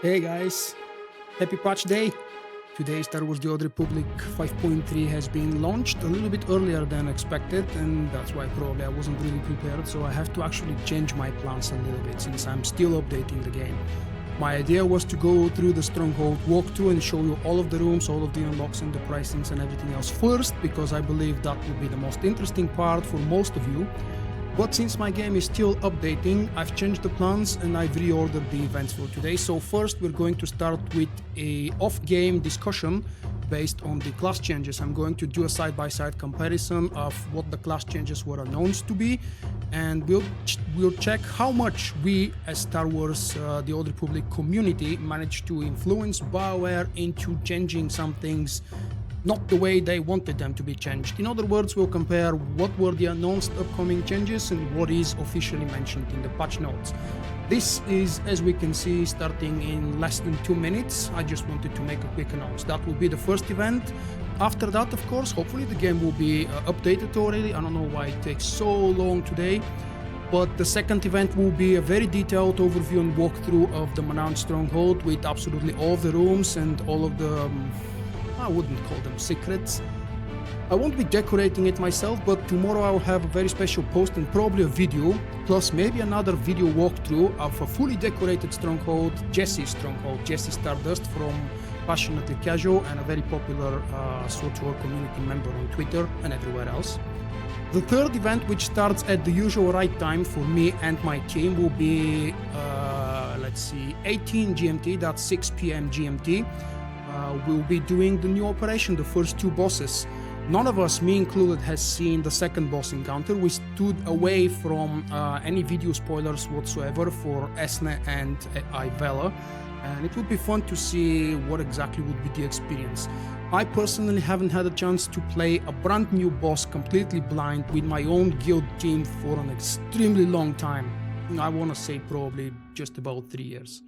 Hey guys, happy patch day! Today Star Wars The Old Republic 5.3 has been launched a little bit earlier than expected, and that's why probably I wasn't really prepared, so I have to actually change my plans a little bit since I'm still updating the game. My idea was to go through the Stronghold walkthrough and show you all of the rooms, all of the unlocks and the pricings and everything else first, because I believe that would be the most interesting part for most of you. But since my game is still updating, I've changed the plans and I've reordered the events for today. So first we're going to start with a off-game discussion based on the class changes. I'm going to do a side-by-side comparison of what the class changes were announced to be, and we'll check how much we as Star Wars The Old Republic community managed to influence BioWare into changing some things not the way they wanted them to be changed. In other words, we'll compare what were the announced upcoming changes and what is officially mentioned in the patch notes. This is, as we can see, starting in less than 2 minutes. I just wanted to make a quick announce. That will be the first event. After that, of course, hopefully the game will be updated already. I don't know why it takes so long today. But the second event will be a very detailed overview and walkthrough of the Manaan Stronghold with absolutely all the rooms and all of the I wouldn't call them secrets. I won't be decorating it myself, but tomorrow I will have a very special post and probably a video, plus maybe another video walkthrough of a fully decorated Stronghold, Jesse's Stronghold, Jesse Stardust from Passionately Casual and a very popular SWTOR community member on Twitter and everywhere else. The third event, which starts at the usual right time for me and my team, will be, 18 GMT, that's 6 PM GMT. We'll be doing the new operation, the first two bosses. None of us, me included, has seen the second boss encounter. We stood away from any video spoilers whatsoever for Esne and Aivela, and it would be fun to see what exactly would be the experience. I personally haven't had a chance to play a brand new boss completely blind with my own guild team for an extremely long time. I want to say probably just about 3 years.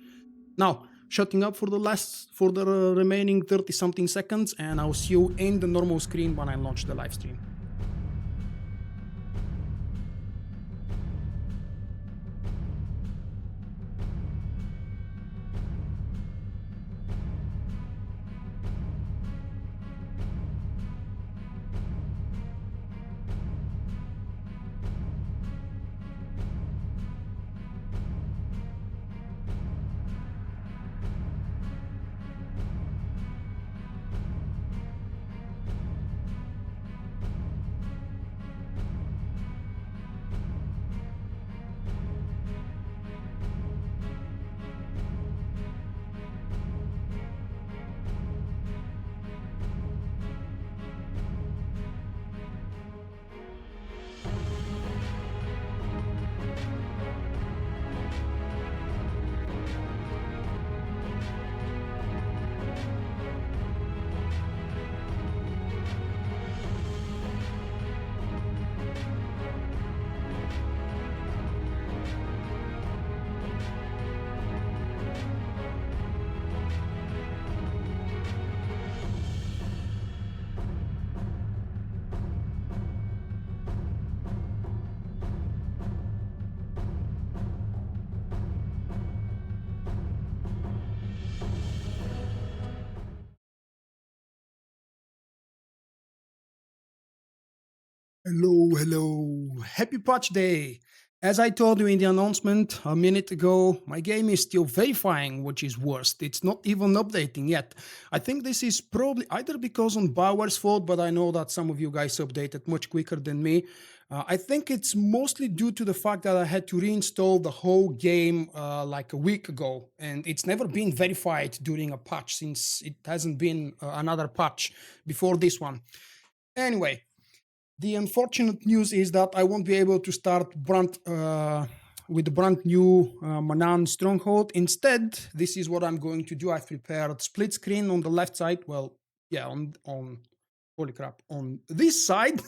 Now, shutting up for the remaining 30 something seconds, and I'll see you in the normal screen when I launch the live stream. Hello, happy patch day! As I told you in the announcement a minute ago, my game is still verifying, which is worst. It's not even updating yet. I think this is probably either because on BioWare's fault, but I know that some of you guys updated much quicker than me. I think it's mostly due to the fact that I had to reinstall the whole game like a week ago, and it's never been verified during a patch since it hasn't been another patch before this one. Anyway, the unfortunate news is that I won't be able to start with the brand new Manaan Stronghold. Instead, this is what I'm going to do. I've prepared split screen on the left side. Well, yeah, on holy crap, on this side,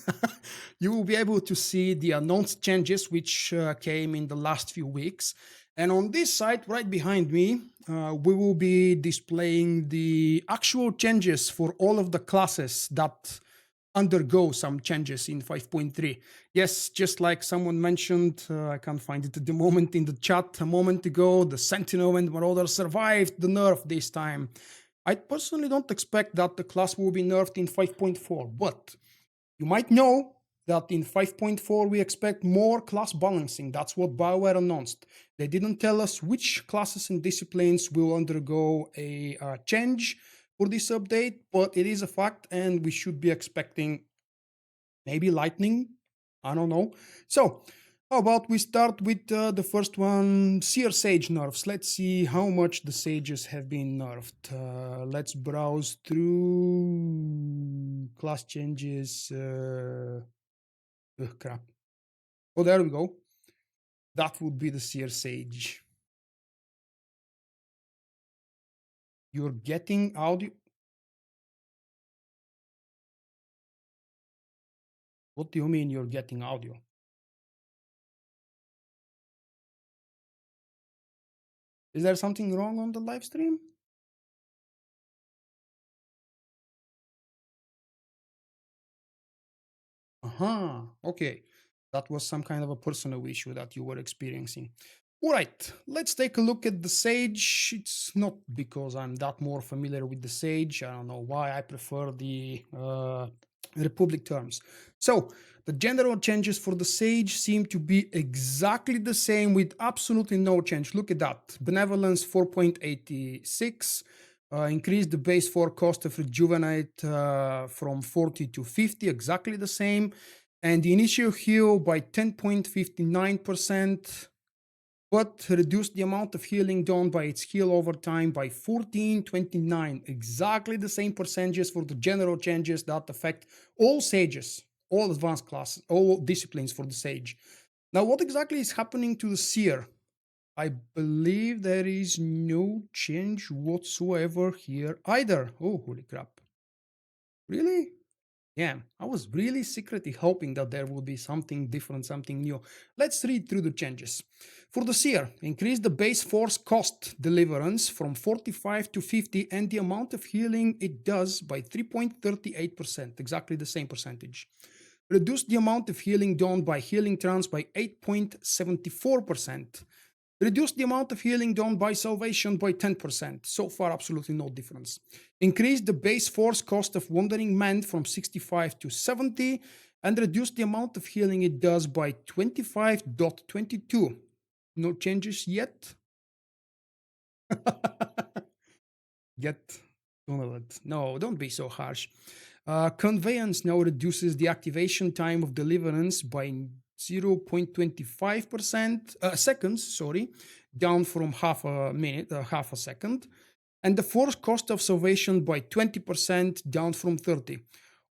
you will be able to see the announced changes which came in the last few weeks. And on this side, right behind me, we will be displaying the actual changes for all of the classes that undergo some changes in 5.3. Yes, just like someone mentioned, I can't find it at the moment in the chat a moment ago, the Sentinel and Marauder survived the nerf this time. I personally don't expect that the class will be nerfed in 5.4, but you might know that in 5.4 we expect more class balancing. That's what BioWare announced. They didn't tell us which classes and disciplines will undergo a change for this update, but it is a fact and we should be expecting maybe lightning. I don't know. So how about we start with the first one, Seer Sage nerfs. Let's see how much the Sages have been nerfed. Let's browse through class changes. Crap. Oh, there we go. That would be the Seer Sage. You're getting audio. What do you mean you're getting audio? Is there something wrong on the live stream? Okay. That was some kind of a personal issue that you were experiencing. All right, let's take a look at the Sage. It's not because I'm that more familiar with the Sage. I don't know why I prefer the Republic terms. So the general changes for the Sage seem to be exactly the same with absolutely no change. Look at that. Benevolence 4.86. Increased the base 4 cost of Rejuvenate from 40 to 50, exactly the same. And the initial heal by 10.59%, but reduced the amount of healing done by its heal over time by 14.29. Exactly the same percentages for the general changes that affect all sages, all advanced classes, all disciplines for the sage. Now, what exactly is happening to the seer? I believe there is no change whatsoever here either. Oh, holy crap. Really? Yeah, I was really secretly hoping that there would be something different, something new. Let's read through the changes. For the seer, increase the base force cost deliverance from 45 to 50 and the amount of healing it does by 3.38%, exactly the same percentage. Reduce the amount of healing done by healing trance by 8.74%. Reduce the amount of healing done by salvation by 10%. So far, absolutely no difference. Increase the base force cost of Wandering Man from 65 to 70, and reduce the amount of healing it does by 25.22. No changes yet? Yet? No, don't be so harsh. Conveyance now reduces the activation time of deliverance by 0.25% seconds, down from half a minute, half a second, and the force cost of salvation by 20%, down from 30.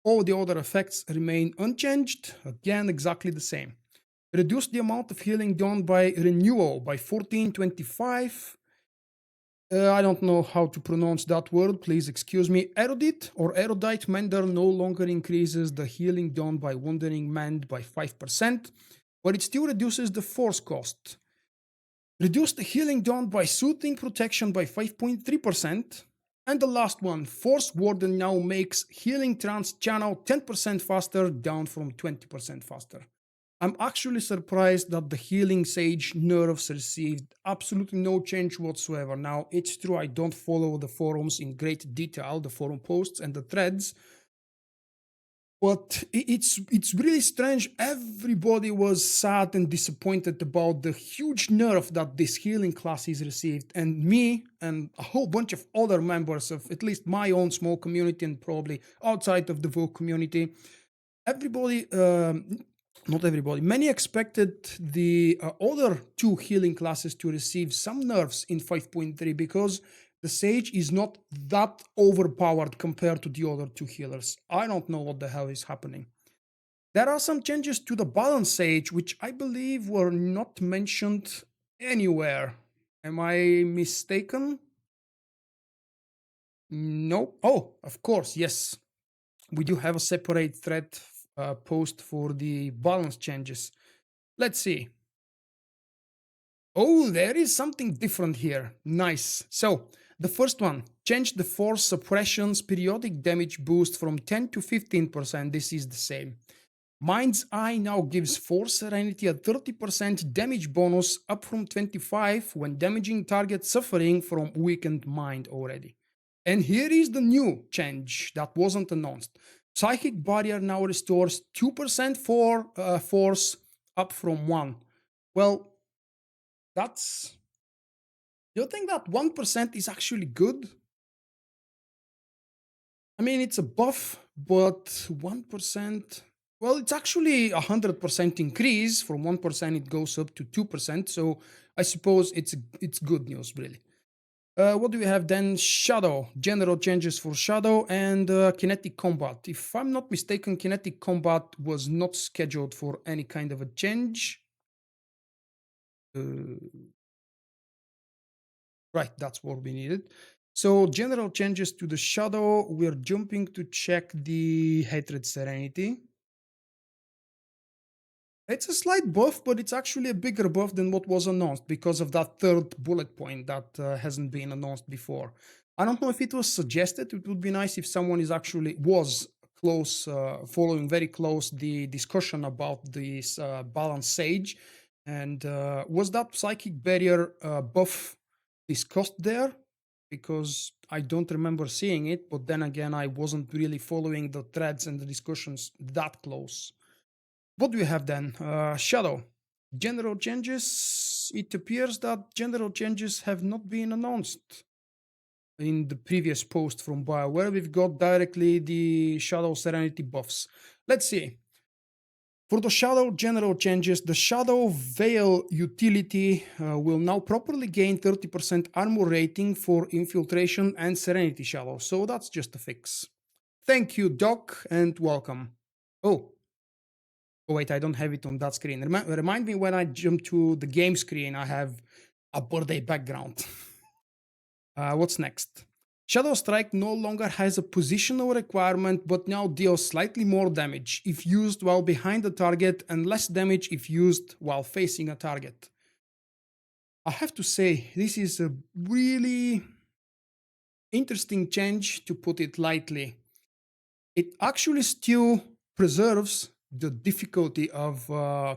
All the other effects remain unchanged, again exactly the same. Reduce the amount of healing done by renewal by 14.25. I don't know how to pronounce that word, please excuse me. Erudite or Erudite Mender no longer increases the healing done by Wandering Mend by 5%, but it still reduces the force cost. Reduce the healing done by Soothing Protection by 5.3%. And the last one, Force Warden now makes healing trance channel 10% faster, down from 20% faster. I'm actually surprised that the Healing Sage nerfs received absolutely no change whatsoever. Now, it's true I don't follow the forums in great detail, the forum posts and the threads, but it's really strange. Everybody was sad and disappointed about the huge nerf that this healing class is received, and me and a whole bunch of other members of at least my own small community and probably outside of the Vulkk community, everybody, not everybody, many expected the other two healing classes to receive some nerfs in 5.3 because the Sage is not that overpowered compared to the other two healers. I don't know what the hell is happening. There are some changes to the Balance Sage, which I believe were not mentioned anywhere. Am I mistaken? No. Oh, of course, yes. We do have a separate thread post for the balance changes. Let's see. Oh, there is something different here. Nice. So The first one, change the force suppression's periodic damage boost from 10 to 15%. This is the same. Mind's Eye now gives Force Serenity a 30% damage bonus up from 25 when damaging target suffering from weakened mind already. And here is the new change that wasn't announced. Psychic Barrier now restores 2% for force up from 1. Well, that's... Do you think that 1% is actually good? I mean, it's a buff, but 1%... Well, it's actually a 100% increase. From 1% it goes up to 2%, so I suppose it's good news, really. What do we have then? Shadow. General changes for Shadow and kinetic combat. If I'm not mistaken, kinetic combat was not scheduled for any kind of a change. Right, that's what we needed. So general changes to the Shadow. We're jumping to check the Hatred Serenity. It's a slight buff, but it's actually a bigger buff than what was announced because of that third bullet point that hasn't been announced before. I don't know if it was suggested. It would be nice if someone was close, following very close the discussion about this Balance Sage. And was that Psychic Barrier buff discussed there? Because I don't remember seeing it, but then again, I wasn't really following the threads and the discussions that close. What do we have then? Shadow. General changes. It appears that general changes have not been announced in the previous post from BioWare. We've got directly the Shadow Serenity buffs. Let's see. For the Shadow general changes, the Shadow Veil utility will now properly gain 30% armor rating for Infiltration and Serenity Shadow. So that's just a fix. Thank you, Doc, and welcome. Oh, wait, I don't have it on that screen. Remind me when I jump to the game screen, I have a birthday background. What's next? Shadow Strike no longer has a positional requirement, but now deals slightly more damage if used while behind the target and less damage if used while facing a target. I have to say, this is a really interesting change, to put it lightly. It actually still preserves the difficulty of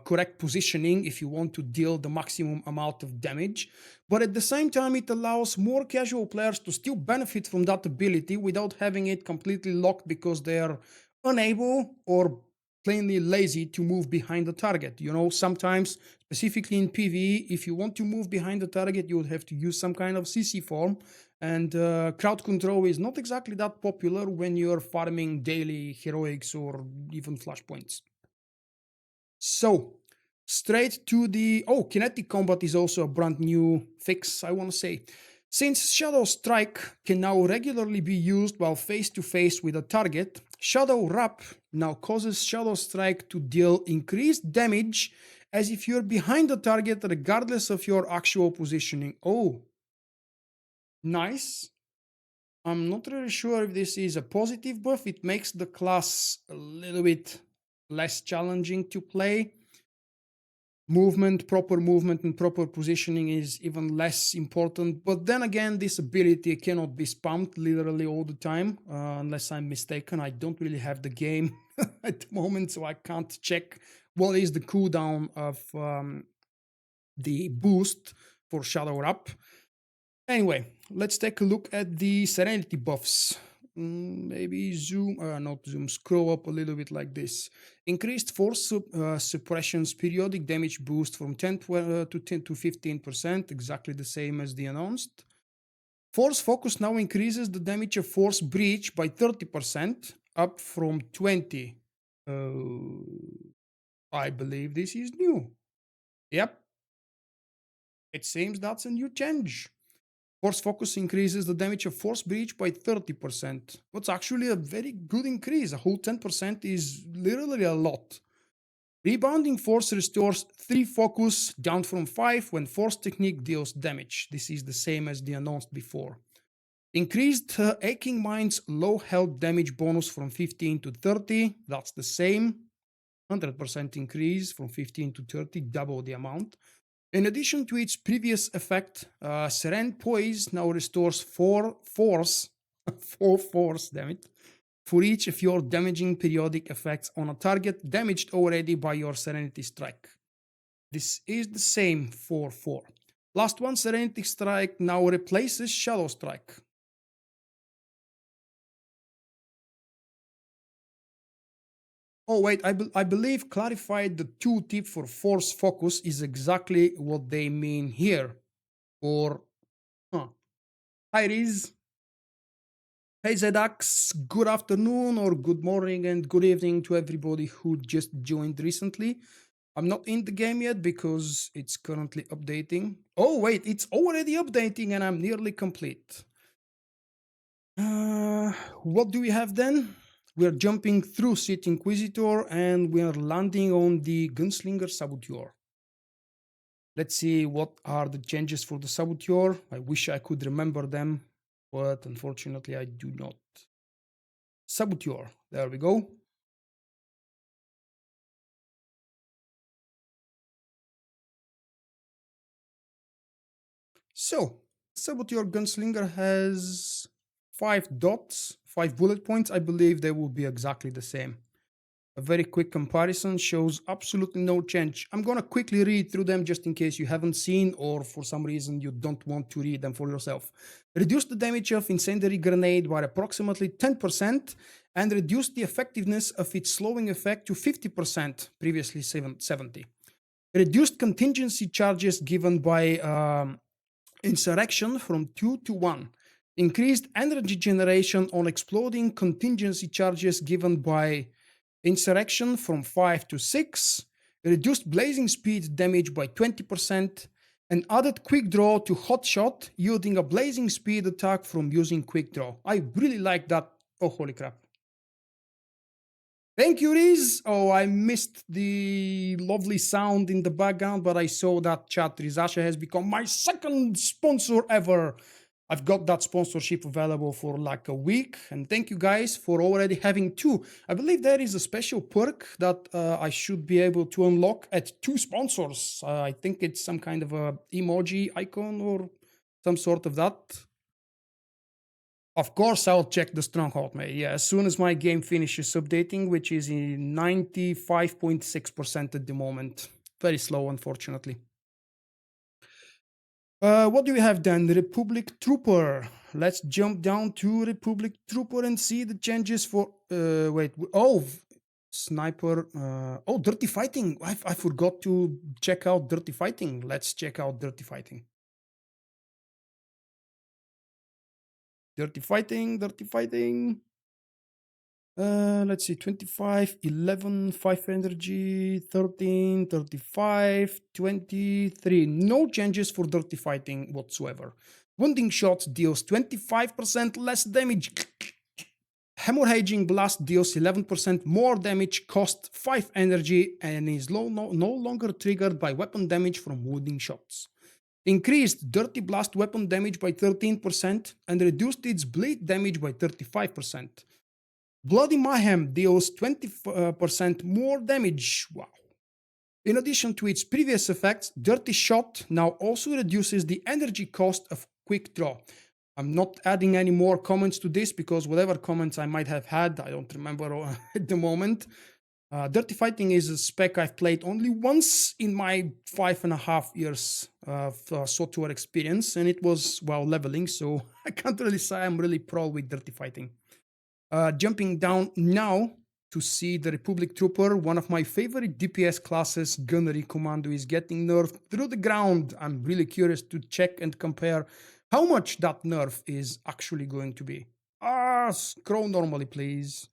correct positioning if you want to deal the maximum amount of damage, but at the same time it allows more casual players to still benefit from that ability without having it completely locked because they are unable or plainly lazy to move behind the target. You know, sometimes, specifically in PvE, if you want to move behind the target, you would have to use some kind of CC form, and crowd control is not exactly that popular when you're farming daily heroics or even flashpoints. So, straight to the... Oh, kinetic combat is also a brand new fix, I want to say. Since Shadow Strike can now regularly be used while face-to-face with a target, Shadow Wrap now causes Shadow Strike to deal increased damage as if you're behind the target regardless of your actual positioning. Oh, nice. I'm not really sure if this is a positive buff. It makes the class a little bit less challenging to play. Proper movement and proper positioning is even less important. But then again, this ability cannot be spammed literally all the time, unless I'm mistaken. I don't really have the game at the moment, so I can't check what is the cooldown of the boost for Shadow Wrap. Anyway, let's take a look at the Serenity buffs. Maybe scroll up a little bit like this. Increased force suppression's periodic damage boost from 10 to 15%, exactly the same as the announced. Force focus now increases the damage of force breach by 30%, up from 20. I believe this is new. Yep. It seems that's a new change. Force focus increases the damage of force breach by 30%. What's actually a very good increase. A whole 10% is literally a lot. Rebounding force restores 3 focus, down from 5 when force technique deals damage. This is the same as the announced before. Increased Aching Mind's low health damage bonus from 15 to 30. That's the same. 100% increase from 15 to 30, double the amount. In addition to its previous effect, Serene Poise now restores 4 force, 4 force, damn it, for each of your damaging periodic effects on a target damaged already by your Serenity Strike. This is the same for 4. Last one, Serenity Strike now replaces Shadow Strike. Oh wait, I believe clarified the 2 tip for Force Focus is exactly what they mean here. Or, hi Riz. Hey Zedax, good afternoon or good morning and good evening to everybody who just joined recently. I'm not in the game yet because it's currently updating. Oh wait, it's already updating and I'm nearly complete. What do we have then? We're jumping through Sith Inquisitor and we're landing on the Gunslinger Saboteur. Let's see what are the changes for the Saboteur. I wish I could remember them, but unfortunately I do not. Saboteur, there we go. So, Saboteur Gunslinger has 5 dots, 5 bullet points. I believe they will be exactly the same. A very quick comparison shows absolutely no change. I'm gonna quickly read through them just in case you haven't seen or for some reason you don't want to read them for yourself. Reduce the damage of Incendiary Grenade by approximately 10% and reduce the effectiveness of its slowing effect to 50%, previously 70. Reduced contingency charges given by Insurrection from 2 to 1. Increased energy generation on exploding contingency charges given by Insurrection from 5 to 6. Reduced blazing speed damage by 20%. And added quick draw to hotshot, yielding a blazing speed attack from using quick draw. I really like that. Oh, holy crap. Thank you, Riz. Oh, I missed the lovely sound in the background, but I saw that chat. Rizasha has become my second sponsor ever. I've got that sponsorship available for like a week, and thank you guys for already having 2. I believe there is a special perk that I should be able to unlock at 2 sponsors. I think it's some kind of a emoji icon or some sort of that. Of course, I'll check the Stronghold, mate. Yeah, as soon as my game finishes updating, which is in 95.6% at the moment. Very slow, unfortunately. What do we have then? The Republic Trooper. Let's jump down to Republic Trooper and see the changes for... wait, oh, Sniper. Oh, Dirty Fighting. I forgot to check out Dirty Fighting. Let's check out Dirty Fighting. Dirty Fighting, Dirty Fighting. Let's see, 25, 11, 5 energy, 13, 35, 23. No changes for Dirty Fighting whatsoever. Wounding Shot deals 25% less damage. Hemorrhaging Blast deals 11% more damage, costs 5 energy, and is no longer triggered by weapon damage from wounding shots. Increased Dirty Blast weapon damage by 13% and reduced its bleed damage by 35%. Bloody Mayhem deals 20% more damage. Wow. In addition to its previous effects, Dirty Shot now also reduces the energy cost of Quick Draw. I'm not adding any more comments to this because whatever comments I might have had, I don't remember at the moment. Dirty Fighting is a spec I've played only once in my 5.5 years of SWTOR experience, and it was while leveling, so I can't really say I'm really pro with Dirty Fighting. Jumping down now to see the Republic Trooper, one of my favorite DPS classes, Gunnery Commando, is getting nerfed through the ground. I'm really curious to check and compare how much that nerf is actually going to be. Scroll normally, please.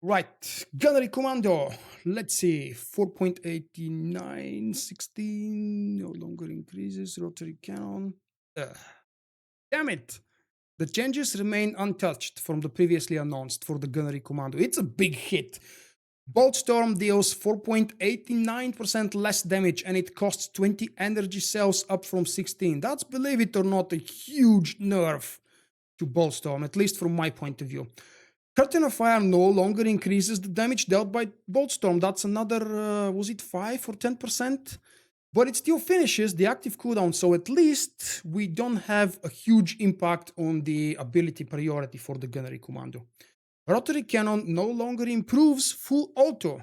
Right, Gunnery Commando. Let's see, 4.89, 16, no longer increases, rotary cannon. Damn it! The changes remain untouched from the previously announced for the Gunnery Commando. It's a big hit. Bolt Storm deals 4.89% less damage and it costs 20 energy cells up from 16. That's, believe it or not, a huge nerf to Bolt Storm, at least from my point of view. Curtain of Fire no longer increases the damage dealt by Boltstorm. That's another, was it 5 or 10%? But it still finishes the active cooldown, so at least we don't have a huge impact on the ability priority for the Gunnery Commando. Rotary Cannon no longer improves full auto.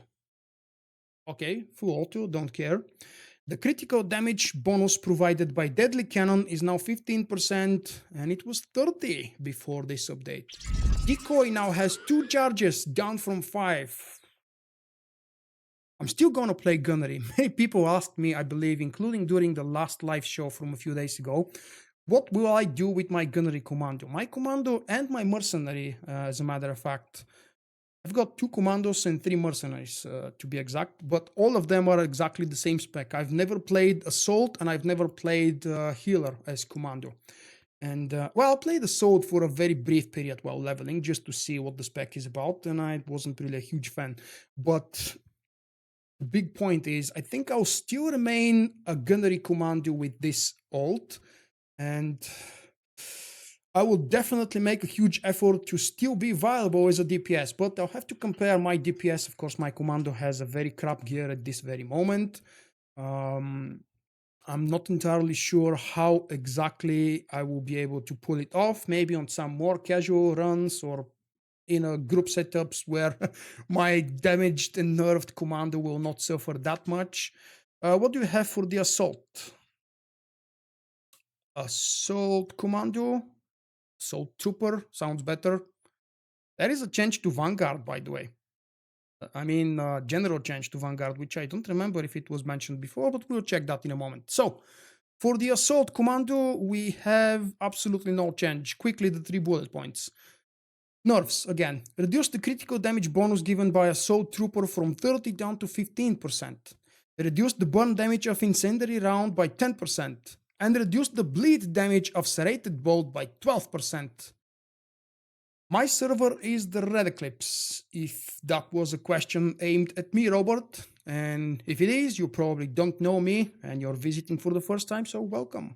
Okay, full auto, don't care. The critical damage bonus provided by Deadly Cannon is now 15%, and it was 30 before this update. Decoy now has 2 charges, down from 5. I'm still gonna play Gunnery. Many people asked me, I believe, including during the last live show from a few days ago, what will I do with my Gunnery Commando? My Commando and my Mercenary, as a matter of fact. I've got 2 Commandos and 3 Mercenaries, to be exact, but all of them are exactly the same spec. I've never played Assault and I've never played Healer as Commando. And, well, I played Assault for a very brief period while leveling, just to see what the spec is about, and I wasn't really a huge fan. But the big point is, I think I'll still remain a Gunnery Commando with this alt, and I will definitely make a huge effort to still be viable as a DPS, but I'll have to compare my DPS. Of course, my Commando has a very crap gear at this very moment. I'm not entirely sure how exactly I will be able to pull it off, maybe on some more casual runs or in a group setups where my damaged and nerfed Commando will not suffer that much. What do you have for the Assault? Assault Commando? Assault Trooper sounds better. There is a change to Vanguard, by the way. I mean, general change to Vanguard, which I don't remember if it was mentioned before, but we'll check that in a moment. So, for the Assault Commando, we have absolutely no change. Quickly, the 3 bullet points. Nerfs, again. Reduce the critical damage bonus given by Assault Trooper from 30 down to 15%. Reduce the burn damage of Incendiary Round by 10%. And reduce the bleed damage of Serrated Bolt by 12%. My server is the Red Eclipse, if that was a question aimed at me, Robert. And if it is, you probably don't know me and you're visiting for the first time, so welcome.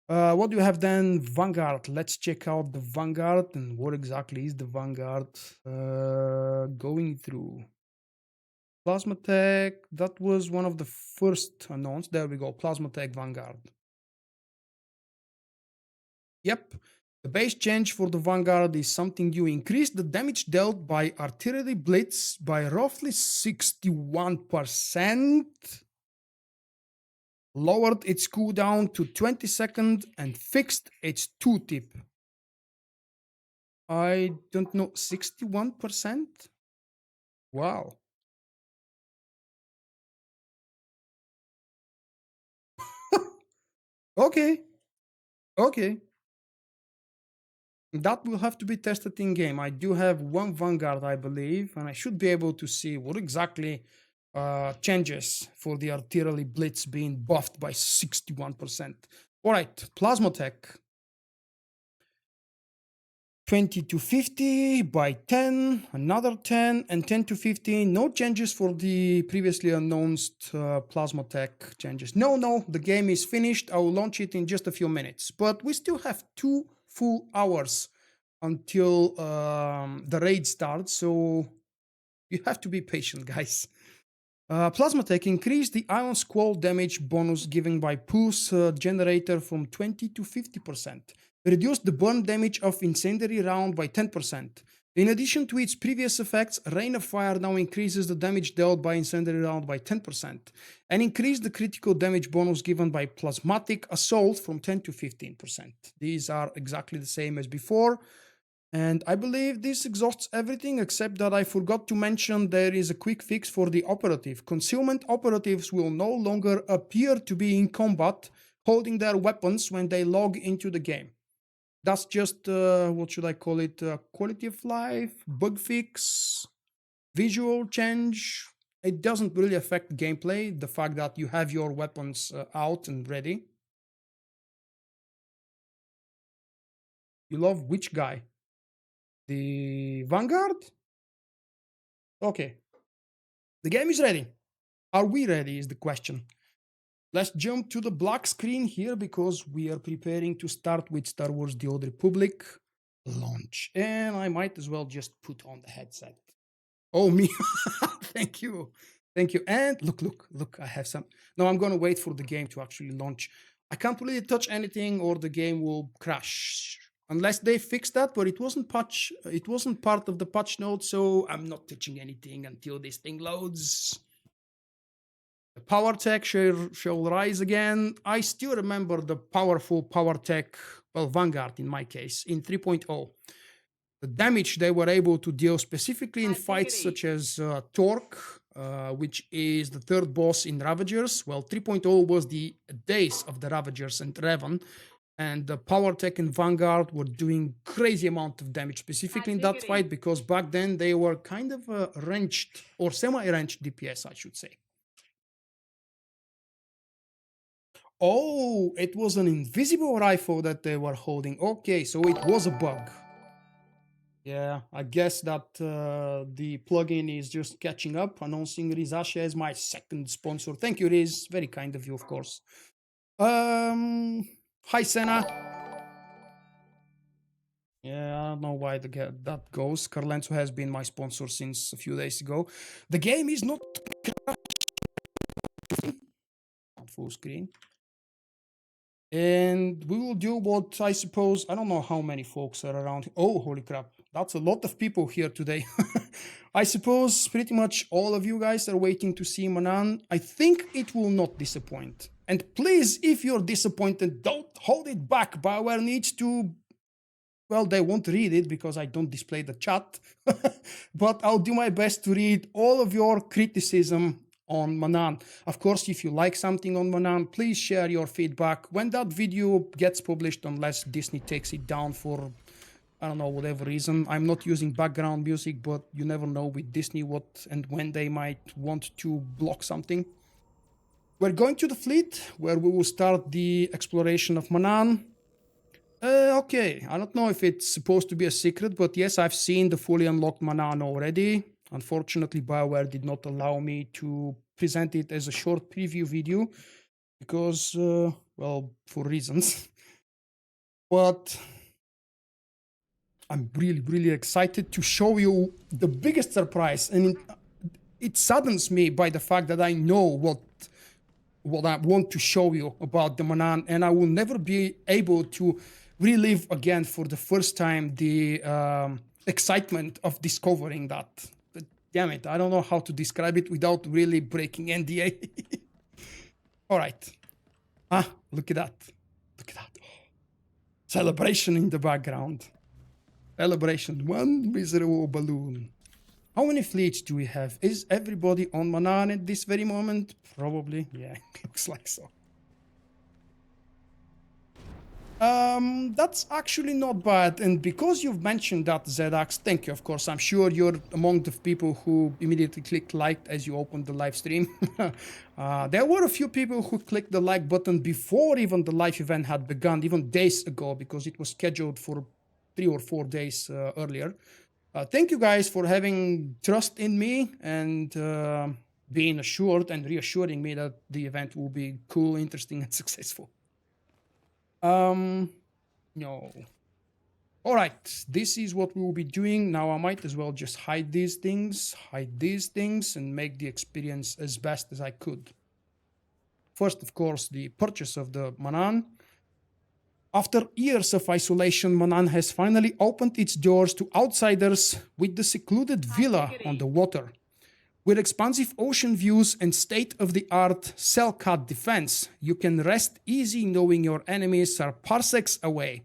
What do you have then? Vanguard. Let's check out the Vanguard and what exactly is the Vanguard. Going through. Plasma Tech, that was one of the first announced. There we go, Plasma Tech Vanguard. Yep. The base change for the Vanguard is something you increase the damage dealt by artillery blitz by roughly 61%, lowered its cooldown to 20 seconds, and fixed its tooltip. I don't know, 61%? Wow. Okay. Okay. That will have to be tested in game. I do have 1 Vanguard, I believe, and I should be able to see what exactly changes for the artillery blitz being buffed by 61%. All right, Plasma Tech. 20 to 50 by 10, another 10, and 10 to 15. No changes for the previously announced Plasma Tech changes. No, the game is finished. I will launch it in just a few minutes. But we still have 2 full hours until the raid starts, so you have to be patient, guys. Plasma Tech increased the Ion Squall damage bonus given by Pulse Generator from 20 to 50%. Reduced the burn damage of Incendiary Round by 10%. In addition to its previous effects, Rain of Fire now increases the damage dealt by Incendiary Round by 10%, and increased the critical damage bonus given by Plasmatic Assault from 10 to 15%. These are exactly the same as before. And I believe this exhausts everything except that I forgot to mention there is a quick fix for the operative. Concealment operatives will no longer appear to be in combat holding their weapons when they log into the game. That's just, what should I call it, quality of life, bug fix, visual change. It doesn't really affect gameplay, the fact that you have your weapons out and ready. You love which guy? The Vanguard? Okay. The game is ready. Are we ready is the question. Let's jump to the black screen here because we are preparing to start with Star Wars The Old Republic. launch. And I might as well just put on the headset. Oh, me. Thank you. Thank you. And look, I have some. No, I'm going to wait for the game to actually launch. I can't really touch anything or the game will crash. Unless they fix that, but it wasn't part of the patch note, so I'm not touching anything until this thing loads. The power tech shall rise again. I still remember the powerful power tech, well, Vanguard in my case, in 3.0. The damage they were able to deal specifically in fights such as Torque, which is the third boss in Ravagers. Well, 3.0 was the days of the Ravagers and Revan, and the Power Tech and Vanguard were doing crazy amount of damage, specifically in that fight, because back then they were kind of ranged or semi-ranged DPS, I should say. Oh, it was an invisible rifle that they were holding. Okay, so it was a bug. Yeah, I guess that the plugin is just catching up, announcing Rizasha as my second sponsor. Thank you, Riz. Very kind of you, of course. Hi, Senna. Yeah, I don't know why that goes. Carlenzo has been my sponsor since a few days ago. The game is not on full screen. And we will do what I suppose, I don't know how many folks are around. Oh, holy crap. That's a lot of people here today. I suppose pretty much all of you guys are waiting to see Manaan. I think it will not disappoint. And please, if you're disappointed, don't hold it back. BioWare needs to, well, they won't read it because I don't display the chat. But I'll do my best to read all of your criticism on Manaan. Of course, if you like something on Manaan, please share your feedback when that video gets published, unless Disney takes it down for, I don't know, whatever reason. I'm not using background music, but you never know with Disney what and when they might want to block something. We're going to the fleet, where we will start the exploration of Manaan. Okay, I don't know if it's supposed to be a secret, but yes, I've seen the fully unlocked Manaan already. Unfortunately, BioWare did not allow me to present it as a short preview video because, well, for reasons. But I'm really, really excited to show you the biggest surprise. And it saddens me by the fact that I know what I want to show you about the Manaan, and I will never be able to relive again for the first time the excitement of discovering that. But damn it, I don't know how to describe it without really breaking NDA. All right. Look at that. Look at that. Celebration in the background. Celebration. One miserable balloon. How many fleets do we have? Is everybody on Manaan at this very moment? Probably. Yeah, looks like so. That's actually not bad. And because you've mentioned that, ZX, thank you, of course. I'm sure you're among the people who immediately clicked like as you opened the live stream. There were a few people who clicked the like button before even the live event had begun, even days ago, because it was scheduled for 3 or 4 days earlier. Thank you guys for having trust in me and being assured and reassuring me that the event will be cool, interesting, and successful. No. All right, this is what we will be doing. Now I might as well just hide these things, and make the experience as best as I could. First, of course, the purchase of the Manaan. After years of isolation, Manaan has finally opened its doors to outsiders with the secluded villa on the water. With expansive ocean views and state-of-the-art cell-cut defense, you can rest easy knowing your enemies are parsecs away.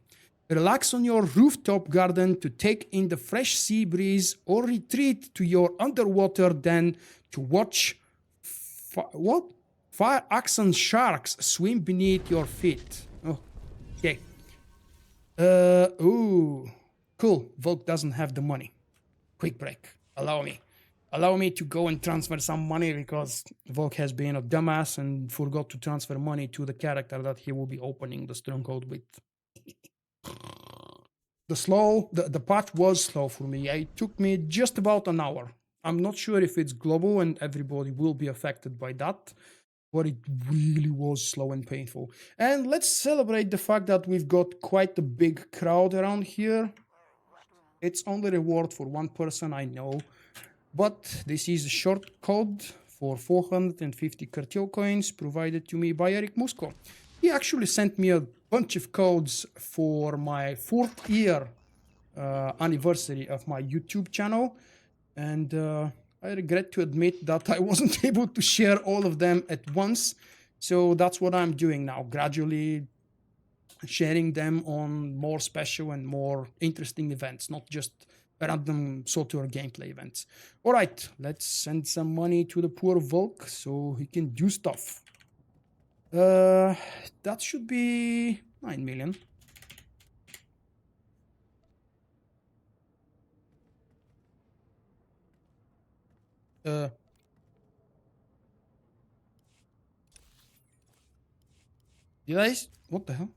Relax on your rooftop garden to take in the fresh sea breeze, or retreat to your underwater den to watch fire axon sharks swim beneath your feet. Oh, okay. Ooh, cool. Vulkk doesn't have the money. Quick break. Allow me to go and transfer some money, because Vulkk has been a dumbass and forgot to transfer money to the character that he will be opening the stronghold with. The patch was slow for me. It took me just about an hour. I'm not sure if it's global and everybody will be affected by that, but it really was slow and painful. And let's celebrate the fact that we've got quite a big crowd around here. It's only reward for one person, I know. But this is a short code for 450 cartel coins provided to me by Eric Musco. He actually sent me a bunch of codes for my 4th year anniversary of my YouTube channel. And I regret to admit that I wasn't able to share all of them at once. So that's what I'm doing now, gradually sharing them on more special and more interesting events, not just random SWTOR gameplay events. All right, let's send some money to the poor Vulkk so he can do stuff. That should be 9 million. Uh, did I? What the hell?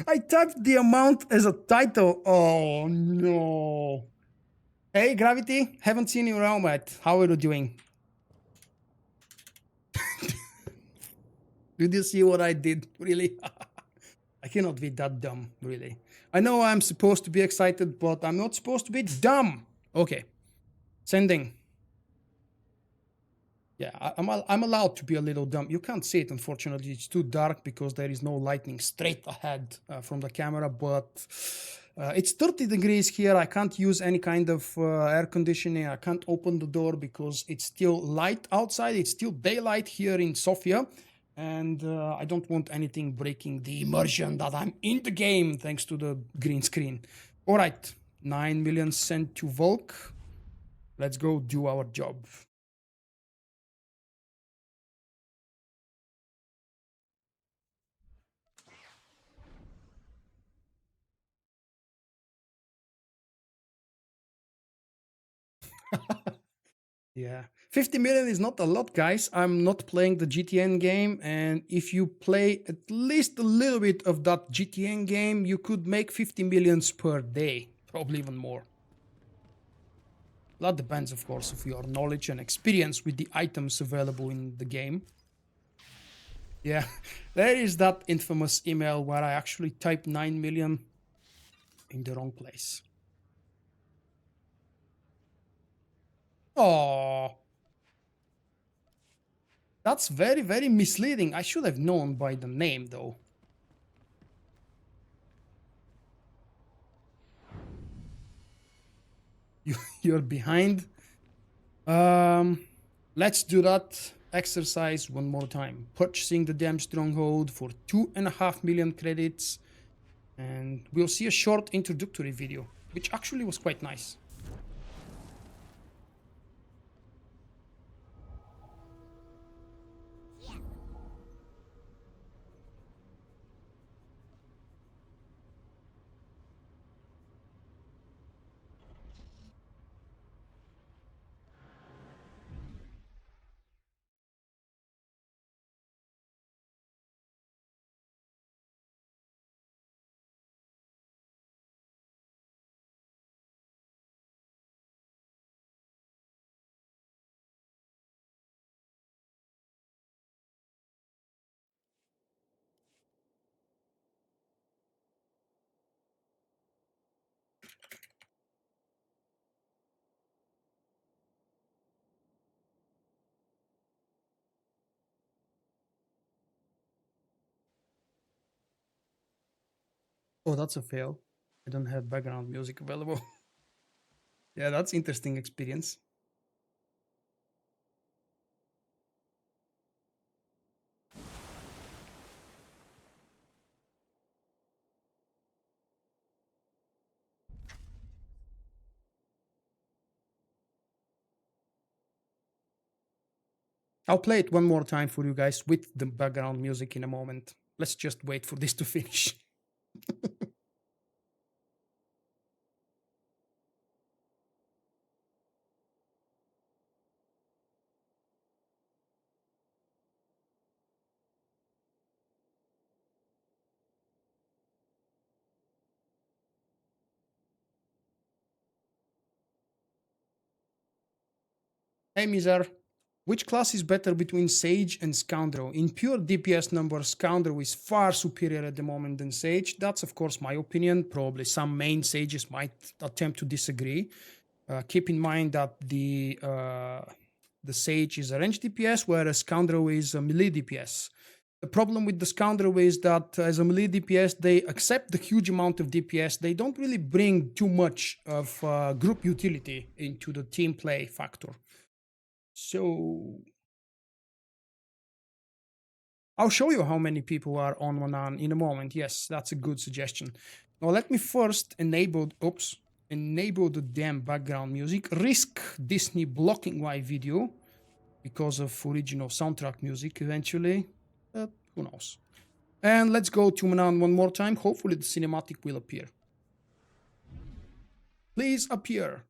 I typed the amount as a title. Oh no. Hey, Gravity, haven't seen you around yet. How are you doing? Did you see what I did? Really? I cannot be that dumb, really. I know I'm supposed to be excited, but I'm not supposed to be dumb. Okay, sending. Yeah, I'm allowed to be a little dumb. You can't see it, unfortunately. It's too dark because there is no lightning straight ahead from the camera, but it's 30 degrees here. I can't use any kind of air conditioning. I can't open the door because it's still light outside. It's still daylight here in Sofia. And I don't want anything breaking the immersion that I'm in the game thanks to the green screen. All right, 9 million sent to Vulkk. Let's go do our job. Yeah. 50 million is not a lot, guys. I'm not playing the GTN game. And if you play at least a little bit of that GTN game, you could make 50 millions per day, probably even more. That depends, of course, of your knowledge and experience with the items available in the game. Yeah, there is that infamous email where I actually typed 9 million in the wrong place. Oh, that's very, very misleading. I should have known by the name, though. You're behind. Let's do that exercise one more time. Purchasing the damn stronghold for 2.5 million credits. And we'll see a short introductory video, which actually was quite nice. Oh, that's a fail. I don't have background music available. Yeah, that's interesting experience. I'll play it one more time for you guys with the background music in a moment. Let's just wait for this to finish. Hey, Mizar. Which class is better between Sage and Scoundrel? In pure DPS numbers, Scoundrel is far superior at the moment than Sage. That's, of course, my opinion. Probably some main Sages might attempt to disagree. Keep in mind that the Sage is a range DPS, whereas Scoundrel is a melee DPS. The problem with the Scoundrel is that as a melee DPS, they accept the huge amount of DPS. They don't really bring too much of group utility into the team play factor. So I'll show you how many people are on Manaan in a moment. Yes, that's a good suggestion. Now let me first enable the damn background music, risk Disney blocking my video because of original soundtrack music eventually, but who knows. And let's go to Manaan one more time. Hopefully the cinematic will appear. Please appear.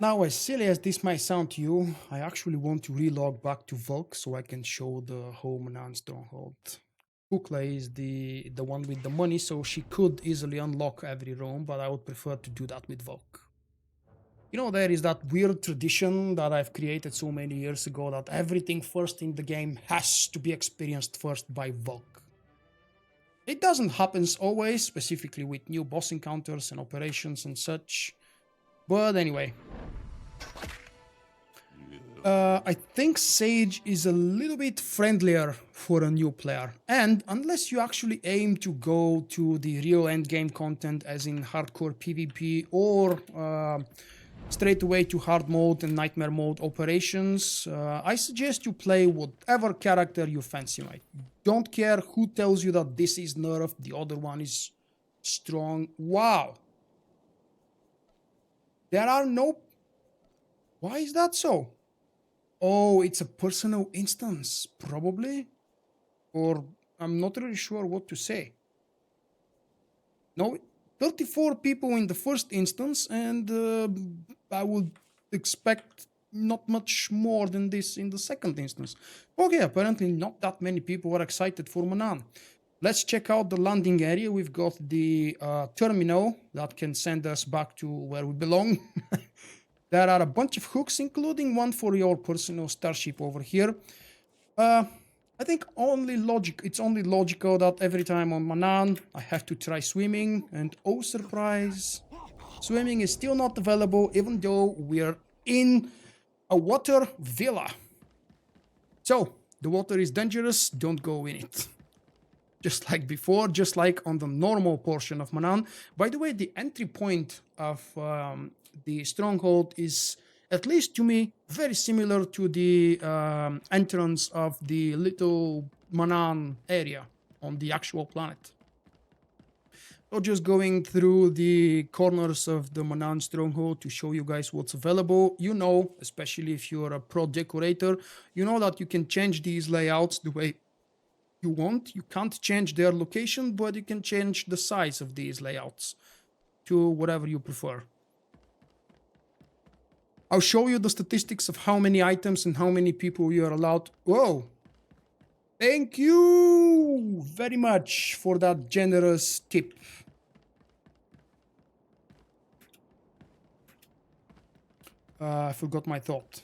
Now, as silly as this might sound to you, I actually want to relog back to Vulkk so I can show the whole Manaan Stronghold. Kukla is the one with the money, so she could easily unlock every room, but I would prefer to do that with Vulkk. You know, there is that weird tradition that I've created so many years ago that everything first in the game has to be experienced first by Vulkk. It doesn't happen always, specifically with new boss encounters and operations and such. But anyway, I think Sage is a little bit friendlier for a new player. And unless you actually aim to go to the real endgame content, as in hardcore PvP or straight away to hard mode and nightmare mode operations, I suggest you play whatever character you fancy. Right? Don't care who tells you that this is nerfed, the other one is strong. Wow. There are no... Why is that so? Oh, it's a personal instance, probably? Or I'm not really sure what to say. No, 34 people in the first instance, and I would expect not much more than this in the second instance. Okay, apparently not that many people are excited for Manaan. Let's check out the landing area. We've got the terminal that can send us back to where we belong. There are a bunch of hooks, including one for your personal starship over here. I think it's only logical that every time on Manaan, I have to try swimming, and oh surprise, swimming is still not available, even though we're in a water villa. So, the water is dangerous, don't go in it. Just like before, just like on the normal portion of Manaan. By the way, the entry point of the stronghold is, at least to me, very similar to the entrance of the little Manaan area on the actual planet. So just going through the corners of the Manaan Stronghold to show you guys what's available. You know, especially if you're a pro decorator, you know that you can change these layouts the way you want. You can't change their location, but you can change the size of these layouts to whatever you prefer. I'll show you the statistics of how many items and how many people you are allowed. Whoa! Thank you very much for that generous tip. I forgot my thought.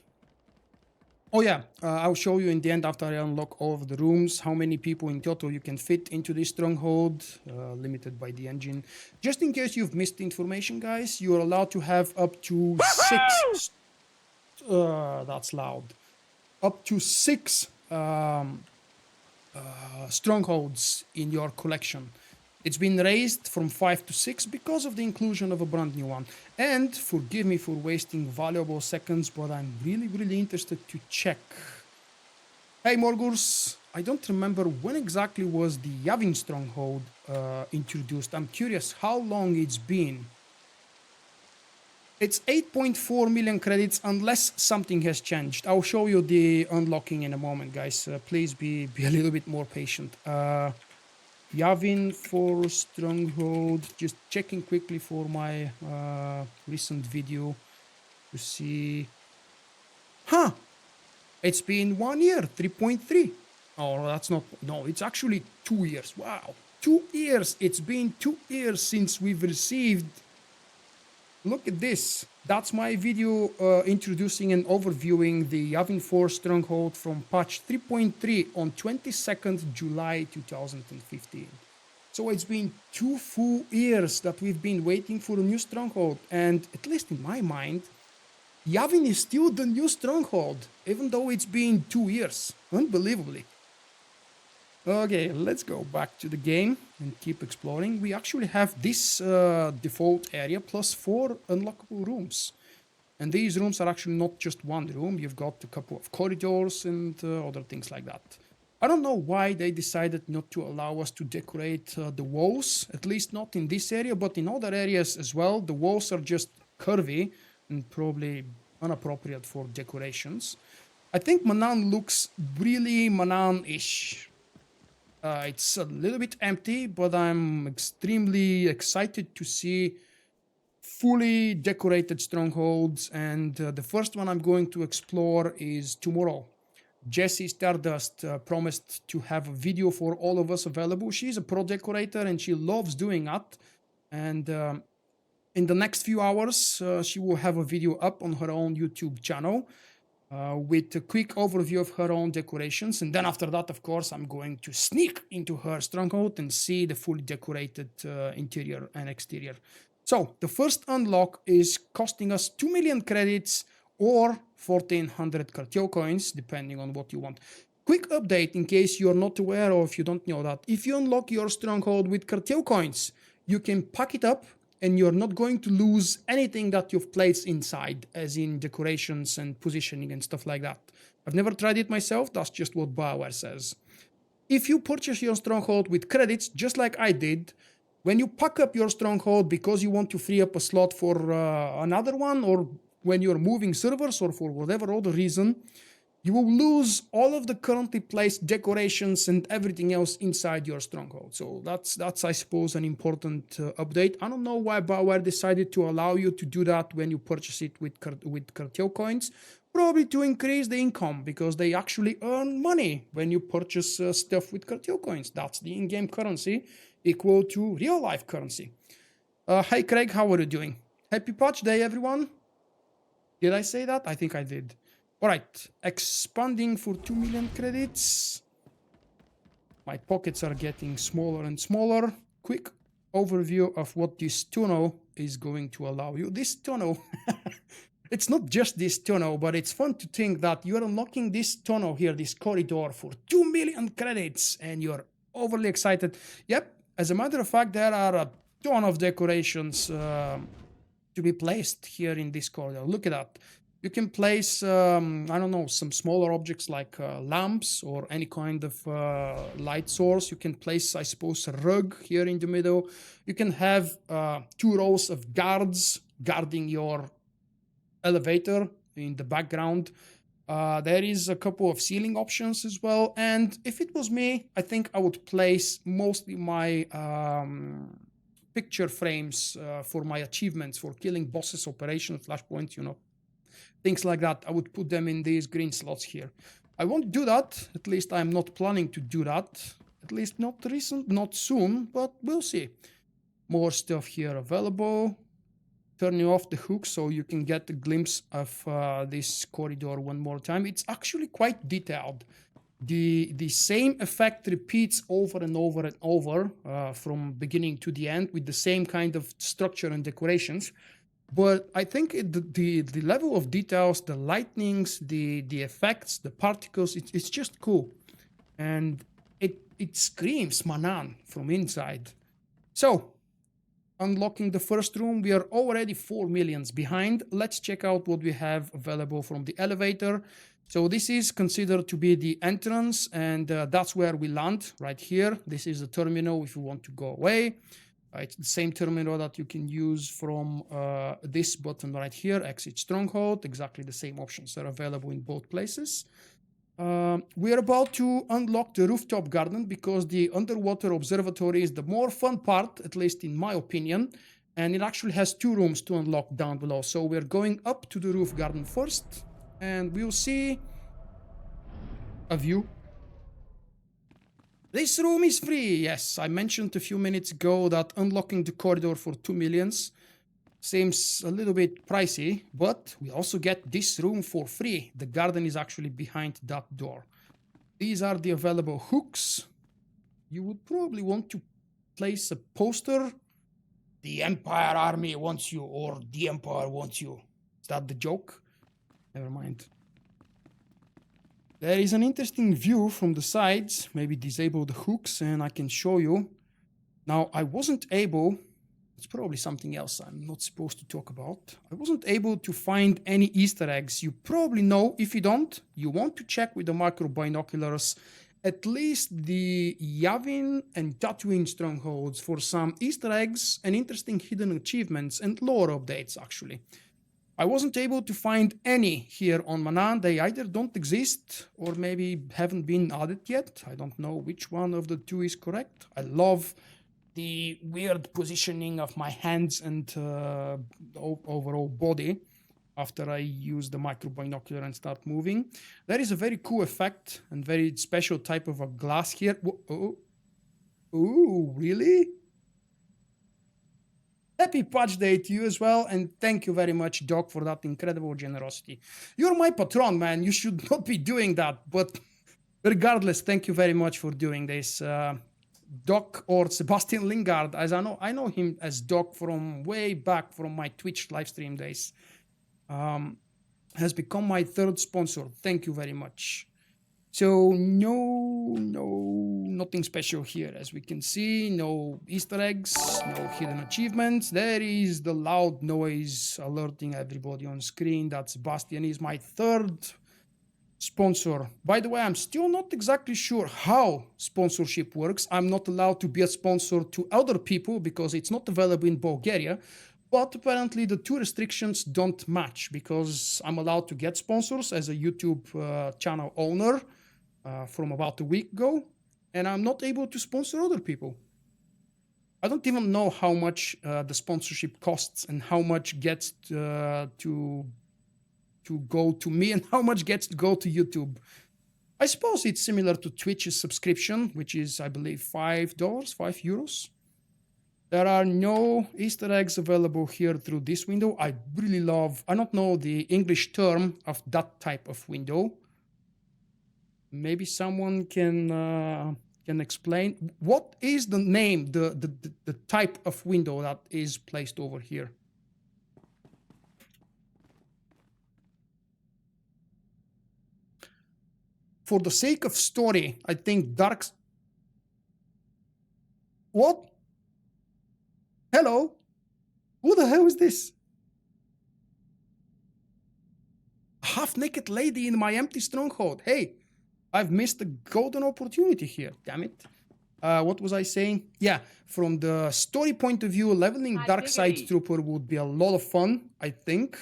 Oh yeah, I'll show you in the end after I unlock all of the rooms how many people in total you can fit into this stronghold, limited by the engine. Just in case you've missed the information, guys, you're allowed to have up to 6... that's loud. Up to 6 strongholds in your collection. It's been raised from 5 to 6 because of the inclusion of a brand new one. And forgive me for wasting valuable seconds, but I'm really interested to check. Hey Morgurs, I don't remember when exactly was the Yavin Stronghold introduced. I'm curious how long it's been. It's 8.4 million credits unless something has changed. I'll show you the unlocking in a moment, guys. Please be a little bit more patient. Yavin for Stronghold. Just checking quickly for my recent video to see. Huh! It's been 1 year, 3.3. Oh, that's not. No, it's actually 2 years. Wow. 2 years. It's been 2 years since we've received. Look at this. That's my video introducing and overviewing the Yavin 4 Stronghold from patch 3.3 on 22nd July 2015. So it's been 2 full years that we've been waiting for a new Stronghold, and at least in my mind, Yavin is still the new Stronghold, even though it's been 2 years. Unbelievably. Okay, let's go back to the game and keep exploring. We actually have this default area plus 4 unlockable rooms. And these rooms are actually not just one room. You've got a couple of corridors and other things like that. I don't know why they decided not to allow us to decorate the walls, at least not in this area, but in other areas as well. The walls are just curvy and probably inappropriate for decorations. I think Manaan looks really Manaan-ish. It's a little bit empty, but I'm extremely excited to see fully decorated strongholds, and the first one I'm going to explore is tomorrow. Jessie Stardust promised to have a video for all of us available. She's a pro decorator and she loves doing that, and in the next few hours she will have a video up on her own YouTube channel with a quick overview of her own decorations. And then after that, of course, I'm going to sneak into her stronghold and see the fully decorated interior and exterior. So the first unlock is costing us 2 million credits or 1400 cartel coins, depending on what you want. Quick update in case you're not aware or if you don't know that. If you unlock your stronghold with cartel coins, you can pack it up and you're not going to lose anything that you've placed inside, as in decorations and positioning and stuff like that. I've never tried it myself, that's just what BioWare says. If you purchase your stronghold with credits, just like I did, when you pack up your stronghold because you want to free up a slot for another one, or when you're moving servers or for whatever other reason, you will lose all of the currently placed decorations and everything else inside your stronghold. So that's I suppose, an important update. I don't know why BioWare decided to allow you to do that when you purchase it with cartel coins. Probably to increase the income, because they actually earn money when you purchase stuff with cartel coins. That's the in-game currency, equal to real-life currency. Hi Craig, how are you doing? Happy patch day, everyone. Did I say that? I think I did. Alright, expanding for 2 million credits. My pockets are getting smaller and smaller. Quick overview of what this tunnel is going to allow you. This tunnel, it's not just this tunnel, but it's fun to think that you're unlocking this tunnel here, this corridor, for 2 million credits, and you're overly excited. Yep, as a matter of fact, there are a ton of decorations to be placed here in this corridor. Look at that. You can place, I don't know, some smaller objects like lamps or any kind of light source. You can place, I suppose, a rug here in the middle. You can have 2 rows of guards guarding your elevator in the background. There is a couple of ceiling options as well. And if it was me, I think I would place mostly my picture frames for my achievements, for killing bosses, operations, flashpoints, you know. Things like that. I would put them in these green slots here. I won't do that. At least I'm not planning to do that. At least not soon, but we'll see. More stuff here available. turning off the hook so you can get a glimpse of this corridor one more time. It's actually quite detailed. The same effect repeats over and over and over from beginning to the end with the same kind of structure and decorations. But I think the level of details, the lightnings, the effects, the particles, it's just cool. And it screams Manaan from inside. So, unlocking the first room, we are already 4 millions behind. Let's check out what we have available from the elevator. So this is considered to be the entrance, and that's where we land, right here. This is the terminal if you want to go away. It's the same terminal that you can use from this button right here, Exit Stronghold. Exactly the same options are available in both places. We are about to unlock the rooftop garden because the underwater observatory is the more fun part, at least in my opinion, and it actually has 2 rooms to unlock down below. So we're going up to the roof garden first, and we'll see a view. This room is free. Yes, I mentioned a few minutes ago that unlocking the corridor for 2 millions seems a little bit pricey, but we also get this room for free. The garden is actually behind that door. These are the available hooks. You would probably want to place a poster. The Empire Army wants you, or the Empire wants you. Is that the joke? Never mind. There is an interesting view from the sides. Maybe disable the hooks and I can show you. Now, I wasn't able... It's probably something else I'm not supposed to talk about. I wasn't able to find any Easter eggs. You probably know. If you don't, you want to check with the micro binoculars at least the Yavin and Tatooine strongholds for some Easter eggs and interesting hidden achievements and lore updates, actually. I wasn't able to find any here on Manaan. They either don't exist or maybe haven't been added yet. I don't know which one of the two is correct. I love the weird positioning of my hands and overall body after I use the micro binocular and start moving. There is a very cool effect and very special type of a glass here. Ooh, really? Happy patch day to you as well, and thank you very much, Doc, for that incredible generosity. You're my patron, man. You should not be doing that, but regardless, thank you very much for doing this. Doc, or Sebastian Lingard, as I know him as Doc from way back from my Twitch livestream days, has become my 3rd sponsor. Thank you very much. So nothing special here, as we can see. No Easter eggs, no hidden achievements. There is the loud noise alerting everybody on screen that Sebastian is my 3rd sponsor. By the way, I'm still not exactly sure how sponsorship works. I'm not allowed to be a sponsor to other people because it's not available in Bulgaria. But apparently the 2 restrictions don't match because I'm allowed to get sponsors as a YouTube channel owner from about a week ago, and I'm not able to sponsor other people. I don't even know how much the sponsorship costs and how much gets to go to me and how much gets to go to YouTube. I suppose it's similar to Twitch's subscription, which is, I believe, €5. There are no Easter eggs available here through this window. I really love, I don't know the English term of that type of window. Maybe someone can explain. What is the name, the type of window that is placed over here? For the sake of story, I think What? Hello? Who the hell is this? A half-naked lady in my empty stronghold. Hey, I've missed a golden opportunity here, damn it. What was I saying? Yeah, from the story point of view, leveling Darkside Trooper would be a lot of fun, I think.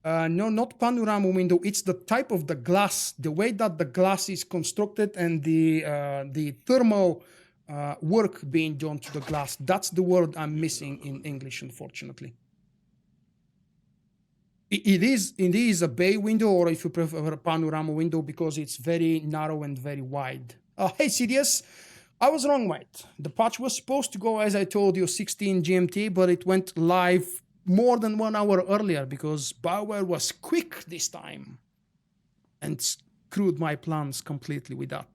No, not panorama window. It's the type of the glass, the way that the glass is constructed and the thermal work being done to the glass. That's the word I'm missing in English, unfortunately. It is a bay window, or if you prefer a panorama window, because it's very narrow and very wide. Hey, Sidious. I was wrong, mate. The patch was supposed to go, as I told you, 16 GMT, but it went live more than 1 hour earlier because BioWare was quick this time and screwed my plans completely with that.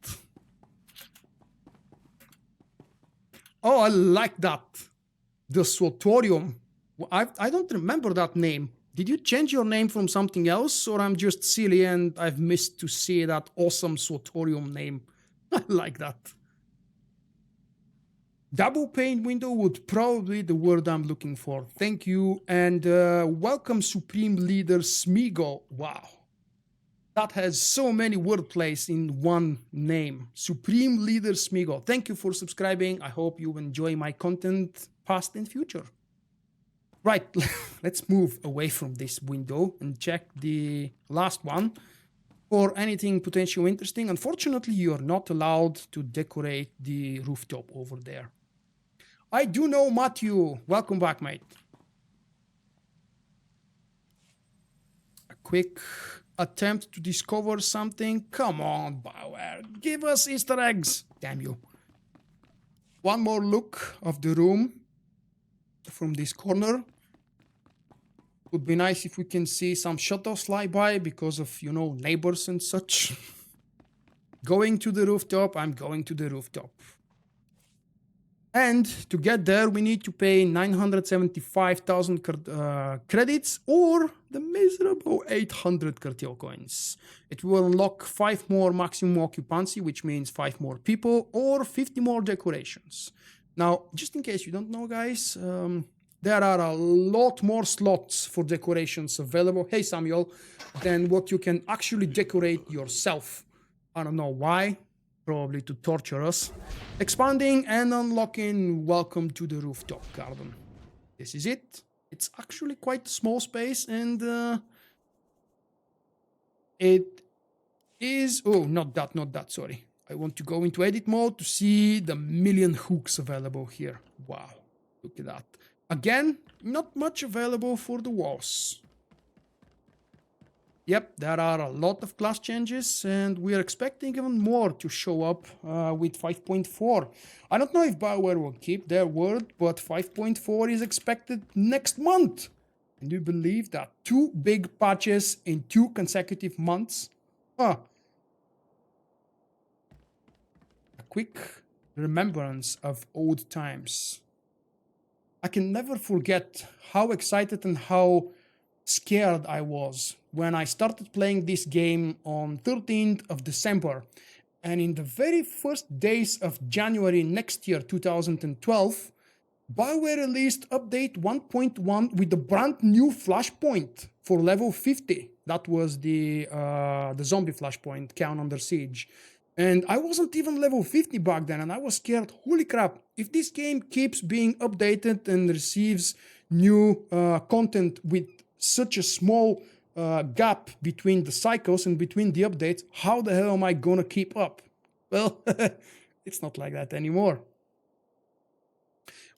Oh, I like that. The SWTOR. I don't remember that name. Did you change your name from something else, or I'm just silly and I've missed to see that awesome SWTOR name? I like that. Double pane window would probably be the word I'm looking for. Thank you, and welcome Supreme Leader Smigo. Wow. That has so many wordplays in one name. Supreme Leader Smigo. Thank you for subscribing. I hope you enjoy my content past and future. Right, let's move away from this window and check the last one for anything potentially interesting. Unfortunately, you're not allowed to decorate the rooftop over there. I do know Matthew. Welcome back, mate. A quick attempt to discover something. Come on, BioWare. Give us Easter eggs. Damn you. One more look of the room from this corner. Would be nice if we can see some shuttles fly by because of, you know, neighbors and such. Going to the rooftop. I'm going to the rooftop. And to get there, we need to pay 975,000 credits or the miserable 800 cartel coins. It will unlock 5 more maximum occupancy, which means 5 more people, or 50 more decorations. Now, just in case you don't know, guys, there are a lot more slots for decorations available, hey Samuel, than what you can actually decorate yourself. I don't know why. Probably to torture us. Expanding and unlocking welcome to the rooftop garden. This is it. It's actually quite a small space and it is... Oh, not that, sorry. I want to go into edit mode to see the million hooks available here. Wow, look at that. Again, not much available for the walls. Yep, there are a lot of class changes and we are expecting even more to show up with 5.4. I don't know if BioWare will keep their word, but 5.4 is expected next month. Can you believe that? 2 big patches in 2 consecutive months? Huh. A quick remembrance of old times. I can never forget how excited and how scared I was when I started playing this game on 13th of December, and in the very first days of January next year, 2012, BioWare released update 1.1 with the brand new flashpoint for level 50. That was the zombie flashpoint, Count Under Siege. And I wasn't even level 50 back then, and I was scared, holy crap, if this game keeps being updated and receives new content with such a small gap between the cycles and between the updates, how the hell am I gonna keep up? Well, it's not like that anymore.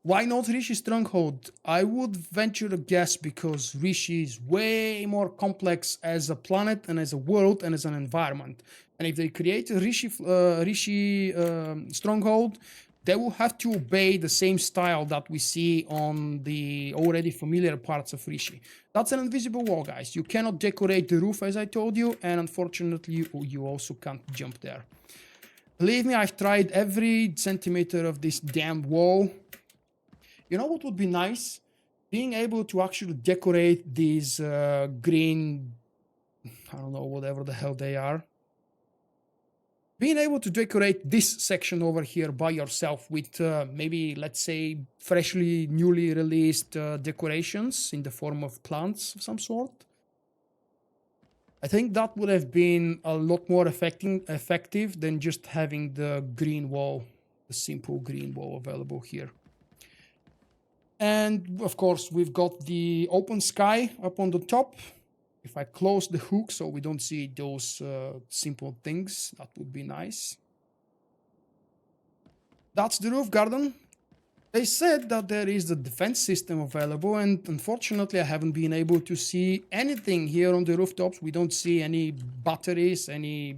Why not Rishi Stronghold? I would venture a guess because Rishi is way more complex as a planet and as a world and as an environment. And if they create a Rishi Stronghold, they will have to obey the same style that we see on the already familiar parts of Rishi. That's an invisible wall, guys. You cannot decorate the roof, as I told you, and unfortunately, you also can't jump there. Believe me, I've tried every centimeter of this damn wall. You know what would be nice? Being able to actually decorate these green, I don't know, whatever the hell they are. Being able to decorate this section over here by yourself with maybe, let's say, freshly, newly released decorations in the form of plants of some sort. I think that would have been a lot more effective than just having the green wall, the simple green wall available here. And of course, we've got the open sky up on the top. If I close the hook so we don't see those simple things, that would be nice. That's the roof garden. They said that there is the defense system available, and unfortunately I haven't been able to see anything here on the rooftops. We don't see any batteries, any,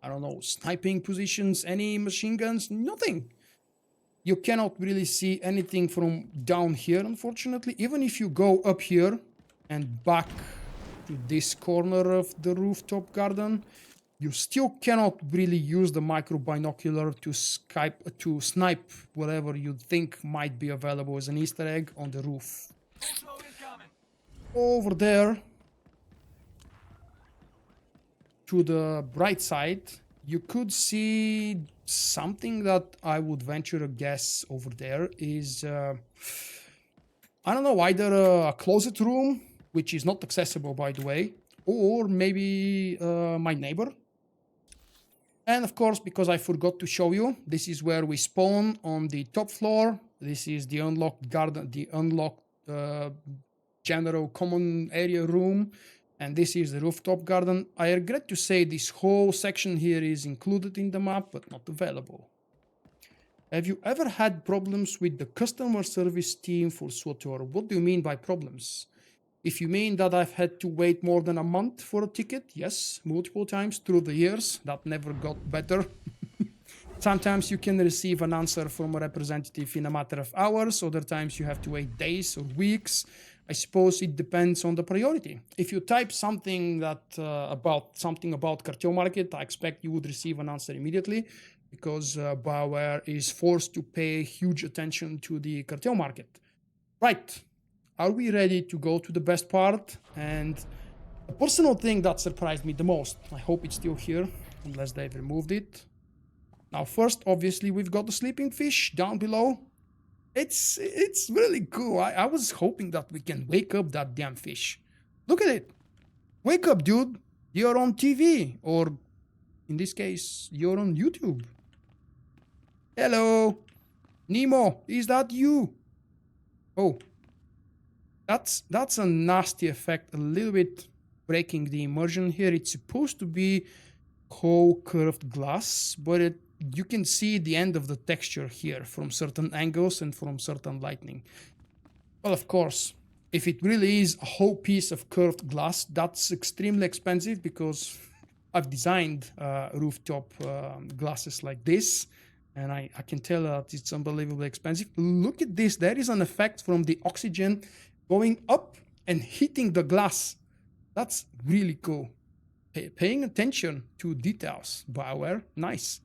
I don't know, sniping positions, any machine guns, nothing. You cannot really see anything from down here, unfortunately. Even if you go up here and back to this corner of the rooftop garden, you still cannot really use the micro binocular to snipe whatever you think might be available as an Easter egg on the roof. Over there, to the right side, you could see something that I would venture a guess over there is, I don't know, either a closet room, which is not accessible, by the way, or maybe my neighbor. And of course, because I forgot to show you, this is where we spawn on the top floor. This is the unlocked garden, the unlocked general common area room. And this is the rooftop garden. I regret to say this whole section here is included in the map, but not available. Have you ever had problems with the customer service team for SWTOR? What do you mean by problems? If you mean that I've had to wait more than a month for a ticket, yes, multiple times through the years. That never got better. Sometimes you can receive an answer from a representative in a matter of hours. Other times you have to wait days or weeks. I suppose it depends on the priority. If you type something that about cartel market, I expect you would receive an answer immediately, because BioWare is forced to pay huge attention to the cartel market. Right. Are we ready to go to the best part? And a personal thing that surprised me the most, I hope it's still here, unless they've removed it. Now, first, obviously, we've got the sleeping fish down below. It's really cool. I was hoping that we can wake up that damn fish. Look at it. Wake up, dude. You're on TV, or in this case, you're on YouTube. Hello. Nemo, is that you? Oh. That's a nasty effect, a little bit breaking the immersion here. It's supposed to be whole curved glass, but you can see the end of the texture here from certain angles and from certain lighting. Well, of course, if it really is a whole piece of curved glass, that's extremely expensive, because I've designed rooftop glasses like this, and I can tell that it's unbelievably expensive. Look at this. There is an effect from the oxygen going up and hitting the glass. That's really cool. Paying attention to details, BioWare. Nice.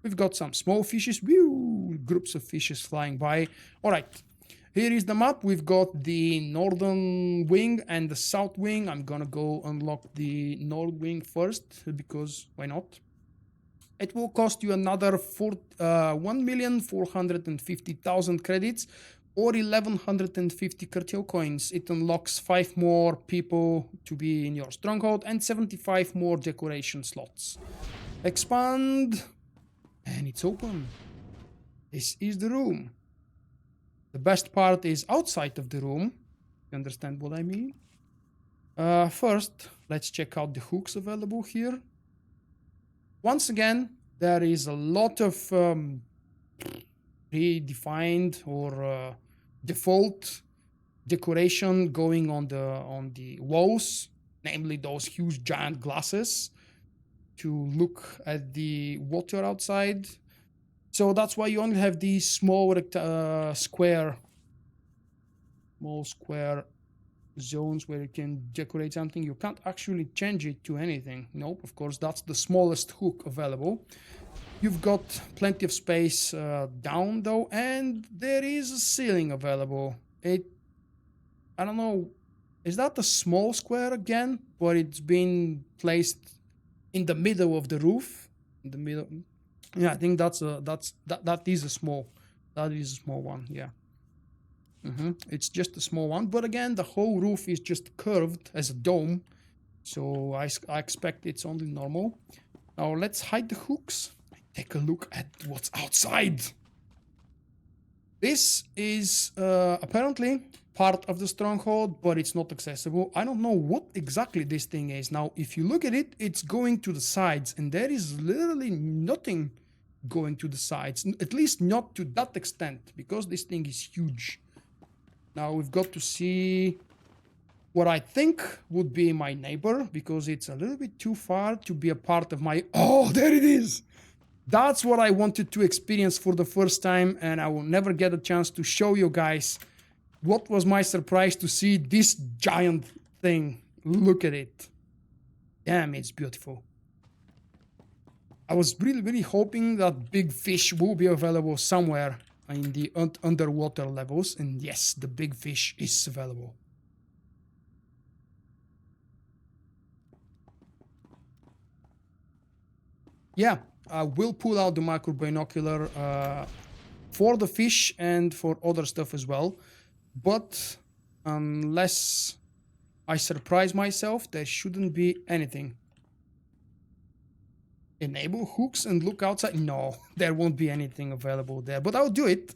We've got some small fishes. Woo! Groups of fishes flying by. All right. Here is the map. We've got the northern wing and the south wing. I'm gonna go unlock the north wing first, because why not? It will cost you another 1,450,000 credits, or 1,150 cartel coins. It unlocks 5 more people to be in your stronghold and 75 more decoration slots. Expand, and it's open. This is the room. The best part is outside of the room. You understand what I mean? First, let's check out the hooks available here. Once again, there is a lot of predefined or default decoration going on the walls, namely those huge giant glasses to look at the water outside. So that's why you only have these small square zones where you can decorate something. You can't actually change it to anything. Nope, of course, that's the smallest hook available. You've got plenty of space down though, and there is a ceiling available. I don't know, is that a small square again? But it's been placed in the middle of the roof. In the middle. Yeah, I think that is a small one, yeah. It's just a small one, but again, the whole roof is just curved as a dome, so I expect it's only normal. Now let's hide the hooks. Take a look at what's outside. This is apparently part of the stronghold, but it's not accessible. I don't know what exactly this thing is. Now, if you look at it, it's going to the sides, and there is literally nothing going to the sides, at least not to that extent, because this thing is huge. Now we've got to see what I think would be my neighbor, because it's a little bit too far to be a part of my... Oh, there it is! That's what I wanted to experience for the first time, and I will never get a chance to show you guys what was my surprise to see this giant thing. Look at it. Damn, it's beautiful. I was really hoping that big fish will be available somewhere in the underwater levels, and yes, the big fish is available. Yeah, I will pull out the micro binocular for the fish and for other stuff as well, but unless I surprise myself, there shouldn't be anything. Enable hooks and look outside? No, there won't be anything available there, but I'll do it.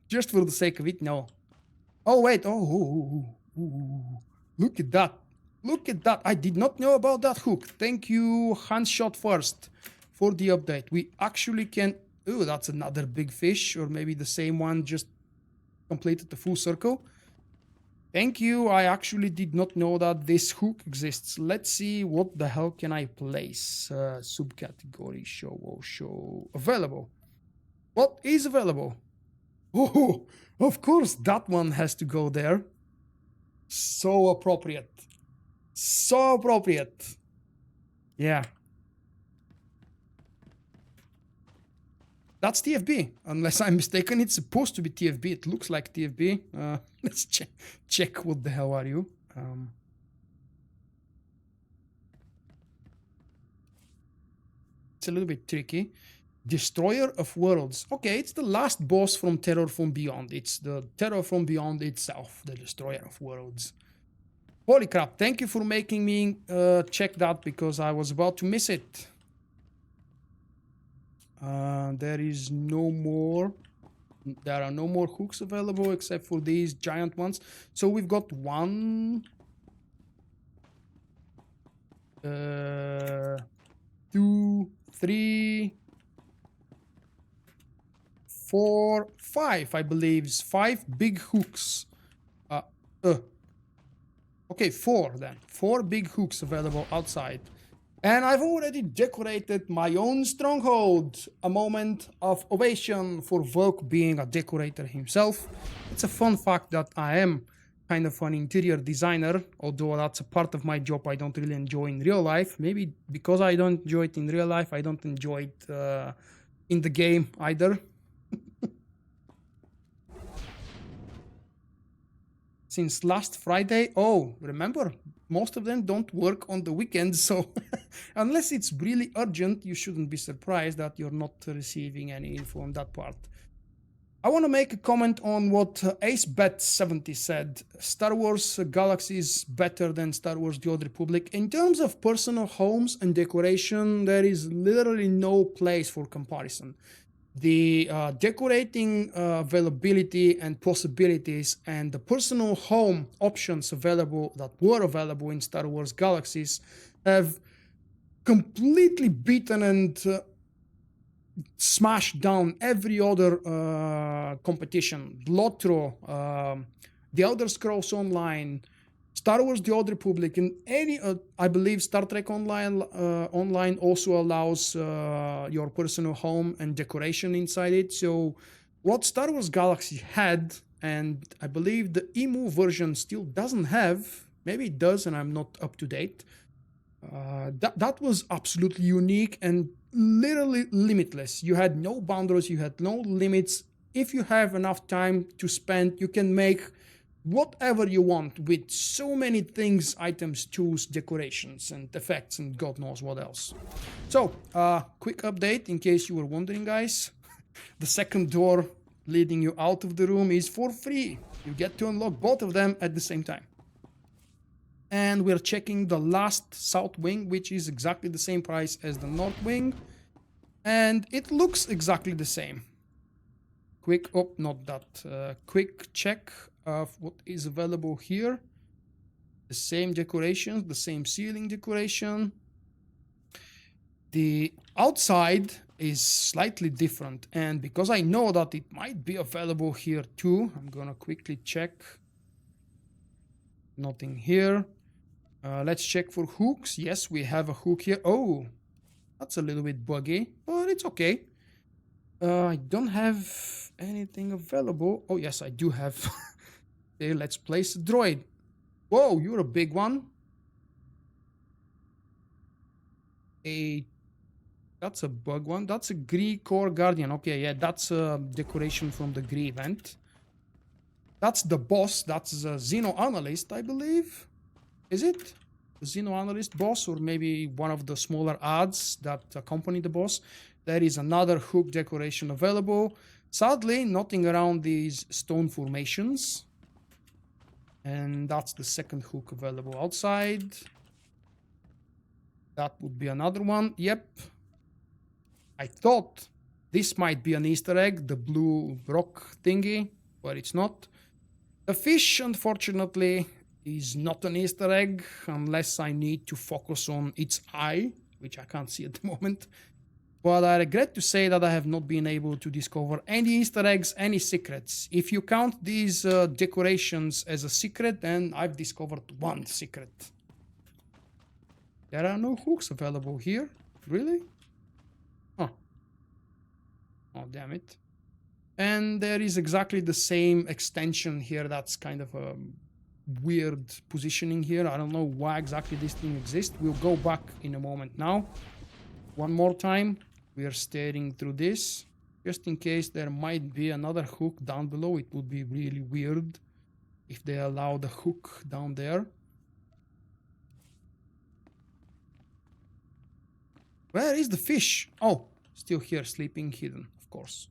Just for the sake of it, no. Oh, wait. Oh, look at that. Look at that. I did not know about that hook. Thank you, Handshot First, for the update. We actually can... Oh, that's another big fish, or maybe the same one just completed the full circle. Thank you. I actually did not know that this hook exists. Let's see what the hell can I place. Subcategory show available. What is available? Oh, of course that one has to go there. So appropriate. So appropriate. Yeah. That's TFB, unless I'm mistaken. It's supposed to be TFB. It looks like TFB. Let's check what the hell are you. It's a little bit tricky. Destroyer of Worlds. Okay, it's the last boss from Terror from Beyond. It's the Terror from Beyond itself, the Destroyer of Worlds. Holy crap, thank you for making me check that, because I was about to miss it. There is no more. There are no more hooks available except for these giant ones. So we've got 1, 2, 3, 4, 5, I believe. 5 big hooks. Okay, 4 then. 4 big hooks available outside. And I've already decorated my own stronghold. A moment of ovation for Vulkk being a decorator himself. It's a fun fact that I am kind of an interior designer, although that's a part of my job I don't really enjoy in real life. Maybe because I don't enjoy it in real life, I don't enjoy it in the game either. Since last Friday. Oh, remember, most of them don't work on the weekends, so unless it's really urgent, you shouldn't be surprised that you're not receiving any info on that part. I want to make a comment on what AceBet70 said. Star Wars Galaxy is better than Star Wars The Old Republic. In terms of personal homes and decoration, there is literally no place for comparison. The decorating availability and possibilities and the personal home options available that were available in Star Wars Galaxies have completely beaten and smashed down every other competition. LOTRO, The Elder Scrolls Online, Star Wars The Old Republic, and any, I believe Star Trek Online also allows your personal home and decoration inside it. So what Star Wars Galaxy had, and I believe the EMU version still doesn't have, maybe it does and I'm not up to date, that was absolutely unique and literally limitless. You had no boundaries, you had no limits. If you have enough time to spend, you can make whatever you want with so many things, items, tools, decorations, and effects, and God knows what else. So, quick update in case you were wondering, guys. The second door leading you out of the room is for free. You get to unlock both of them at the same time. And we're checking the last south wing, which is exactly the same price as the north wing. And it looks exactly the same. Quick check of what is available here. The same decorations, the same ceiling decoration. The outside is slightly different, and because I know that it might be available here too, I'm gonna quickly check. Nothing here. Let's check for hooks. Yes, we have a hook here. Oh, That's a little bit buggy, but it's okay. I don't have anything available. Oh, yes, I do have. Okay, let's place a droid. Whoa, you're a big one. That's a bug one. That's a Gree Core Guardian. Okay, yeah, that's a decoration from the Gree event. That's the boss. That's a Xeno Analyst, I believe. Is it? The Xeno Analyst boss, or maybe one of the smaller ads that accompany the boss. There is another hook decoration available. Sadly, nothing around these stone formations. And that's the second hook available outside. That would be another one. Yep. I thought this might be an Easter egg, the blue rock thingy, but it's not. The fish, unfortunately, is not an Easter egg unless I need to focus on its eye, which I can't see at the moment. But I regret to say that I have not been able to discover any Easter eggs, any secrets. If you count these decorations as a secret, then I've discovered one secret. There are no hooks available here. Really? Huh. Oh, damn it. And there is exactly the same extension here. That's kind of a weird positioning here. I don't know why exactly this thing exists. We'll go back in a moment now. One more time. We are staring through this. Just in case there might be another hook down below. It would be really weird if they allow the hook down there. Where is the fish? Oh, still here, sleeping hidden, of course.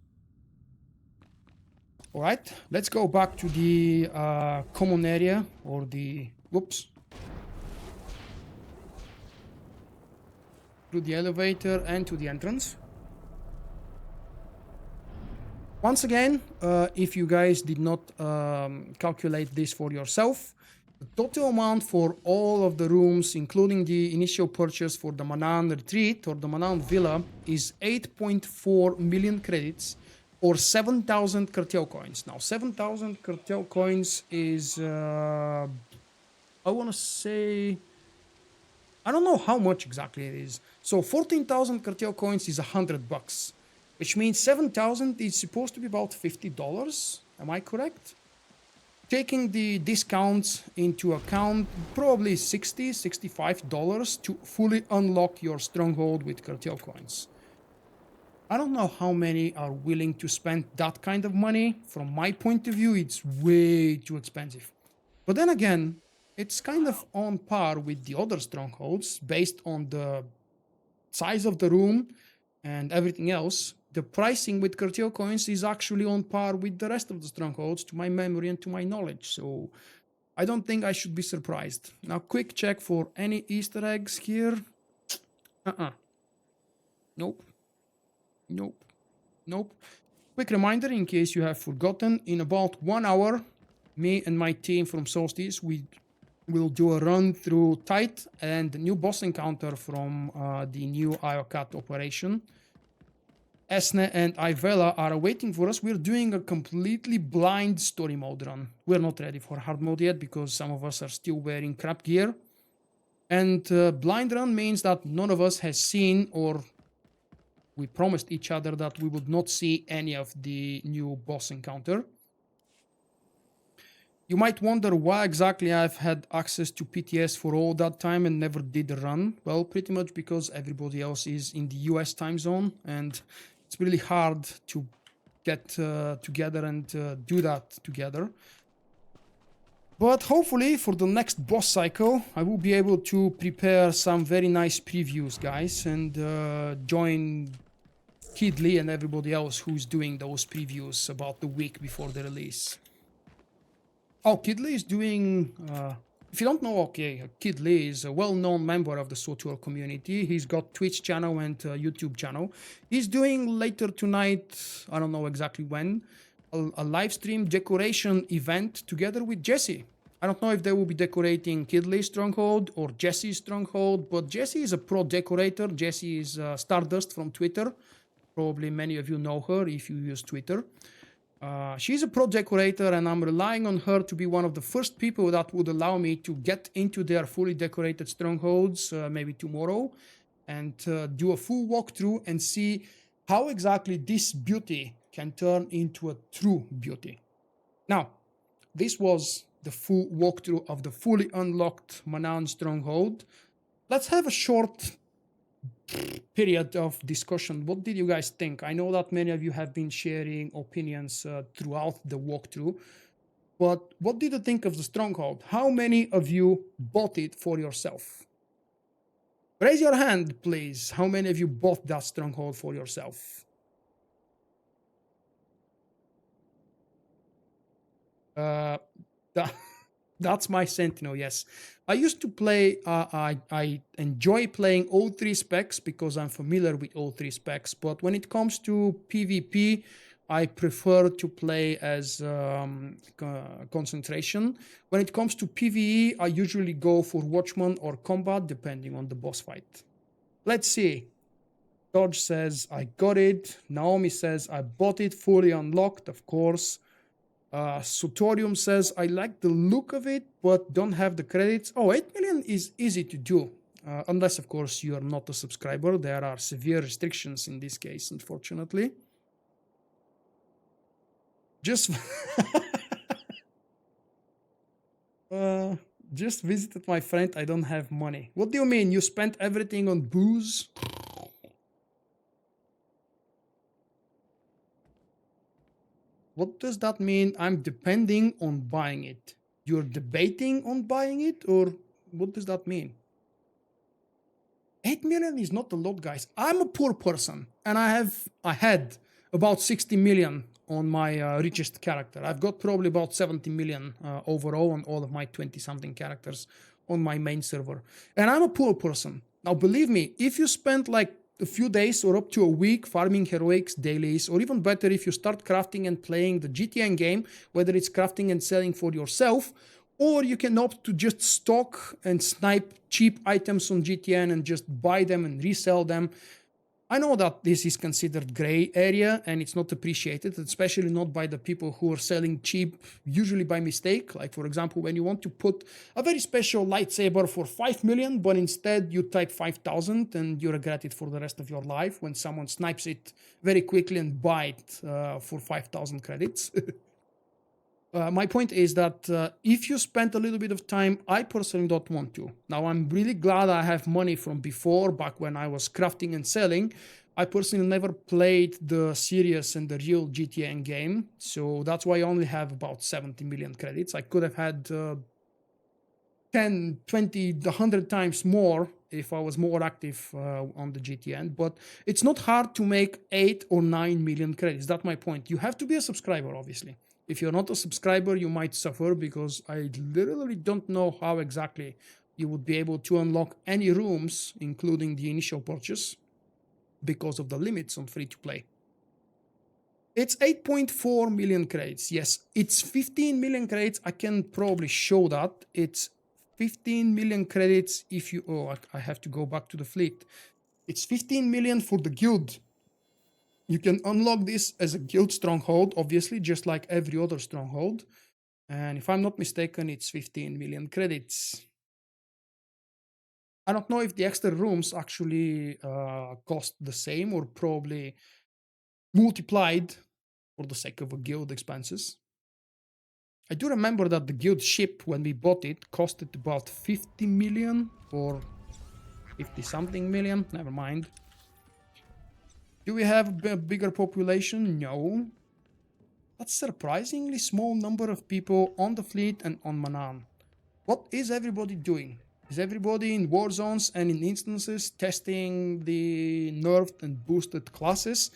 All right, let's go back to the common area, or the, whoops. To the elevator and to the entrance. Once again, if you guys did not calculate this for yourself, the total amount for all of the rooms, including the initial purchase for the Manaan Retreat or the Manaan Villa, is 8.4 million credits, or 7,000 cartel coins. Now, 7,000 cartel coins is, I want to say, I don't know how much exactly it is. So 14,000 cartel coins is $100, which means 7,000 is supposed to be about $50. Am I correct? Taking the discounts into account, probably $60, $65 to fully unlock your stronghold with cartel coins. I don't know how many are willing to spend that kind of money. From my point of view, it's way too expensive. But then again, it's kind of on par with the other strongholds based on the size of the room and everything else. The pricing with cartel coins is actually on par with the rest of the strongholds, to my memory and to my knowledge. So I don't think I should be surprised. Now, quick check for any Easter eggs here. Nope. Nope. Nope. Quick reminder, in case you have forgotten, in about 1 hour, me and my team from Solstice, we will do a run through Tyth and the new boss encounter from the new IOCAT operation. Esne and Aivela are awaiting for us. We're doing a completely blind story mode run. We're not ready for hard mode yet because some of us are still wearing crap gear. And blind run means that none of us has seen, or we promised each other that we would not see any of the new boss encounter. You might wonder why exactly I've had access to PTS for all that time and never did the run. Well, pretty much because everybody else is in the US time zone, and it's really hard to get together and do that together. But hopefully for the next boss cycle, I will be able to prepare some very nice previews, guys, and join Kid Lee and everybody else who's doing those previews about the week before the release. Oh, Kid Lee is doing... if you don't know, okay, Kid Lee is a well-known member of the SWTOR community. He's got Twitch channel and YouTube channel. He's doing later tonight, I don't know exactly when, a live stream decoration event together with Jesse. I don't know if they will be decorating Kid Lee's stronghold or Jesse's stronghold, but Jesse is a pro decorator. Jesse is Stardust from Twitter. Probably many of you know her if you use Twitter. She's a pro decorator, and I'm relying on her to be one of the first people that would allow me to get into their fully decorated strongholds, maybe tomorrow, and do a full walkthrough and see how exactly this beauty can turn into a true beauty. Now, this was the full walkthrough of the fully unlocked Manaan Stronghold. Let's have a short period of discussion. What did you guys think? I know that many of you have been sharing opinions throughout the walkthrough, but what did you think of the Stronghold? How many of you bought it for yourself? Raise your hand, please. How many of you bought that Stronghold for yourself? That's my Sentinel, yes. I used to play, I enjoy playing all three specs because I'm familiar with all three specs, but when it comes to PvP, I prefer to play as concentration. When it comes to PvE, I usually go for Watchman or Combat, depending on the boss fight. Let's see. Dodge says, I got it. Naomi says, I bought it fully unlocked, of course. Sutorium says, I like the look of it, but don't have the credits. Oh, 8 million is easy to do. Unless, of course, you are not a subscriber. There are severe restrictions in this case, unfortunately. Just... just visited my friend. I don't have money. What do you mean? You spent everything on booze? What does that mean? I'm depending on buying it. You're debating on buying it, or what does that mean? 8 million is not a lot, guys. I'm a poor person, and I had about 60 million on my richest character. I've got probably about 70 million overall on all of my 20-something characters on my main server. And I'm a poor person. Now, believe me, if you spend like a few days or up to a week farming heroics dailies, or even better, if you start crafting and playing the GTN game, whether it's crafting and selling for yourself, or you can opt to just stock and snipe cheap items on GTN and just buy them and resell them. I know that this is considered gray area and it's not appreciated, especially not by the people who are selling cheap, usually by mistake. Like, for example, when you want to put a very special lightsaber for 5 million, but instead you type 5,000 and you regret it for the rest of your life when someone snipes it very quickly and buy it for 5,000 credits. My point is that if you spend a little bit of time, I personally don't want to. Now, I'm really glad I have money from before, back when I was crafting and selling. I personally never played the serious and the real GTN game, so that's why I only have about 70 million credits. I could have had 10, 20, 100 times more if I was more active on the GTN, but it's not hard to make 8 or 9 million credits. That's my point. You have to be a subscriber, obviously. If you're not a subscriber, you might suffer because I literally don't know how exactly you would be able to unlock any rooms, including the initial purchase, because of the limits on free-to-play. It's 8.4 million credits. Yes, it's 15 million credits. I can probably show that. It's 15 million credits if you... Oh, I have to go back to the fleet. It's 15 million for the guild. You can unlock this as a guild stronghold, obviously, just like every other stronghold. And if I'm not mistaken, it's 15 million credits. I don't know if the extra rooms actually cost the same or probably multiplied for the sake of a guild expenses. I do remember that the guild ship, when we bought it, costed about 50 million or 50 something million. Never mind. Do we have a bigger population? No. That's surprisingly small number of people on the fleet and on Manaan. What is everybody doing? Is everybody in war zones and in instances testing the nerfed and boosted classes?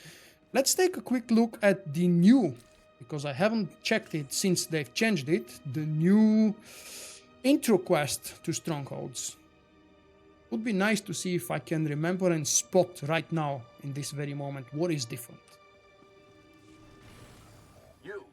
Let's take a quick look at the new, because I haven't checked it since they've changed it, the new intro quest to Strongholds. Would be nice to see if I can remember and spot right now, in this very moment, what is different. You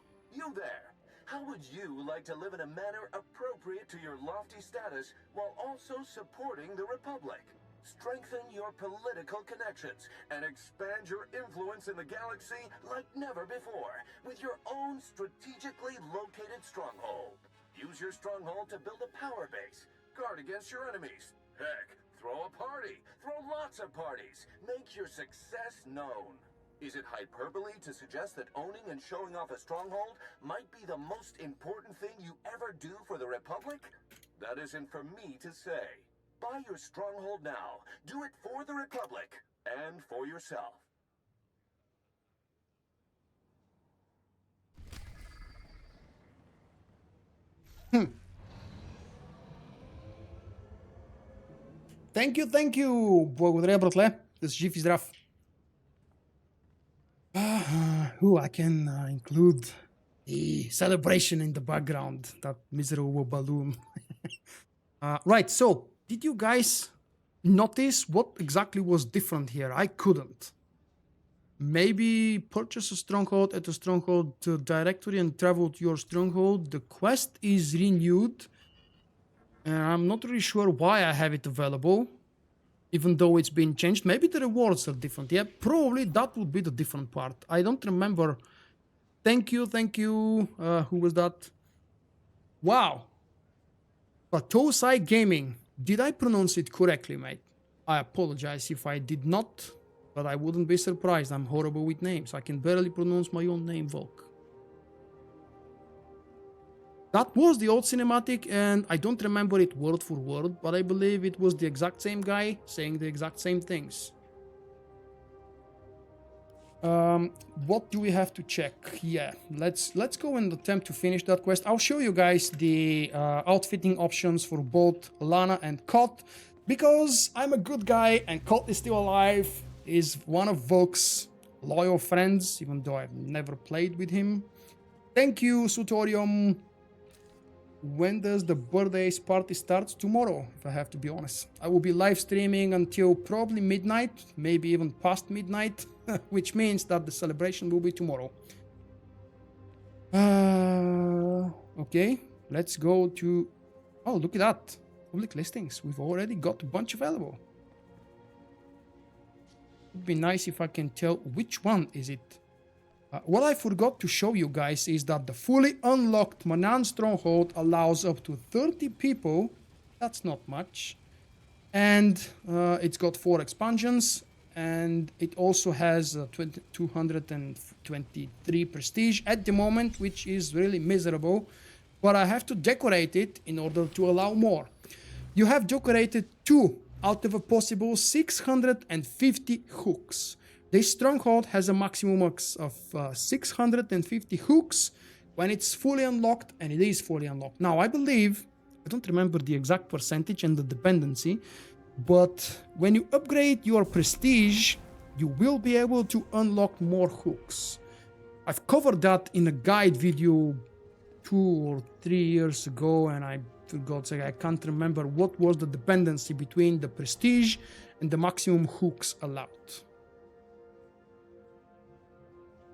there! How would you like to live in a manner appropriate to your lofty status while also supporting the Republic? Strengthen your political connections and expand your influence in the galaxy like never before with your own strategically located stronghold. Use your stronghold to build a power base, guard against your enemies. Heck, throw a party, throw Lots of parties. Make your success known. Is it hyperbole to suggest that owning and showing off a stronghold might be the most important thing you ever do for the Republic? That isn't for me to say. Buy your stronghold now. Do it for the Republic and for yourself. Thank you. Благодаря, братле. Да си жив и здрав. I can include the celebration in the background, that miserable balloon. Right, so did you guys notice what exactly was different here? I couldn't. Maybe purchase a stronghold at a stronghold directory and travel to your stronghold. The quest is renewed. I'm not really sure why I have it available, even though it's been changed. Maybe the rewards are different. Yeah, probably that would be the different part. I don't remember. Thank you. Who was that? Wow. Patosai Gaming. Did I pronounce it correctly, mate? I apologize if I did not, but I wouldn't be surprised. I'm horrible with names. I can barely pronounce my own name, Vulkk. That was the old cinematic, and I don't remember it word for word, but I believe it was the exact same guy saying the exact same things. What do we have to check? Yeah, let's go and attempt to finish that quest. I'll show you guys the outfitting options for both Lana and Koth, because I'm a good guy and Koth is still alive. He's one of Vulkk's loyal friends, even though I've never played with him. Thank you, Sutorium. When does the birthdays party start? Tomorrow, if I have to be honest. I will be live streaming until probably midnight, maybe even past midnight, which means that the celebration will be tomorrow. Okay, let's go to... Oh, look at that. Public listings. We've already got a bunch available. It'd be nice if I can tell which one is it. What I forgot to show you guys is that the fully unlocked Manaan Stronghold allows up to 30 people. That's not much. And it's got 4 expansions. And it also has 223 prestige at the moment, which is really miserable. But I have to decorate it in order to allow more. You have decorated 2 out of a possible 650 hooks. This stronghold has a maximum of 650 hooks when it's fully unlocked, and it is fully unlocked. Now, I believe, I don't remember the exact percentage and the dependency, but when you upgrade your prestige, you will be able to unlock more hooks. I've covered that in a guide video 2 or 3 years ago, and I, for God's sake, I can't remember what was the dependency between the prestige and the maximum hooks allowed.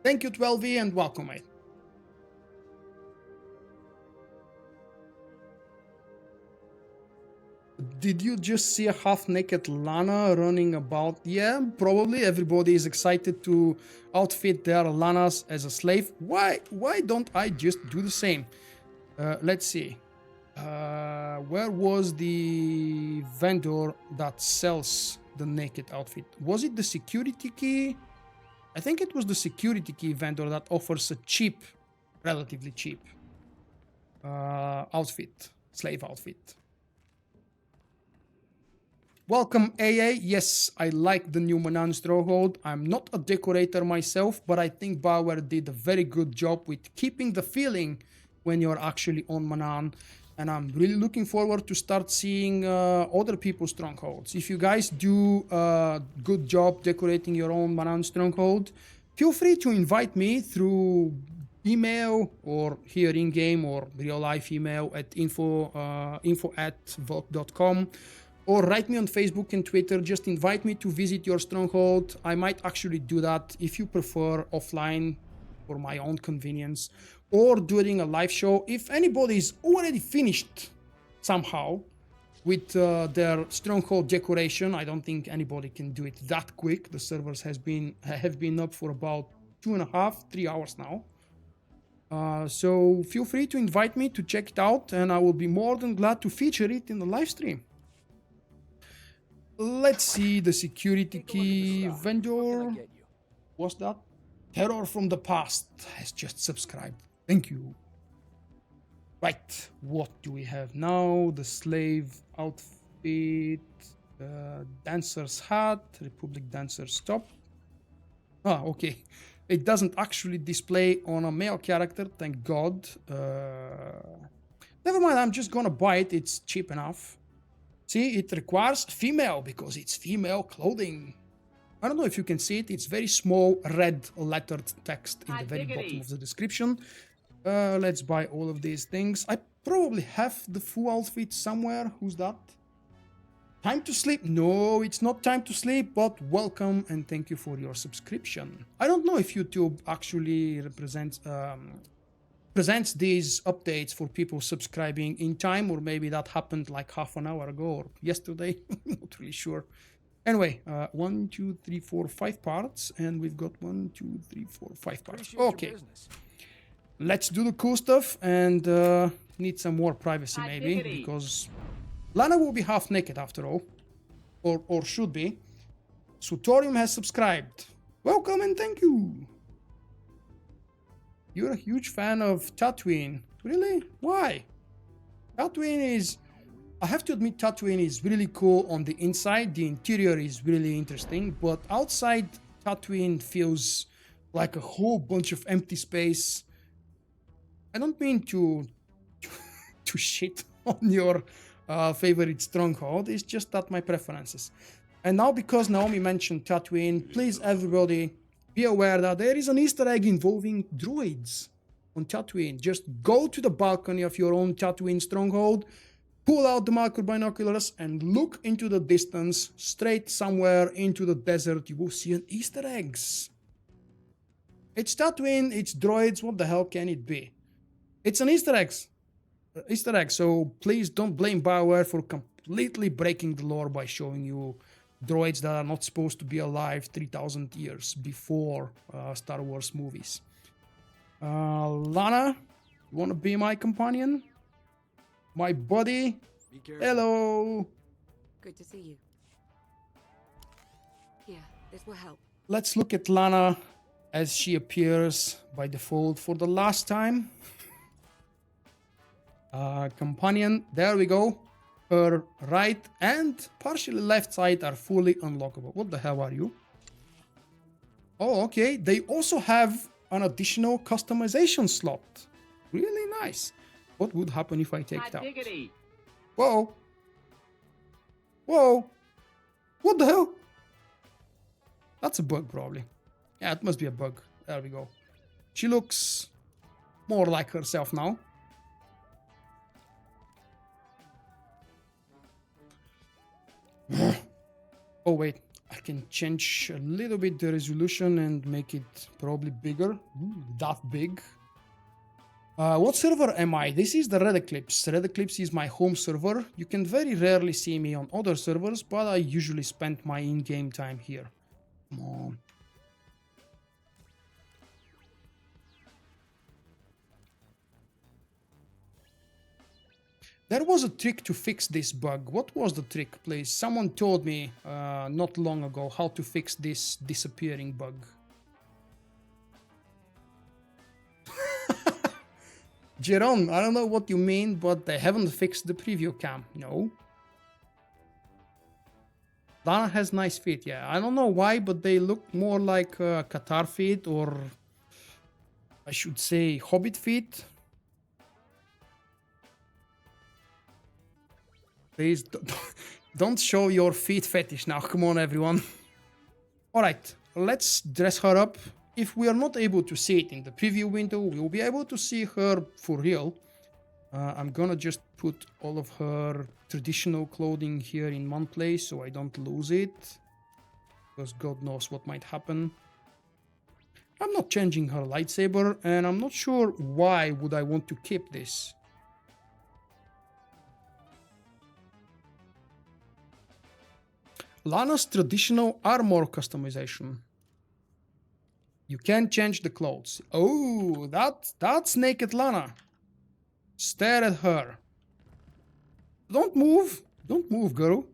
Thank you, 12V, and welcome, mate. Did you just see a half-naked Lana running about? Yeah, probably. Everybody is excited to outfit their Lanas as a slave. Why don't I just do the same? Let's see. Where was the vendor that sells the naked outfit? Was it the security key? I think it was the security key vendor that offers a cheap, relatively cheap outfit, slave outfit. Welcome, AA. Yes, I like the new Manaan Stronghold. I'm not a decorator myself, but I think BioWare did a very good job with keeping the feeling when you're actually on Manaan. And I'm really looking forward to start seeing other people's strongholds. If you guys do a good job decorating your own Manaan Stronghold, feel free to invite me through email or here in-game or real-life email at info@vulkk.com, or write me on Facebook and Twitter. Just invite me to visit your stronghold. I might actually do that if you prefer offline for my own convenience, or during a live show. If anybody is already finished somehow with their stronghold decoration, I don't think anybody can do it that quick. The servers have been up for about 2.5, 3 hours now. So feel free to invite me to check it out, and I will be more than glad to feature it in the live stream. Let's see the security Take a look at the key stock. What vendor. can I get you? What's that? Terror from the Past has just subscribed. Thank you. Right, what do we have now? The slave outfit, dancer's hat, Republic dancer's top. Ah, okay. It doesn't actually display on a male character, thank God. Never mind, I'm just gonna buy it. It's cheap enough. See, it requires female because it's female clothing. I don't know if you can see it. It's very small red lettered text in the very bottom of the description. Let's buy all of these things. I probably have the full outfit somewhere. Who's that? Time to sleep? No, it's not time to sleep, but welcome and thank you for your subscription. I don't know if YouTube actually presents these updates for people subscribing in time, or maybe that happened like half an hour ago or yesterday. Not really sure. Anyway, 1, 2, 3, 4, 5 parts, and we've got 1, 2, 3, 4, 5 parts. Appreciate your Okay, business. let's do the cool stuff and need some more privacy maybe, because Lana will be half naked after all, or should be. Sutorium has subscribed. Welcome and thank you. You're a huge fan of Tatooine. Really? Why? Tatooine is... I have to admit Tatooine is really cool on the inside. The interior is really interesting. But outside, Tatooine feels like a whole bunch of empty space. I don't mean to shit on your favorite stronghold. It's just that my preferences. And now because Naomi mentioned Tatooine, please everybody... be aware that there is an Easter egg involving droids on Tatooine. Just go to the balcony of your own Tatooine stronghold, pull out the macro binoculars and look into the distance, straight somewhere into the desert. You will see an Easter eggs. It's Tatooine, it's droids, what the hell can it be? It's an Easter egg, so please don't blame BioWare for completely breaking the lore by showing you droids that are not supposed to be alive 3,000 years before Star Wars movies. Lana, you want to be my companion? My buddy? Be careful. Hello! Good to see you. Here, this will help. Let's look at Lana as she appears by default for the last time. Companion, there we go. Her right and partially left side are fully unlockable. What the hell are you? Oh, okay. They also have an additional customization slot. Really nice. What would happen if I take it out? Whoa. Whoa. What the hell? That's a bug, probably. Yeah, it must be a bug. There we go. She looks more like herself now. Oh wait, I can change a little bit the resolution and make it probably bigger. Ooh, that big. What server am I? This is the Red Eclipse. Red Eclipse is my home server. You can very rarely see me on other servers, but I usually spend my in-game time here. Come on. There was a trick to fix this bug. What was the trick, please? Someone told me not long ago how to fix this disappearing bug. Jeron, I don't know what you mean, but they haven't fixed the preview cam. No. Lana has nice feet, yeah. I don't know why, but they look more like Qatar feet, or I should say Hobbit feet. Please don't show your feet fetish now. Come on, everyone. Alright, let's dress her up. If we are not able to see it in the preview window, we will be able to see her for real. I'm gonna just put all of her traditional clothing here in one place so I don't lose it. Because God knows what might happen. I'm not changing her lightsaber, and I'm not sure why would I want to keep this. Lana's traditional armor customization. You can change the clothes. Oh, that's naked Lana. Stare at her. Don't move. Don't move, girl.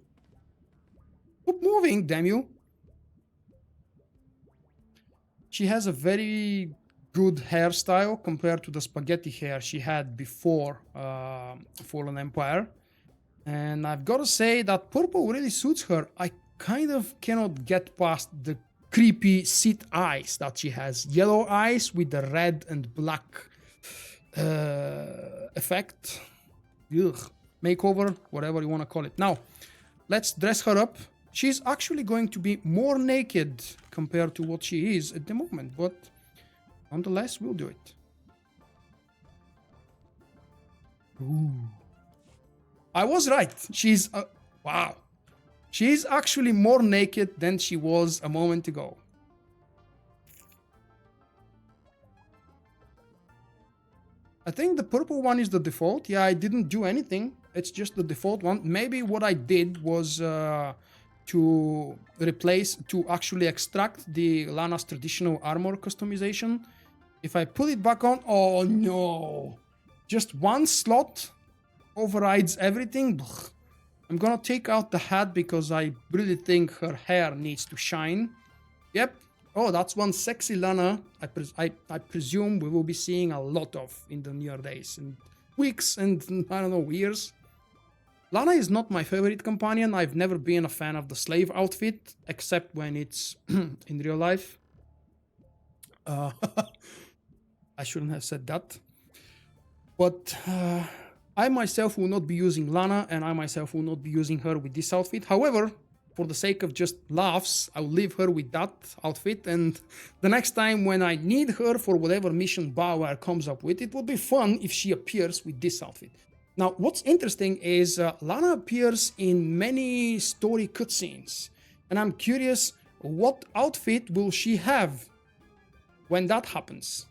Keep moving, damn you. She has a very good hairstyle compared to the spaghetti hair she had before Fallen Empire. And I've got to say that purple really suits her. I kind of cannot get past the creepy Sith eyes that she has. Yellow eyes with the red and black effect. Ugh. Makeover, whatever you want to call it. Now, let's dress her up. She's actually going to be more naked compared to what she is at the moment, but nonetheless, we'll do it. Ooh. I was right. She's wow. She's actually more naked than she was a moment ago. I think the purple one is the default. Yeah, I didn't do anything. It's just the default one. Maybe what I did was to actually extract the Lana's traditional armor customization. If I put it back on, oh no. Just one slot overrides everything. I'm gonna take out the hat because I really think her hair needs to shine. Yep. Oh, that's one sexy Lana I presume we will be seeing a lot of in the near days and weeks and, I don't know, years. Lana is not my favorite companion. I've never been a fan of the slave outfit, except when it's in real life. I shouldn't have said that. But I myself will not be using Lana, and I myself will not be using her with this outfit. However, for the sake of just laughs, I'll leave her with that outfit, and the next time when I need her for whatever mission BioWare comes up with, it would be fun if she appears with this outfit. Now, what's interesting is Lana appears in many story cutscenes, and I'm curious, what outfit will she have when that happens?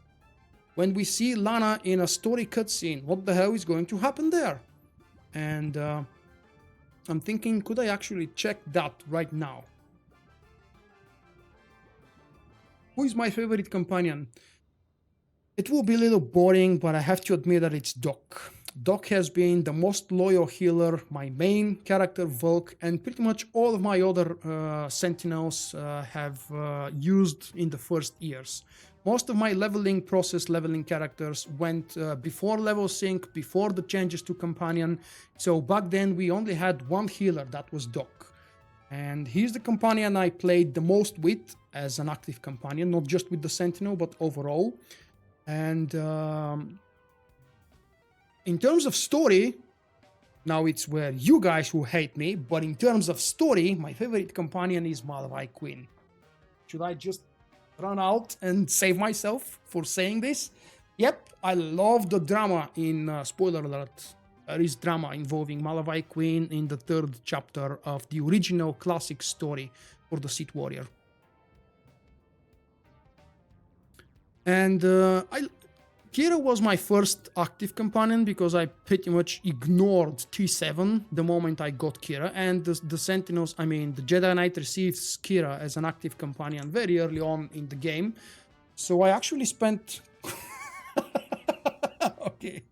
When we see Lana in a story cutscene, what the hell is going to happen there? And I'm thinking, could I actually check that right now? Who is my favorite companion? It will be a little boring, but I have to admit that it's Doc. Doc has been the most loyal healer, my main character Vulkk, and pretty much all of my other sentinels have used in the first years. Most of my leveling characters went before level sync, before the changes to companion. So back then we only had one healer, that was Doc. And he's the companion I played the most with as an active companion, not just with the Sentinel, but overall. And in terms of story, now it's where you guys will hate me, but in terms of story, my favorite companion is Malavai Queen. Should I just run out and save myself for saying this? Yep, I love the drama in, spoiler alert, there is drama involving Malavai Queen in the 3rd chapter of the original classic story for the Sith Warrior. And Kira was my first active companion because I pretty much ignored T7 the moment I got Kira, and the Jedi Knight receives Kira as an active companion very early on in the game. So I actually spent... Okay,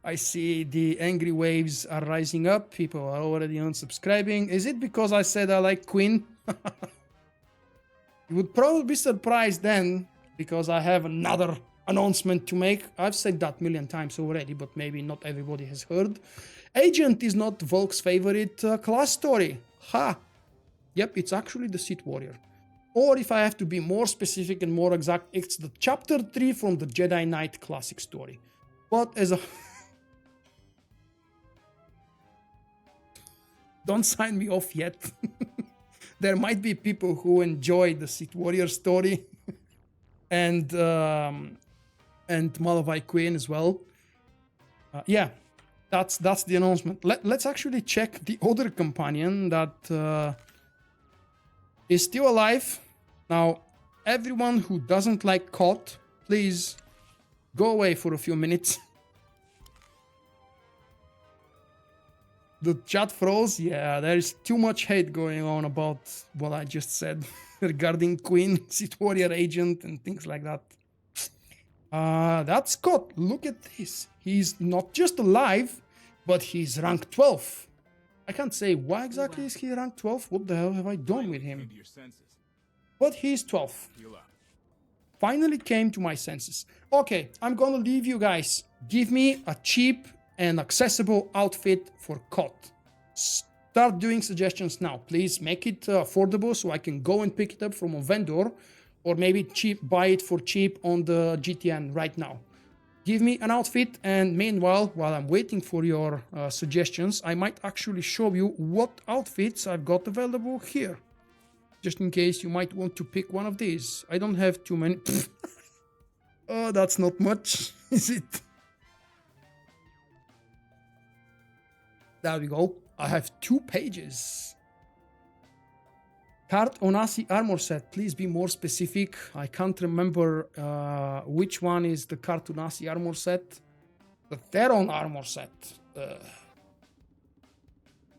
I see the angry waves are rising up. People are already unsubscribing. Is it because I said I like Queen? You would probably be surprised then, because I have another announcement to make. I've said that a million times already, but maybe not everybody has heard. Agent is not Vulkk's favorite class story. Ha! Yep, it's actually the Sith Warrior. Or if I have to be more specific and more exact, it's the Chapter 3 from the Jedi Knight classic story. But as a... Don't sign me off yet. There might be people who enjoy the Sith Warrior story and Malavai Queen as well. Yeah, that's the announcement. Let's actually check the other companion that is still alive. Now, everyone who doesn't like Koth, please go away for a few minutes. The chat froze. Yeah, there is too much hate going on about what I just said regarding Queen, Sith Warrior Agent, and things like that. That's Koth. Look at this. He's not just alive, but he's rank 12. I can't say why exactly is he rank 12. What the hell have I done with him? Your senses. But he's 12. Heal up. Finally came to my senses. Okay, I'm gonna leave you guys. Give me a cheap and accessible outfit for Koth. Start doing suggestions now. Please make it affordable so I can go and pick it up from a vendor, or maybe buy it for cheap on the GTN right now. Give me an outfit, and meanwhile, while I'm waiting for your suggestions, I might actually show you what outfits I've got available here. Just in case you might want to pick one of these. I don't have too many. Oh, that's not much, is it? There we go. I have 2 pages. Cart Onasi armor set. Please be more specific. I can't remember which one is the Cart Onasi armor set. The Theron armor set.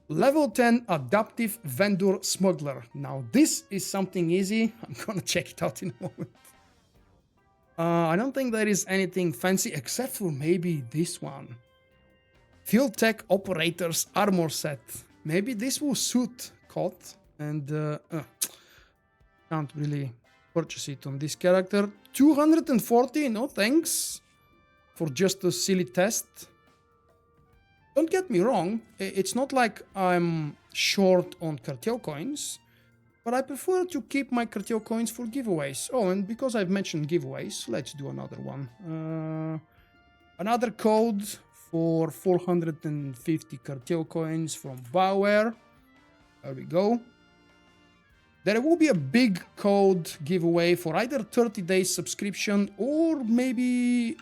Level 10 Adaptive Vendor Smuggler. Now this is something easy. I'm gonna check it out in a moment. I don't think there is anything fancy except for maybe this one. Field Tech Operator's Armor Set. Maybe this will suit Koth, and can't really purchase it on this character. 240, no thanks, for just a silly test. Don't get me wrong, it's not like I'm short on cartel coins, but I prefer to keep my cartel coins for giveaways. Oh, and because I've mentioned giveaways, let's do another one. Another code for 450 cartel coins from BioWare. There we go. There will be a big code giveaway for either 30 days subscription or maybe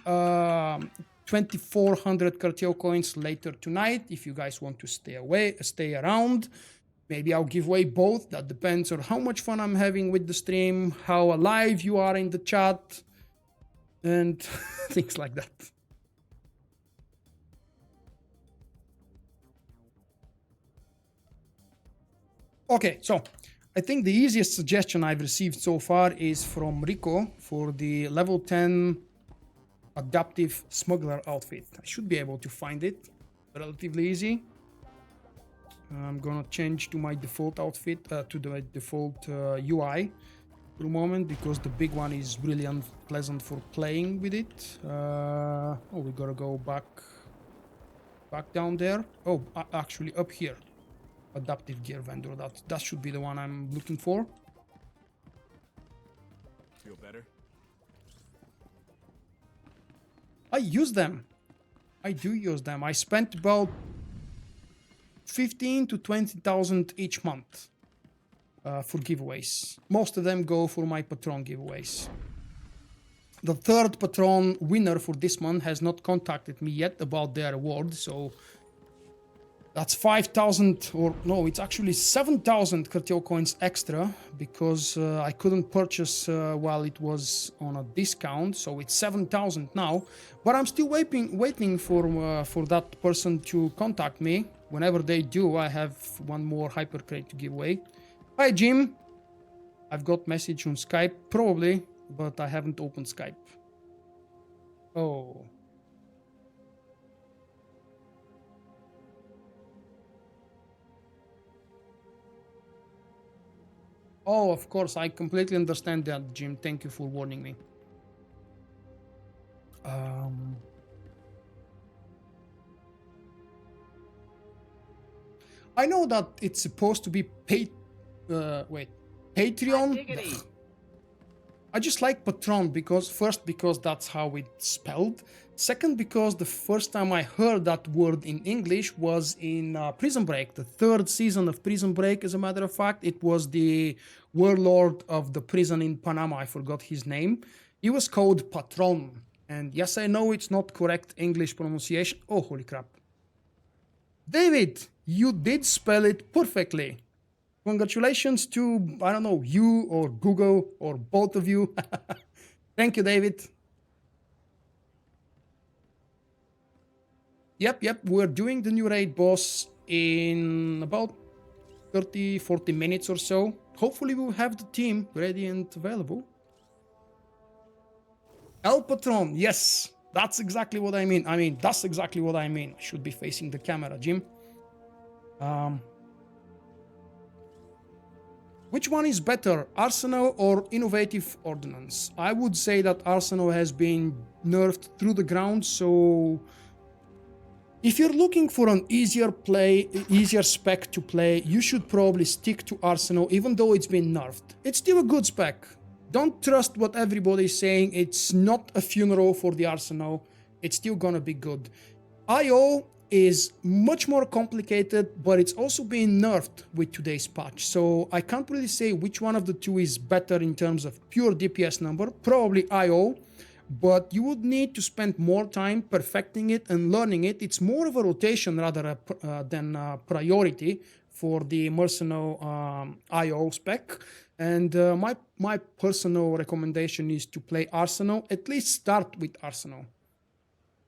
2400 cartel coins later tonight. If you guys want to stay around, maybe I'll give away both. That depends on how much fun I'm having with the stream, how alive you are in the chat, and things like that. Okay, so I think the easiest suggestion I've received so far is from Rico for the level 10 adaptive smuggler outfit. I should be able to find it relatively easy. I'm gonna change to my default outfit, to the default UI for a moment, because the big one is really unpleasant for playing with it. Oh, we gotta go back down there. Oh, actually up here. Adaptive gear vendor. That should be the one I'm looking for. Feel better? I use them. I do use them. I spent about 15 to 20,000 each month for giveaways. Most of them go for my patron giveaways. The third patron winner for this month has not contacted me yet about their award, so that's 5,000, or no, it's actually 7,000 cartel coins extra, because I couldn't purchase while it was on a discount, so it's 7,000 now. But I'm still waiting for that person to contact me. Whenever they do, I have one more hyper crate to give away. Hi Jim, I've got message on Skype, probably, but I haven't opened Skype. Oh. Oh, of course, I completely understand that, Jim. Thank you for warning me. I know that it's supposed to be Patreon. I just like Patron because that's how it's spelled. Second, because the first time I heard that word in English was in Prison Break, the third season of Prison Break, as a matter of fact. It was the warlord of the prison in Panama. I forgot his name. He was called Patron. And yes, I know it's not correct English pronunciation. Oh, holy crap. David, you did spell it perfectly. Congratulations to, I don't know, you or Google or both of you. Thank you, David. Yep, we're doing the new raid boss in about 30-40 minutes or so. Hopefully we'll have the team ready and available. El Patron, yes, that's exactly what I mean. That's exactly what I mean. I should be facing the camera, Jim. Which one is better, Arsenal or Innovative Ordnance? I would say that Arsenal has been nerfed through the ground, so if you're looking for an easier spec to play, you should probably stick to Arsenal, even though it's been nerfed. It's still a good spec. Don't trust what everybody's saying. It's not a funeral for the Arsenal. It's still gonna be good. IO is much more complicated, but it's also being nerfed with today's patch. So I can't really say which one of the two is better in terms of pure DPS number. Probably IO, but you would need to spend more time perfecting it and learning it. It's more of a rotation rather than a priority for the Mercenal IO spec. And my personal recommendation is to play Arsenal. At least start with Arsenal.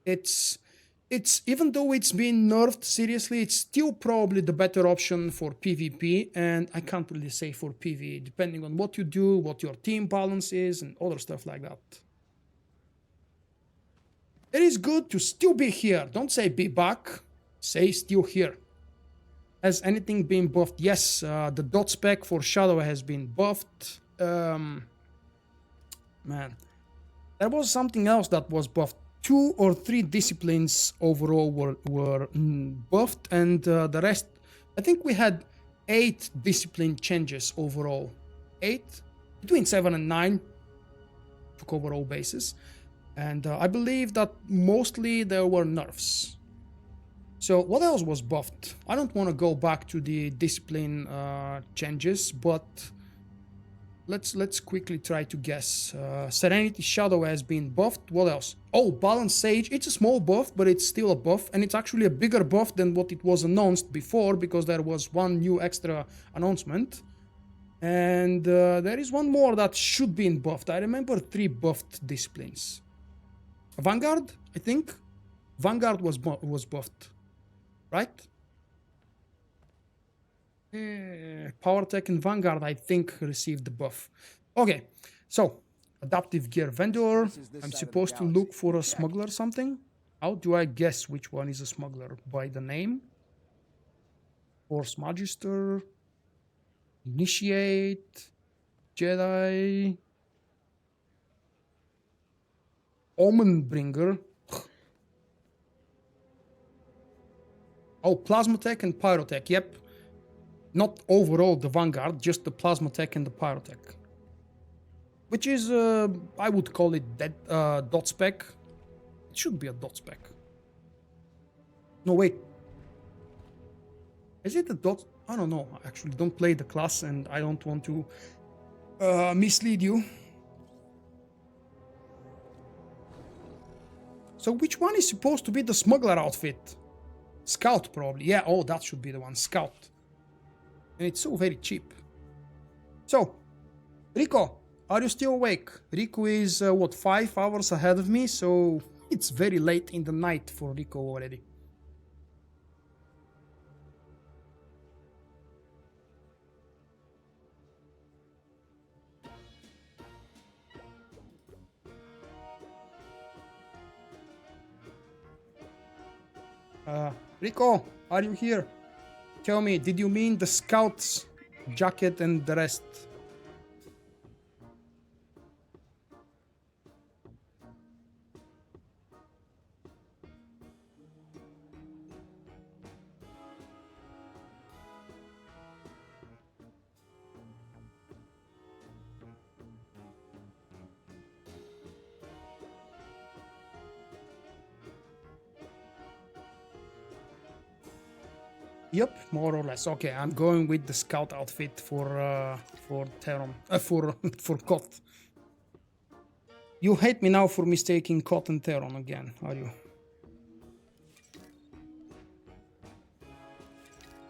It's even though it's been nerfed seriously, it's still probably the better option for PvP, and I can't really say for PvE, depending on what you do, what your team balance is, and other stuff like that. It is good to still be here. Don't say be back, say still here. Has anything been buffed? Yes, the dot spec for Shadow has been buffed. Man, there was something else that was buffed. 2 or 3 disciplines overall were buffed, and the rest, I think we had 8 discipline changes overall. 8? Between 7 and 9 to cover all bases. And I believe that mostly there were nerfs. So what else was buffed? I don't want to go back to the discipline changes, but let's quickly try to guess. Serenity Shadow has been buffed. What else? Oh, Balance Sage. It's a small buff, but it's still a buff, and it's actually a bigger buff than what it was announced before, because there was one new extra announcement. And there is one more that should be buffed. I remember 3 buffed disciplines. Vanguard, I think. Vanguard was buffed, right? Power Tech and Vanguard, I think, received the buff. Okay, so adaptive gear vendor. I'm supposed to look for a smuggler or something. How do I guess which one is a smuggler? By the name? Force Magister, Initiate, Jedi, Omen Bringer. Oh, Plasma Tech and Pyrotech. Yep. Not overall the Vanguard, just the Plasma Tech and the Pyrotech. Which is, I would call it dot spec. It should be a dot spec. No, wait. Is it a dot? I don't know. I actually don't play the class and I don't want to mislead you. So which one is supposed to be the smuggler outfit? Scout, probably. Yeah, oh, that should be the one. Scout. And it's so very cheap. So, Rico, are you still awake? Rico is, 5 hours ahead of me, so it's very late in the night for Rico already. Rico, are you here? Tell me, did you mean the scout's jacket and the rest? Yep, more or less. Okay, I'm going with the scout outfit for Theron, for Koth. You hate me now for mistaking Koth and Theron again, are you?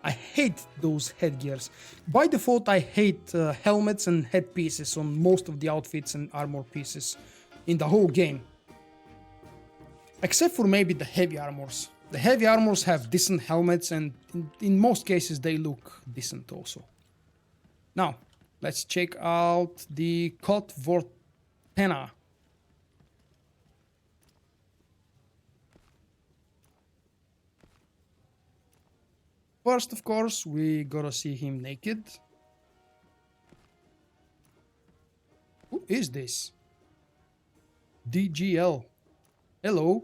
I hate those headgears. By default, I hate helmets and headpieces on most of the outfits and armor pieces in the whole game. Except for maybe the heavy armors. The heavy armors have decent helmets and in most cases they look decent also. Now, let's check out the Koth Vortena. First, of course, we gotta see him naked. Who is this? DGL. Hello.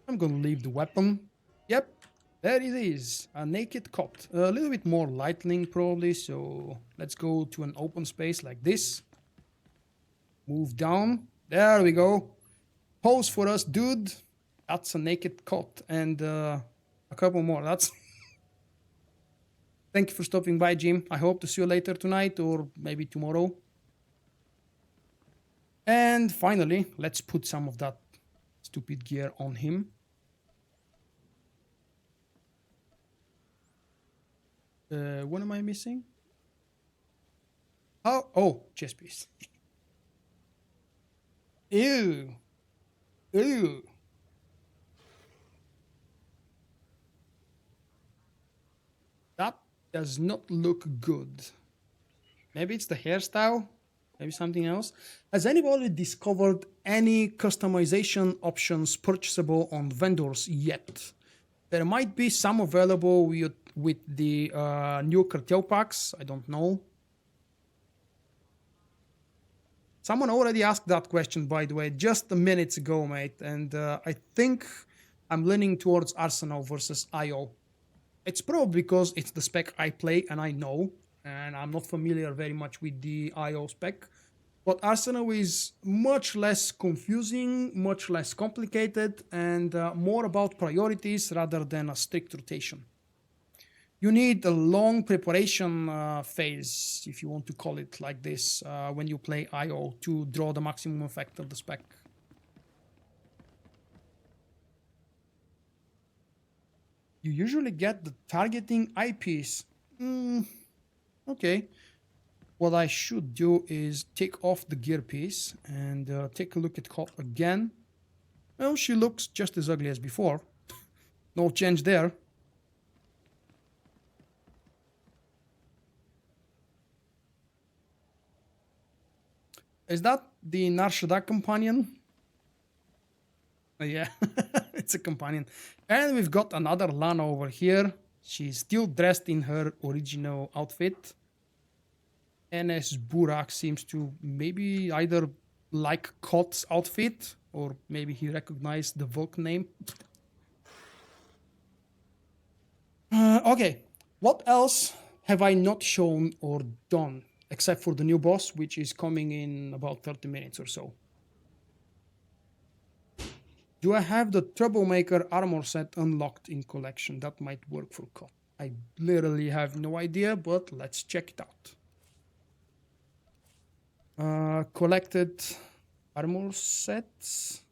I'm gonna leave the weapon. Yep, there it is. A naked Koth. A little bit more lightning probably, so let's go to an open space like this. Move down. There we go. Pose for us, dude. That's a naked Koth. And a couple more. That's... Thank you for stopping by, Jim. I hope to see you later tonight or maybe tomorrow. And finally, let's put some of that stupid gear on him. What am I missing? Oh, chest piece. Ew. Ew. That does not look good. Maybe it's the hairstyle? Maybe something else? Has anybody discovered any customization options purchasable on vendors yet? There might be some available with the new cartel packs. I don't know. Someone already asked that question, by the way, just a minute ago, mate. And I think I'm leaning towards Arsenal versus IO. It's probably because it's the spec I play and I know. And I'm not familiar very much with the IO spec. But Arsenal is much less confusing, much less complicated, and more about priorities rather than a strict rotation. You need a long preparation phase, if you want to call it like this, when you play IO to draw the maximum effect of the spec. You usually get the targeting eyepiece. Okay. What I should do is take off the gear piece and take a look at Koth again. Well, she looks just as ugly as before. No change there. Is that the Narshada companion? Yeah, it's a companion. And we've got another Lana over here. She's still dressed in her original outfit. NS Burak seems to maybe either like Koth's outfit or maybe he recognized the Vulkk name. Okay, what else have I not shown or done except for the new boss, which is coming in about 30 minutes or so? Do I have the Troublemaker armor set unlocked in collection? That might work for Koth. I literally have no idea, but let's check it out. Collected armor sets.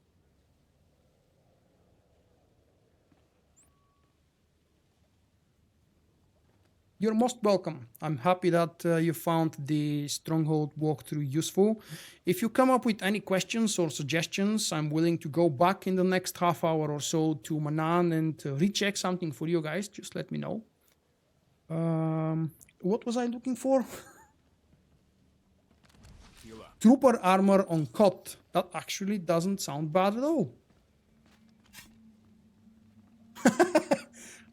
You're most welcome. I'm happy that you found the Stronghold walkthrough useful. If you come up with any questions or suggestions, I'm willing to go back in the next half hour or so to Manaan and recheck something for you guys. Just let me know. What was I looking for? Trooper armor on Koth. That actually doesn't sound bad at all.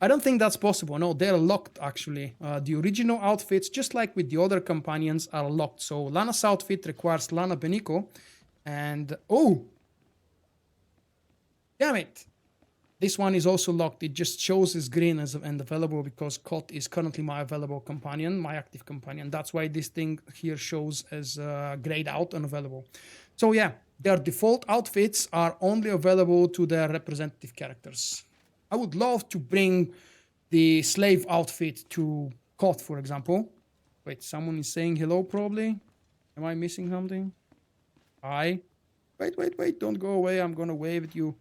I don't think that's possible. No, they're locked actually. The original outfits, just like with the other companions, are locked. So Lana's outfit requires Lana Beniko. And oh, damn it. This one is also locked. It just shows as green and available because Koth is currently my available companion, my active companion. That's why this thing here shows as grayed out and available. So yeah, their default outfits are only available to their representative characters. I would love to bring the slave outfit to Koth, for example. Wait, someone is saying hello probably. Am I missing something? Hi. Wait, don't go away. I'm gonna wave at you.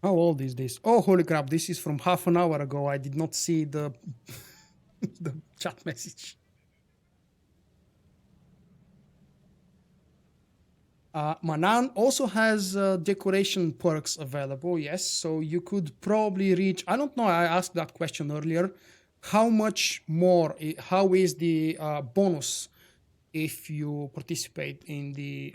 How old is this? Oh, holy crap, this is from half an hour ago. I did not see the the chat message. Manaan also has decoration perks available, yes. So you could probably reach, I don't know, I asked that question earlier. How much more, how is the bonus if you participate in the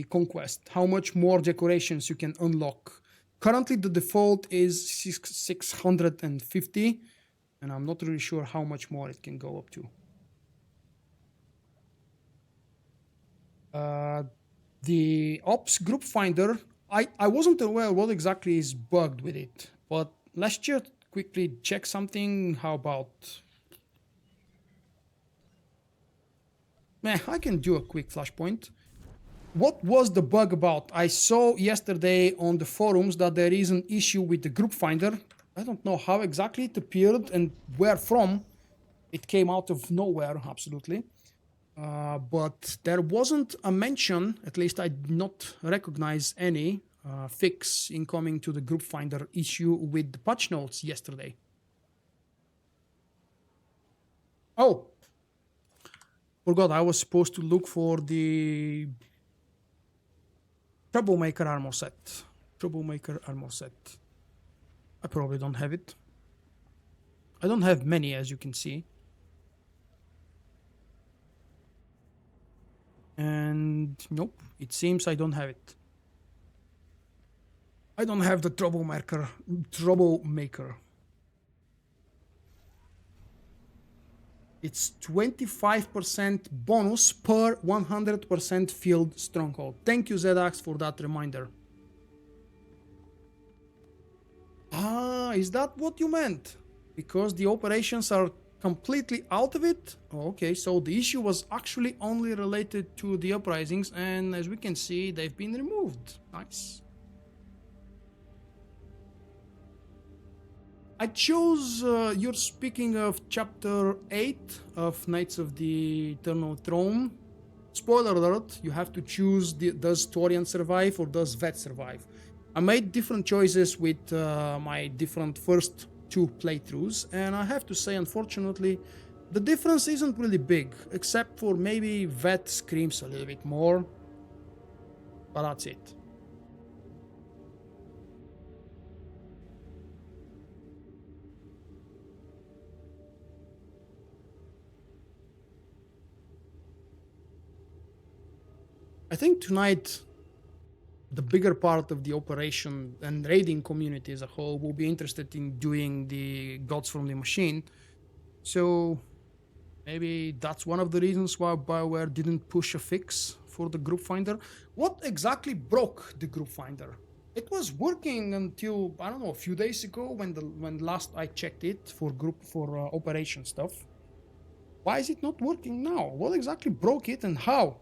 conquest? How much more decorations you can unlock? Currently, the default is 650, and I'm not really sure how much more it can go up to. The ops group finder, I wasn't aware what exactly is bugged with it, but let's just quickly check something. How about... I can do a quick flashpoint. What was the bug about? I saw yesterday on the forums that there is an issue with the group finder. I don't know how exactly it appeared and where from. It came out of nowhere, absolutely. But there wasn't a mention, at least I did not recognize any fix incoming to the group finder issue with the patch notes yesterday. Oh, forgot I was supposed to look for the Troublemaker armor set. Troublemaker armor set. I probably don't have it. I don't have many, as you can see. And nope, it seems I don't have it. I don't have the Troublemaker. It's 25% bonus per 100% field stronghold. Thank you, Zedax, for that reminder. Ah, is that what you meant? Because the operations are completely out of it? Okay, so the issue was actually only related to the uprisings, and as we can see, they've been removed. Nice. I chose, you're speaking of chapter 8 of Knights of the Eternal Throne. Spoiler alert, you have to choose does Torian survive or does Vet survive. I made different choices with my different first 2 playthroughs, and I have to say, unfortunately, the difference isn't really big, except for maybe Vet screams a little bit more, but that's it. I think tonight, the bigger part of the operation and raiding community as a whole will be interested in doing the Gods from the Machine. So maybe that's one of the reasons why BioWare didn't push a fix for the group finder. What exactly broke the group finder? It was working until, I don't know, a few days ago when last I checked it for operation stuff. Why is it not working now? What exactly broke it and how?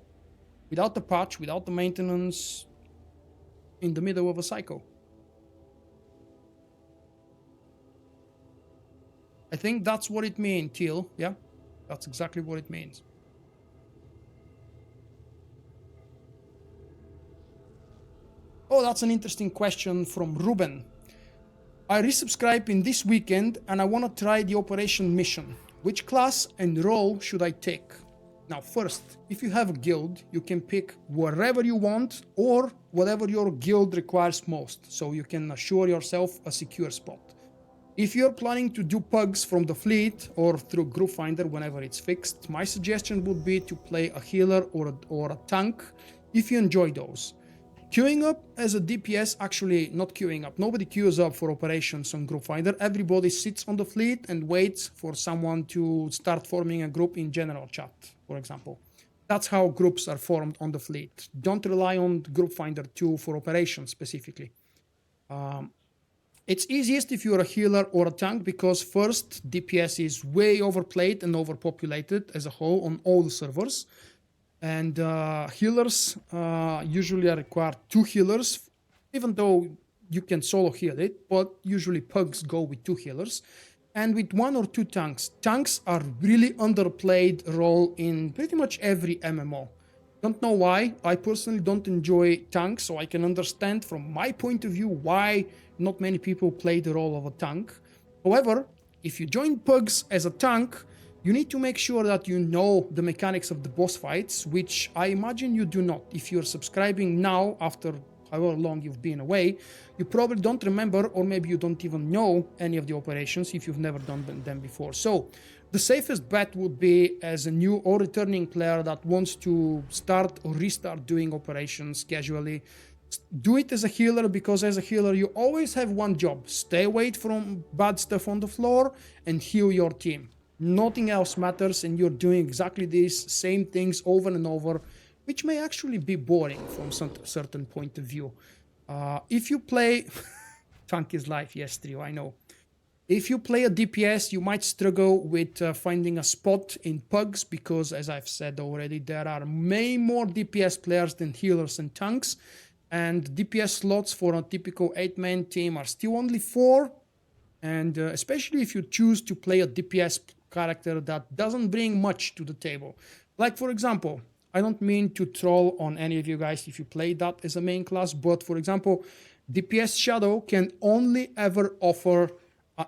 Without the patch, without the maintenance, in the middle of a cycle. I think that's what it means, Teal. Yeah, that's exactly what it means. Oh, that's an interesting question from Ruben. I resubscribe in this weekend and I want to try the operation mission. Which class and role should I take? Now, first, if you have a guild, you can pick wherever you want or whatever your guild requires most, so you can assure yourself a secure spot. If you're planning to do pugs from the fleet or through group finder whenever it's fixed, my suggestion would be to play a healer or a tank if you enjoy those. Queuing up as a DPS, actually not queuing up, nobody queues up for operations on group finder. Everybody sits on the fleet and waits for someone to start forming a group in general chat, for example. That's how groups are formed on the fleet. Don't rely on group finder 2 for operations specifically. It's easiest if you're a healer or a tank because first, DPS is way overplayed and overpopulated as a whole on all the servers. And healers usually require 2 healers, even though you can solo heal it, but usually pugs go with 2 healers. And with 1 or 2 tanks. Tanks are really underplayed role in pretty much every MMO. Don't know why. I personally don't enjoy tanks, so I can understand from my point of view why not many people play the role of a tank. However, if you join pugs as a tank, You need to make sure that you know the mechanics of the boss fights, which I imagine you do not. If you're subscribing now, after however long you've been away, you probably don't remember, or maybe you don't even know any of the operations if you've never done them before. So the safest bet would be, as a new or returning player that wants to start or restart doing operations casually, do it as a healer, because as a healer you always have one job: stay away from bad stuff on the floor and heal your team. Nothing else matters, and you're doing exactly these same things over and over, which may actually be boring from some certain point of view. If you play tank is life, yes, Trio, I know. If you play a DPS, you might struggle with finding a spot in pugs, because, as I've said already, there are many more DPS players than healers and tanks, and DPS slots for a typical 8-man team are still only 4, and especially if you choose to play a DPS character that doesn't bring much to the table. Like, for example, I don't mean to troll on any of you guys if you play that as a main class, but for example, DPS Shadow can only ever offer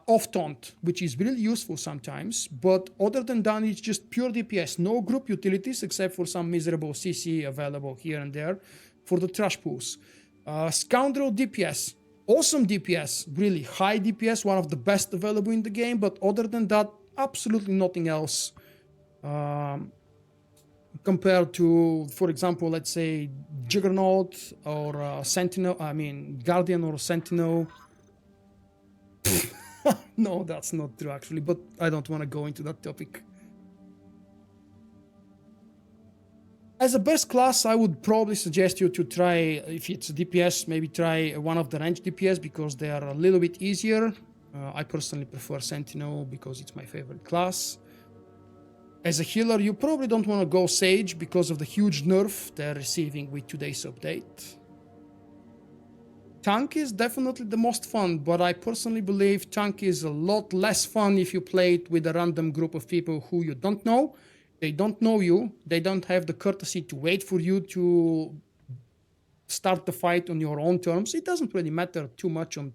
off taunt, which is really useful sometimes, but other than that, it's just pure DPS. No group utilities except for some miserable CC available here and there for the trash pools. Scoundrel DPS, awesome DPS, really high DPS, one of the best available in the game, but other than that, absolutely nothing else compared to, for example, let's say Juggernaut or Sentinel, Guardian or Sentinel. No, that's not true actually, but I don't want to go into that topic. As a best class, I would probably suggest you to try, if it's a DPS, maybe try one of the ranged DPS, because they are a little bit easier. I personally prefer Sentinel because it's my favorite class. As a healer, you probably don't want to go Sage because of the huge nerf they're receiving with today's update. Tank is definitely the most fun, but I personally believe tank is a lot less fun if you play it with a random group of people who you don't know. They don't know you. They don't have the courtesy to wait for you to start the fight on your own terms. It doesn't really matter too much on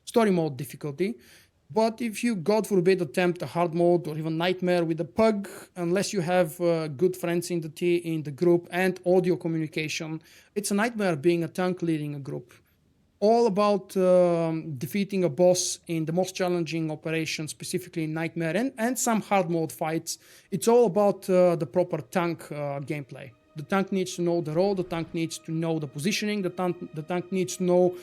story mode difficulty. But if you, God forbid, attempt a hard mode or even nightmare with a pug, unless you have good friends in the group and audio communication, it's a nightmare being a tank leading a group. All about defeating a boss in the most challenging operation, specifically in Nightmare and some hard mode fights. It's all about the proper tank gameplay. The tank needs to know the role, the tank needs to know the positioning, the tank needs to know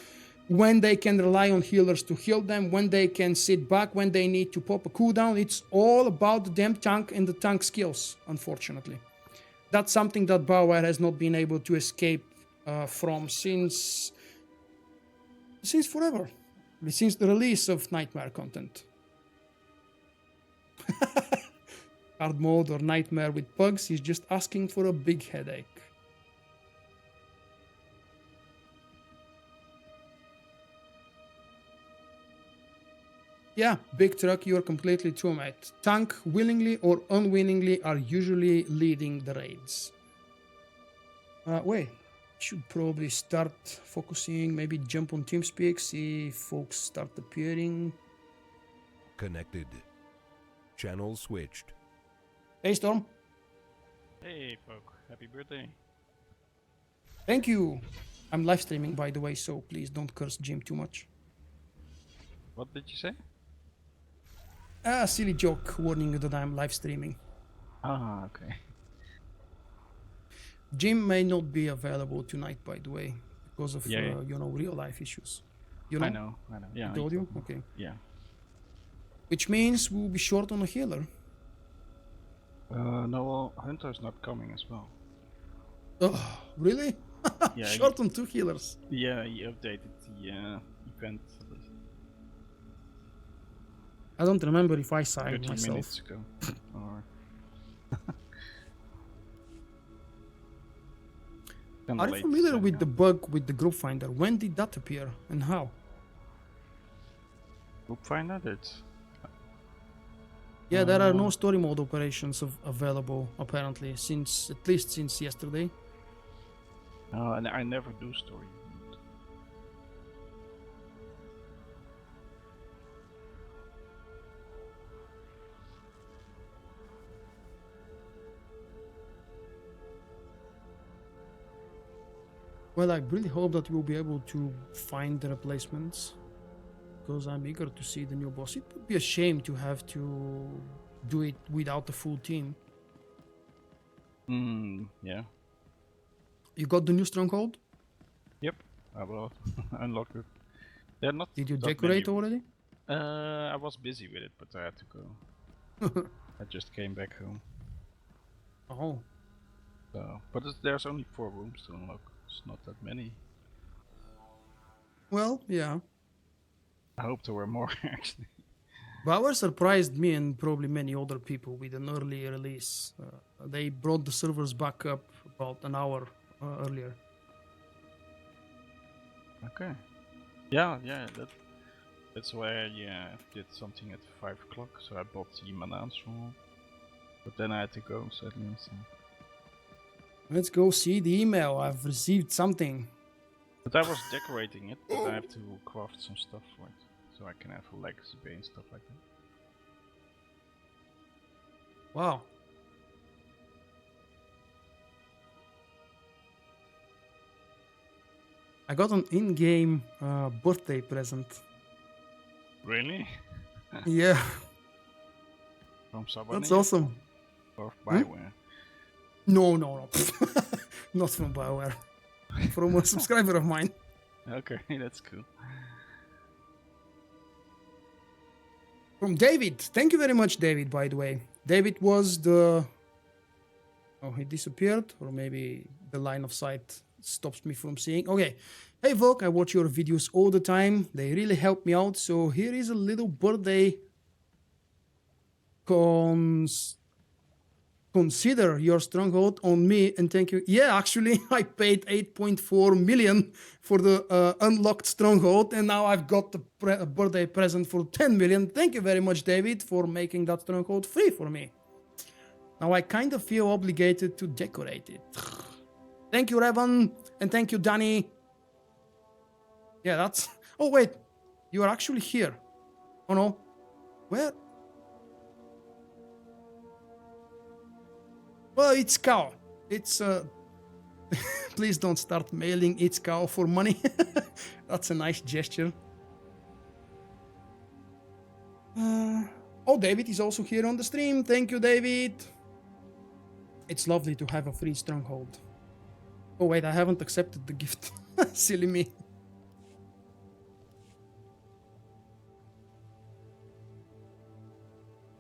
when they can rely on healers to heal them, when they can sit back, when they need to pop a cooldown. It's all about the damn tank and the tank skills, unfortunately. That's something that BioWare has not been able to escape from since forever, since the release of Nightmare content. Hard mode or Nightmare with pugs is just asking for a big headache. Yeah, big truck, you're completely true, mate. Tank, willingly or unwillingly, are usually leading the raids. Wait, should probably start focusing, maybe jump on TeamSpeak, see if folks start appearing. Connected. Channel switched. Hey, Storm. Hey, folk. Happy birthday. Thank you. I'm live streaming, by the way, so please don't curse Jim too much. What did you say? Silly joke warning you that I'm live streaming. Ah, okay. Jim may not be available tonight, by the way, because of real life issues. You know? I know. Yeah. I told you? Okay. Yeah. Which means we'll be short on a healer. No, Hunter's not coming as well. Oh, really? Yeah, Short on 2 healers. Yeah, he updated the event list I don't remember if I signed 30 myself. minutes ago. Or Are you familiar with the bug with the group finder? When did that appear and how? Group finder? That's Yeah, there are no story mode operations available apparently at least since yesterday. and I never do story. Well, I really hope that you will be able to find the replacements, because I'm eager to see the new boss. It would be a shame to have to do it without the full team. Yeah. You got the new stronghold? Yep. I will unlock it. They're not Did you that decorate many. already? I was busy with it, but I had to go. I just came back home. Oh, So, but there's only 4 rooms to unlock. It's not that many. well, yeah. I hope there were more actually. Bauer surprised me and probably many other people with an early release. They brought the servers back up about an hour earlier. Okay. Yeah, that's why I did something at 5 o'clock. So I bought the Manaan Stronghold, but then I had to go sadly. So. Let's go see the email. I've received something. But I was decorating it, but I have to craft some stuff for it, so I can have a legacy bay and stuff like that. Wow. I got an in-game birthday present. Really? Yeah, From someone? that's awesome. Or Bioware? No. Not from Bioware. From a subscriber of mine. Okay, that's cool. From David. Thank you very much, David, by the way. David was the... Oh, he disappeared? Or maybe the line of sight stops me from seeing. Okay. Hey, Vulkk, I watch your videos all the time. They really help me out. So here is a little birthday. Consider your stronghold on me and thank you. Yeah, actually, I paid 8.4 million for the unlocked stronghold, and now I've got the birthday present for 10 million. Thank you very much, David, for making that stronghold free for me. Now I kind of feel obligated to decorate it. Thank you, Revan, and thank you, Danny. Yeah, that's... Oh, wait. You are actually here. Oh, no. Where? Well, it's cow. It's please don't start mailing it's cow for money. That's a nice gesture. Oh, David is also here on the stream. Thank you, David. It's lovely to have a free stronghold. Oh wait, I haven't accepted the gift. Silly me.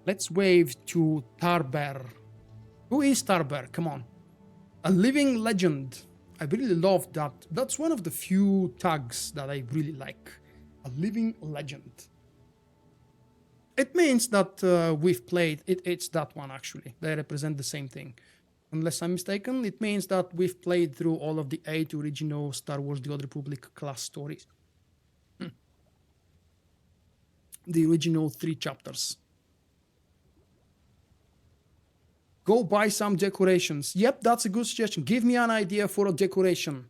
Let's wave to Tarber. Who is Tarber? Come on. A living legend. I really love that. That's one of the few tags that I really like. A living legend. It means that we've played... It's that one, actually. They represent the same thing. Unless I'm mistaken, it means that we've played through all of the 8 original Star Wars The Old Republic class stories. The original 3 chapters. Go buy some decorations. Yep, that's a good suggestion. Give me an idea for a decoration.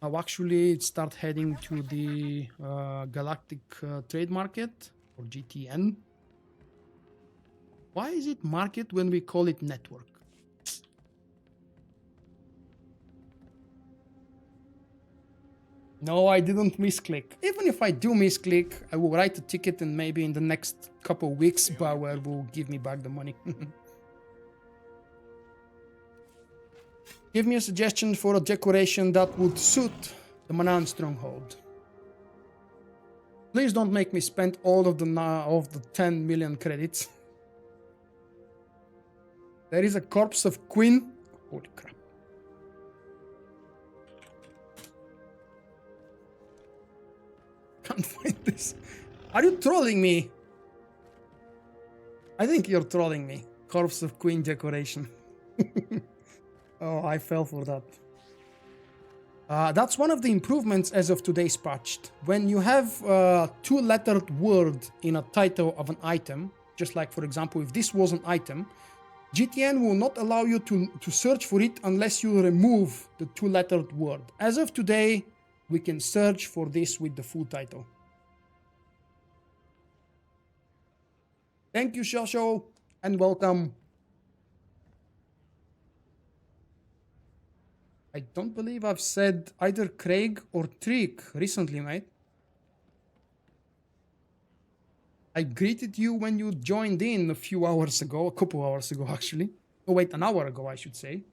I'll actually start heading to the Galactic Trade Market, or GTN. Why is it market when we call it network? No, I didn't misclick. Even if I do misclick, I will write a ticket and maybe in the next couple of weeks, Bauer will give me back the money. Give me a suggestion for a decoration that would suit the Manaan Stronghold. Please don't make me spend all of the 10 million credits. There is a corpse of Queen. Holy crap. Can't find this. Are you trolling me? I think you're trolling me. Corpse of Queen decoration. Oh, I fell for that. That's one of the improvements as of today's patched. When you have a 2-lettered word in a title of an item, just like, for example, if this was an item, GTN will not allow you to search for it unless you remove the 2-lettered word. As of today, we can search for this with the full title. Thank you, Shosho, and welcome. I don't believe I've said either Craig or Trick recently, mate. I greeted you when you joined in a few hours ago, a couple hours ago actually. Oh wait, an hour ago I should say.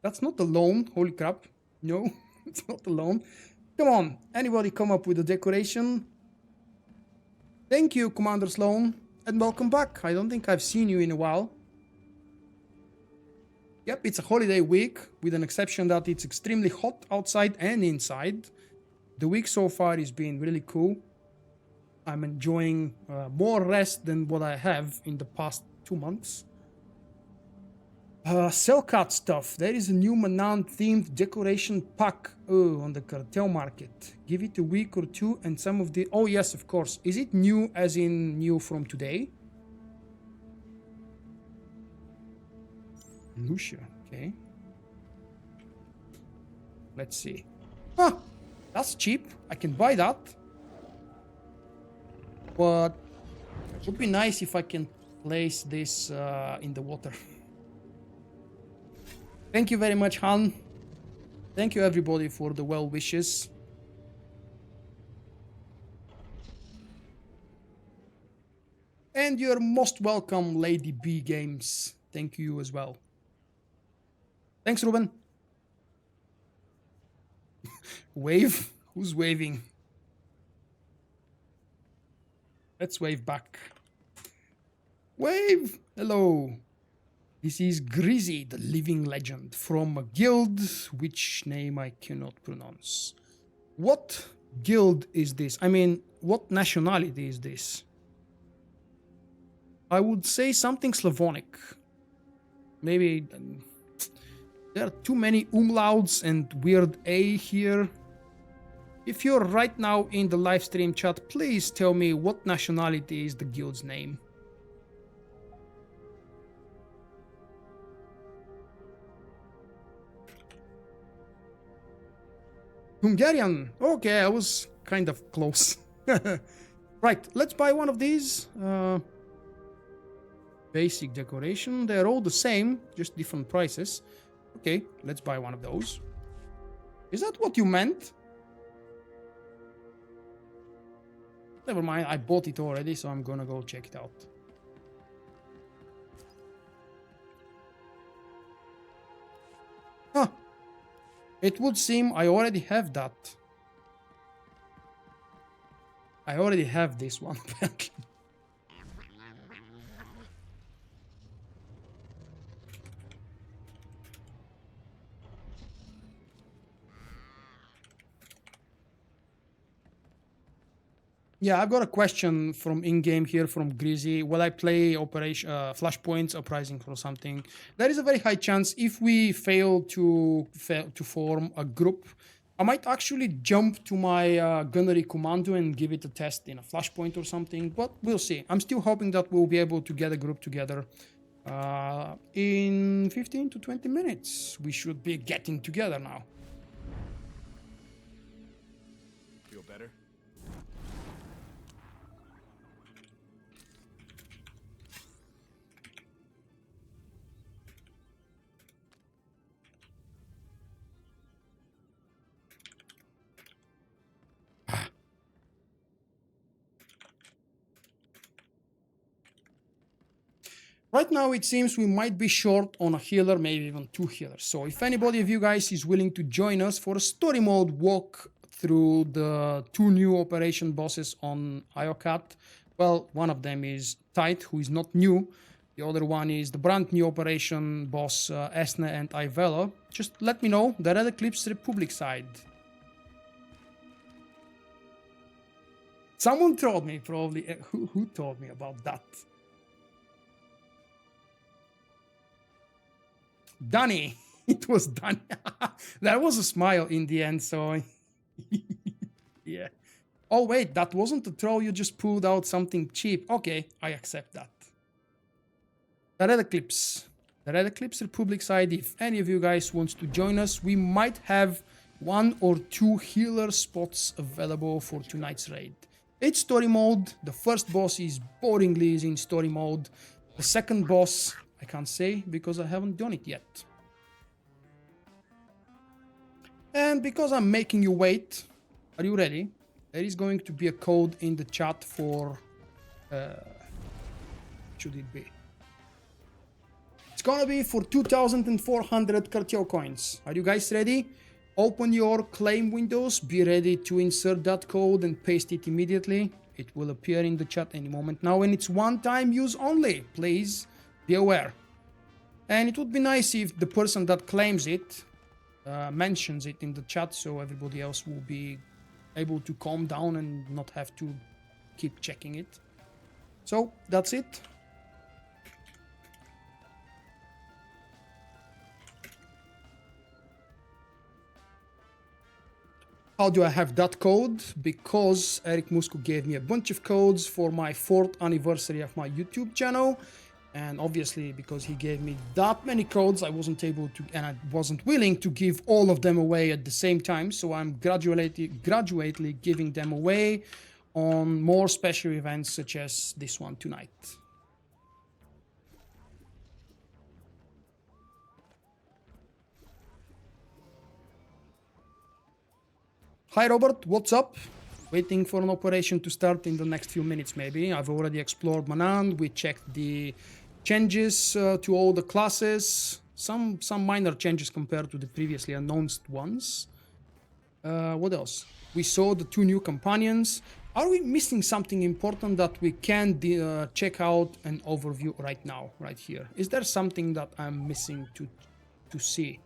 That's not alone, holy crap. No, it's not alone. Come on, anybody come up with a decoration? Thank you, Commander Sloan, and welcome back. I don't think I've seen you in a while. Yep, it's a holiday week, with an exception that it's extremely hot outside and inside. The week so far has been really cool. I'm enjoying more rest than what I have in the past 2 months. Cellcat stuff. There is a new Manaan themed decoration pack on the cartel market. Give it a week or two and some of the... Oh yes, of course. Is it new as in new from today? Lucia, okay. Let's see. Huh, that's cheap. I can buy that. But it would be nice if I can place this in the water. Thank you very much, Han. Thank you everybody for the well wishes. And you're most welcome, Lady B Games. Thank you as well. Thanks, Ruben. Wave? Who's waving? Let's wave back. Wave! Hello. This is Grizzy, the living legend, from a guild, which name I cannot pronounce. What guild is this? I mean, what nationality is this? I would say something Slavonic. Maybe... there are too many umlauts and weird A here. If you're right now in the live stream chat, please tell me what nationality is the guild's name. Hungarian. Okay, I was kind of close. Right, let's buy one of these. Basic decoration. They're all the same, just different prices. Okay, let's buy one of those. Is that what you meant? Never mind, I bought it already, so I'm gonna go check it out. Huh. It would seem I already have that. I already have this one, apparently. Yeah, I've got a question from in-game here from Grizzy. Will I play Operation Flashpoints Uprising or something? There is a very high chance if we fail to form a group, I might actually jump to my gunnery commando and give it a test in a Flashpoint or something, but we'll see. I'm still hoping that we'll be able to get a group together in 15 to 20 minutes. We should be getting together now. Feel better? Right now, it seems we might be short on a healer, maybe even 2 healers. So if anybody of you guys is willing to join us for a story mode walk through the 2 new operation bosses on IOCAT, well, one of them is Tyth, who is not new. The other one is the brand new operation boss Esne and Aivela. Just let me know, the Red Eclipse Republic side. Someone told me, probably. Who told me about that? Danny. It was Danny. That was a smile in the end, so... yeah. Oh, wait, that wasn't a troll. You just pulled out something cheap. Okay, I accept that. The Red Eclipse. The Red Eclipse Republic side, if any of you guys wants to join us, we might have 1 or 2 healer spots available for tonight's raid. It's story mode. The first boss is boringly in story mode. The second boss, I can't say because I haven't done it yet. And because I'm making you wait, are you ready? There is going to be a code in the chat for... should it be? It's gonna be for 2,400 cartel coins. Are you guys ready? Open your claim windows, be ready to insert that code and paste it immediately. It will appear in the chat any moment now, and it's one-time use only. Please be aware. And it would be nice if the person that claims it mentions it in the chat, so everybody else will be able to calm down and not have to keep checking it. So that's it. How do I have that code? Because Eric Musco gave me a bunch of codes for my 4th anniversary of my YouTube channel. And obviously, because he gave me that many codes, I wasn't able to, and I wasn't willing to give all of them away at the same time. So I'm gradually giving them away on more special events such as this one tonight. Hi Robert, what's up? Waiting for an operation to start in the next few minutes maybe. I've already explored Manaan. We checked the changes to all the classes. Some minor changes compared to the previously announced ones. What else? We saw the 2 new companions. Are we missing something important that we can check out an overview right now, right here? Is there something that I'm missing to see?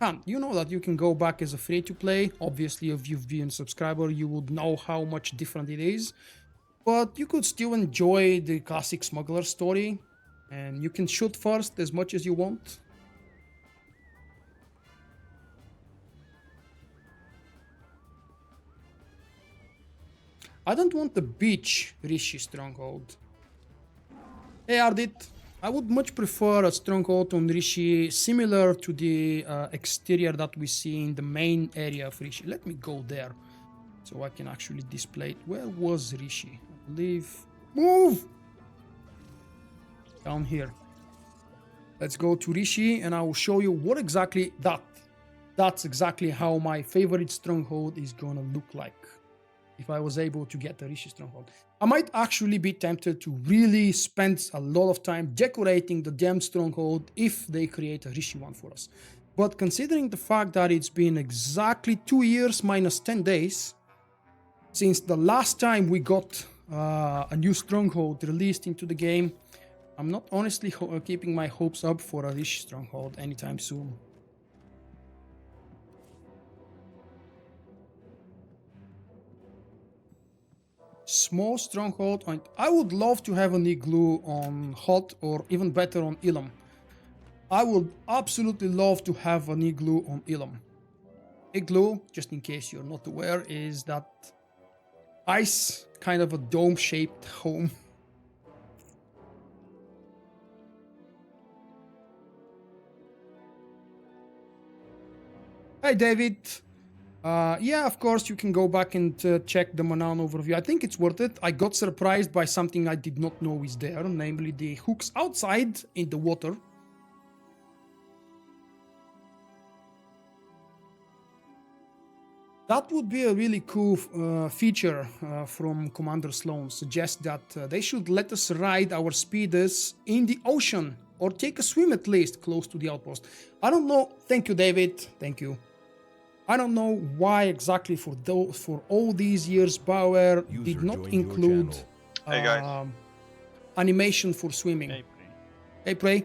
Han, you know that you can go back as a free-to-play. Obviously, if you've been a subscriber, you would know how much different it is. But you could still enjoy the classic smuggler story. And you can shoot first as much as you want. I don't want the beach Rishi Stronghold. Hey Ardit, I would much prefer a stronghold on Rishi similar to the exterior that we see in the main area of Rishi. Let me go there so I can actually display it. Where was Rishi? I believe... Move! Down here. Let's go to Rishi and I will show you what exactly that's exactly how my favorite stronghold is gonna look like. If I was able to get the Rishi stronghold. I might actually be tempted to really spend a lot of time decorating the damn stronghold if they create a Rishi one for us. But considering the fact that it's been exactly 2 years minus 10 days since the last time we got a new stronghold released into the game, I'm not honestly keeping my hopes up for a Rishi stronghold anytime soon. Small stronghold. I would love to have an igloo on Hot or even better on Ilum. I would absolutely love to have an igloo on Ilum. Igloo, just in case you're not aware, is that ice kind of a dome-shaped home. Hi David. Yeah, of course, you can go back and check the Manaan overview. I think it's worth it. I got surprised by something I did not know is there, namely the hooks outside in the water. That would be a really cool feature from Commander Sloan. Suggest that they should let us ride our speeders in the ocean or take a swim at least close to the outpost. I don't know. Thank you, David. Thank you. I don't know why exactly for all these years BioWare did not include animation for swimming. Hey, Prey.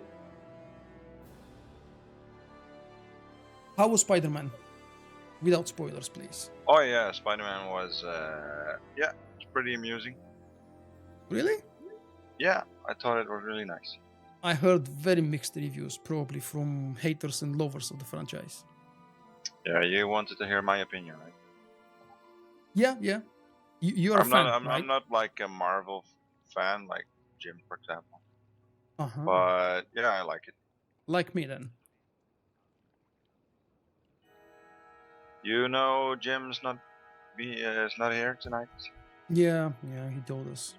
How was Spider-Man? Without spoilers, please. Oh yeah, Spider-Man was, yeah, it's pretty amusing. Really? Yeah, I thought it was really nice. I heard very mixed reviews, probably from haters and lovers of the franchise. Yeah, you wanted to hear my opinion, right? Yeah. You're a fan, right? I'm not like a Marvel fan, like Jim, for example. Uh-huh. But yeah, I like it. Like me, then. You know, Jim's not here tonight. Yeah, he told us.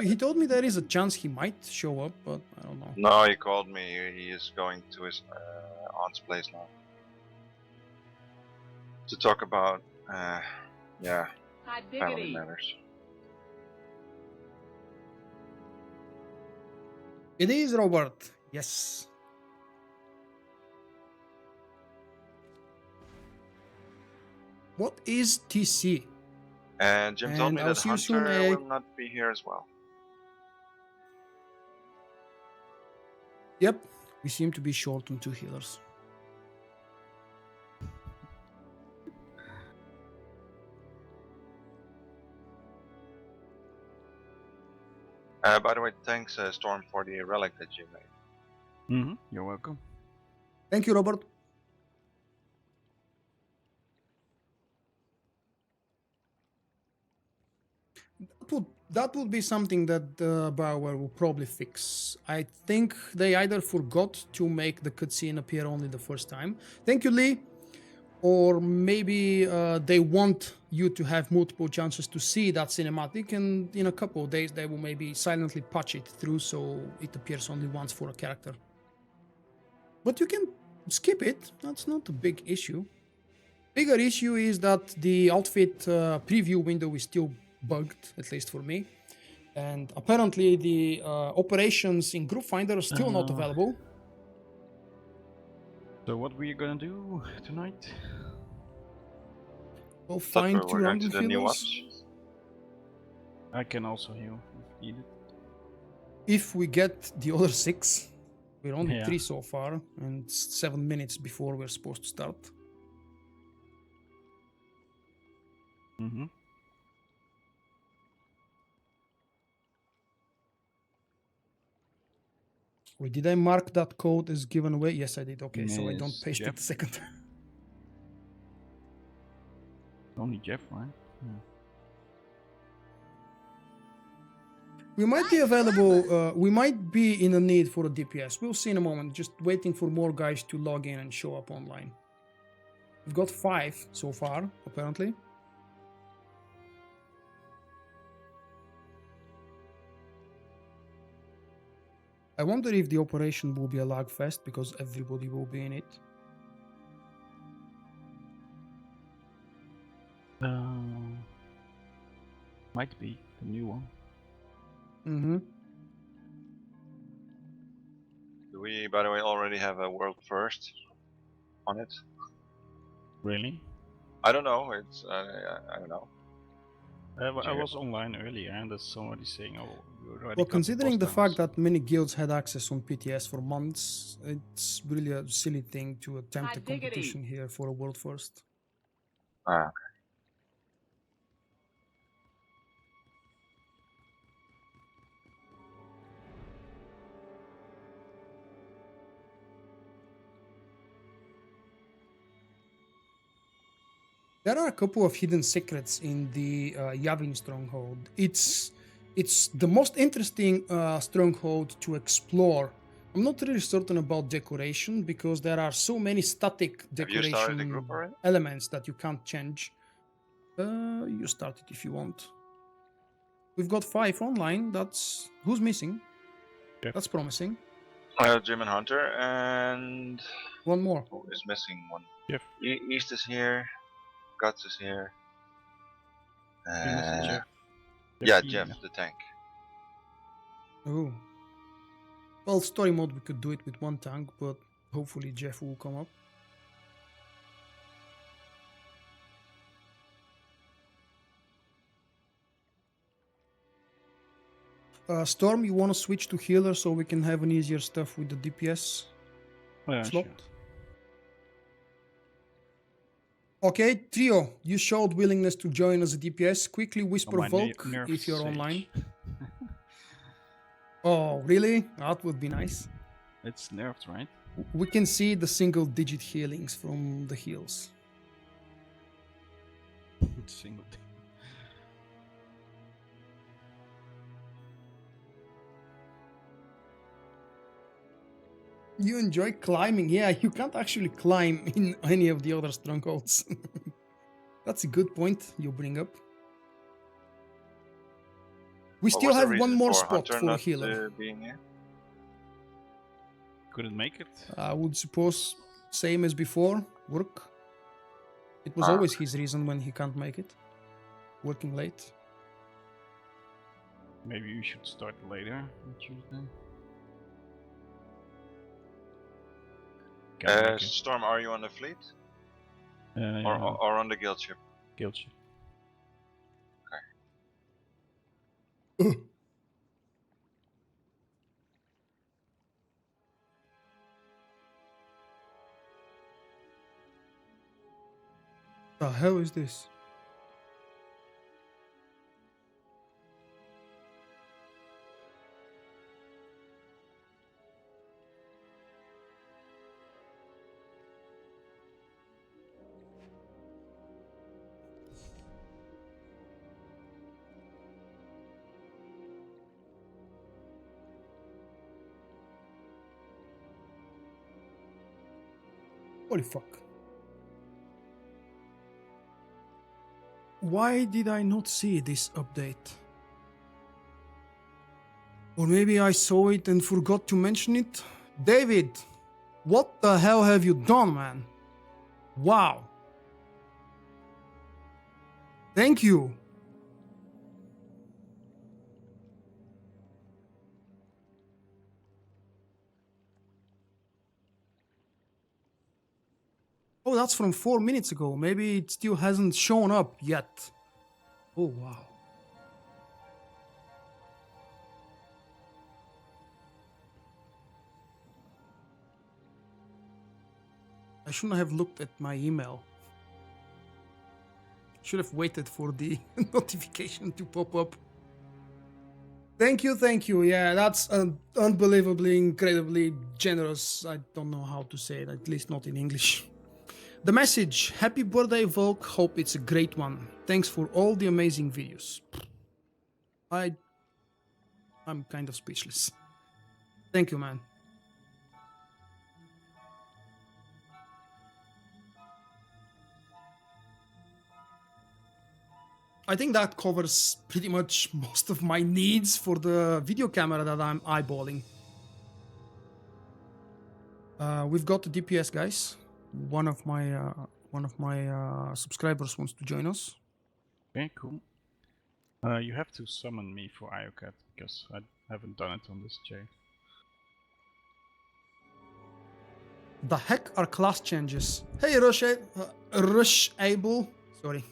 He told me there is a chance he might show up, but I don't know. No, he called me. He is going to his aunt's place now to talk about, yeah, family matters. It is Robert. Yes. What is TC? And Jim told And me I'll that see you soon, Hunter eh? will not be here as well. Yep, we seem to be short on 2 healers. By the way, thanks Storm for the relic that you made. Mm-hmm. You're welcome. Thank you, Robert. That would be something that Bioware will probably fix. I think they either forgot to make the cutscene appear only the first time. Thank you, Lee. Or maybe they want you to have multiple chances to see that cinematic, and in a couple of days they will maybe silently patch it through so it appears only once for a character. But you can skip it. That's not a big issue. Bigger issue is that the outfit preview window is still bugged, at least for me. And apparently the operations in Group Finder are still not available. So what were you gonna do tonight? We'll Thought find we two were going to random the new healers. ones. I can also heal if needed. If we get the other 6, we're only Yeah. 3 so far, and it's 7 minutes before we're supposed to start. Mm-hmm. Wait, did I mark that code as given away? Yes, I did. Okay, so I don't Miss paste Jeff. it the second time. Only Jeff, right? Yeah. We might be available, we might be in a need for a DPS. We'll see in a moment, just waiting for more guys to log in and show up online. We've got 5 so far, apparently. I wonder if the operation will be a lag fest because everybody will be in it. Might be the new one. Mm-hmm. Do we, by the way, already have a world first on it? Really? I don't know. It's I don't know. I was online earlier and there's somebody saying, "Oh, you already." Well, got considering the boss fact downs." that many guilds had access on PTS for months, it's really a silly thing to attempt a competition here for a world first. Ah, There are a couple of hidden secrets in the Yavin Stronghold. It's the most interesting stronghold to explore. I'm not really certain about decoration because there are so many static Have you started the decoration group already? elements that you can't change. You start it if you want. We've got 5 online. That's who's missing. Yep. That's promising. Jim and Hunter, and One more. who is missing one? Jeff. East is here. Guts is here. You missing Jeff? Yeah, Jeff, Jeff, the tank. Oh. Well, story mode we could do it with 1 tank, but hopefully Jeff will come up. Storm, you want to switch to healer so we can have an easier stuff with the DPS Oh, yeah, slot? sure. Okay, Trio, you showed willingness to join as a DPS. Quickly whisper my Vulkk nerf if you're sage. online. Oh, really? That would be nice. It's nerfed, right? We can see the single-digit healings from the heals. Single. You enjoy climbing. Yeah, you can't actually climb in any of the other strongholds. That's a good point you bring up. We What still was the have one reason more for spot Hunter for a not healer. being here? Couldn't make it. I would suppose same as before, work. It was Ah. always his reason when he can't make it. Working late. Maybe you should start later on Tuesday. Can't make it. Storm, are you on the fleet? Yeah, Or on the guild ship? guild ship. The hell is this? Holy fuck. Why did I not see this update? Or maybe I saw it and forgot to mention it? David, what the hell have you done, man? Wow. Thank you. Oh, that's from 4 minutes ago. Maybe it still hasn't shown up yet. Oh, wow. I shouldn't have looked at my email. Should have waited for the notification to pop up. Thank you, thank you. Yeah, that's unbelievably, incredibly generous. I don't know how to say it, at least not in English. The message: happy birthday, Vulkk. Hope it's a great one. Thanks for all the amazing videos. I'm kind of speechless. Thank you, man. I think that covers pretty much most of my needs for the video camera that I'm eyeballing. We've got the DPS, guys. One of my subscribers wants to join us. Okay, cool. You have to summon me for IOCAT because I haven't done it on this J. The heck are class changes? Hey, Rush Able. Sorry.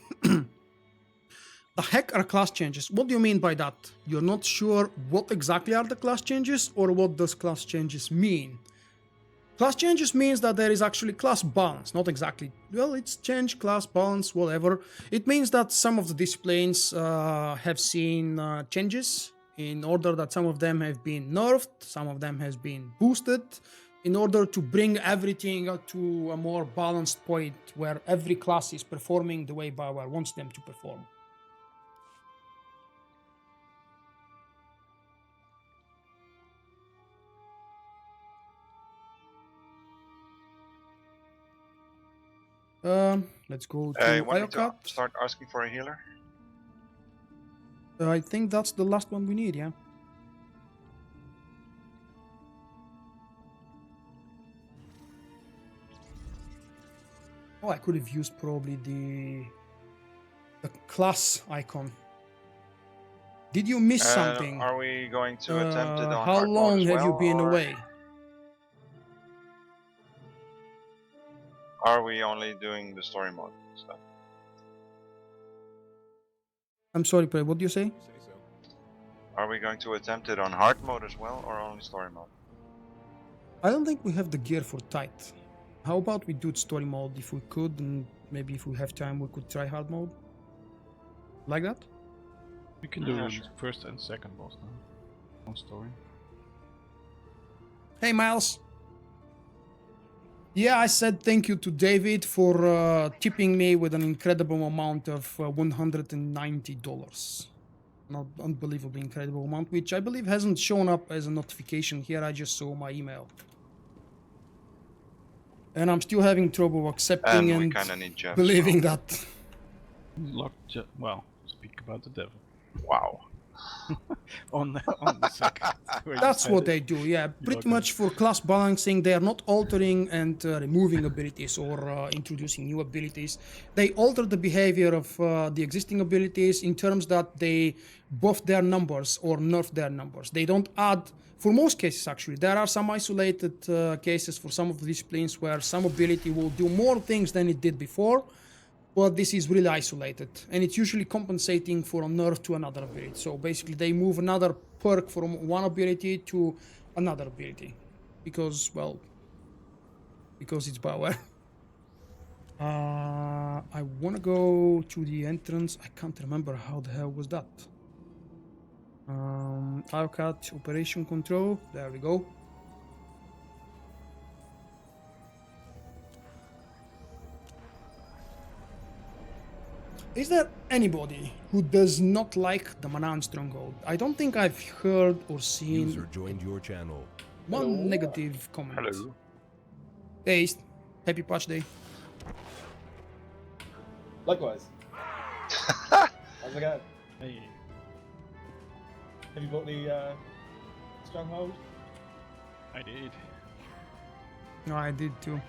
The heck are class changes? What do you mean by that? You're not sure what exactly are the class changes, or what does class changes mean? Class changes means that there is actually class balance, not exactly, well, it's change, class balance, whatever. It means that some of the disciplines have seen changes, in order that some of them have been nerfed, some of them has been boosted, in order to bring everything to a more balanced point where every class is performing the way BioWare wants them to perform. Let's go to You want me to IOCAT. start asking for a healer? I think that's the last one we need, yeah. Oh, I could have used probably the class icon. Did you miss something? Are we going to attempt it on how hard mode long as have you well, been or away? are we only doing the story mode stuff? I'm sorry, Prey, what do you say? Say so. Are we going to attempt it on hard mode as well, or only story mode? I don't think we have the gear for Tyth. How about we do it story mode if we could, and maybe if we have time we could try hard mode? Like that? We can do Yeah, sure. first and second boss now. On story. Hey, Miles. Yeah, I said thank you to David for tipping me with an incredible amount of $190. Not unbelievably incredible amount, which I believe hasn't shown up as a notification here. I just saw my email. And I'm still having trouble accepting And we and kinda need Jeff. believing that. Well, speak about the devil. Wow. on the second. where you That's said what it. they do, yeah. Pretty Okay. much for class balancing, they are not altering and removing abilities or introducing new abilities. They alter the behavior of the existing abilities in terms that they buff their numbers or nerf their numbers. They don't add, for most cases actually, there are some isolated cases for some of the disciplines where some ability will do more things than it did before, but this is really isolated, and it's usually compensating for a nerf to another ability. So basically, they move another perk from one ability to another ability, because it's BioWare. I want to go to the entrance. I can't remember how the hell was that. IOCAT operation control. There we go. Is there anybody who does not like the Manaan Stronghold? I don't think I've heard or seen User joined your channel. one negative comment. Hello. Hey, happy patch day. Likewise. How's it going? Hey, Have you bought the Stronghold? I did. No, I did too.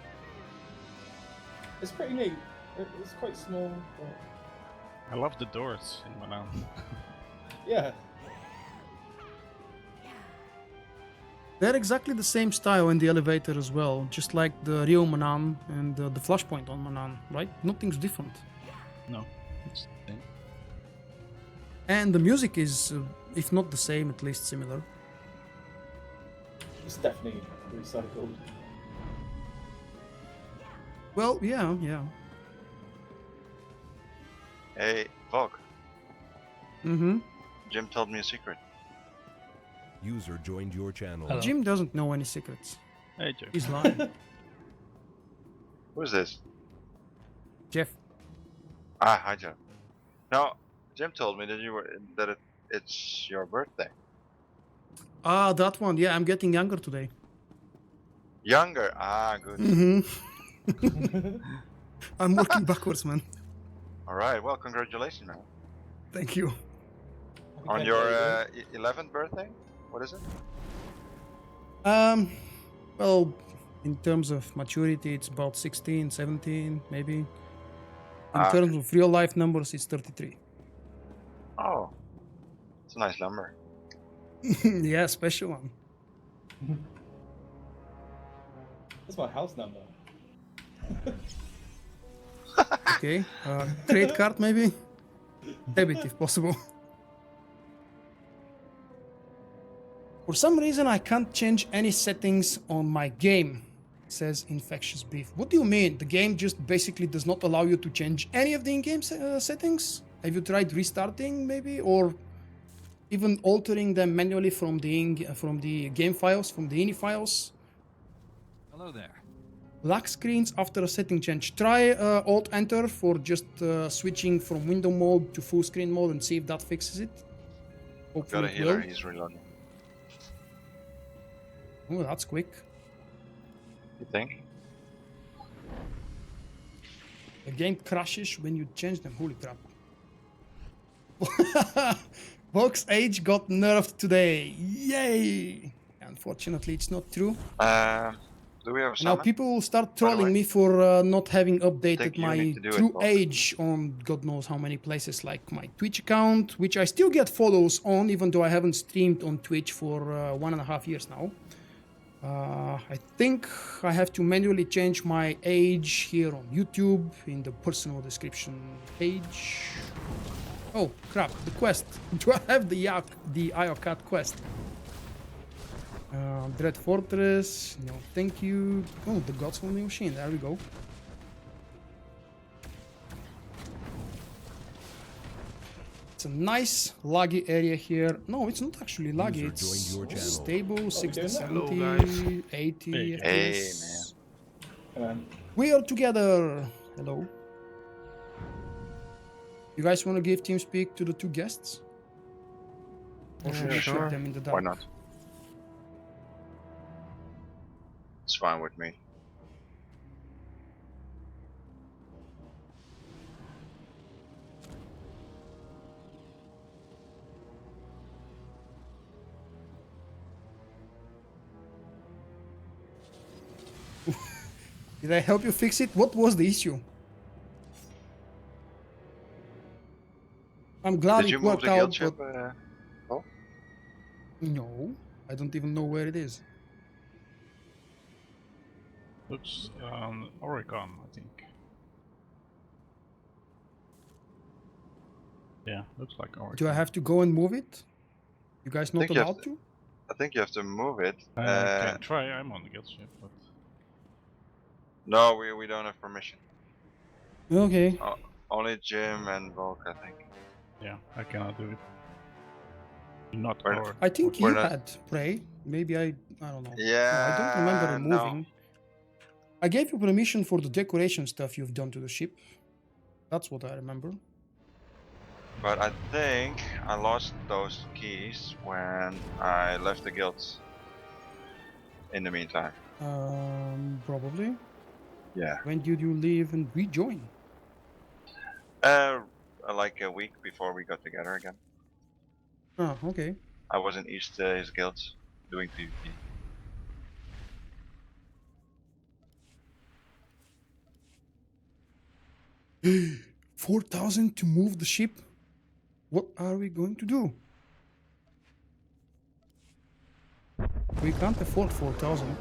It's pretty neat. It's quite small, but I love the doors in Manaan. yeah. They're exactly the same style in the elevator as well, just like the real Manaan and the flashpoint on Manaan, right? Nothing's different. No, it's the same. And the music is, if not the same, at least similar. It's definitely recycled. Well, yeah. Hey, Vulkk. Mm-hmm. Jim told me a secret. User joined your channel. Hello. Jim doesn't know any secrets. Hey, Joe. He's lying. Who's this? Jeff. Ah, hi, Joe. No, Jim told me that it's your birthday. Ah, that one. Yeah, I'm getting younger today. Younger. Ah, good. Mm-hmm. I'm working backwards, man. All right. Well, congratulations, man. Thank you. On Okay, your there you 11th birthday. What is it? Well, in terms of maturity, it's about 16, 17, maybe. In terms of real life numbers, it's 33. Oh, it's a nice number. Yeah, special one. go. That's my house number. Okay. Trade card, maybe? Debit, if possible. For some reason, I can't change any settings on my game, says Infectious Beef. What do you mean? The game just basically does not allow you to change any of the in-game settings? Have you tried restarting, maybe? Or even altering them manually from the game files, from the ini files? Hello there. Lock screens after a setting change. Try Alt-Enter for just switching from window mode to full screen mode and see if that fixes it. Got Hopefully a it healer. will. He's reloading. Oh, that's quick. You think? The game crashes when you change them. Holy crap. Vulkk's age got nerfed today. Yay! Unfortunately, it's not true. Do we have a Now summon? people will start By the trolling way? me for not having Think updated you my need to do it, true Vulkk. age on God knows how many places, like my Twitch account, which I still get follows on, even though I haven't streamed on Twitch for 1.5 years now. I think I have to manually change my age here on YouTube in the personal description page. Oh crap, the quest. Do I have the IOCAT quest? Dread Fortress, no thank you. Oh, the Gods from the Machine, there we go. It's a nice laggy area here. No, it's not actually laggy, User it's joined your channel. stable, 60, doing that? 70, Hello, guys. 80 Hey. Hey, FPS. Come on. We are together. Hello. You guys want to give TeamSpeak to the two guests? Or should we Sure. put them in the dark? Why not? It's fine with me. Did I help you fix it? What was the issue? I'm glad Did you it move worked the guild out, ship? but Oh, no, I don't even know where it is. Looks Oregon, I think. Yeah, looks like Oregon. Do I have to go and move it? You guys not think you have allowed to? I think you have to move it. I can try. I'm on the guild ship, but No, we don't have permission. Okay. Only Jim and Vulkk, I think. yeah, I cannot do it. Not We're- our. I think We're you not- had Prey. Maybe I don't know. Yeah, No, I don't remember no. removing. I gave you permission for the decoration stuff you've done to the ship. That's what I remember. But I think I lost those keys when I left the guild. In the meantime. Probably. Yeah. When did you leave and rejoin? Like a week before we got together again. Ah, okay. I was in East his guild doing PvP. $4,000 to move the ship? What are we going to do? We can't afford 4,000.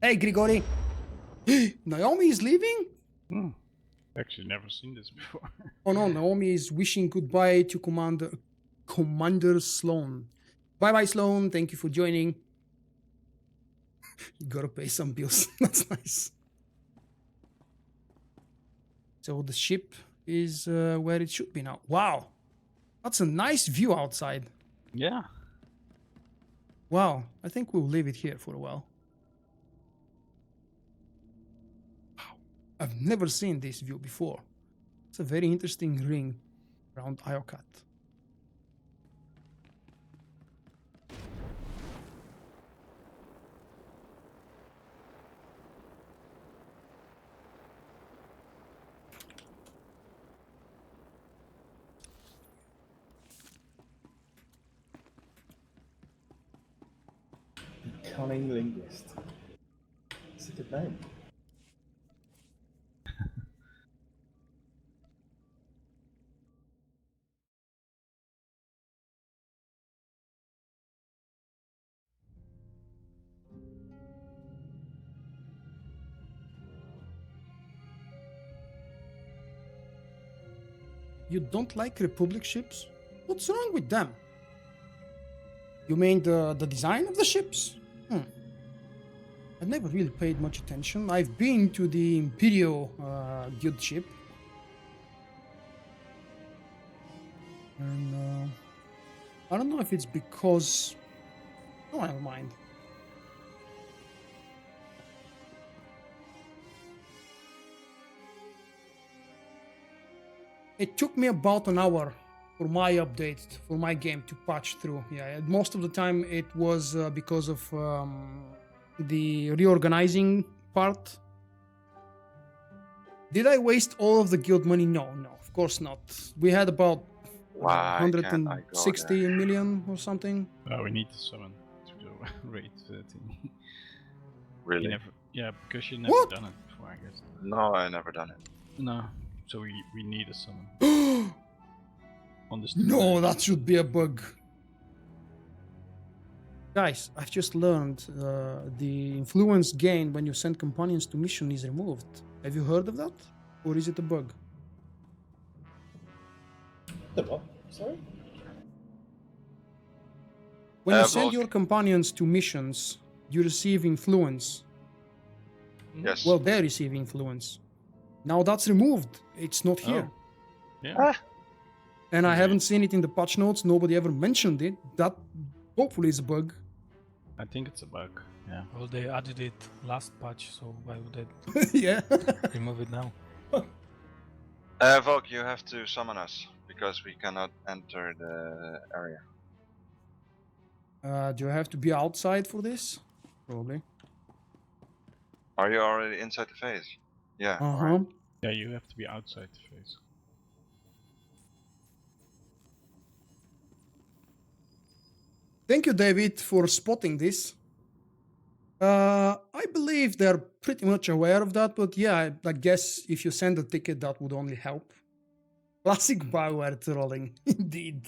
Hey, Grigori! Naomi is leaving? Hmm. Actually, never seen this before. Oh no, Naomi is wishing goodbye to Commander Sloan. Bye bye, Sloan. Thank you for joining. You gotta pay some bills. That's nice. So the ship is where it should be now. Wow. That's a nice view outside. Yeah. Wow. I think we'll leave it here for a while. Wow. I've never seen this view before. It's a very interesting ring around Iokat. Cunning linguist. It's a good name. You don't like Republic ships? What's wrong with them? You mean the design of the ships? I've never really paid much attention. I've been to the Imperial guild ship. And I don't know if it's because... Oh, never mind. It took me about an hour for my update, for my game to patch through. Yeah, most of the time it was because of the reorganizing part. Did I waste all of the guild money? No, of course not. We had about Why can't I go 160 million or something. We need to summon to the raid thing. Really? Yeah, because you never What? done it before, I guess. No, I never done it. No, so we need a summon on this. No, that should be a bug. Guys, I've just learned the influence gain when you send companions to mission is removed. Have you heard of that? Or is it a bug? The what? Sorry? When you send Vulkk. your companions to missions, you receive influence. Yes. Well, they receive influence. Now that's removed. It's not here. Yeah. And I Okay. haven't seen it in the patch notes. Nobody ever mentioned it. That hopefully is a bug. I think it's a bug. Yeah. Well, they added it last patch, so why would they Yeah. remove it now? Vulkk, you have to summon us because we cannot enter the area. Do I have to be outside for this? Probably. Are you already inside the phase? Yeah. Uh-huh. Yeah, you have to be outside the phase. Thank you, David, for spotting this. I believe they're pretty much aware of that, but yeah, I guess if you send a ticket, that would only help. Classic Bioware trolling, indeed.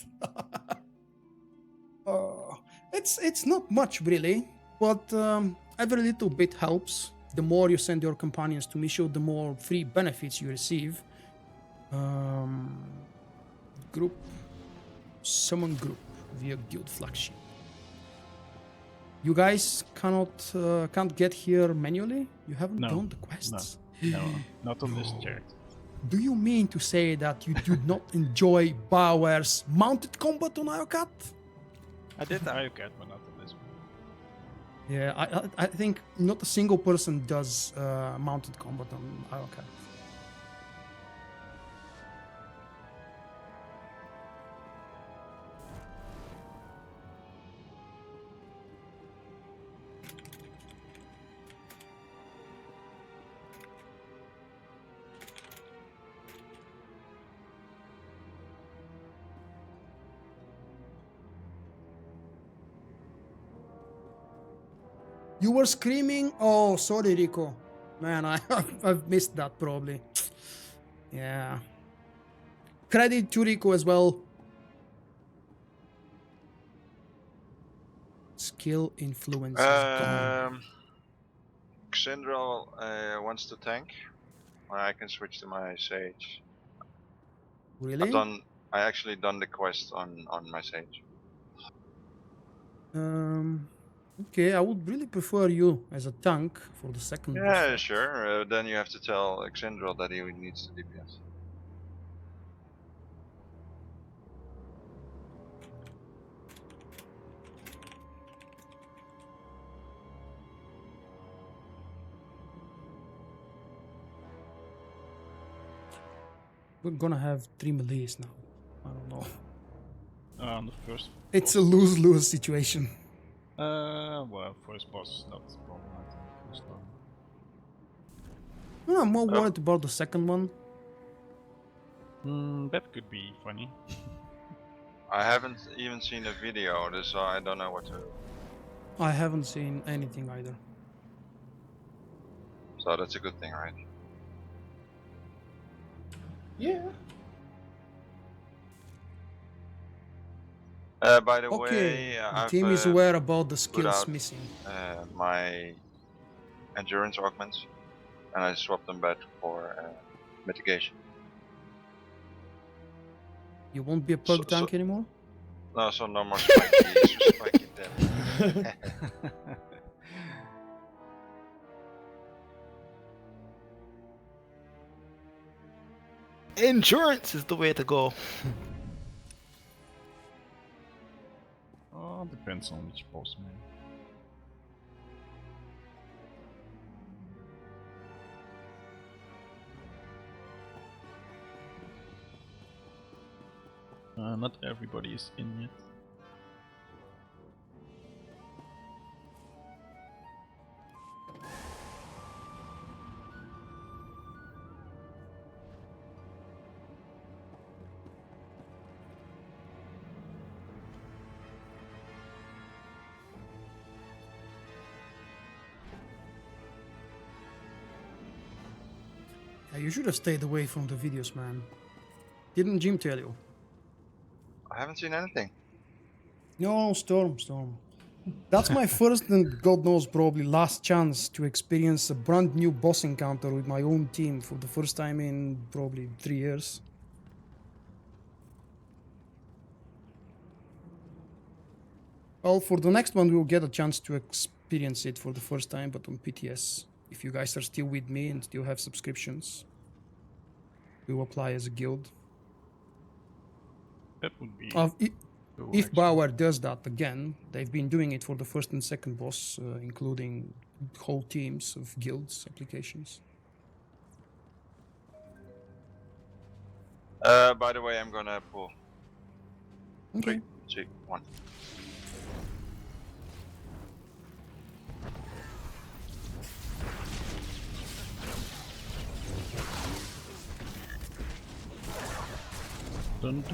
It's not much really, but every little bit helps. The more you send your companions to mission, the more free benefits you receive. Group, summon group via guild flagship. You guys can't get here manually? You haven't done the quests? No, not on this chart. Do you mean to say that you do not enjoy BioWare's mounted combat on IOCAT? I did the IOCAT, but not on this one. Yeah, I think not a single person does mounted combat on IOCAT. You were screaming? Oh, sorry, Rico. Man, I've missed that probably. Yeah. Credit to Rico as well. Skill influence is gone. Xindral wants to tank. I can switch to my Sage. Really? I actually done the quest on my Sage. Okay, I would really prefer you as a tank for the second boss Yeah, fight. sure. Then you have to tell Xindral that he needs the DPS. We're gonna have 3 melees now. I don't know. On the first. It's a lose-lose situation. Well, first boss is not the problem. I think. First one. No, I'm more worried about the second one. That could be funny. I haven't even seen a video, so I don't know what to. I haven't seen anything either. So that's a good thing, right? Yeah. By the Okay, way, the I've team is aware about the put skills out, missing. my endurance augments, and I swapped them back for mitigation. You won't be a pug tank anymore? No, so no more spiky death. Endurance is the way to go. Oh, depends on which boss, man. Not everybody is in yet. Yeah, you should have stayed away from the videos, man. Didn't Jim tell you? I haven't seen anything. No, Storm. That's my first and God knows probably last chance to experience a brand new boss encounter with my own team for the first time in probably 3 years. Well, for the next one, we'll get a chance to experience it for the first time, but on PTS. If you guys are still with me and still have subscriptions, we'll apply as a guild. That would be. If BioWare does that again, they've been doing it for the first and second boss, including whole teams of guilds applications. By the way, I'm gonna pull. Okay. 3, 2, 1. Stunned.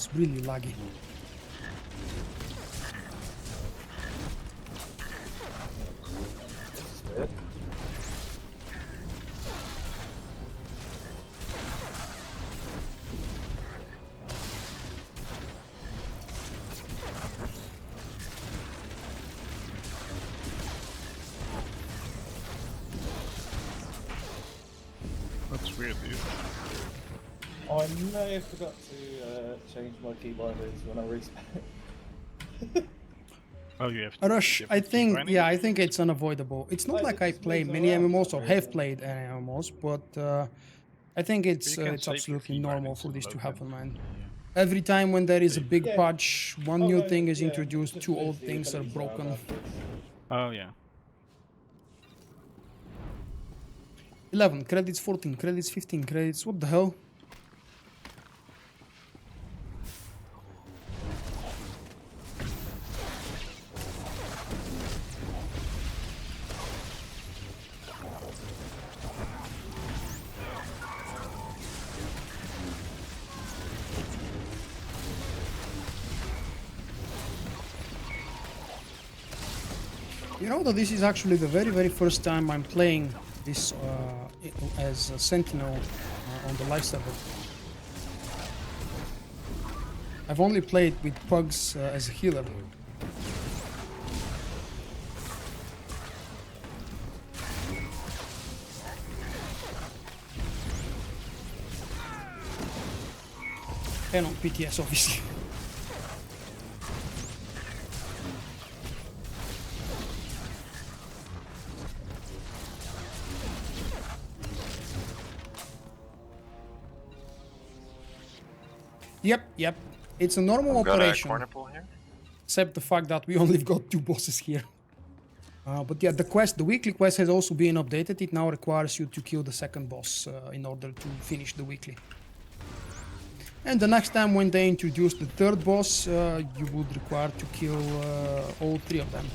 It's really laggy. Weird. That's weird, dude. I may have forgot to change my key bindings when I respec. Oh, you have. Rush, you have I to keep think, grinding? yeah, I think it's unavoidable. It's not Like, like it I just play moves many around for MMOs or some have reason. played any MMOs, but I think it's You can it's save your absolutely key normal bindings for and this to load happen, them. man. Yeah. Every time when there is a Save. big Yeah. patch, one Oh, new no, thing is yeah, introduced, just two moves old the things are abilities around broken. afterwards. Oh yeah. 11 credits, 14 credits, 15 credits. What the hell? You know that this is actually the very first time I'm playing this as a Sentinel on the live server. I've only played with Pugs as a healer. And on PTS, obviously. Yep. It's a normal I've got a operation, corner pull here. except the fact that we only got 2 bosses here. But yeah, the weekly quest has also been updated. It now requires you to kill the second boss in order to finish the weekly. And the next time when they introduce the third boss, you would require to kill all 3 of them.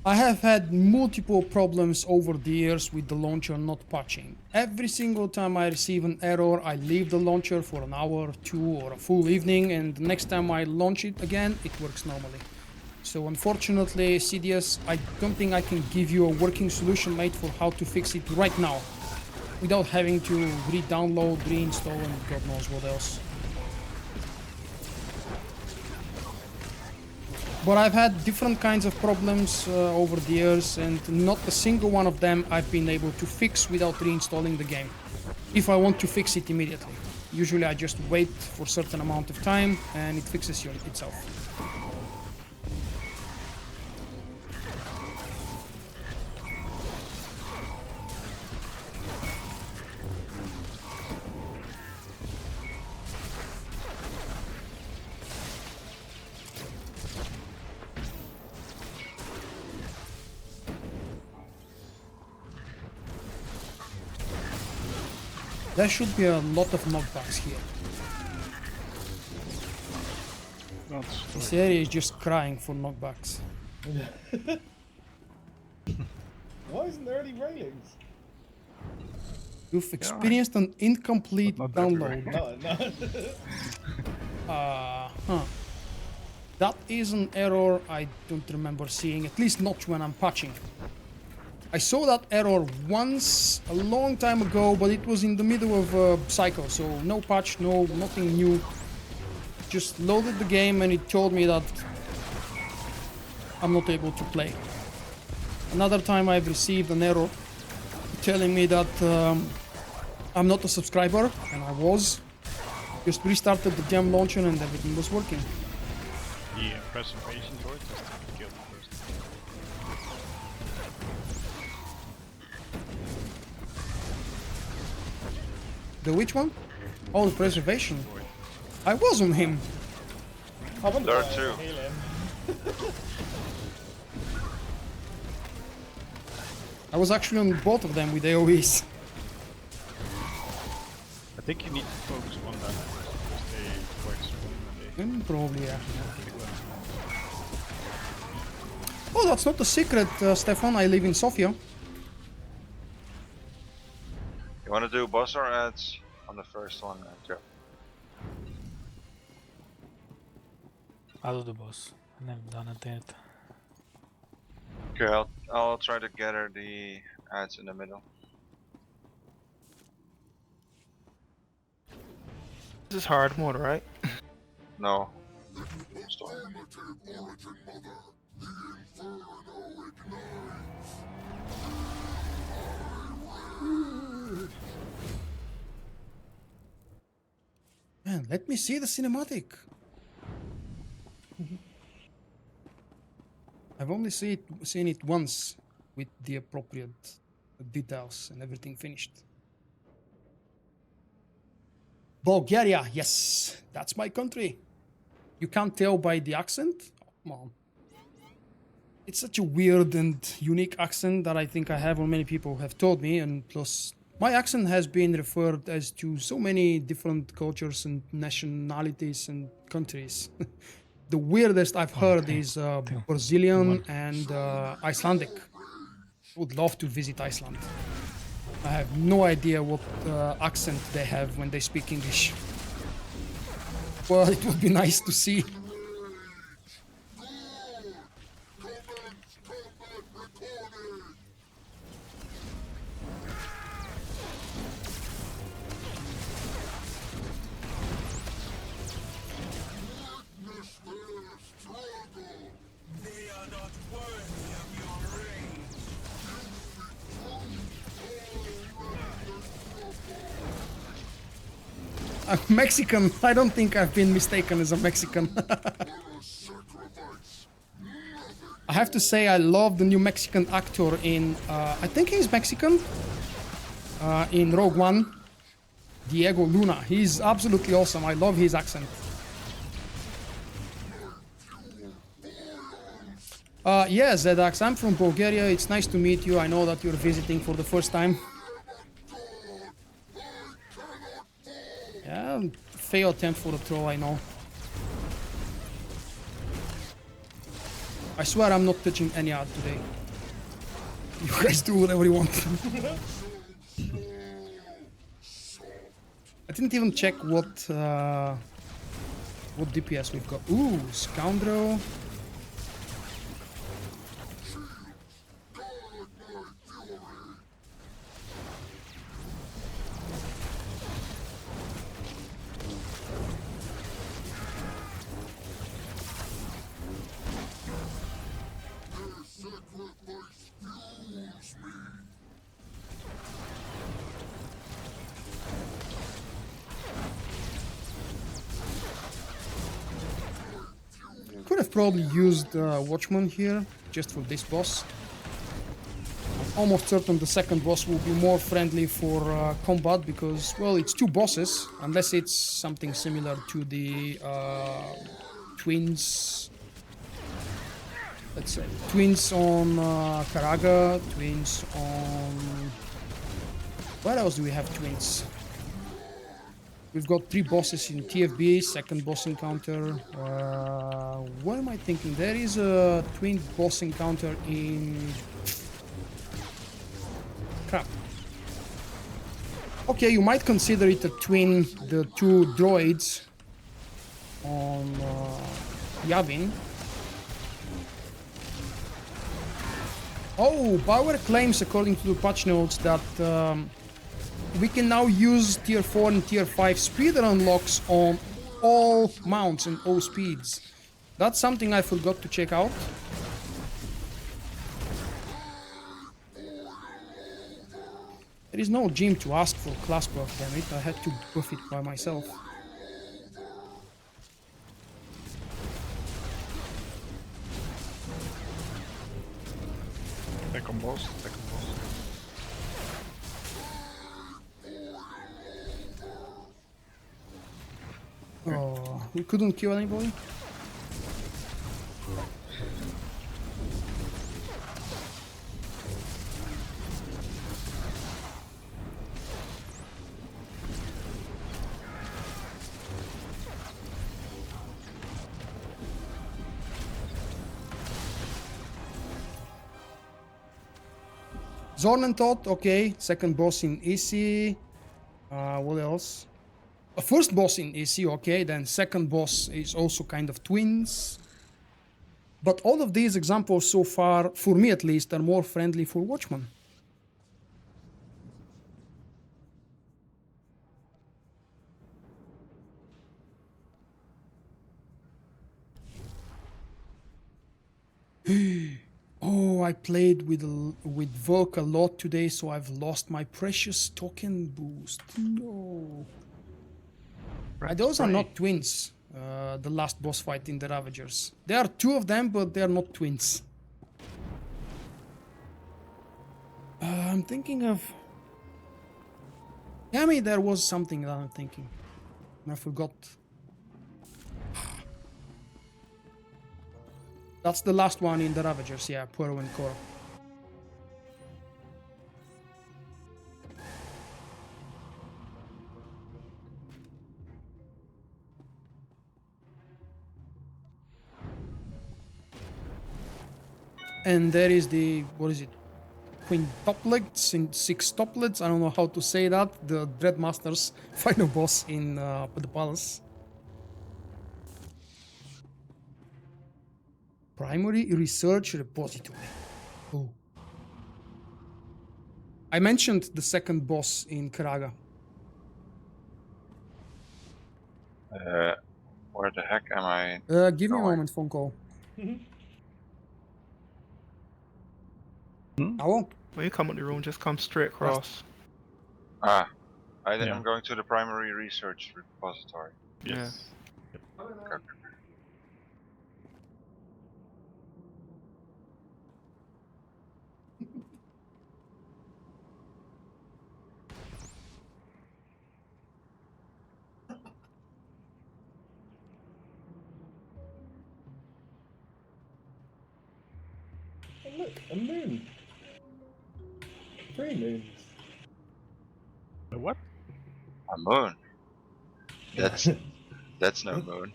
I have had multiple problems over the years with the launcher not patching. Every single time I receive an error, I leave the launcher for an hour, 2, or a full evening, and the next time I launch it again, it works normally. So unfortunately, CDS, I don't think I can give you a working solution, mate, for how to fix it right now, without having to re-download, reinstall, and God knows what else. But I've had different kinds of problems over the years, and not a single one of them I've been able to fix without reinstalling the game, if I want to fix it immediately. Usually I just wait for a certain amount of time and it fixes itself. There should be a lot of knockbacks here. This area is just crying for knockbacks. Why isn't there any railings? You've experienced an incomplete Not download. No. That is an error I don't remember seeing, at least not when I'm patching. I saw that error once a long time ago, but it was in the middle of a cycle, so no patch, nothing new. Just loaded the game and it told me that I'm not able to play. Another time I've received an error telling me that I'm not a subscriber, and I was. Just restarted the gem launcher and everything was working. Yeah, preservation droid has to be killed first. The which one? Oh, the preservation. I was on him. I wonder There why I too. heal him. I was actually on both of them with AoEs. I think you need to focus on that because they quite strong and they Probably, yeah. Oh, that's not a secret, Stefan. I live in Sofia. You want to do boss or ads on the first one, Joe? I'll do the boss. I never done it yet. Okay, I'll try to gather the ads in the middle. This is hard mode, right? No. Man, let me see the cinematic. I've only seen it once with the appropriate details and everything finished. Bulgaria, yes, that's my country. You can't tell by the accent? Oh, come on. It's such a weird and unique accent that I think I have, or many people have told me, and plus my accent has been referred as to so many different cultures and nationalities and countries. The weirdest I've heard is Brazilian and Icelandic. I would love to visit Iceland. I have no idea what accent they have when they speak English. Well, it would be nice to see. I'm Mexican. I don't think I've been mistaken as a Mexican. I have to say I love the new Mexican actor in, I think he's Mexican, in Rogue One, Diego Luna. He's absolutely awesome. I love his accent. Yeah, Zedax, I'm from Bulgaria. It's nice to meet you. I know that you're visiting for the first time. Yeah, fail attempt for the throw, I know. I swear I'm not touching any ad today. You guys do whatever you want. I didn't even check what DPS we've got. Ooh, Scoundrel. Could have probably used Watchman here, just for this boss. I'm almost certain the second boss will be more friendly for combat because, well, it's two bosses, unless it's something similar to the twins. Let's say twins on Karaga, twins on... Where else do we have twins? We've got three bosses in TFB, second boss encounter. What am I thinking? There is a twin boss encounter in... Crap. Okay, you might consider it a twin, the two droids on Yavin. Oh, Bauer claims, according to the patch notes, that we can now use tier 4 and tier 5 speeder unlocks on all mounts and all speeds. That's something I forgot to check out. There is no gym to ask for class buff, damn it. I had to buff it by myself. second boss. Oh, we couldn't kill anybody? Zornentot, okay. Second boss in AC. What else? A first boss in AC, okay. Then second boss is also kind of twins. But all of these examples so far, for me at least, are more friendly for Watchman. Oh, I played with Vulkk a lot today, so I've lost my precious token boost. No. Those are not twins. The last boss fight in the Ravagers. There are two of them, but they are not twins. I'm thinking of... Tell me there was something that I'm thinking. I forgot. That's the last one in the Ravagers, yeah, Puero and Koro. And there is the, what is it? Quintuplets in sextuplets, I don't know how to say that. The Dreadmaster's final boss in the palace. Primary Research Repository. Oh. I mentioned the second boss in Karaga. Where the heck am I? Give me a going? moment, phone call. Hello? When you come in the room, just come straight across. Ah, I'm Yeah. going to the primary research repository. Yes. Okay. Oh, look, a moon. 3 moons. A what? A moon. That's no moon.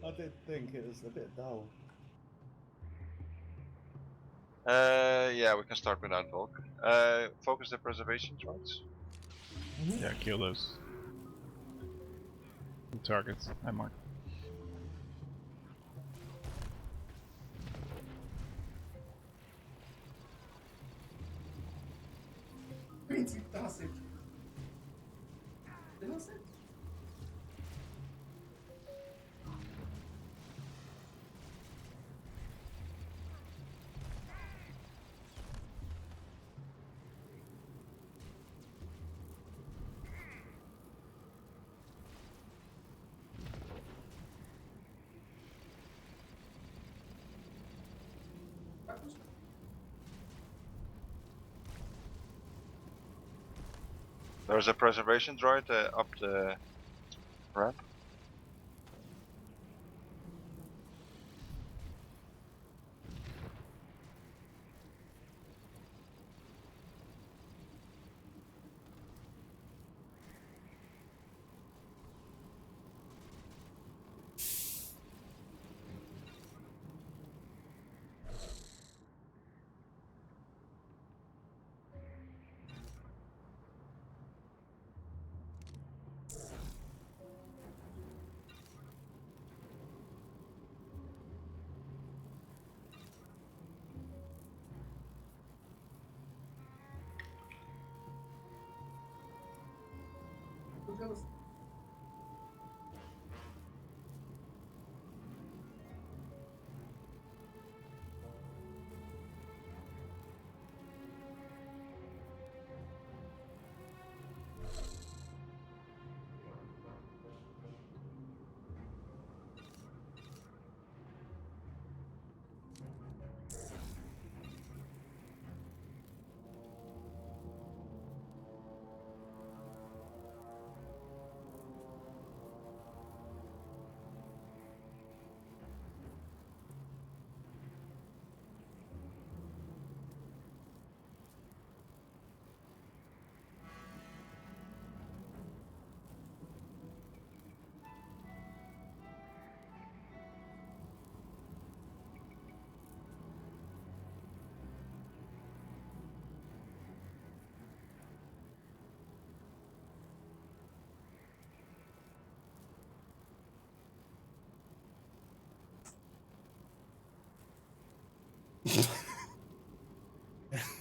I did think it was a bit dull. Yeah, we can start without Vulkk. Focus the preservation drones. Yeah, kill those. The targets. I mark. There's a preservation droid up the ramp.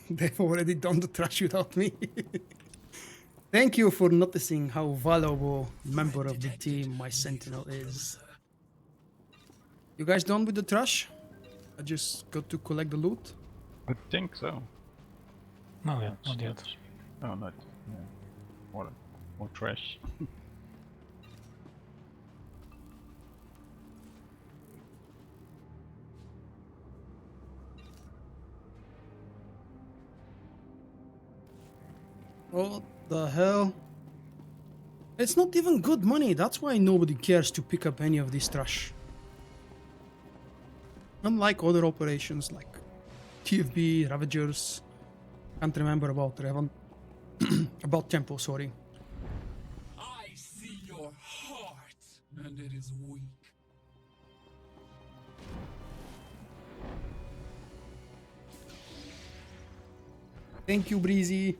They've already done the trash without me. Thank you for noticing how valuable member of the team my sentinel is. You guys done with the trash? I just got to collect the loot. I think so. No, yeah, not yet. Oh, not. Yeah. More trash. What the hell? It's not even good money, that's why nobody cares to pick up any of this trash. Unlike other operations like TFB, Ravagers, can't remember about Revan, about Temple, sorry. I see your heart, and it is weak. Thank you, Breezy.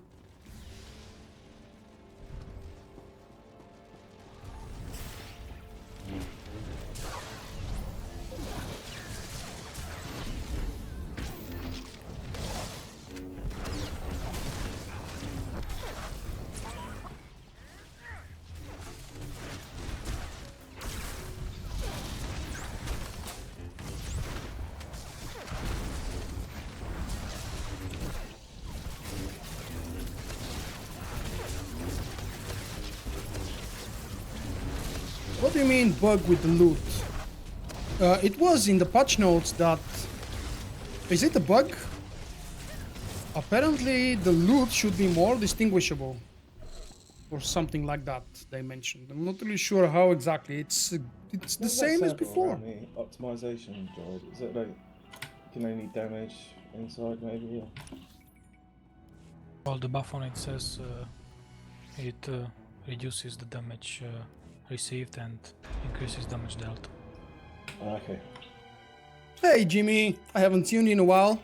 What do you mean bug with the loot? It was in the patch notes that... Is it a bug? Apparently the loot should be more distinguishable. Or something like that, they mentioned. I'm not really sure how exactly. It's the same as before. The optimization job, is it like you can only damage inside maybe? Or? Well, the buff on it says it reduces the damage received and increases damage dealt. Okay. Hey Jimmy, I haven't seen you in a while.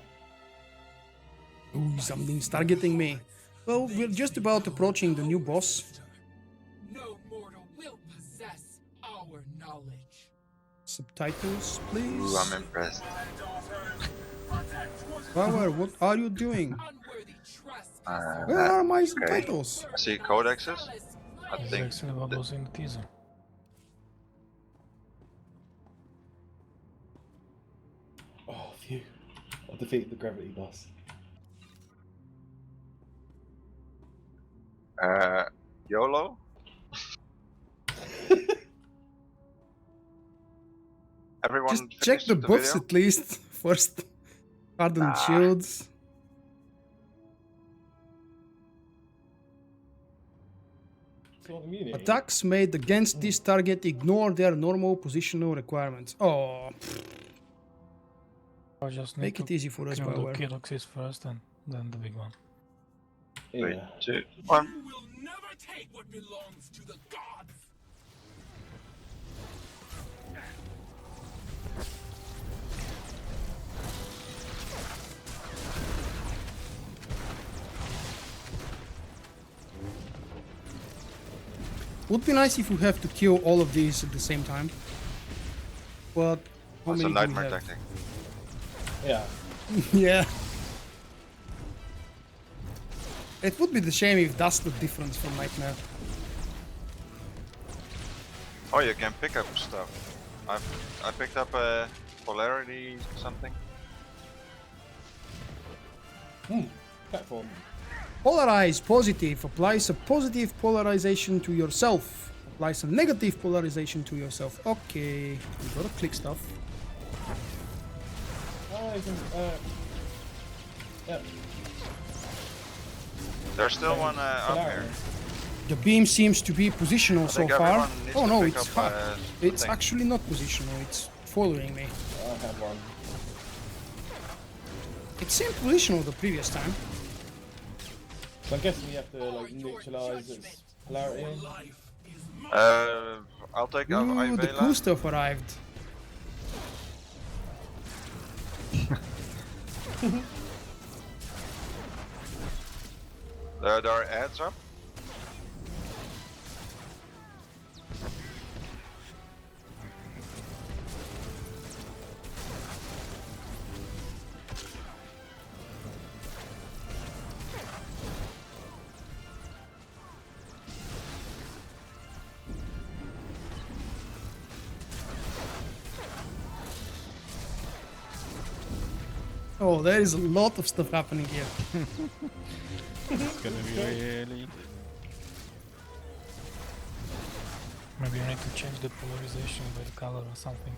Ooh, something's targeting me. Well, we're just about approaching the new boss. No mortal will possess our knowledge. Subtitles, please. Ooh, I'm impressed. Power, what are you doing? Unworthy trust. Where are my subtitles? I see codexes. I It's think. exactly what was in the teaser. Oh, phew. I defeated the gravity boss. YOLO? Everyone Just check finished the buffs video? at least first. Hardened shields. Attacks made against this target ignore their normal positional requirements. Oh, I just make it easy for us, kill the Power. Kiloxis first and then the big one. 3, 2, 1. You will never take what belongs to the gods. Would be nice if we have to kill all of these at the same time. But how That's a many do we nightmare have? tactic. Yeah. Yeah. It would be the shame if that's the difference from Nightmare. Oh, you can pick up stuff. I picked up a polarity something. Platform. Polarize positive. Applies a positive polarization to yourself. Applies a negative polarization to yourself. Okay. We gotta click stuff. Oh, you can, yeah. There's still one up here. The beam seems to be positional so think far. everyone needs Oh to no, pick it's up, hot. It's something. actually not positional. It's following me. I have one. It seemed positional the previous time. So I'm guessing you have to like neutralize its polarity. I'll take Ooh, the cool Aivela. stuff arrived. There are ads up. Oh, there is a lot of stuff happening here. It's gonna be really. Maybe you need to change the polarization by the color or something.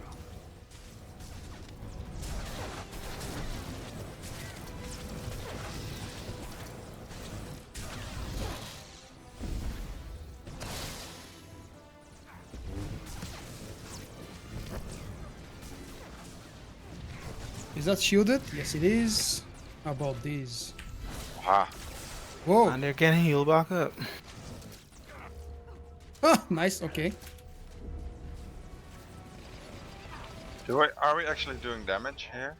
Is that shielded? Yes, it is. How about these? Ah, Whoa! And they're getting healed back up. Ah, nice. Okay. are we actually doing damage here?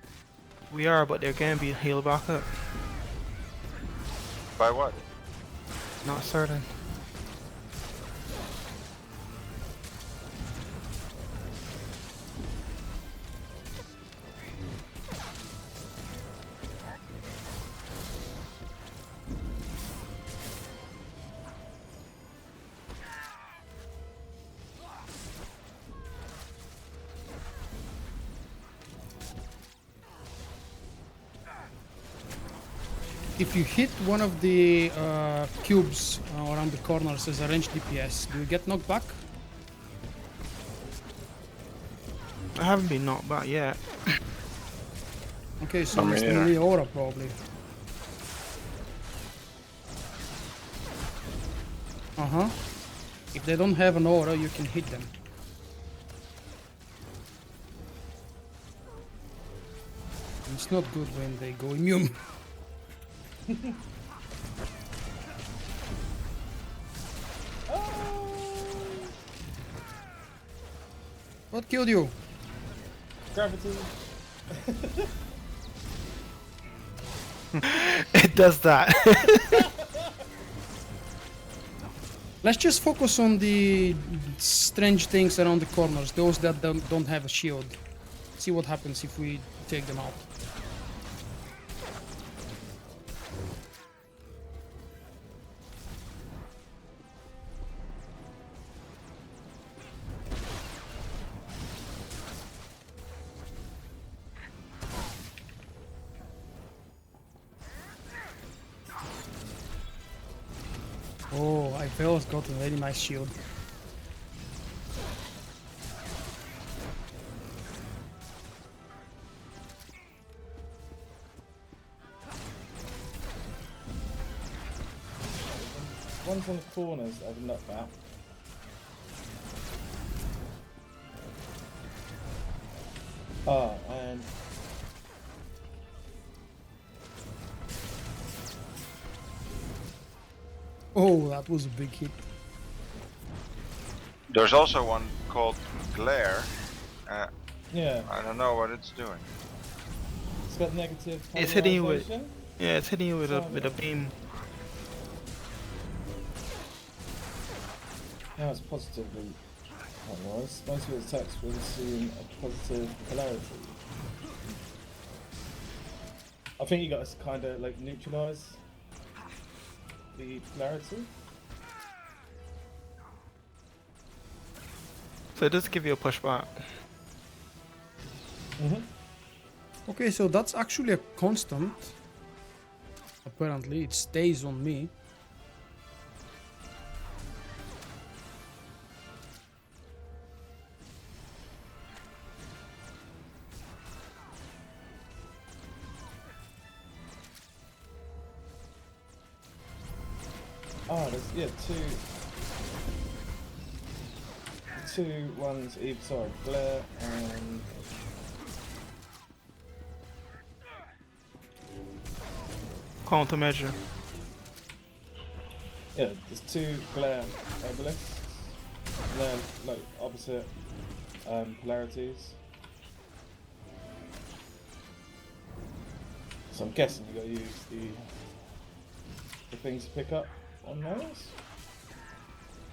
We are, but they're getting be healed back up. By what? Not certain. If you hit one of the cubes around the corners as a ranged DPS, do you get knocked back? I haven't been knocked back yet. Okay, so I it's mean, only aura probably. Uh-huh. If they don't have an aura, you can hit them. It's not good when they go immune. What killed you? Gravity. It does that. Let's just focus on the strange things around the corners, those that don't have a shield. See what happens if we take them out. Oh, Aivela's got a very nice shield. One's on the corners of the knockback. Ah, and Oh, that was a big hit. There's also one called Glare. yeah, I don't know what it's doing. it's got negative. It's hitting you with- polarization. Yeah, it's hitting you with a beam. Now it's positively. Otherwise, most of its attacks will assume a positive polarity. I think you got to kind of like neutralize the polarity. So it does give you a pushback. Okay, so that's actually a constant. Apparently, it stays on me. Ah, there's two ones either side, glare and Countermeasure. yeah, there's two glare obelisks, and then like opposite polarities. So I'm guessing you got to use the things to pick up on those.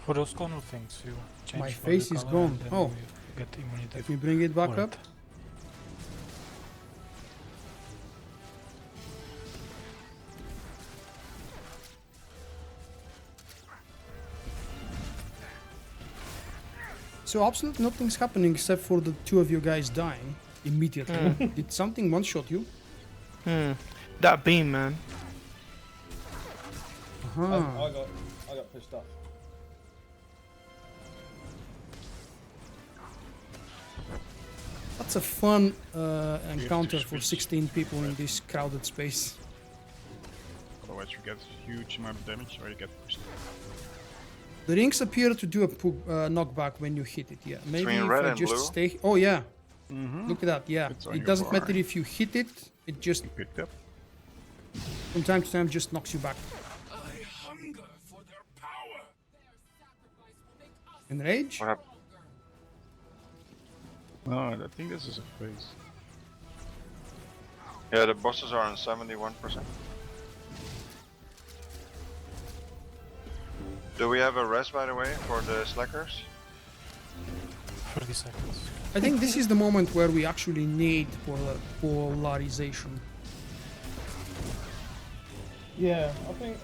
For those corner things, you change My for the face is color gone. and then Oh. you get immunity. Let me bring it back for up. it. So absolutely nothing's happening except for the two of you guys dying immediately. Did something one-shot you? That beam, man. Uh-huh. I got pushed off. That's a fun encounter for 16 people in this crowded space. Otherwise you get huge amount of damage or you get pushed. The rings appear to do a knockback when you hit it, yeah. Maybe Between if red I and just blue? stay... Oh, yeah. Mm-hmm. Look at that, yeah. It's on It your doesn't bar. matter if you hit it, it just, Picked up. from time to time, just knocks you back. I hunger for their power. Enrage? What happened? No, I think this is a phase. Yeah, the bosses are on 71%. Do we have a rest, by the way, for the slackers? 30 seconds. I think this is the moment where we actually need polarization. Yeah, I think.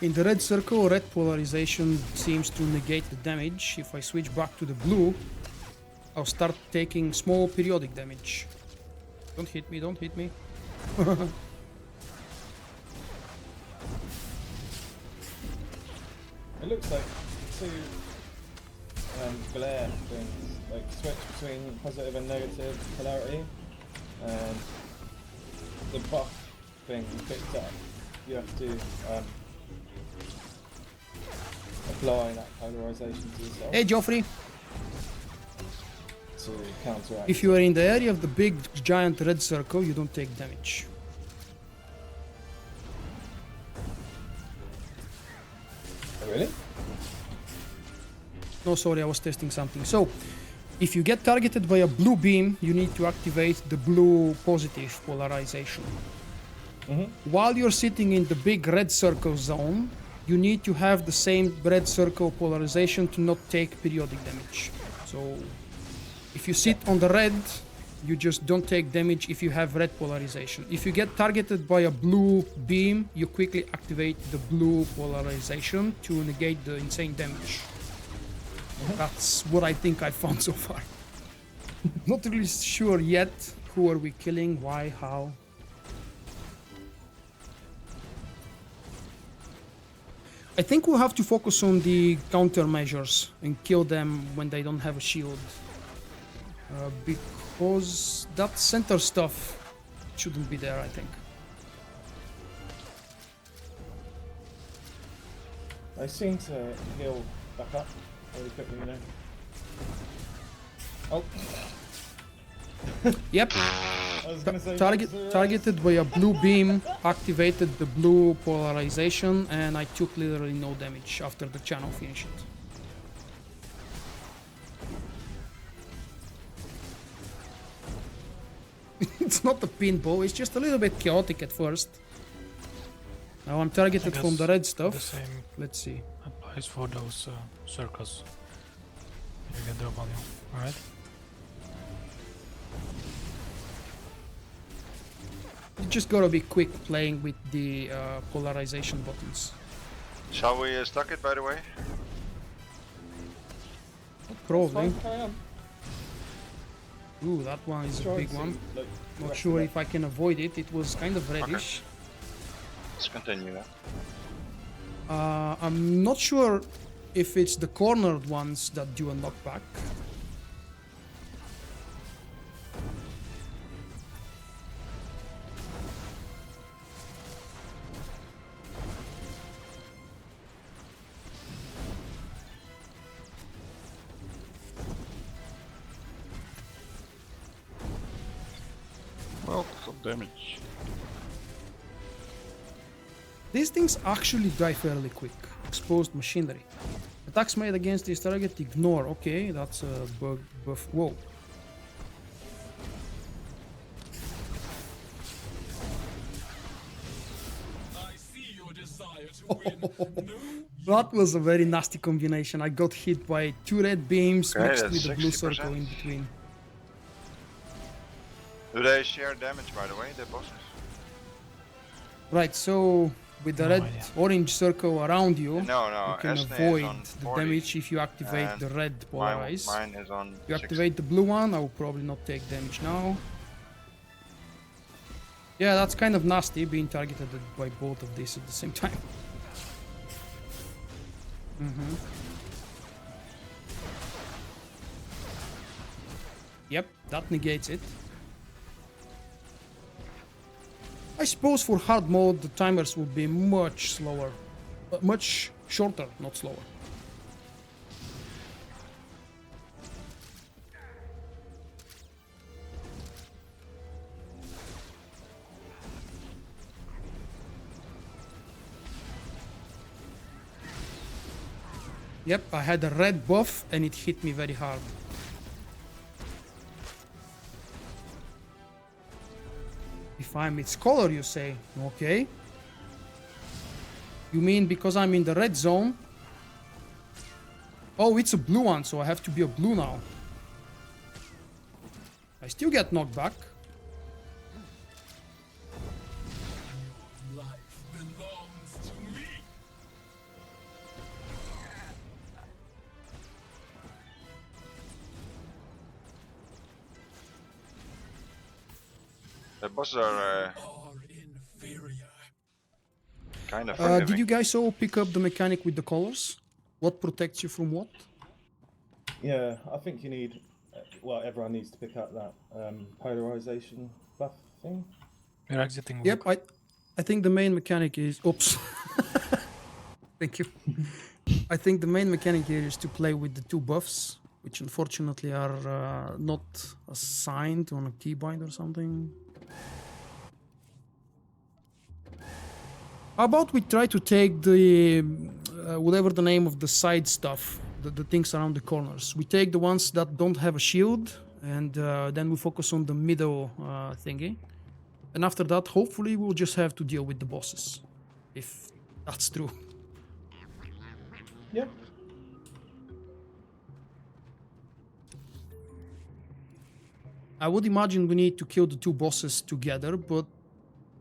In the red circle, red polarization seems to negate the damage. If I switch back to the blue, I'll start taking small periodic damage. Don't hit me, don't hit me. It looks like two glare things, like switch between positive and negative polarity, and the buff thing you picked up, you have to apply that polarization to yourself Hey, Joffrey. to counteract. If you are in the area of the big giant red circle, you don't take damage. Oh, really? No, sorry, I was testing something. So, if you get targeted by a blue beam, you need to activate the blue positive polarization. While you're sitting in the big red circle zone, you need to have the same red circle polarization to not take periodic damage. So, if you sit on the red, you just don't take damage if you have red polarization. If you get targeted by a blue beam, you quickly activate the blue polarization to negate the insane damage. That's what I think I found so far. Not really sure yet who are we killing, why, how. I think we'll have to focus on the countermeasures and kill them when they don't have a shield. Because that center stuff shouldn't be there, I think. They seem to heal back up really quickly, you know. Oh. Yep. I was gonna say Targeted by a blue beam, activated the blue polarization, and I took literally no damage after the channel finished. It's not a pinball, it's just a little bit chaotic at first. Now I'm targeted from the red stuff. The same Let's see. applies for those circles. You get drop on you, alright? You just gotta be quick playing with the polarization buttons. Shall we stack it, by the way? Probably. Carry on. Ooh, that one is a Try big to one. see, like, the Not rest sure of if I can avoid it. It was kind of reddish. Let's continue that. I'm not sure if it's the cornered ones that do a knockback. Well, some damage. These things actually die fairly quick. Exposed machinery. Attacks made against this target, ignore. Okay, that's a buff. Whoa. I see your desire to win. That was a very nasty combination. I got hit by two red beams Okay, mixed that's with a blue 60%. circle in between. Do they share damage, by the way, the bosses? Right, so with the No red idea. orange circle around you, No, no, you can Esne is avoid on the 40, damage if you activate and the red polarize. Mine is on You 60. activate the blue one, I will probably not take damage now. Yeah, that's kind of nasty, being targeted by both of these at the same time. Yep, that negates it. I suppose for hard mode, the timers would be much slower. Much shorter, not slower. Yep, I had a red buff and it hit me very hard. If I'm its color, you say? Okay. You mean because I'm in the red zone? Oh, it's a blue one, so I have to be a blue now. I still get knocked back. Life belongs to me. The bosses are Are inferior. kind of forgiving. Did you guys all pick up the mechanic with the colors? What protects you from what? Yeah, I think you need. Well, everyone needs to pick up that polarization buff thing. We're exiting. Yep, Vulkk. I think the main mechanic is... Oops. Thank you. I think the main mechanic here is to play with the two buffs, which unfortunately are not assigned on a keybind or something. How about we try to take the... whatever the name of the side stuff, the things around the corners. We take the ones that don't have a shield, and then we focus on the middle thingy. And after that, hopefully, we'll just have to deal with the bosses. If that's true. Yeah. I would imagine we need to kill the two bosses together, but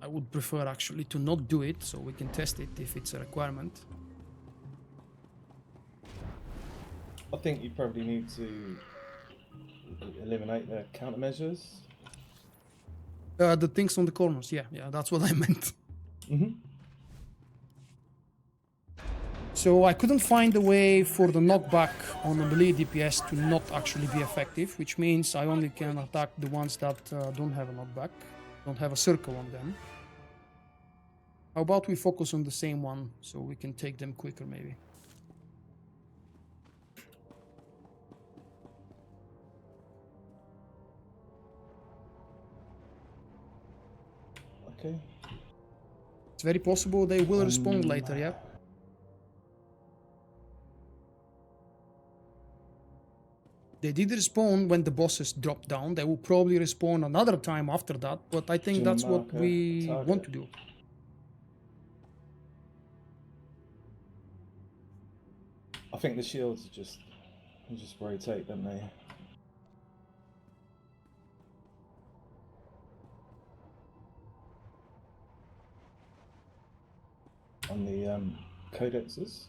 I would prefer actually to not do it, so we can test it if it's a requirement. I think you probably need to eliminate the countermeasures. The things on the corners, yeah, that's what I meant. So I couldn't find a way for the knockback on the melee DPS to not actually be effective, which means I only can attack the ones that don't have a knockback, don't have a circle on them. How about we focus on the same one, so we can take them quicker maybe? Okay. It's very possible they will respawn later, yeah? They did respawn when the bosses dropped down. They will probably respawn another time after that, but I think that's what we want to do. I think the shields just rotate, don't they? On the codexes.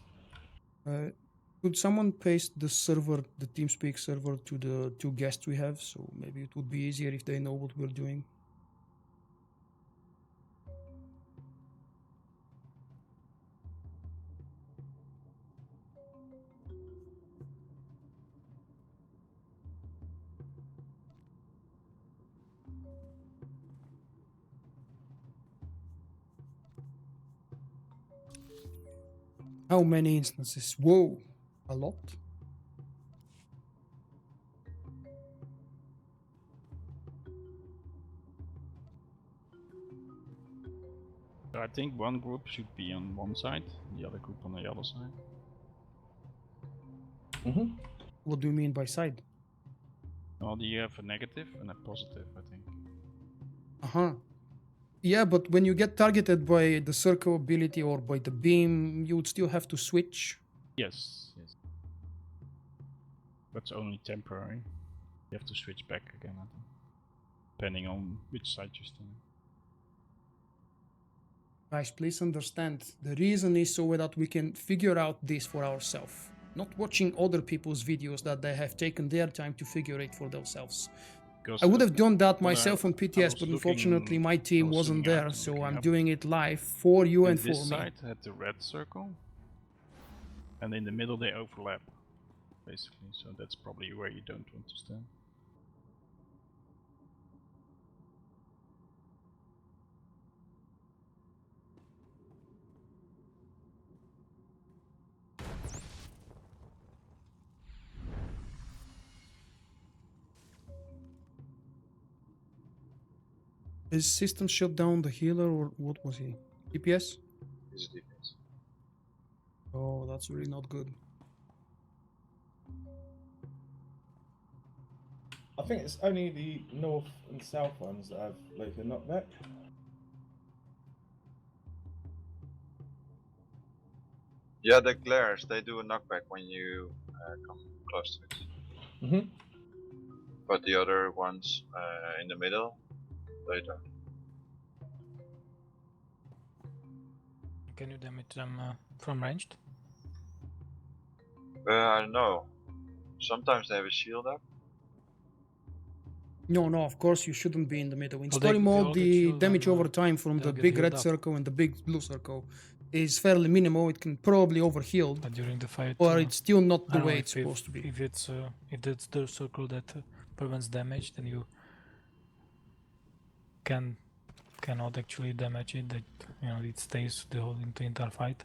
Could someone paste the server, the TeamSpeak server, to the two guests we have? So maybe it would be easier if they know what we're doing. How many instances? Whoa, a lot. So I think one group should be on one side, the other group on the other side. What do you mean by side? Well, you have a negative and a positive, I think. Uh-huh. Yeah, but when you get targeted by the circle ability or by the beam, you would still have to switch. Yes, yes. That's only temporary. You have to switch back again, I think. Depending on which side you stand. Guys, please understand, the reason is so that we can figure out this for ourselves. Not watching other people's videos that they have taken their time to figure it for themselves. I would have done that myself on PTS, but unfortunately my team wasn't there, so I'm doing it live for you and for this me. side had the red circle, and in the middle they overlap, basically. So that's probably where you don't want to stand. Is system shut down the healer or what was he? DPS? He's a defense. Oh, that's really not good. I think it's only the north and south ones that have like a knockback. Yeah, the glares, they do a knockback when you come close to it. Mm-hmm. But the other ones in the middle, they don't. Can you damage them from ranged? I don't know. Sometimes they have a shield up. No, of course you shouldn't be in the middle. In Well, story they mode, all get the healed damage and, over time from they'll the get big healed red up. circle and the big blue circle is fairly minimal. It can probably overheal, But during the fight, but it's still not I the don't know way it's supposed to be. If it's the circle that prevents damage, then you cannot actually damage it. That it stays the whole entire fight.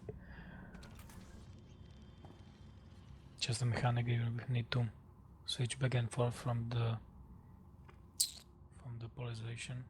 Just a mechanic you need to switch back and forth from the polarization.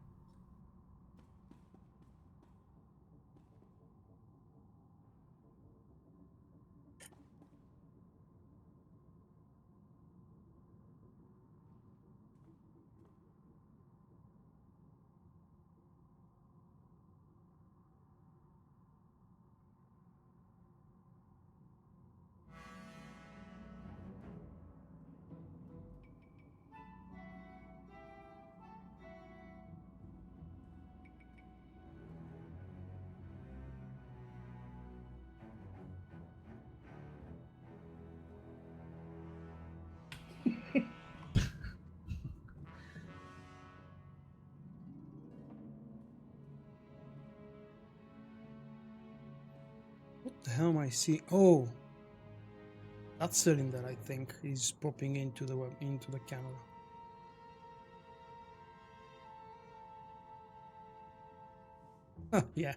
What the hell am I seeing? Oh, that cylinder I think is popping into the camera. Yeah.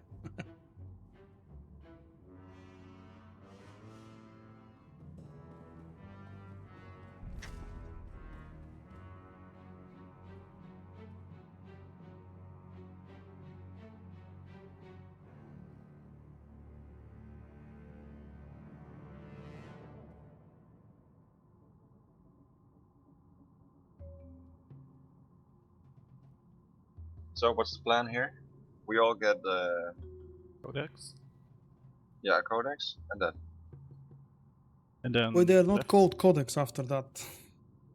So what's the plan here? We all get the Codex. codex, and And Well, they're not left. called codex after that.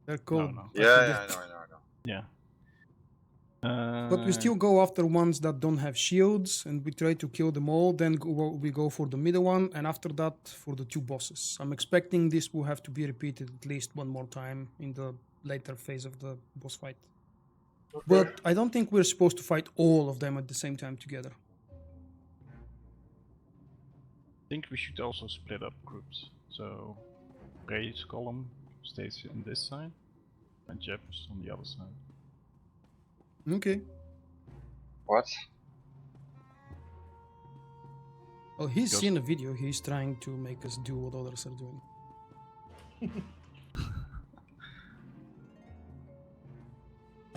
They're called No. I yeah, forget. I know. Yeah. But we still go after ones that don't have shields, and we try to kill them all. Then we go for the middle one, and after that for the two bosses. I'm expecting this will have to be repeated at least one more time in the later phase of the boss fight. Okay. But I don't think we're supposed to fight all of them at the same time together. I think we should also split up groups. So Ray's column stays on this side, and Jeff's on the other side. Okay. What? Well, he's seen a video. He's trying to make us do what others are doing.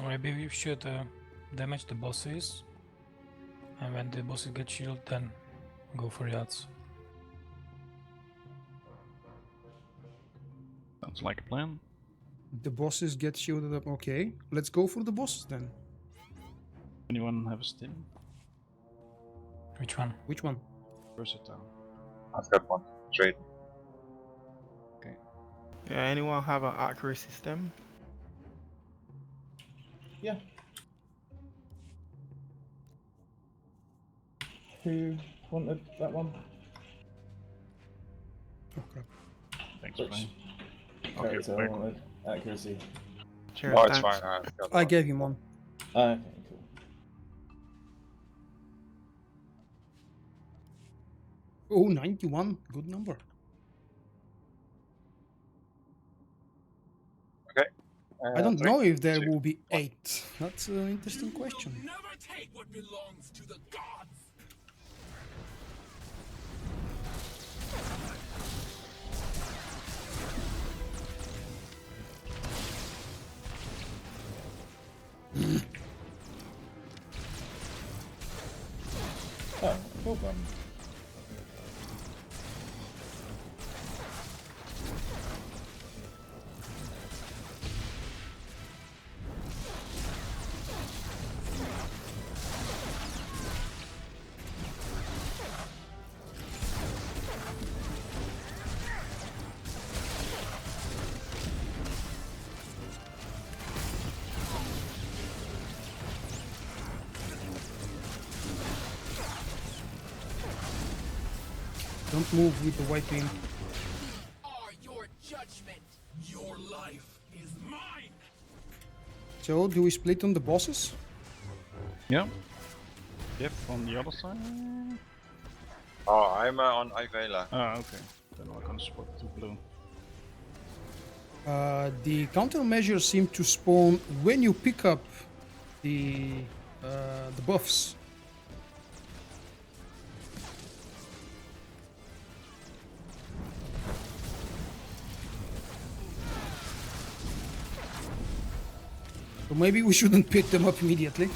Maybe we should damage the bosses, and when the bosses get shielded, then go for yachts. Sounds like a plan. The bosses get shielded up. Okay, let's go for the bosses then. Anyone have a stim? Which one? Which one? Versatile. I've got one. Trade. Okay. Yeah, anyone have an accuracy system? Yeah. who wanted that one? Oh crap. Thanks, Which Brian. I'll give character it back. wanted accuracy? Cheers, No, it's thanks. fine. I've got I one. gave him one. Okay, cool. Oh, 91. Good number. I don't know if there will be 8. That's an interesting question. You will never take what belongs to the gods. Oh, cool one. Don't move with the white beam. Are your judgment. Your life is mine. So, do we split on the bosses? Yeah. Yep, on the other side. Oh, I'm on Aivela. Ah, okay. Then we're gonna spot to blue. The countermeasures seem to spawn when you pick up the buffs. So maybe we shouldn't pick them up immediately.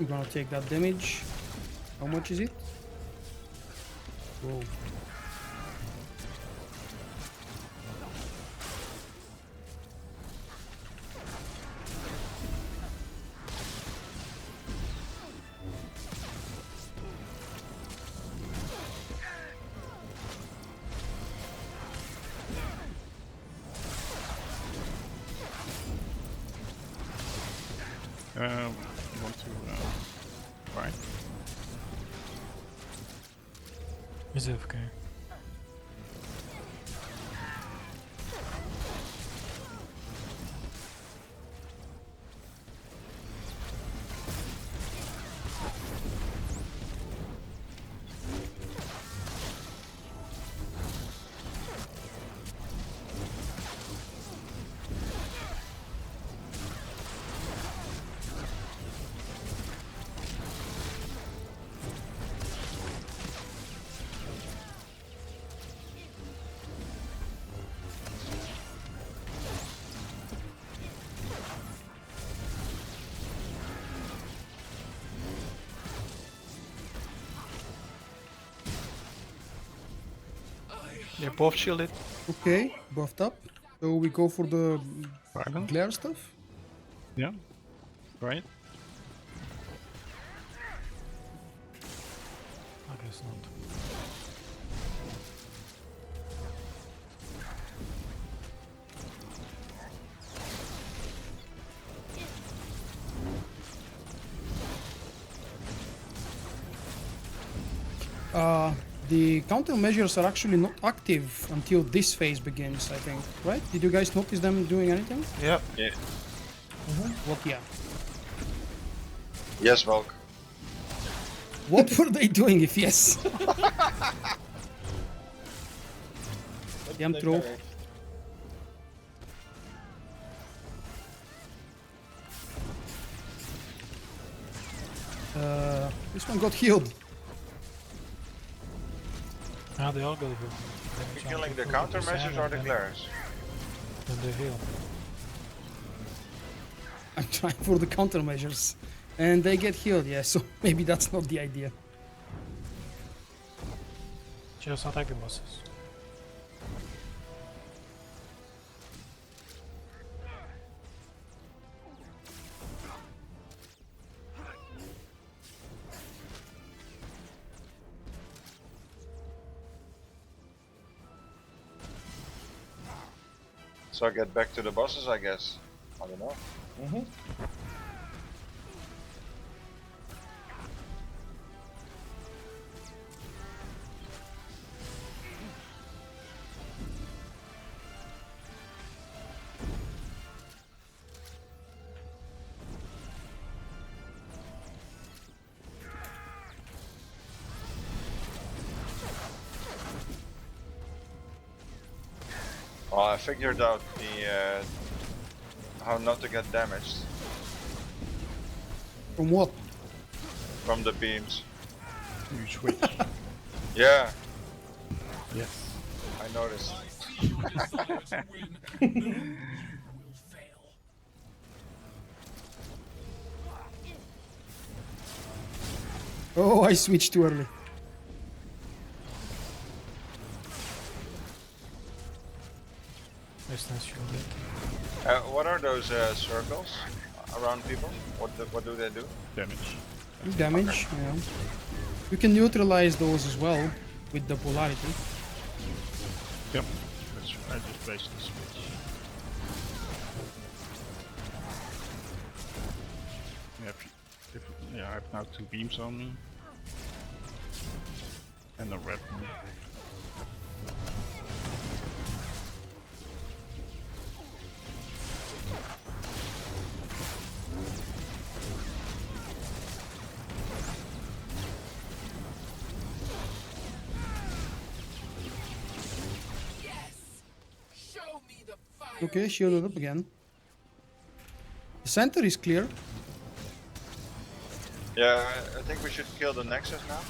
We're gonna take that damage. How much is it? Whoa. You want to fight? Is it okay? They're both shielded. Okay, buffed up. So we go for the Pardon? glare stuff. Yeah. Right? I guess not. The countermeasures are actually not active until this phase begins, I think. Right? Did you guys notice them doing anything? Yep. Yeah. What? Yeah. Yes, Vulkk. What were they doing if yes? Damn They throw. perished. This one got healed. Ah, they all got healed. You killing the countermeasures or the glares? Then they heal. I'm trying for the countermeasures. And they get healed, yeah, so maybe that's not the idea. Just attack the bosses. So I get back to the bosses, I guess. I don't know. Mm-hmm. Well, I figured out the how not to get damaged From what? from the beams. You switch. Yeah, Yes. I noticed. I see you desire to win. No, you will fail. Oh, I switched too early. Resistance shielded. What are those circles around people? What do they do? Damage. Damage, yeah. You can neutralize those as well with the polarity. Yep. I just basically switch. Yeah, I have now 2 beams on me. And a red one. Show me the fire. Okay, shielded up again. The center is clear. Yeah, I think we should kill the Nexus now.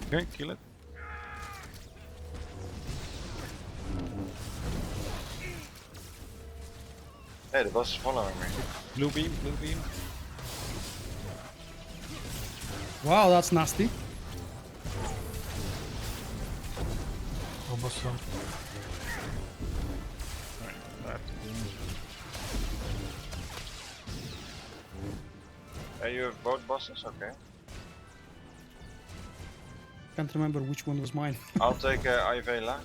Okay, kill it. Hey, the boss is following me. Blue beam, blue beam. Wow, that's nasty. Almost low. Alright, I have to beam. Hey, you have both bosses? Okay. Can't remember which one was mine. I'll take Aivela.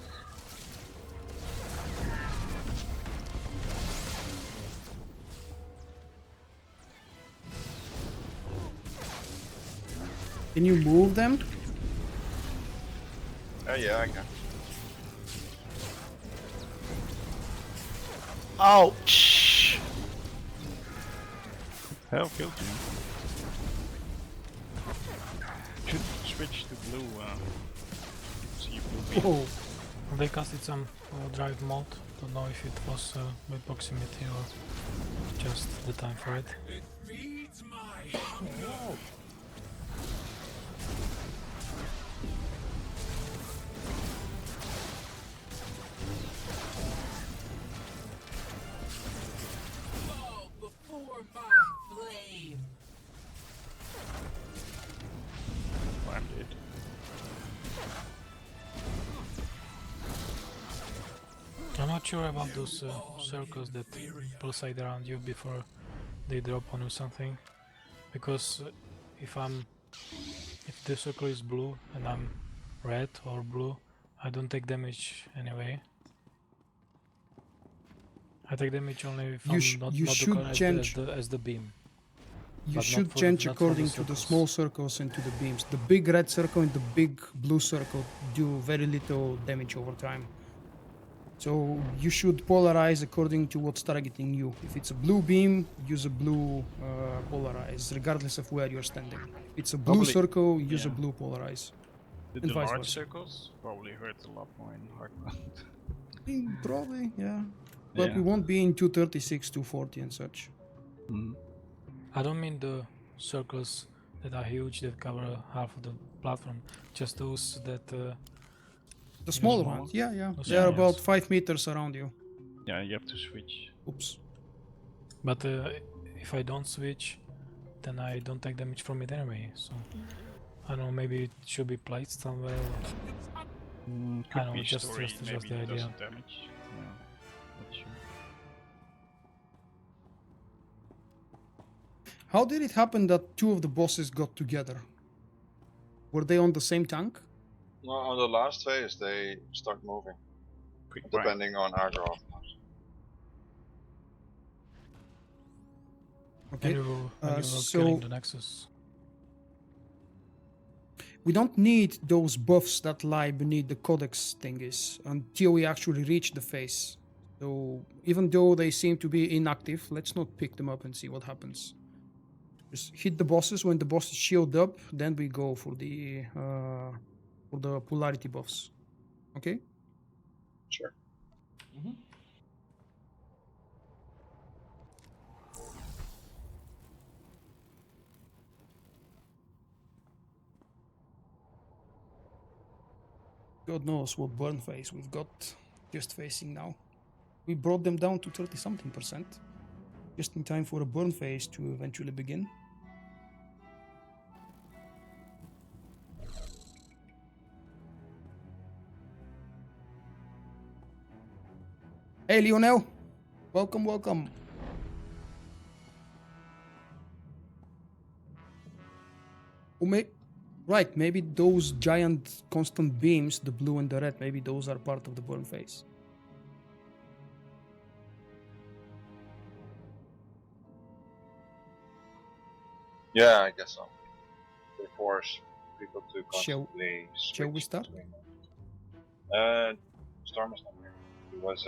Can you move them? Yeah, I can. Ouch! Hell killed you. Should switch to blue. See blue beam. Oh, They casted some drive mode. Don't know if it was with proximity or just the time for it. It feeds my hunger. Fall before my flame. Oh, I'm dead. I'm not sure about those circles that pulsate around you before they drop on you something, because if the circle is blue and I'm red or blue, I don't take damage anyway. I take damage only if I'm not as the beam. you But should not for change not for the according to the circles. small circles and to the beams. The big red circle and the big blue circle do very little damage over time. So you should polarize according to what's targeting you. If it's a blue beam, use a blue polarize, regardless of where you're standing. If it's a blue Probably- circle, use a yeah. blue polarize. The And vice large versa. circles probably hurt a lot more in hard mode. Probably, yeah. But Yeah. we won't be in 236, 240 and such. I don't mean the circles that are huge that cover half of the platform, just those that The smaller small ones, yeah. Those They're small about ones. 5 meters around you. Yeah, you have to switch. Oops. But if I don't switch, then I don't take damage from it anyway. So I don't know, maybe it should be placed somewhere. Could I know, be just story, the maybe it idea. doesn't damage. Yeah, not sure. How did it happen that two of the bosses got together? Were they on the same tank? No, on the last phase they start moving, Quick buy. depending on aggro, of course. Okay. And you were So killing the Nexus. we don't need those buffs that lie beneath the codex thingies until we actually reach the phase. So even though they seem to be inactive, let's not pick them up and see what happens. Just hit the bosses when the boss is shielded up, then we go for the polarity buffs. Okay? Sure. God knows what burn phase we've got just facing now. We brought them down to 30-something%, just in time for a burn phase to eventually begin. Hey, Lionel. Welcome, welcome. Right, maybe those giant constant beams, the blue and the red, maybe those are part of the burn phase. Yeah, I guess so. They force people to constantly Shall we switch start? between Storm is not here. He was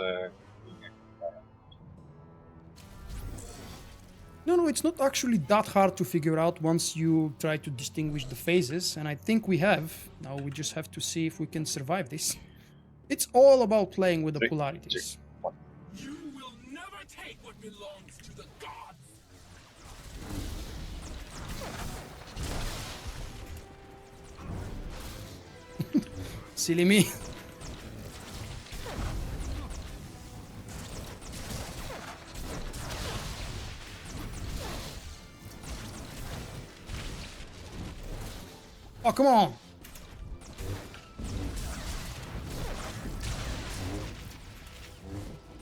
No, it's not actually that hard to figure out once you try to distinguish the phases, and I think we have. Now we just have to see if we can survive this. It's all about playing with the polarities. You will never take what belongs to the gods. Silly me. Oh, come on!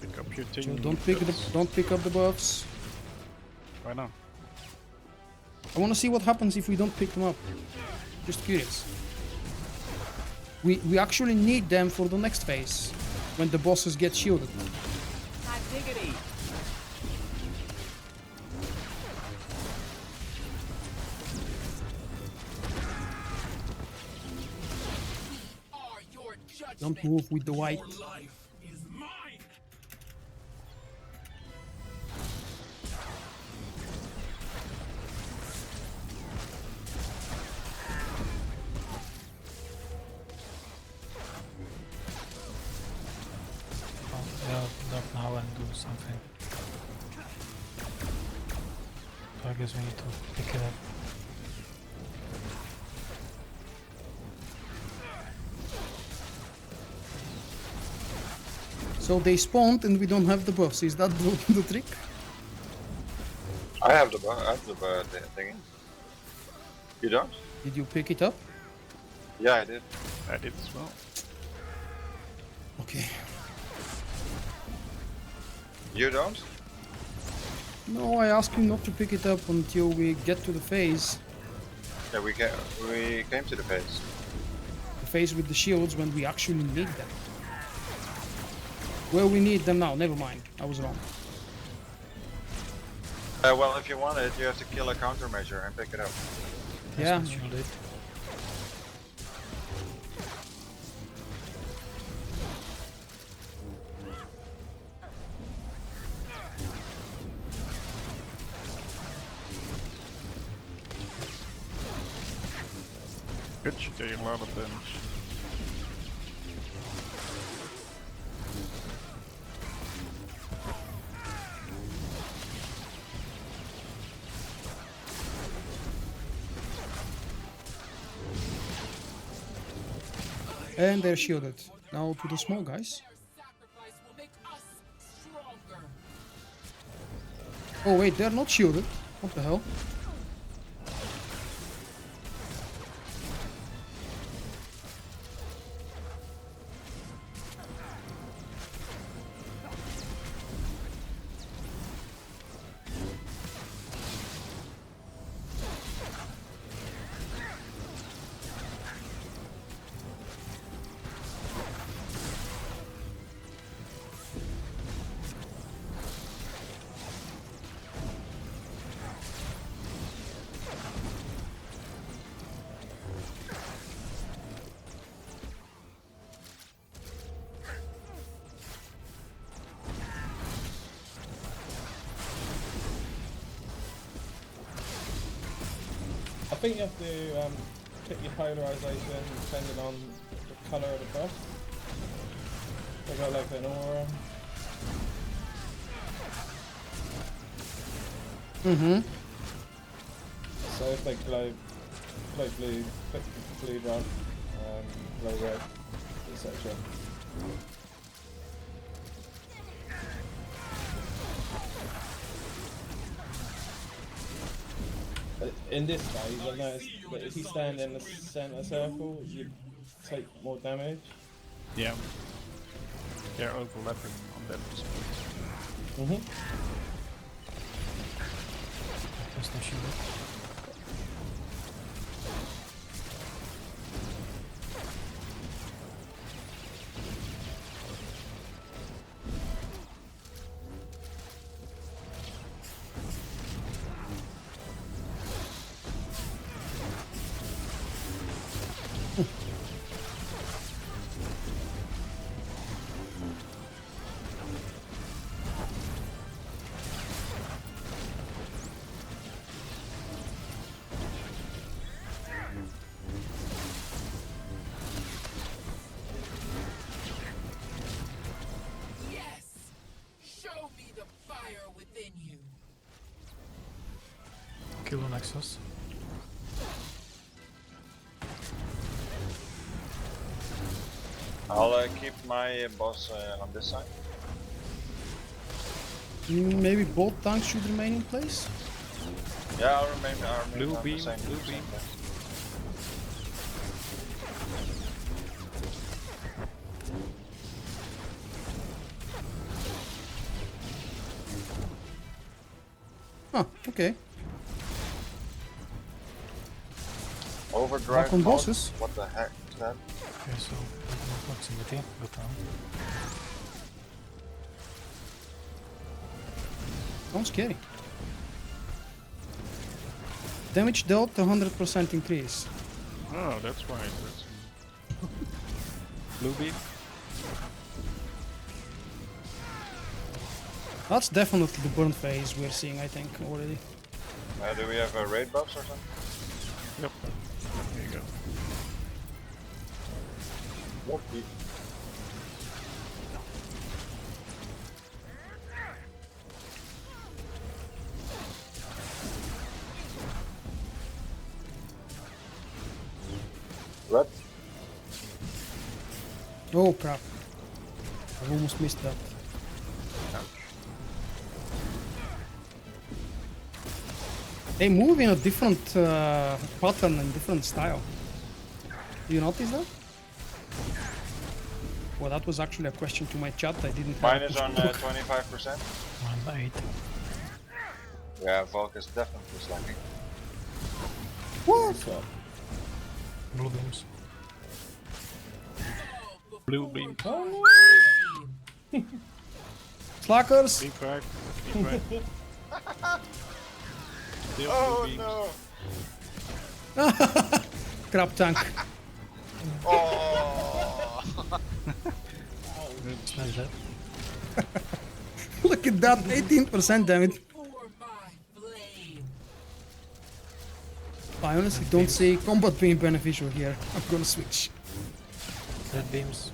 Pick up your So thing. don't pick up the buffs. Why not? I want to see what happens if we don't pick them up. Just curious. We actually need them for the next phase, when the bosses get shielded. Hot diggity. Don't move with the white. Duck now and do something. So I guess we need to pick it up. So they spawned and we don't have the buffs. Is that the trick? I have the thing. You don't? Did you pick it up? Yeah, I did. I did as well. Okay. You don't? No, I asked him not to pick it up until we get to the phase. Yeah, we came to the phase. The phase with the shields when we actually need them. Well, we need them now. Never mind. I was wrong. Well, if you want it, you have to kill a countermeasure and pick it up. Yeah. Good, you take a lot of damage. And they're shielded. Now to the small guys. Oh wait, they're not shielded. What the hell? think you have to pick your polarization depending on the colour of the buff. They got like an aura. So if they glow blue, click blue buff, glow red, etc. In this phase, I've noticed that if you stand in the centre circle, you take more damage. Yeah. They're overlapping on that spot. There's no shield. Kill on Nexus. I'll keep my boss on this side. Maybe both tanks should remain in place? Yeah, I'll remain Blue on beam, the same blue beam. Oh, okay. Overdrive Back on mod? bosses. What the heck is that? Okay, so proximity, but Sounds scary. Damage dealt 100% increase. Oh, that's why. That's blue beam. That's definitely the burn phase we're seeing, I think, already. Do we have raid buffs or something? Yep. There you go. Red? Oh crap. I almost missed that. They move in a different pattern and different style. Do you notice that? Well, that was actually a question to my chat. I didn't. Mine is on 25%. Mine 8. Yeah, Vulkk is definitely slacking. What? Blue beams. Blue beam. Slackers! Beam 5. Beam 5. Oh no! Crap tank. Oh! Smash that. Look at that, 18% damage. I honestly don't see combat being beneficial here. I'm gonna switch. Red beams.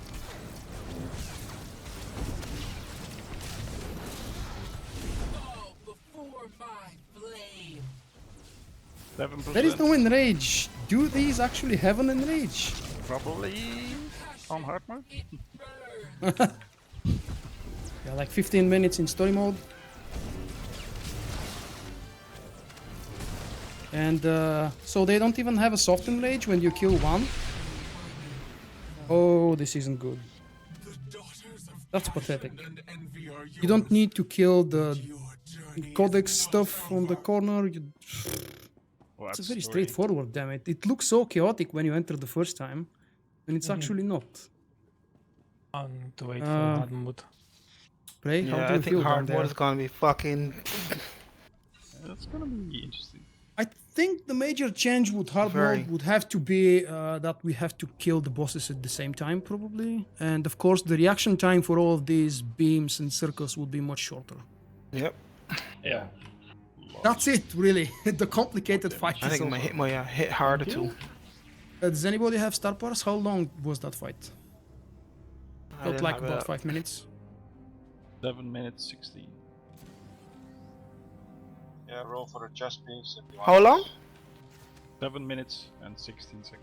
There is no enrage. Do these actually have an enrage? Probably on hard mode. Yeah, like 15 minutes in story mode. And so they don't even have a soft enrage when you kill one. Oh, this isn't good. That's pathetic. You don't need to kill the codex stuff on the corner. It's a very straightforward, damn it. It looks so chaotic when you enter the first time, and it's actually not. I need to wait for hard mode. Pray, how do Yeah, you I feel think down hard there? mode is gonna be fucking. That's gonna be interesting. I think the major change with hard mode would have to be that we have to kill the bosses at the same time, probably. And of course, the reaction time for all of these beams and circles would be much shorter. Yep. Yeah. lot. That's it, really. The complicated fight I is think my over. hit harder too. Does anybody have star powers? How long was that fight? I Felt didn't like have about it. 5 minutes. 7 minutes 16. Yeah, roll for the chess piece if you want. How long? 7 minutes and 16 seconds.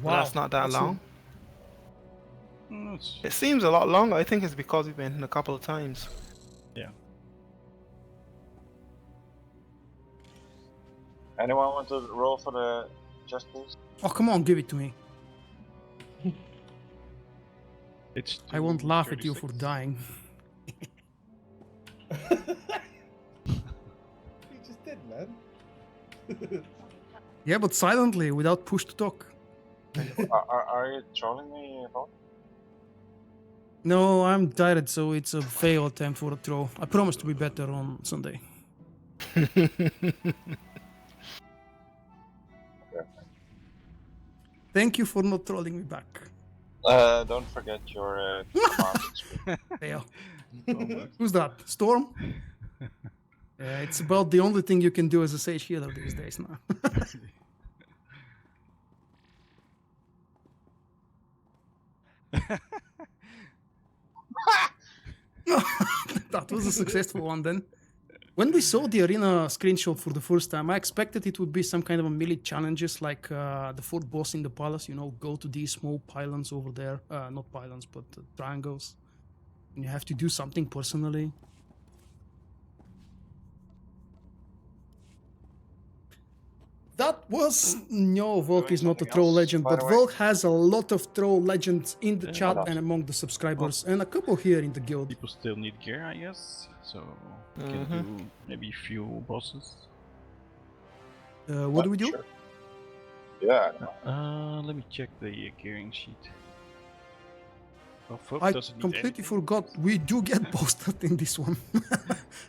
Well, that's not that that's long. It's, It seems a lot longer. I think it's because we've been in a couple of times. yeah. Anyone want to roll for the chess piece? Oh, come on, give it to me. It's I won't laugh at you for 2:36. dying. You just did, man. Yeah, but silently, without push to talk. Are you trolling me about? No, I'm tired, so it's a fail attempt for a throw. I promise to be better on Sunday. Thank you for not trolling me back. Don't forget your command XP. Fail. Who's that? Storm? Yeah, it's about the only thing you can do as a Sage healer these days now. That was a successful one then. When we saw the arena screenshot for the first time, I expected it would be some kind of a melee challenges like the fourth boss in the palace, you know, go to these small pylons over there. Not pylons, but triangles. And you have to do something personally. That was... No, Vulkk is not a troll legend, but Vulkk has a lot of troll legends in the chat and among the subscribers, and a couple here in the guild. People still need gear, I guess. So we can do maybe a few bosses. What do we do? Sure. Yeah. Let me check the gearing sheet. Oh, Vulkk I doesn't need completely anything. forgot we do get posted in this one.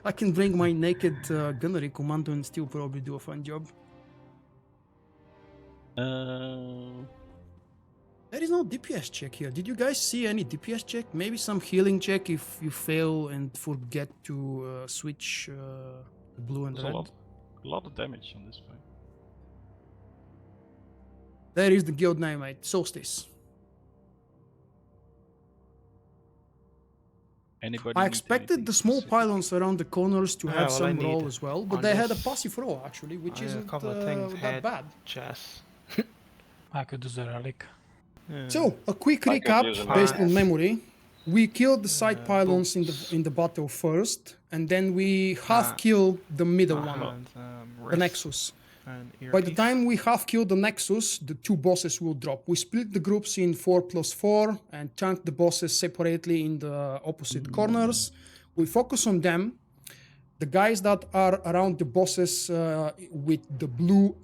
I can bring my naked gunnery commando and still probably do a fine job. There is no DPS check here. Did you guys see any DPS check? Maybe some healing check if you fail and forget to switch blue and There's red. a lot of damage on this fight. There is the guild name, mate. Solstice. Anybody I need expected anything the small specific? pylons around the corners to have well, I some need roll as well, but on they had a this- passive roll actually, which I had a isn't couple of things, that head. bad. Chess. I could do the relic. So, a quick I could recap use a based on knife. memory. We killed the side pylons in the battle first, and then we half kill the middle one, And, the Nexus. And By the earpiece. time we half kill the Nexus, the two bosses will drop. We split the groups in 4+4 and chunk the bosses separately in the opposite corners. We focus on them. The guys that are around the bosses with the blue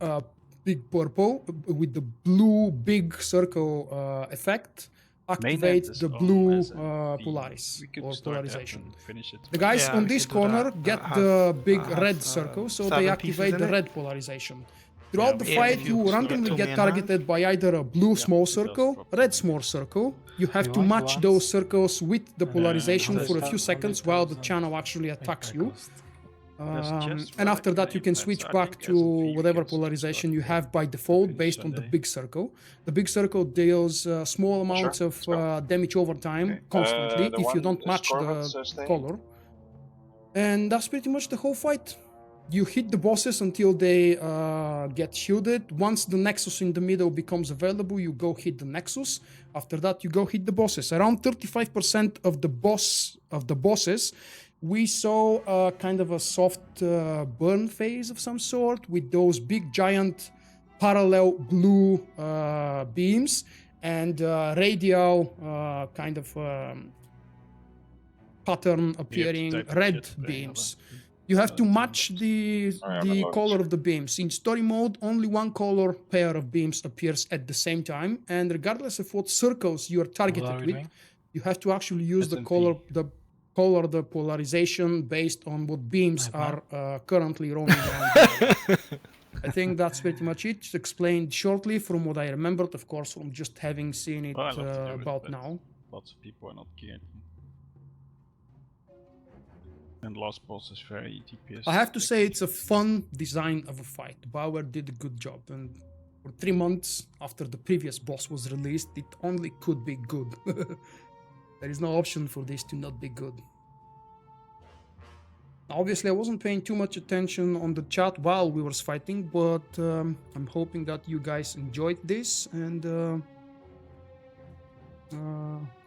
big purple, with the blue big circle effect, activate is the on blue as a theme. Polaris We could or start that polarization. and finish it. The guys Yeah, on we this could do corner that. get That the has- big that red has, circle, so 7 they pieces activate in the it. red polarization. Throughout the Yeah, fight, if you you randomly get get to targeted by either a blue small it does circle, drop red some small circle. You have You to want match ones? those circles with the polarization how for a much few how seconds many while the thousand channel actually attacks they you. cost? There's a chest And after relic that, you name, can that's, switch I back think, to SWTOR whatever 5.3 polarization you start have by to default finish based on the Sunday. big circle. The big circle deals small amounts of let's go. damage over time constantly The if you one don't is match Corvettes, the staying? color. And that's pretty much the whole fight. You hit the bosses until they get shielded. Once the Nexus in the middle becomes available, you go hit the Nexus. After that, you go hit the bosses. Around 35% of the bosses, we saw kind of a soft burn phase of some sort with those big giant parallel blue beams and radial kind of pattern appearing type of red shit today, beams. Alan. You have to Another match the I'm color of the beams. In story mode, only one color pair of beams appears at the same time, and regardless of what circles you are What targeted are we with, doing? you have to actually use the SNP. color, the polarization based on what beams Like are currently roaming around. I think that's pretty much it. It's explained shortly from what I remembered, of course, from just having seen it Well, I love to do it, about but now. Lots of people are not geared. And last boss is very DPS. I have to say it's a fun design of a fight. Bauer did a good job, and for 3 months after the previous boss was released, it only could be good. There is no option for this to not be good. Obviously, I wasn't paying too much attention on the chat while we were fighting, but I'm hoping that you guys enjoyed this and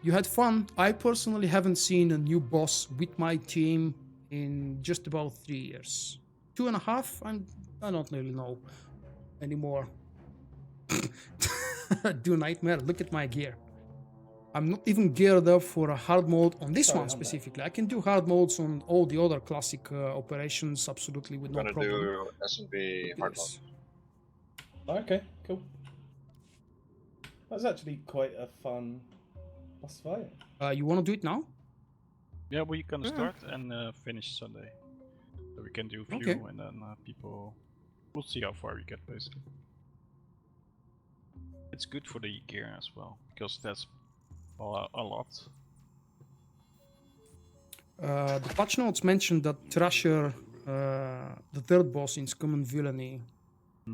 you had fun. I personally haven't seen a new boss with my team in just about 3 years. 2.5? I don't really know anymore. Do nightmare. Look at my gear. I'm not even geared up for a hard mode on this one specifically. I can do hard modes on all the other classic operations absolutely with no problem. I'm gonna do S&B hard mode. Okay, cool. That's actually quite a fun boss fight. You want to do it now? Yeah, we're gonna start and finish Sunday. So we can do a few and then people... We'll see how far we get basically. It's good for the gear as well, because that's a lot. The patch notes mentioned that Thrasher, the third boss in Scum and Villainy,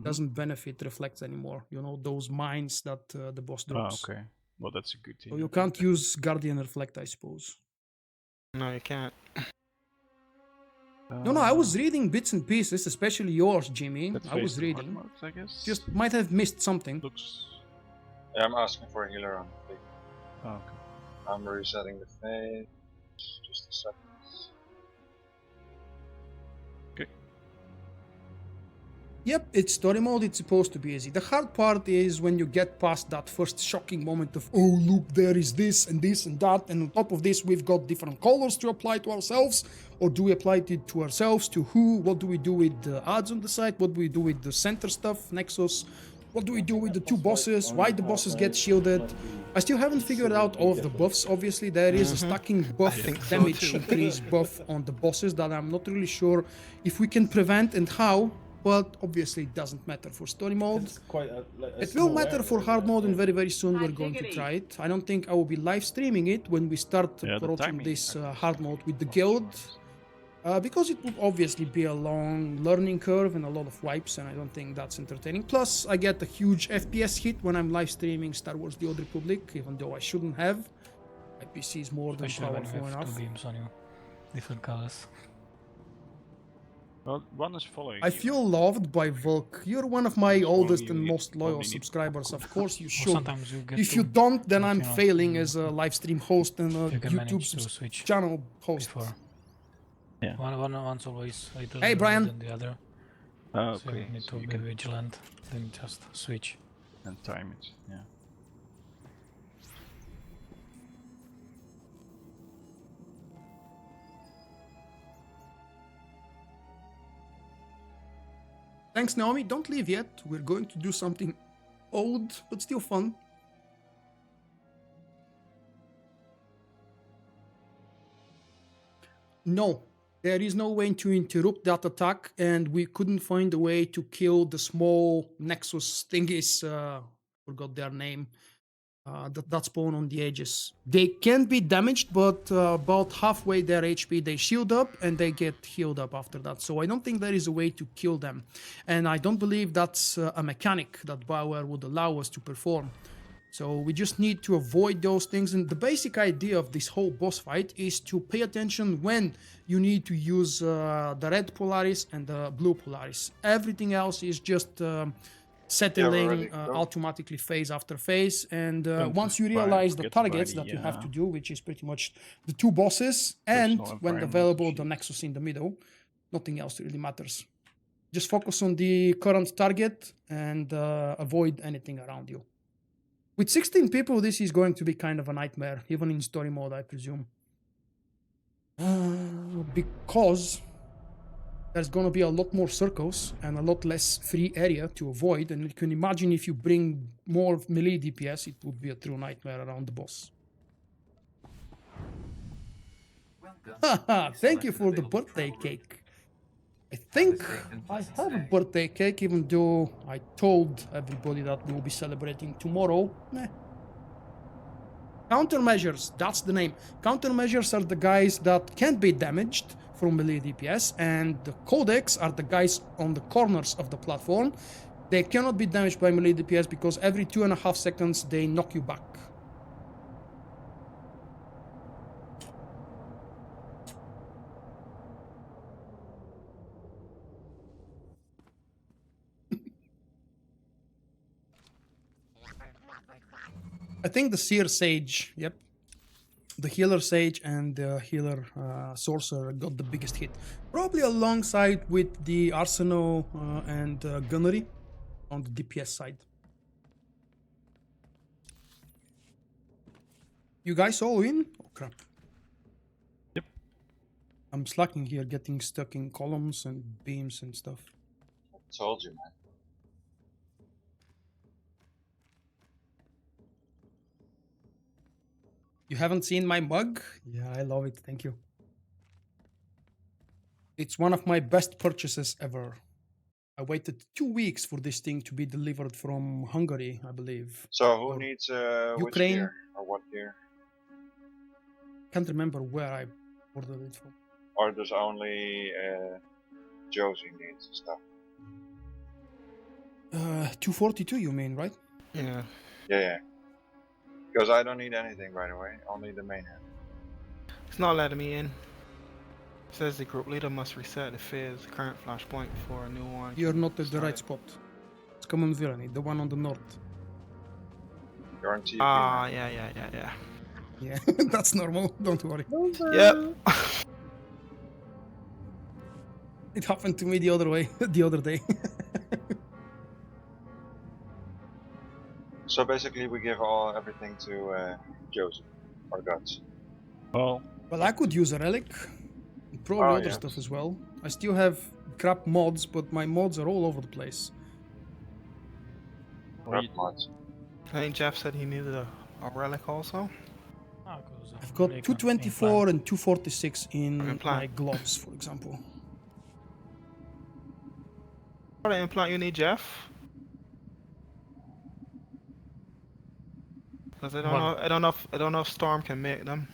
doesn't benefit reflects anymore. You know, those mines that the boss drops. Okay. Well, that's a good thing. So you can't use Guardian Reflect, I suppose. No, you can't. No, I was reading bits and pieces, especially yours, Jimmy. I was reading. Modes, I guess. Just might have missed something. Looks... Yeah, I'm asking for a healer on the Oh, okay. I'm resetting the phase. Just a second. Okay. Yep, it's story mode, it's supposed to be easy. The hard part is when you get past that first shocking moment of, oh look, there is this and that, and on top of this we've got different colors to apply to ourselves, or do we apply it to ourselves, to who, what do we do with the odds on the side, what do we do with the center stuff, Nexus, what do we do with the two bosses, why the bosses get shielded. I still haven't figured out all of the buffs, obviously. There is a stacking buff, damage increase buff on the bosses that I'm not really sure if we can prevent and how, but obviously it doesn't matter for story mode. It will matter for hard mode, and very, very soon we're going to try it. I don't think I will be live streaming it when we start approaching this hard mode with the guild. Because it would obviously be a long learning curve and a lot of wipes, and I don't think that's entertaining. Plus, I get a huge FPS hit when I'm live streaming Star Wars The Old Republic, even though I shouldn't have. My PC is more than powerful enough. Two beams on you, different colors. Well, one is following I feel loved by Vulkk. You're one of my oldest and most loyal subscribers. Of course you should. If you don't, then I'm failing as a live stream host and a YouTube channel host. Yeah. One's always a little hey, Brian. than the other. Oh, so okay. you need to be vigilant, then just switch. And time it, yeah. Thanks, Naomi. Don't leave yet. We're going to do something old, but still fun. No. There is no way to interrupt that attack, and we couldn't find a way to kill the small Nexus thingies, forgot their name, that spawn on the edges. They can be damaged, but about halfway their HP they shield up, and they get healed up after that. So I don't think there is a way to kill them. And I don't believe that's a mechanic that Bauer would allow us to perform. So we just need to avoid those things, and the basic idea of this whole boss fight is to pay attention when you need to use the red Polaris and the blue Polaris. Everything else is just settling automatically phase after phase, and once you realize the targets that you have to do, which is pretty much the two bosses, and when available the Nexus in the middle, nothing else really matters. Just focus on the current target and avoid anything around you. With 16 people, this is going to be kind of a nightmare, even in story mode, I presume. Because there's going to be a lot more circles and a lot less free area to avoid, and you can imagine if you bring more melee DPS, it would be a true nightmare around the boss. Haha, thank you for the birthday cake. I think I have a birthday cake, even though I told everybody that we will be celebrating tomorrow. Countermeasures, that's the name. Countermeasures are the guys that can't be damaged from melee DPS, and the codex are the guys on the corners of the platform. They cannot be damaged by melee DPS because every 2.5 seconds they knock you back. I think the Seer Sage, yep. The Healer Sage and the Healer Sorcerer got the biggest hit. Probably alongside with the Arsenal and Gunnery on the DPS side. You guys all in? Oh crap. Yep. I'm slacking here, getting stuck in columns and beams and stuff. I told you, man. You haven't seen my mug? Yeah, I love it. Thank you. It's one of my best purchases ever. I waited 2 weeks for this thing to be delivered from Hungary, I believe. So who Or needs which Ukraine. gear or what gear? Can't remember where I ordered it from. Or does only Josie needs stuff? 242 you mean, right? Yeah. Yeah. Because I don't need anything, by the way. Only the main hand. It's not letting me in. It says the group leader must reset the phase current flashpoint before a new one. You're not at the right spot. Scum and Villainy, the one on the north. You're on TV. Ah, yeah. Yeah, that's normal. Don't worry. Yep. It happened to me the other way, the other day. So basically, we give everything to Josie or Guts. Well, I could use a relic. Probably other yeah. stuff as well. I still have crap mods, but my mods are all over the place. Mods. I think Jeff said he needed a relic also. I've got 224 and 246 in Implant. my gloves, for example. What implant you need, Jeff? Because I don't know if Storm can make them.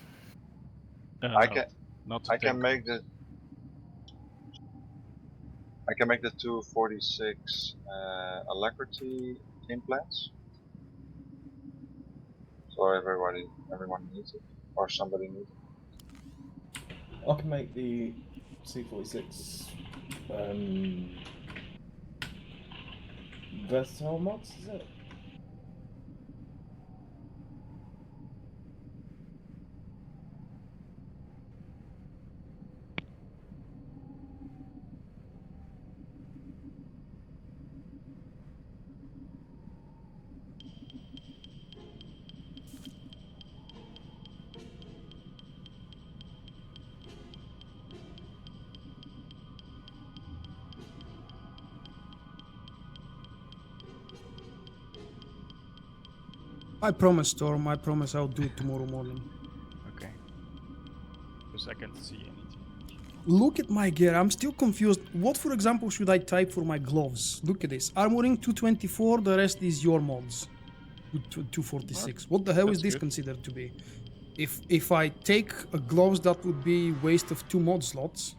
I can. Not I can make the 246 alacrity implants. So everyone needs it, or somebody needs it. I can make the C46 versatile mods, is it? I promise, Storm. I promise I'll do it tomorrow morning. okay. Because I can't see anything. Look at my gear. I'm still confused. What, for example, should I type for my gloves? Look at this. Armoring 224. The rest is your mods. 246. What the hell is this considered to be? If I take a gloves, that would be waste of 2 mod slots.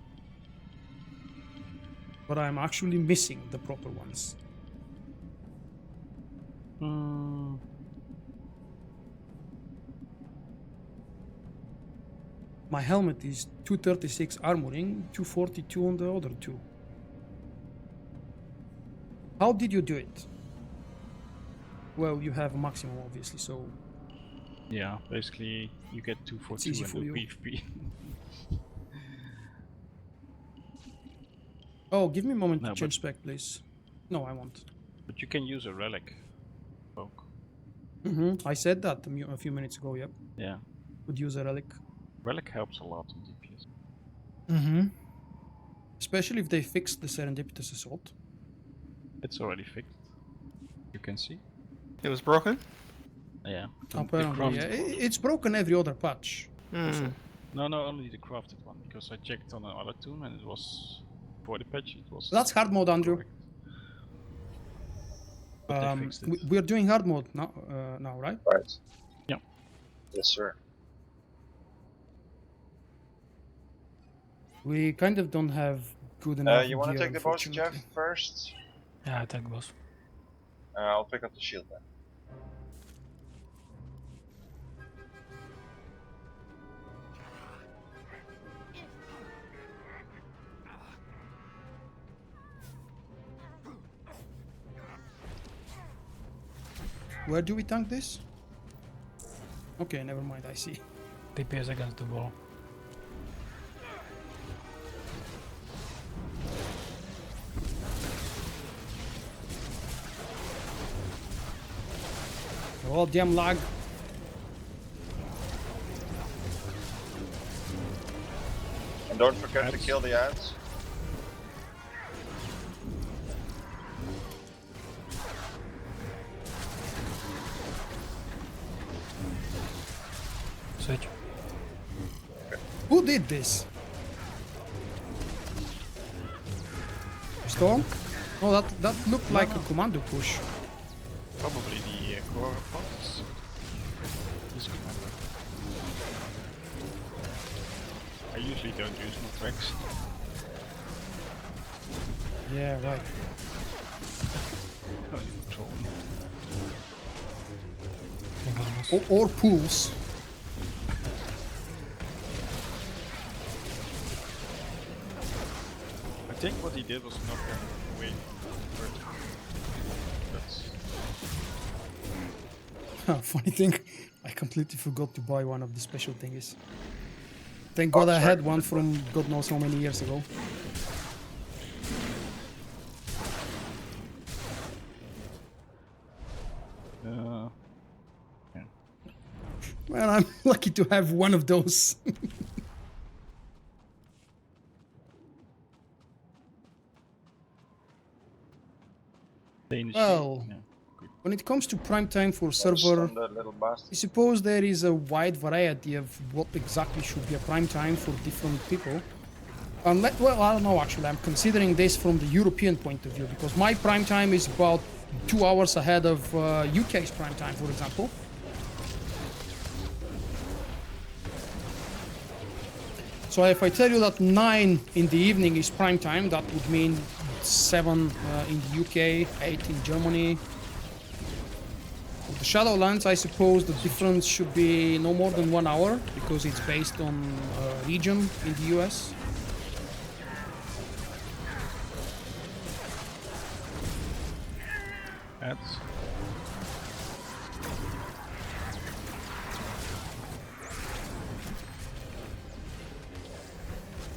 But I'm actually missing the proper ones. My helmet is 236 armoring, 242 on the other 2. How did you do it? Well, you have a maximum, obviously, so... Yeah, basically you get 242 for and you. the PvP. Oh, give me a moment No, to change spec, please. No, I won't. But you can use a relic. Vulkk. I said that a few minutes ago, yep. Yeah. Would use a relic. Relic helps a lot on DPS. Especially if they fix the Serendipitous Assault. It's already fixed. You can see. It was broken? Yeah. Apparently, yeah. It's broken every other patch. No, only the crafted one, because I checked on another toon and it was, for the patch, it was... That's hard mode, Andrew. correct. But they fixed it. We're doing hard mode now, right? Right. Yeah. Yes, sir. We kind of don't have good enough You want gear, to take the boss, Jeff, unfortunately. first? Yeah, I take boss. I'll pick up the shield then. Where do we tank this? Okay, never mind, I see. DPS against the wall. Oh, damn lag. And don't forget to kill the ants. Switch. Who did this? Storm? Oh, that looked like a commando push. Probably the core pods. This commander. I usually don't use Nothrex. Yeah, right. Or pools. I think what he did was not going away from Vortena. That's Funny thing, I completely forgot to buy one of the special thingies. Thank God I had one from God knows how many years ago. Yeah. Well, I'm lucky to have one of those. Well, when it comes to prime time for server, I suppose there is a wide variety of what exactly should be a prime time for different people. Well, I don't know actually, I'm considering this from the European point of view, because my prime time is about 2 hours ahead of UK's prime time, for example. So if I tell you that 9 in the evening is prime time, that would mean 7 in the UK, 8 in Germany. For the Shadowlands, I suppose the difference should be no more than 1 hour, because it's based on region in the US. That's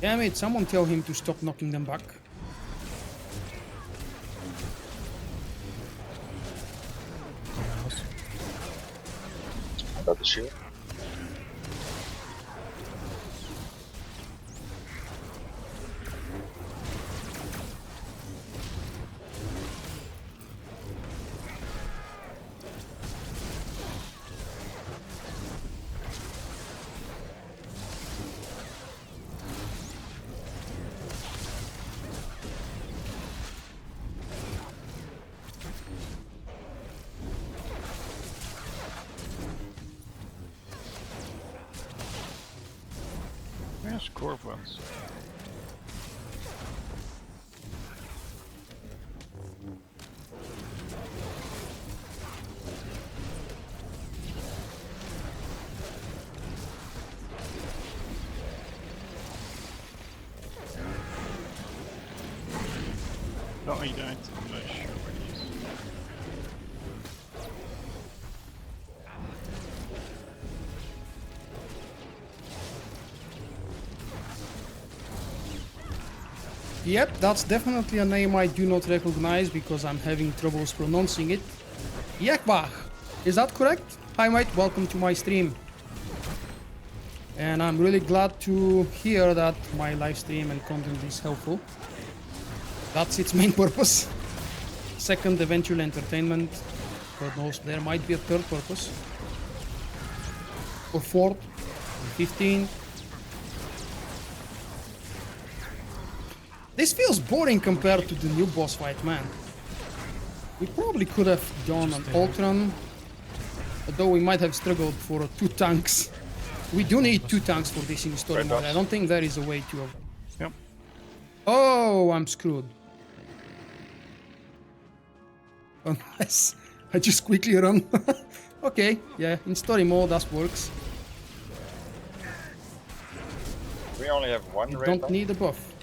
Damn it, someone tell him to stop knocking them back. I got the shield. Where's Corvans? No, he died. I'm not sure where he is. Yep, that's definitely a name I do not recognize because I'm having troubles pronouncing it. Yakbach, is that correct? Hi mate, welcome to my stream. And I'm really glad to hear that my live stream and content is helpful. That's its main purpose. Second, eventual entertainment. God knows, there might be a third purpose. Or fourth, or 15. This feels boring compared to the new boss fight, man. We probably could have done an Ultron, although we might have struggled for 2 tanks. We do need 2 tanks for this in story mode. I don't think there is a way to Yep. Oh, I'm screwed. Unless I just quickly run. Okay, yeah, in story mode that works. We only have one You raid don't left. need a buff.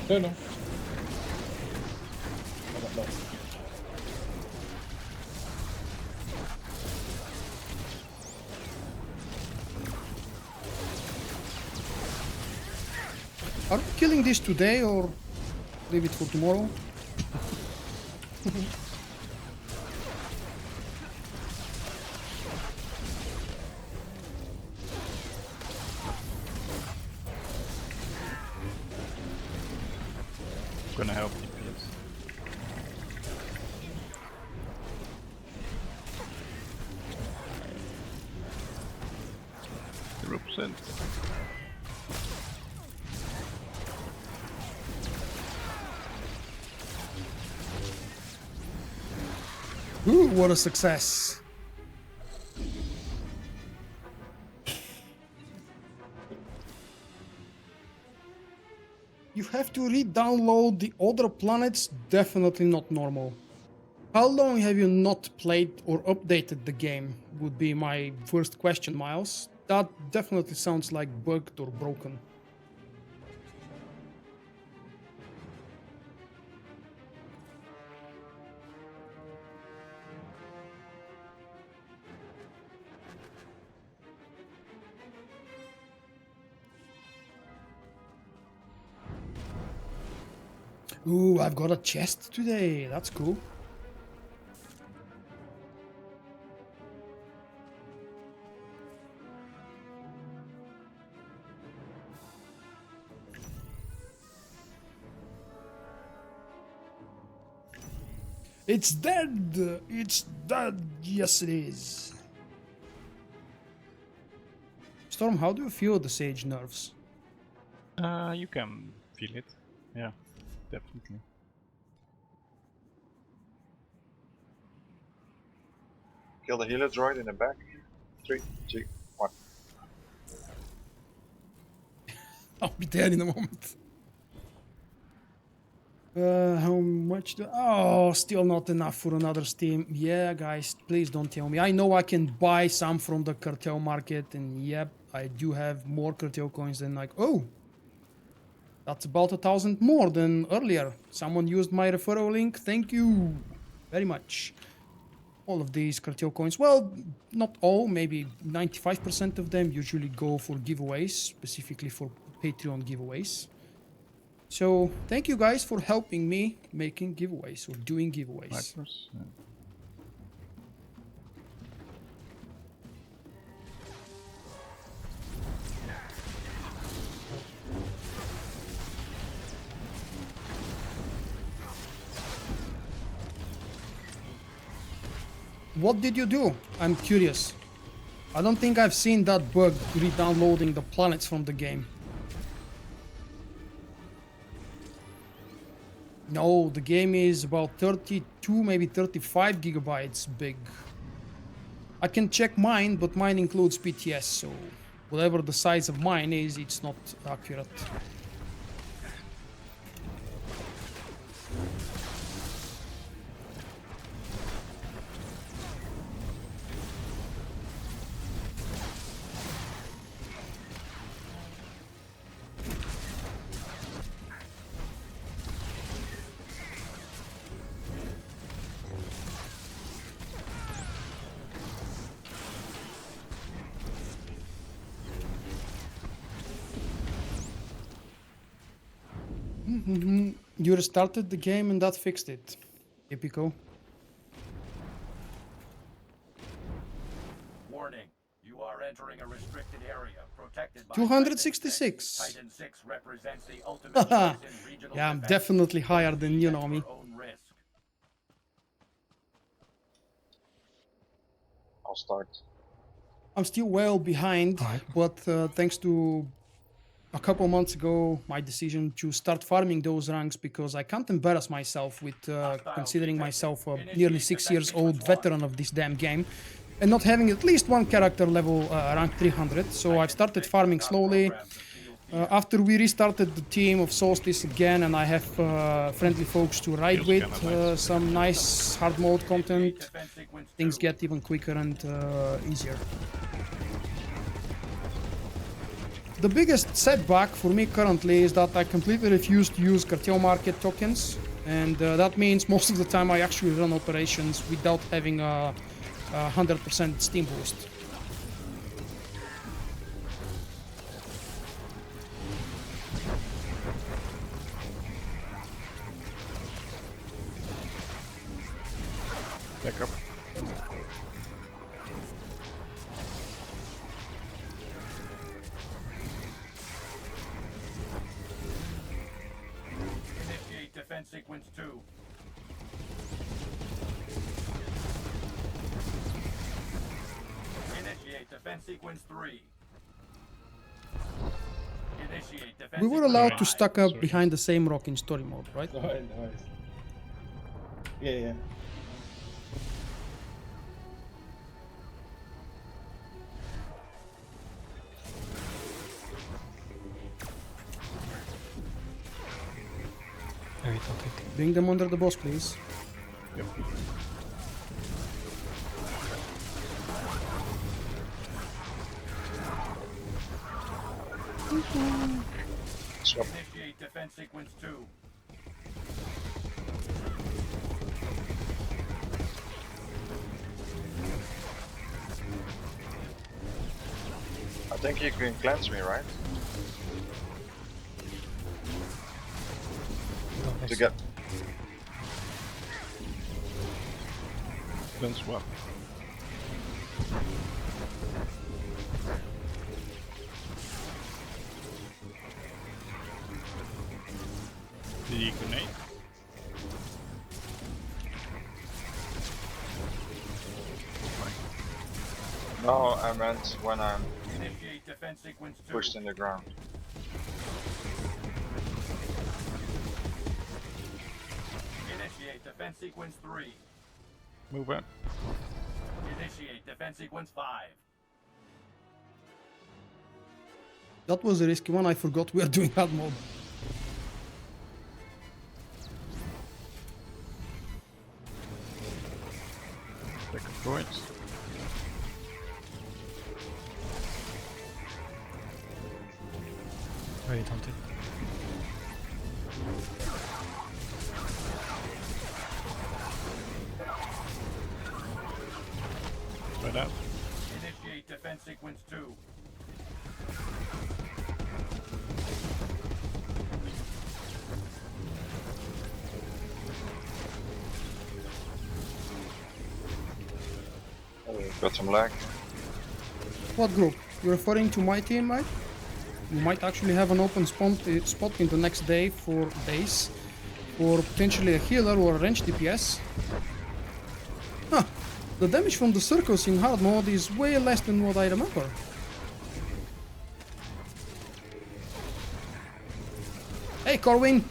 No. I got lost. Are we killing this today or leave it for tomorrow? Gonna help DPS. 0%. Ooh, what a success. You have to re-download the other planets, definitely not normal. How long have you not played or updated the game? Would be my first question, Miles. That definitely sounds like bugged or broken. Ooh, I've got a chest today. That's cool. It's dead! It's dead! Yes, it is. Storm, how do you feel the Sage nerfs? You can feel it. Yeah, definitely. Kill the healer droid in the back. 3, 2, 1. I'll be there in a moment. How much do... Oh, still not enough for another Steam. Yeah, guys, please don't tell me. I know I can buy some from the cartel market, and yep, I do have more cartel coins than like... Oh! That's about 1,000 more than earlier. Someone used my referral link. Thank you very much. All of these cartel coins, well, not all, maybe 95% of them usually go for giveaways, specifically for Patreon giveaways. So thank you guys for helping me making giveaways or doing giveaways. What did you do? I'm curious. I don't think I've seen that bug re-downloading the planets from the game. No, the game is about 32, maybe 35 gigabytes big. I can check mine, but mine includes PTS, so whatever the size of mine is, it's not accurate. You restarted the game and that fixed it. Typical. Warning. You are entering a restricted area protected by 266. Titan 6 represents the ultimate choice in regional Yeah, I'm defense. definitely higher than you know me. Own risk. I'll start. I'm still well behind, but thanks to a couple months ago, my decision to start farming those ranks because I can't embarrass myself with considering myself a nearly 6 years old veteran of this damn game. and not having at least one character level rank 300, so I've started farming slowly. After we restarted the team of Solstice again, and I have friendly folks to ride with, some nice hard mode content, things get even quicker and easier. The biggest setback for me currently is that I completely refuse to use cartel market tokens, and that means most of the time I actually run operations without having a 100% steam boost. Back up. Initiate defense sequence 2. Initiate defense sequence 3. Initiate defense We were allowed to stack up behind the same rock in story mode, right? Oh, nice. Yeah. Bring them under the boss, please. Yep. Initiate defense sequence 2. I think you can cleanse me, right? To get Then swap. Did you grenade? no, I meant when I'm Initiate defense sequence 2. pushed in the ground. Initiate defense sequence 3. Move out. Initiate defense sequence 5. That was a risky one, I forgot we are doing hard mode. Take a point. Wait until. Right out. Initiate defense sequence 2. Got some lag. What group? You're referring to my team, right? You might actually have an open spot in the next day for days, or potentially a healer or a range DPS. Huh. The damage from the circles in hard mode is way less than what I remember. Hey Corwin!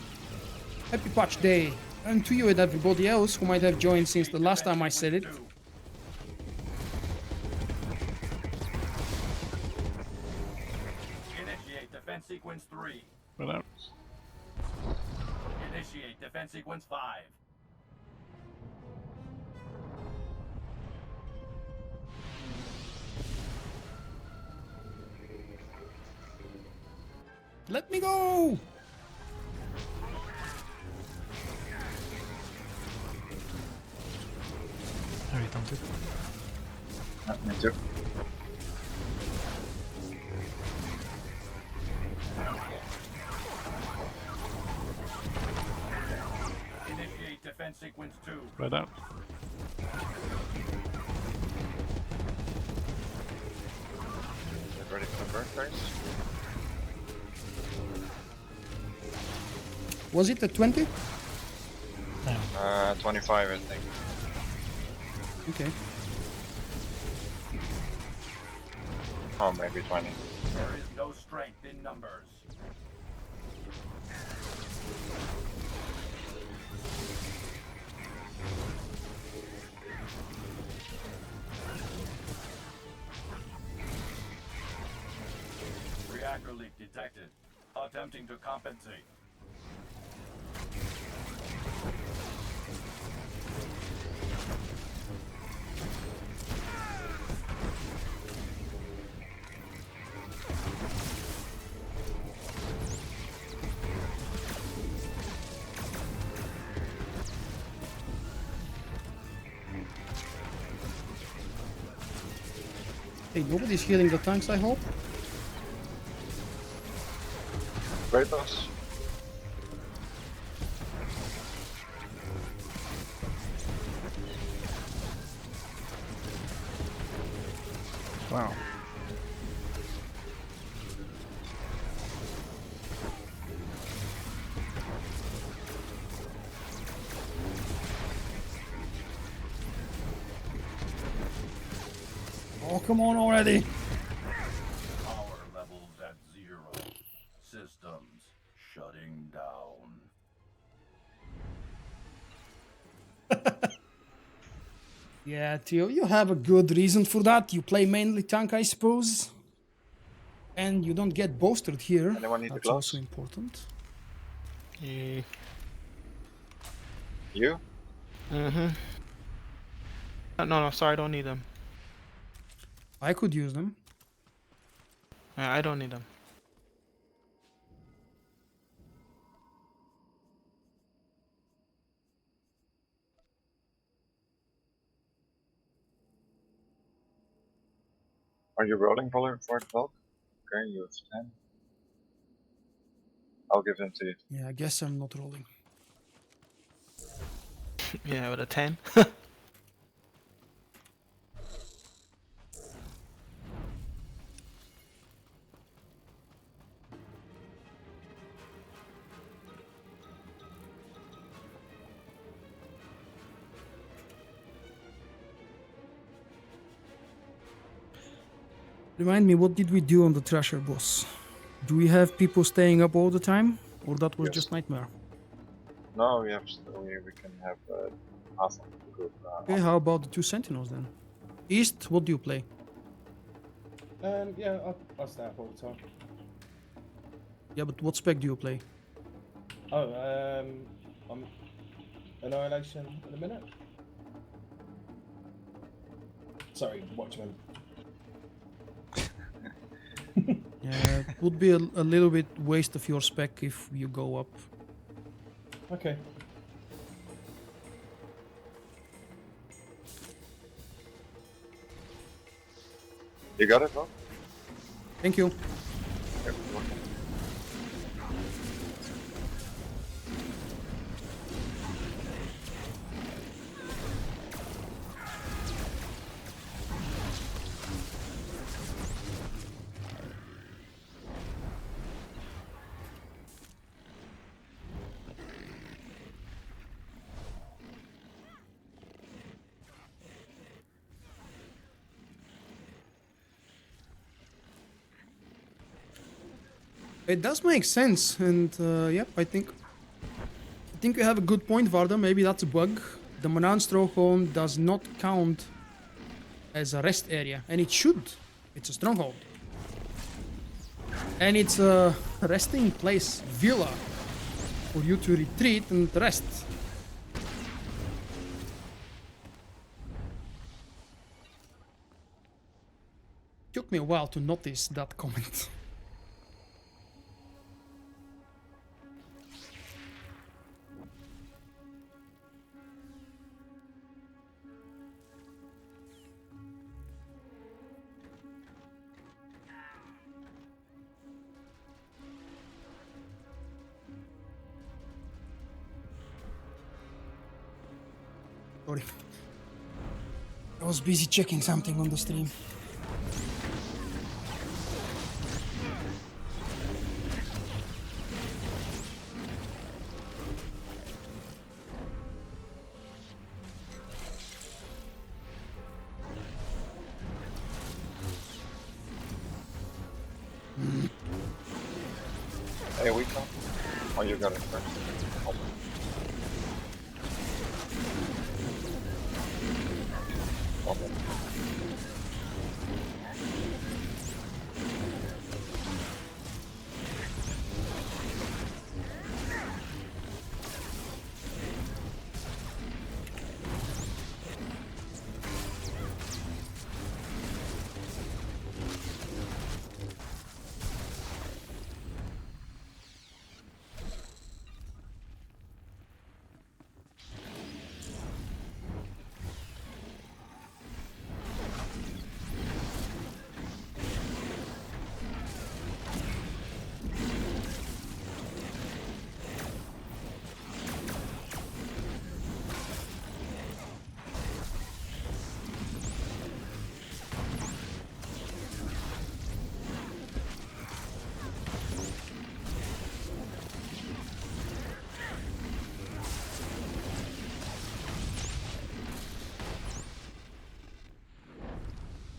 Happy patch day! And to you and everybody else who might have joined since the last time I said it. Initiate defense sequence 3. Right out. Initiate defense sequence 5. Let me go! Are you tempted? Me too. Initiate defense sequence 2. Right out. Get ready for the burn phase. Was it a 20? 25, I think. Okay. Oh, maybe 20. There is no strength in numbers. tracker leak detected. Attempting to compensate. Hey, nobody's healing the tanks, I hope? Kratos. Wow. Oh, come on already! Power levels at 0. Systems shutting down. Yeah, Theo, you have a good reason for that. You play mainly tank, I suppose. And you don't get boosted here. Anyone need the That's gloves? also important. Yeah. You? Mm-hmm. No, sorry, I don't need them. I could use them. I don't need them. Are you rolling for the Vulkk? Okay, you have 10. I'll give them to you. Yeah, I guess I'm not rolling. Yeah, with a 10. Remind me, what did we do on the Thrasher boss? Do we have people staying up all the time? Or that was Yes. just nightmare? No, we can have half of the group. Okay, how about the 2 sentinels then? East, what do you play? Yeah, I'll stay up all the time. Yeah, but what spec do you play? Oh, I'm Annihilation in a minute. Sorry, Watchman. Yeah, it would be a little bit waste of your spec if you go up. Okay. You got it, Vulkk? Thank you. Okay, welcome. It does make sense, and yep, I think you have a good point, Varda. Maybe that's a bug. The Manaan Stronghold does not count as a rest area, and it should. It's a stronghold, and it's a resting place, villa, for you to retreat and rest. Took me a while to notice that comment. Sorry. I was busy checking something on the stream. Hey, we come. Oh, you got it first. Oh. Okay.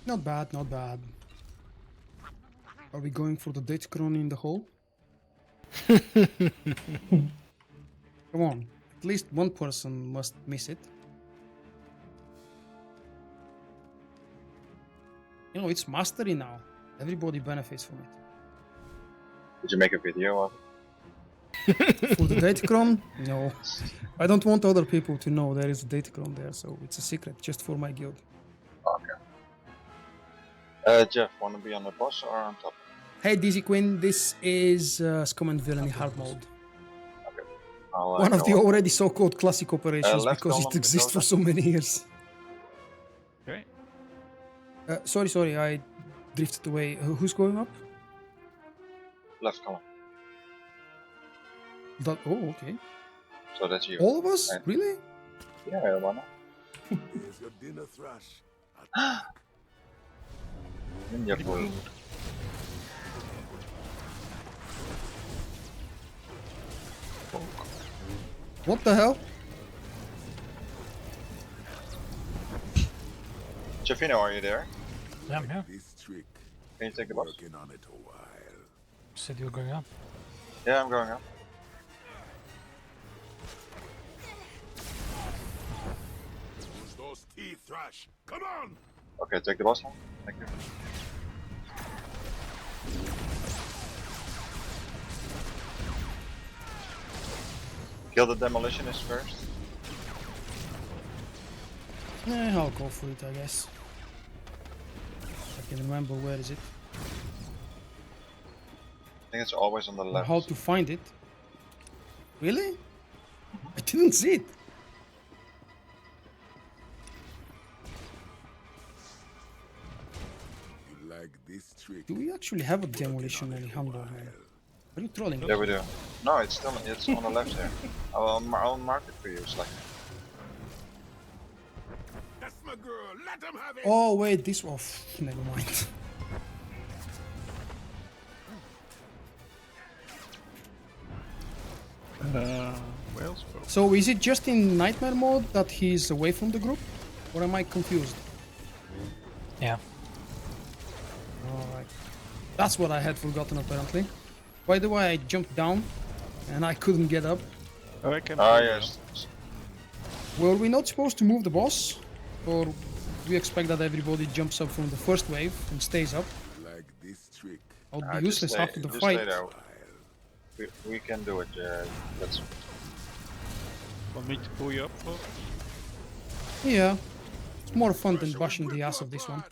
Not bad, not bad. Are we going for the Datacron in the hole? Come on, at least one person must miss it. You know, it's mastery now. Everybody benefits from it. Did you make a video of it? For the Datacron? No. I don't want other people to know there is a Datacron there, so it's a secret just for my guild. Okay. Jeff, wanna be on the boss or on top? Hey Dizzy Quinn, this is Scum and Villainy hard mode. Okay. I'll, One of go the up. already so-called classic operations left because it column, exists for Mendoza. so many years. Okay. Sorry, I drifted away. Who's going up? Left column. Oh, okay. So that's you. All of us? And- Really? Yeah, why not? Here's your dinner thrush. Ninja boy. What the hell? Jeffino, are you there? Yeah, I'm here. This trick. Can you take the boss? Working on it a while. Said you were going up. Yeah, I'm going up. Use those teeth, thrush. Come on. Okay, take the boss now. Thank you. Kill the demolitionist first. I'll go for it, I guess. I can remember where is it. I think it's always on the Or left. how to find it. Really? I didn't see it. You like this trick? Do we actually have a demolition any handball man? Are you trolling? Yeah, we do. No, it's still it's on the left here. I'll mark it for you. It's like That's my girl. Let him have it. Oh wait, this was never mind. Well spoken. So is it just in nightmare mode that he's away from the group? Or am I confused? Yeah. Alright. That's what I had forgotten apparently. By the way, I jumped down and I couldn't get up. Oh, I can. yes. Were we not supposed to move the boss? Or do we expect that everybody jumps up from the first wave and stays up? Like this trick. I would Just be useless stay- after the just fight. stay there. We can do it. That's Want me to pull you up? Or? Yeah. It's more fun than bashing the ass of this one.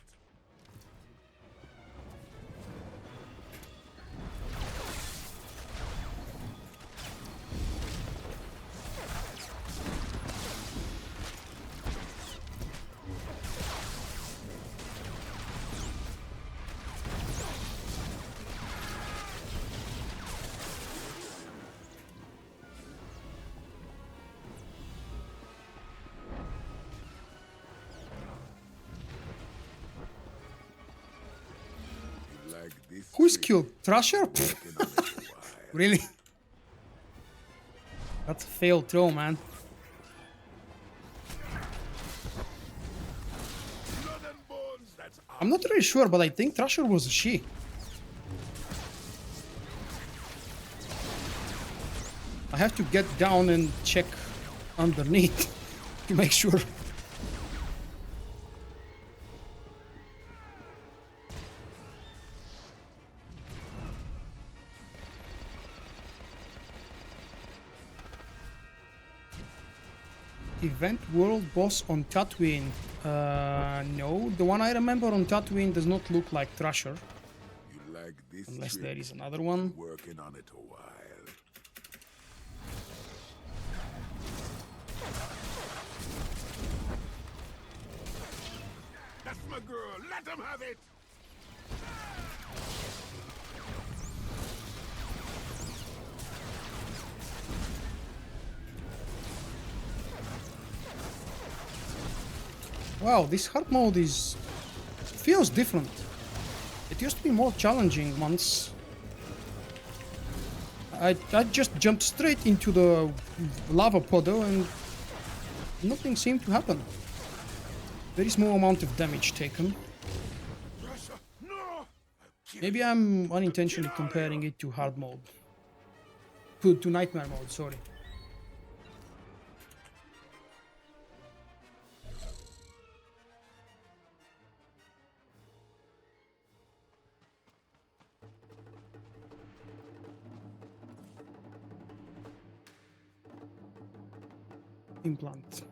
Like this Who's trick. killed? Thrasher? Working on it a while. Really? That's a failed throw, man. Blood and bones. That's I'm not really sure, but I think Thrasher was a she. I have to get down and check underneath to make sure. Event World Boss on Tatooine. No, the one I remember on Tatooine does not look like Thrasher, you like this unless trick. there is another one. Working on it a while. That's my girl. Let him have it. Wow, this hard mode feels different. It used to be more challenging once. I just jumped straight into the lava puddle and nothing seemed to happen. Very small amount of damage taken. Maybe I'm unintentionally comparing it to hard mode. To nightmare mode, sorry. Implant.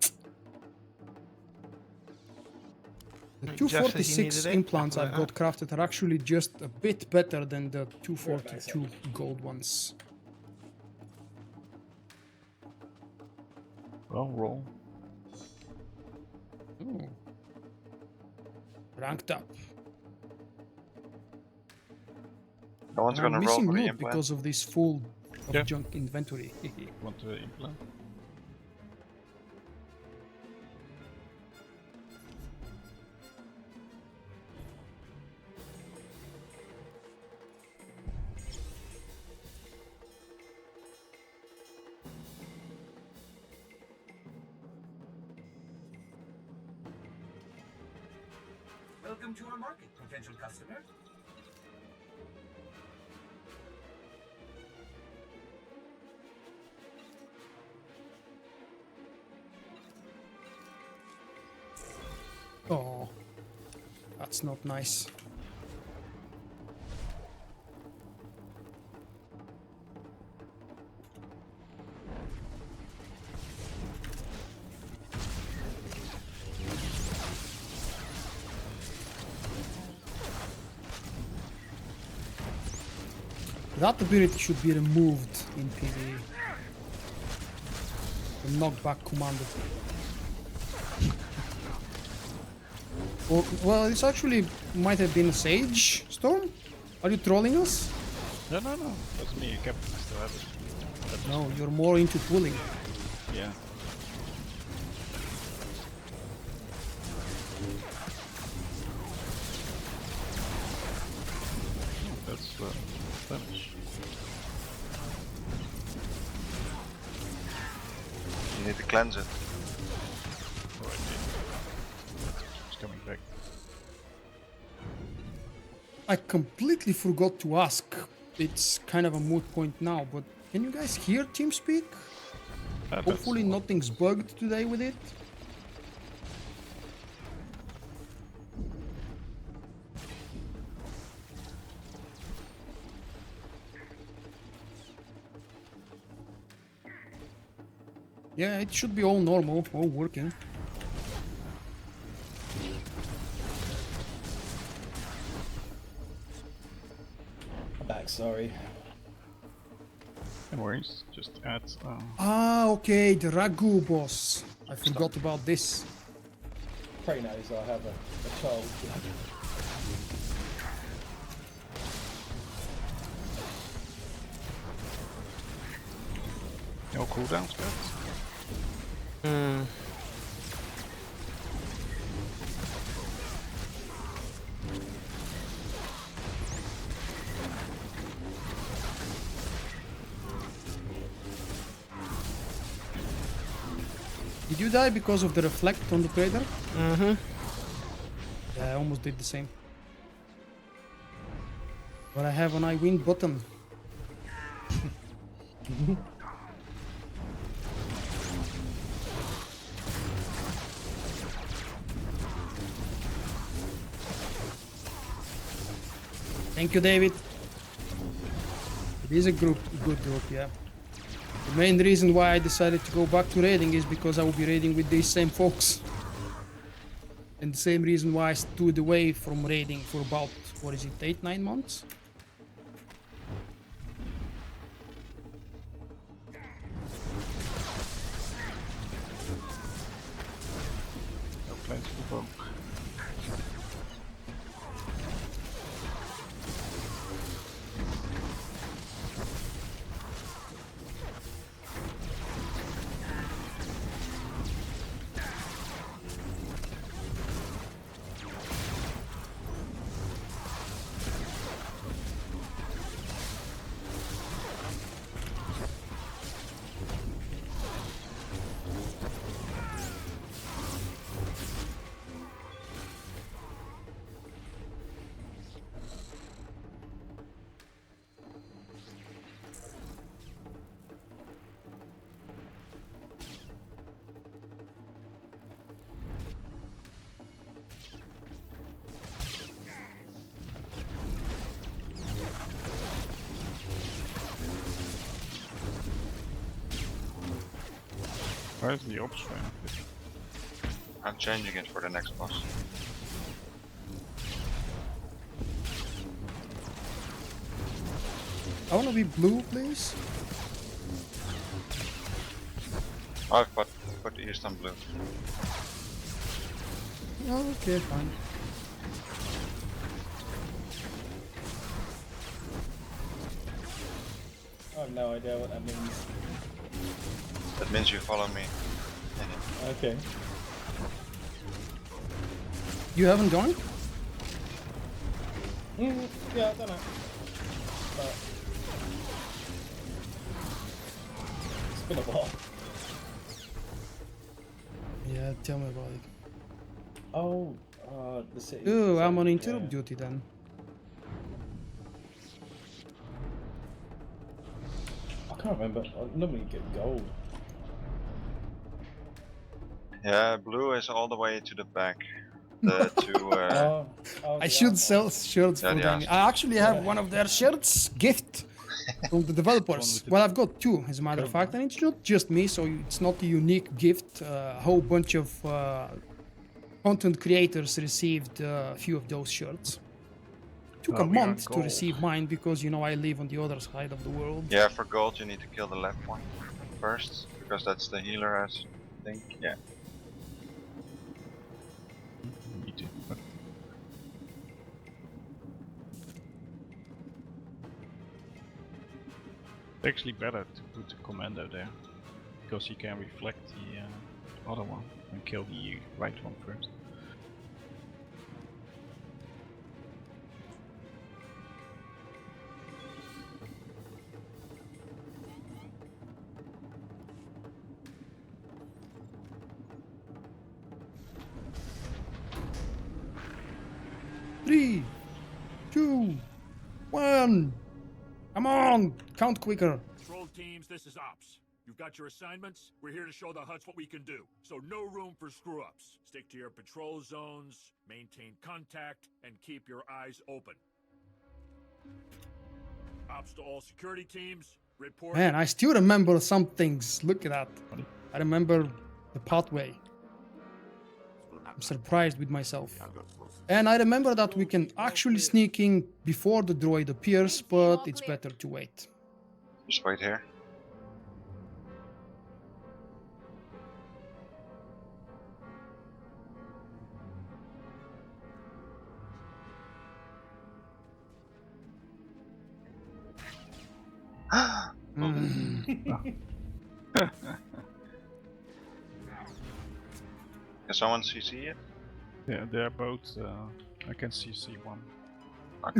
The Jeff said he 246 needed it. implants Like I've got crafted are actually just a bit better than the 242 gold ones. Well, roll. Ooh. Ranked up. No one's And I'm gonna roll missing for the loot implant. because of this full of Yeah. junk inventory. Want to implant? Welcome to our market, potential customer. Oh, that's not nice. That ability should be removed in PvE. The knockback commando. Or, well, it's actually might have been a Sage Storm? Are you trolling us? No, that's me, Captain. I still have it. No, you're more into pulling. Yeah. That's damage. You need to cleanse it. Oh, I did. It's coming back. I completely forgot to ask. It's kind of a moot point now, but can you guys hear TeamSpeak? Hopefully nothing's bugged today with it. Yeah, it should be all normal, all working. I'm back, sorry. No worries, just add. Ah, okay, the Ragu boss. I forgot about this. Pray knows I have a child. No cooldowns, guys. Did you die because of the reflect on the trader? Mm-hmm. Yeah, I almost did the same. But I have an I win button. Thank you, David. It is a good group, yeah. The main reason why I decided to go back to raiding is because I will be raiding with these same folks. And the same reason why I stood away from raiding for about, what is it, 8-9 months? No plans for Vulkk. Where's the ops frame? I'm changing it for the next boss. I wanna be blue, please. Oh, I've put the eastern blue. Oh, okay, fine. I have no idea what that means. That means you follow me. Okay. You haven't gone? Yeah, I don't know. But it's been a while. Yeah, tell me about it. Oh, the city. Ooh, I'm on yeah. interrupt duty then. I can't remember. I normally get gold. Yeah, blue is all the way to the back. The two. I should sell shirts Yeah, for the them. ass. I actually have one of their shirts gift from the developers. Well, I've got two, as a matter of fact, and it's not just me, so it's not a unique gift. A whole bunch of content creators received a few of those shirts. Took a we are month to gold. receive mine because, you know, I live on the other side of the world. Yeah, for gold you need to kill the left one first, because that's the healer, I think. Yeah. Me too. But it's actually better to put the commando there, because he can reflect the other one and kill the right one first. Three, 2, 1. Come on, count quicker. Control teams, this is Ops. You've got your assignments. We're here to show the Huts what we can do. So no room for screw-ups. Stick to your patrol zones, maintain contact, and keep your eyes open. Ops to all security teams, report. Man, I still remember some things. Look at that. I remember the pathway. I'm surprised with myself. And I remember that we can actually sneak in before the droid appears, but it's better to wait. Just wait here. Can someone CC it? Yeah, they're both. I can CC one.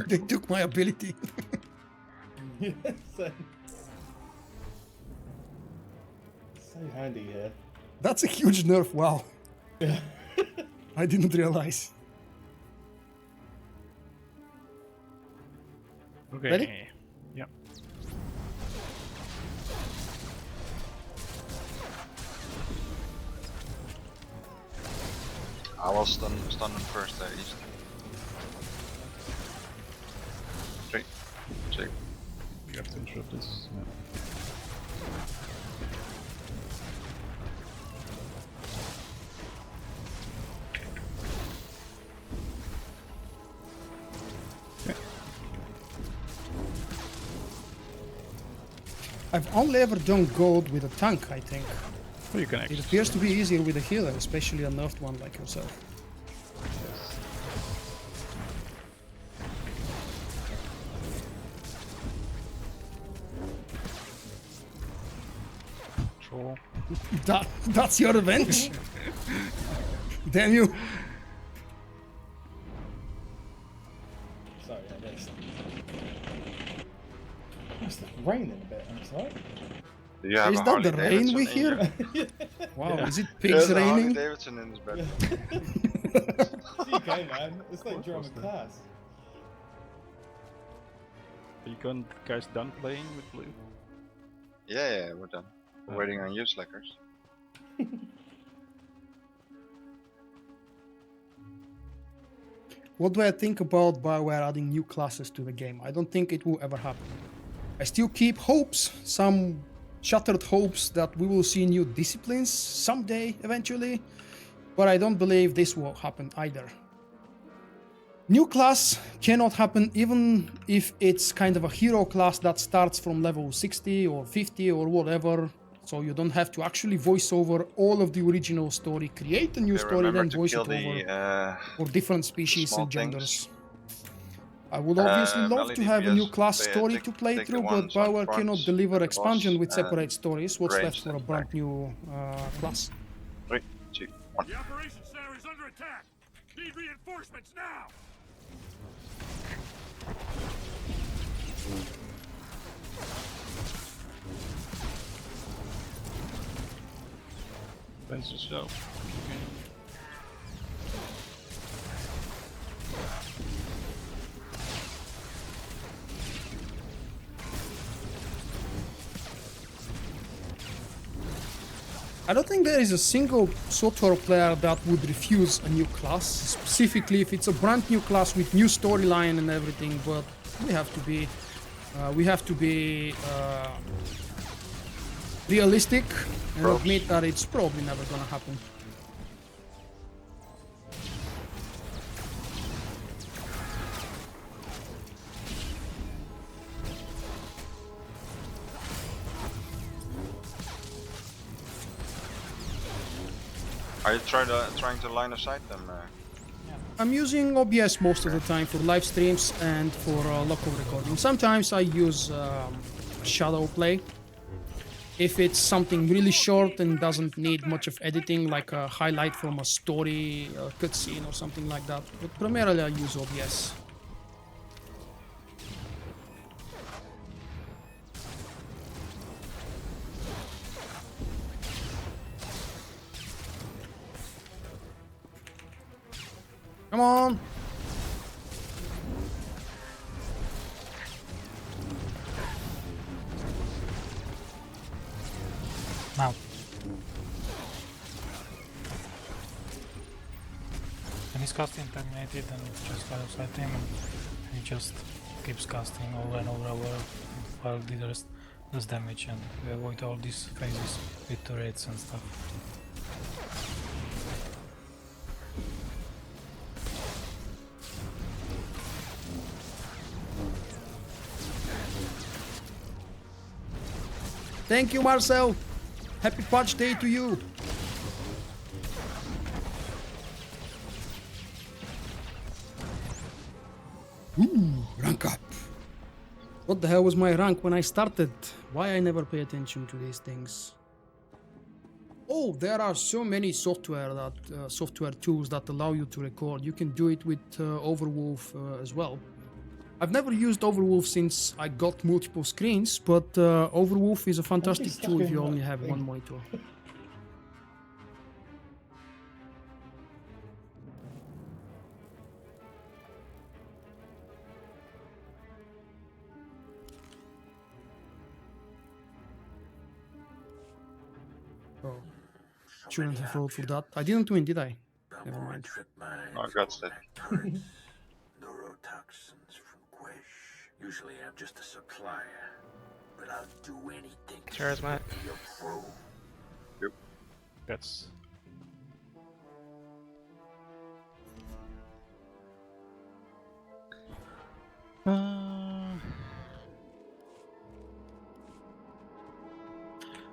They took my ability. so handy here. That's a huge nerf, wow. I didn't realize. Okay. Ready? Yeah. I will stun them first there, east. 3, 2. We have to interrupt this. Yeah. I've only ever done gold with a tank, I think. Well, you can It actually appears to be easier with a healer, especially a nerfed one like yourself. Control. That's your revenge? Damn you. Sorry, it's raining a bit outside. Do you have Is a that Harley the rain we Davidson in hear? your- Wow, Yeah. is it There's pigs a Harley raining? Davidson in his bed. CK, man. It's like drama class. Are you guys done playing with blue? Yeah, we're done. We're waiting on you, slackers. What do I think about BioWare adding new classes to the game? I don't think it will ever happen. I still keep hopes some Shattered hopes that we will see new disciplines someday, eventually, but I don't believe this will happen either. New class cannot happen even if it's kind of a hero class that starts from level 60 or 50 or whatever, so you don't have to actually voice over all of the original story, create a new Okay, story, remember then to voice kill it over the for different species small and genders. things. I would obviously love Melee to have a new DPS, class story to play take the through, but ones on BioWare front cannot deliver at the expansion boss with separate and stories. What's left ranged for a at the brand back. new class? 3, 2, 1. The operations center is under attack. Need reinforcements now. Defense yourself. I don't think there is a single SWTOR player that would refuse a new class, specifically if it's a brand new class with new storyline and everything. But we have to be realistic and admit that it's probably never gonna happen. Are you trying to line of sight them? I'm using OBS most of the time for live streams and for local recording. Sometimes I use shadow play. If it's something really short and doesn't need much of editing, like a highlight from a story, a cutscene or something like that. But primarily I use OBS. Come on! Now. When his casting terminated, then just fire outside him and he just keeps casting over and over while the rest does damage, and we avoid all these phases with turrets and stuff. Thank you, Marcel! Happy patch day to you! Ooh, rank up! What the hell was my rank when I started? Why I never pay attention to these things? Oh, there are so many software tools that allow you to record. You can do it with Overwolf as well. I've never used Overwolf since I got multiple screens, but Overwolf is a fantastic tool if you only have one monitor. Oh, shouldn't have rolled for that. I didn't win, did I? Never mind. Oh, God's dead. Neurotoxins from Quish. Usually I'm just a supplier, but I'll do anything. Cheers, mate. Be a pro. Yep. That's.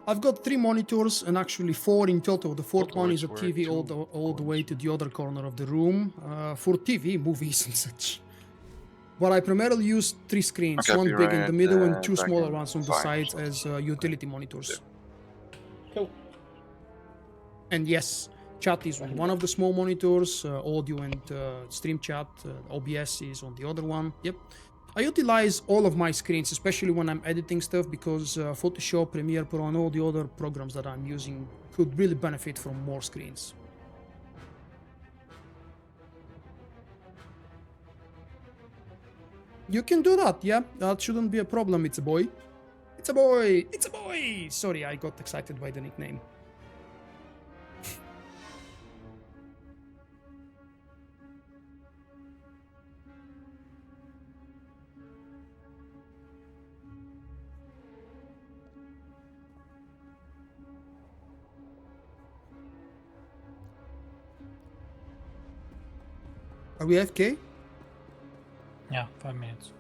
I've got 3 monitors and actually 4 in total. The fourth Total one is a it's TV worth all the way to the other corner of the room for TV, movies and such. But I primarily use 3 screens, Okay, one be big in the right, middle and 2 back smaller in ones on the 5 sides minutes. as utility monitors. Cool. And yes, chat is on one of the small monitors, audio and stream chat, OBS is on the other one. Yep. I utilize all of my screens, especially when I'm editing stuff, because Photoshop, Premiere Pro, and all the other programs that I'm using could really benefit from more screens. You can do that, yeah? That shouldn't be a problem, it's a boy. It's a boy! It's a boy! Sorry, I got excited by the nickname. Are we AFK? Yeah, 5 minutes.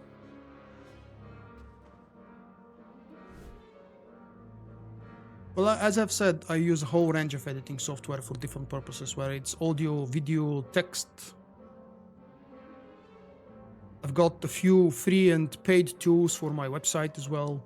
Well, as I've said, I use a whole range of editing software for different purposes, whether it's audio, video, text. I've got a few free and paid tools for my website as well.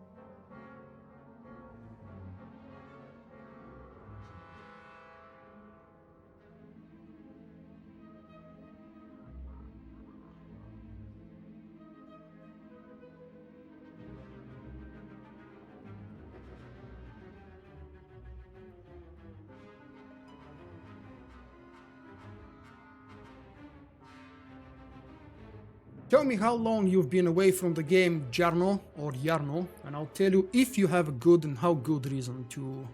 Tell me how long you've been away from the game, Jarno or Jarno, and I'll tell you if you have a good and how good reason to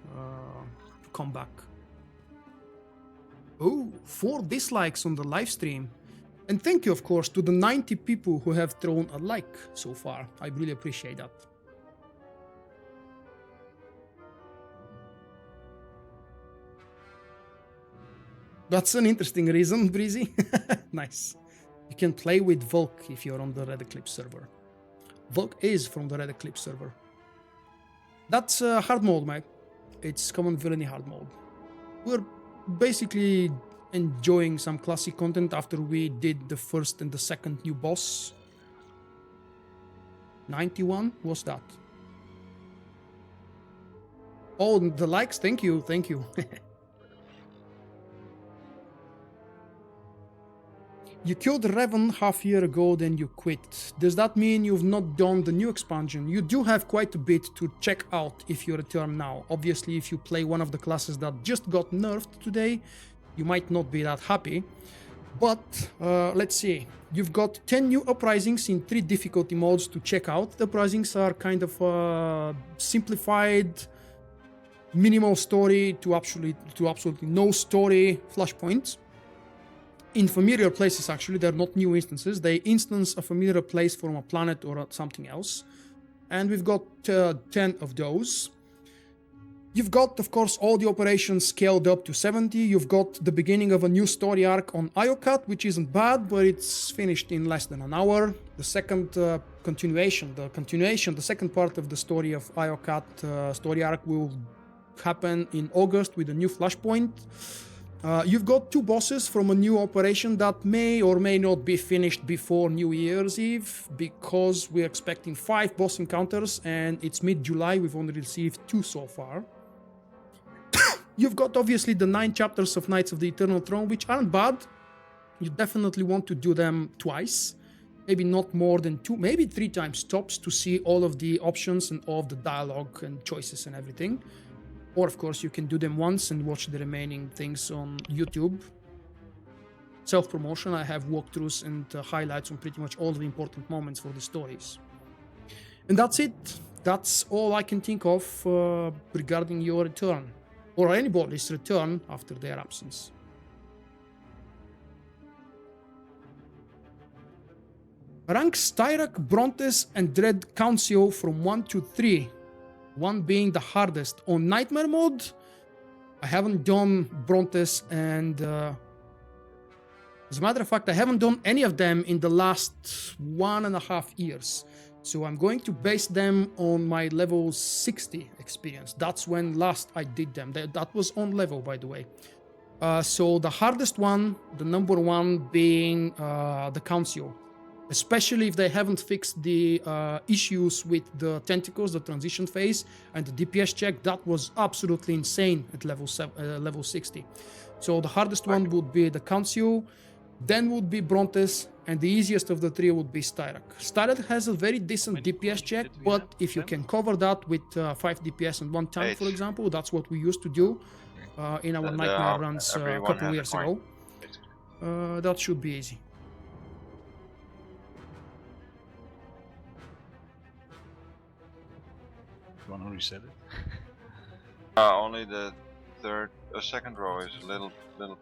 come back. Oh, 4 dislikes on the live stream. And thank you, of course, to the 90 people who have thrown a like so far. I really appreciate that. That's an interesting reason, Breezy. Nice. You can play with Vulkk if you're on the Red Eclipse server. Vulkk is from the Red Eclipse server. That's hard mode, mate. It's Scum and Villainy hard mode. We're basically enjoying some classic content after we did the first and the second new boss. 91? What's that? Oh, the likes, thank you, thank you. You killed Revan half year ago, then you quit. Does that mean you've not done the new expansion? You do have quite a bit to check out if you return now. Obviously, if you play one of the classes that just got nerfed today, you might not be that happy. But let's see. You've got 10 new uprisings in 3 difficulty modes to check out. The uprisings are kind of simplified, minimal story to absolutely no story flashpoints. In familiar places, actually, they're not new instances. They instance a familiar place from a planet or something else. And we've got 10 of those. You've got, of course, all the operations scaled up to 70. You've got the beginning of a new story arc on Iokat, which isn't bad, but it's finished in less than an hour. The second the second part of the story of Iokat story arc will happen in August with a new flashpoint. You've got 2 bosses from a new operation that may or may not be finished before New Year's Eve, because we're expecting 5 boss encounters and it's mid-July. We've only received 2 so far. You've got obviously the 9 chapters of Knights of the Eternal Throne, which aren't bad. You definitely want to do them twice, maybe not more than 2, maybe 3 times tops, to see all of the options and all of the dialogue and choices and everything. Or, of course, you can do them once and watch the remaining things on YouTube. Self-promotion, I have walkthroughs and highlights on pretty much all the important moments for the stories. And that's it. That's all I can think of regarding your return, or anybody's return after their absence. Rank Styrak, Brontes, and Dread Council from 1 to 3. 1 being the hardest. On Nightmare mode, I haven't done Brontes, and as a matter of fact, I haven't done any of them in the last 1.5 years. So I'm going to base them on my level 60 experience. That's when last I did them. That was on level, by the way. So the hardest one, the number 1 being the Council. Especially if they haven't fixed the issues with the tentacles, the transition phase, and the DPS check. That was absolutely insane at level 60. So the hardest one would be the Council, then would be Brontes, and the easiest of the 3 would be Styrak. Styrak has a very decent DPS check, but if you can cover that with 5 DPS and 1 tank, for example, that's what we used to do in our Nightmare runs a couple of years ago. That should be easy. You want to reset it? Only the second row is a little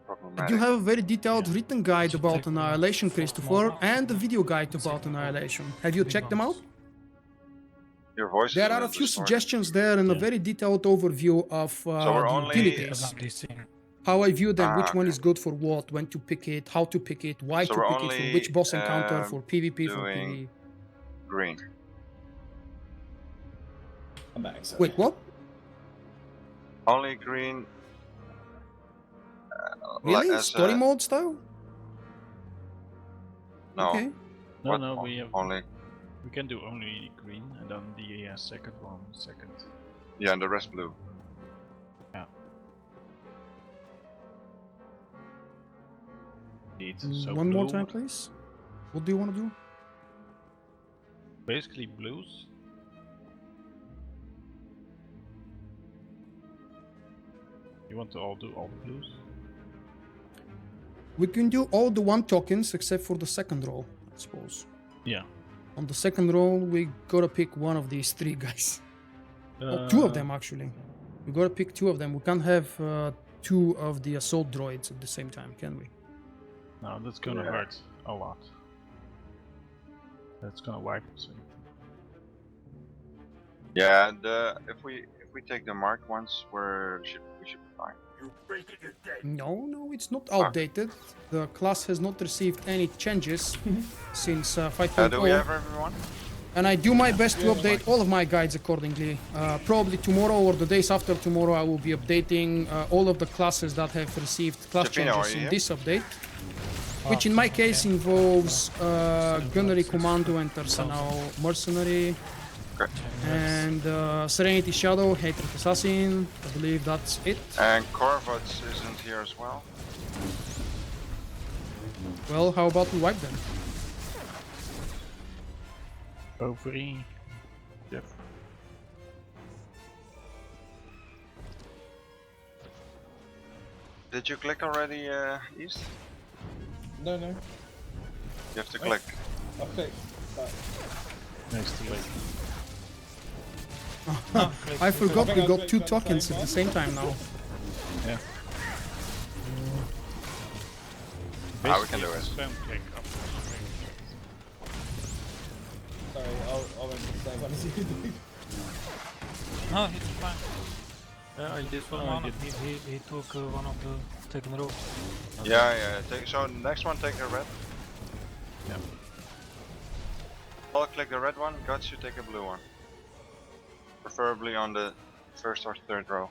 problematic. You have a very detailed written guide about Annihilation, Christopher, and a video guide about Annihilation. Have you checked them out? Your voice. There are a few suggestions there and a very detailed overview of the utilities. how I view them, which one is good for what, when to pick it, how to pick it, why So to we're pick it, for only, which boss encounter, for PvP, for doing PvE. green. I'm back, sorry. Wait, what? Only green. Really? As Story a, mode style? no. Okay. No, What? no, we have Only. we can do only green and then the second one second. Yeah, and the rest blue. Yeah. So One more blue- time, please. What do you want to do? Basically blues. You want to all do all the blues? We can do all the 1 tokens except for the second row, I suppose. Yeah. On the second row, we gotta pick one of these 3 guys. Oh, 2 of them, actually. We gotta pick 2 of them. We can't have 2 of the assault droids at the same time, can we? No, that's gonna hurt a lot. That's gonna wipe us. Yeah, if we take the marked ones, we should be fine. You break it, you're dead. No, it's not outdated. The class has not received any changes since 5.0. Do we have everyone? And I do my best to update all of my guides accordingly. Probably tomorrow or the days after tomorrow, I will be updating all of the classes that have received class changes in this update. Which in my case involves Gunnery Commando and Arsenal Mercenary. And Serenity Shadow, Hatred Assassin. I believe that's it. And Corvots isn't here as well. Well, how about we wipe them? Ovary. Yep. Did you click already, East? No. You have to click. I clicked. Next to late. I forgot we got 2 tokens at the same time now. Yeah. We can do it. Spam click up. Sorry, I went to the same one as you did. No, it's fine. Yeah, I did one. one. He took one of the taken row. Yeah. So next one, take the red. Yeah. I'll click the red one. Guts, you take a blue one. Preferably on the first or third row.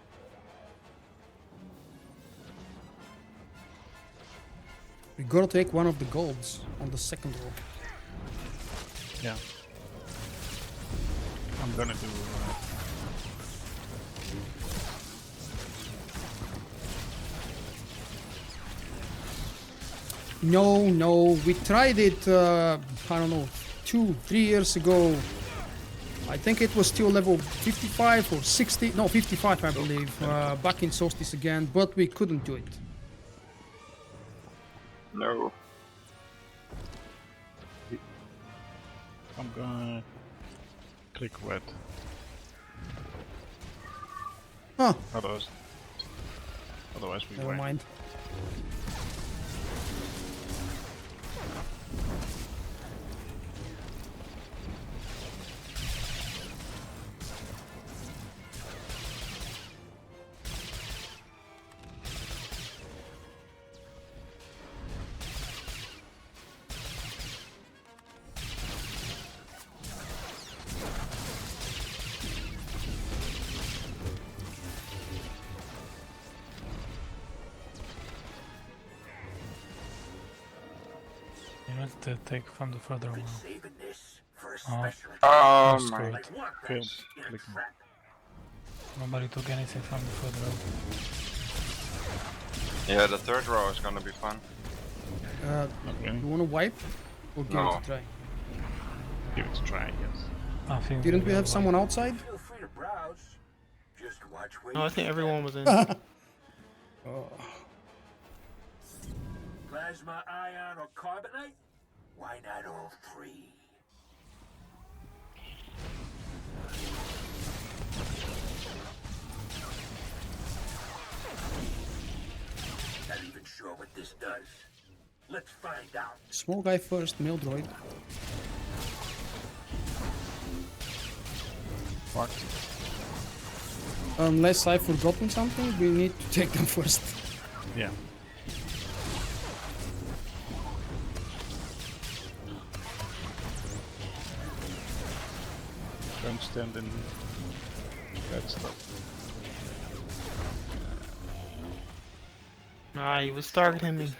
We gotta take one of the golds on the second row. Yeah. I'm gonna do. No, we tried it, I don't know, 2-3 years ago. I think it was still level 55 or 60, no 55 I believe, back in Solstice again, but we couldn't do it. No. I'm gonna click red. Huh. Otherwise we Never win. mind. You need to take from the further one. Saving this for a Oh, special Oh that's my great. like one Failed. that's in a Clicking. trap. Nobody took anything from the further row. Yeah, the third row is gonna be fun. Okay. You wanna wipe or give No. it a try? Give it a try, yes. I think Didn't we have someone outside? Feel free to browse. Just watch where No, I you think step. everyone was in. Plasma, ion, or carbonite? Why not all 3? Not even sure what this does. Let's find out. Small guy first, male droid. Fucked. Unless I've forgotten something, we need to take them first. Yeah. Don't stand in that stuff. Ah, he was targeting me.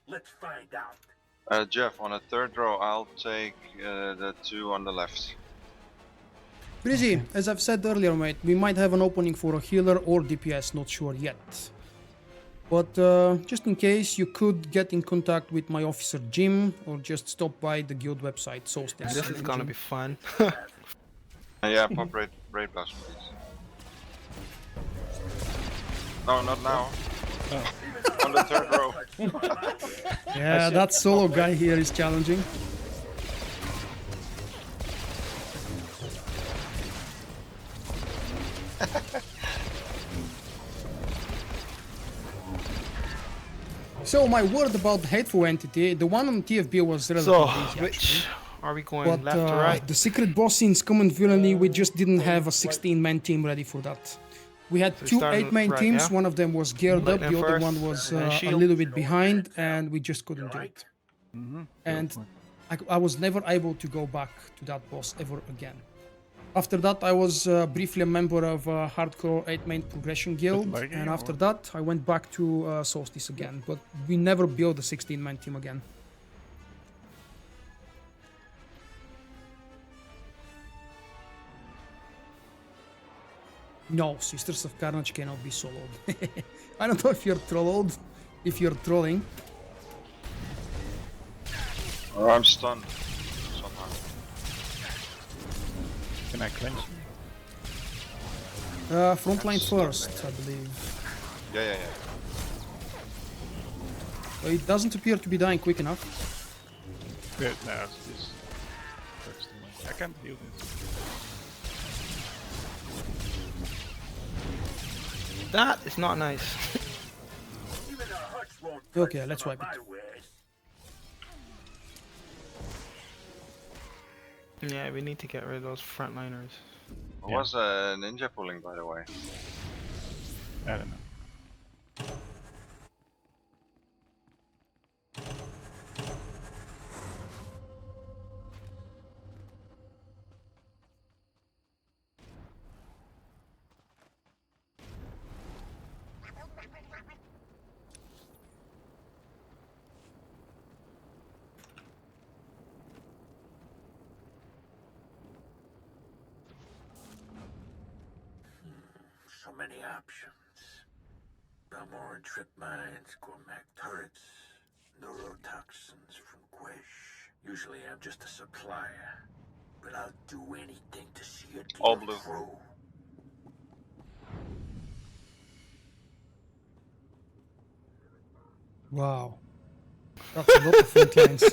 Let's find out. Jeff, on a third row, I'll take the two on the left. Breezy, as I've said earlier, mate, we might have an opening for a healer or DPS, not sure yet. But just in case, you could get in contact with my officer Jim, or just stop by the guild website, Solstice. This is gonna be fun. Yeah, pop raid blast, please. No, not now. Oh. On the third row. Yeah, that solo guy here is challenging. So my word about the hateful entity, the one on TFB was relatively easy, which are we going, but, left or right? The secret boss in Scum and Villainy, we just didn't have a 16-man team ready for that. We had So we two started 8-man right, teams, yeah? one of them was geared Light up, them the other first, one was and then a shield. little bit behind, and we just couldn't do it. And I was never able to go back to that boss ever again. After that, I was briefly a member of a hardcore 8-man progression guild, and after that, I went back to Solstice again, but we never built a 16-man team again. No, Sisters of Carnage cannot be soloed. I don't know if you're trolled, if you're trolling. Oh, I'm stunned. Somehow. Can I clench? Frontline first, I believe. Yeah. It doesn't appear to be dying quick enough. Good, no, it's this. I can't heal this. That is not nice. Okay, let's wipe it. Yeah, we need to get rid of those frontliners. What was a ninja pulling, by the way? I don't know. So many options. Balmorran trip mines, Gormak turrets, neurotoxins from Quesh. Usually I'm just a supplier, but I'll do anything to see it All deal blue. through. Wow. That's a lot of front lines.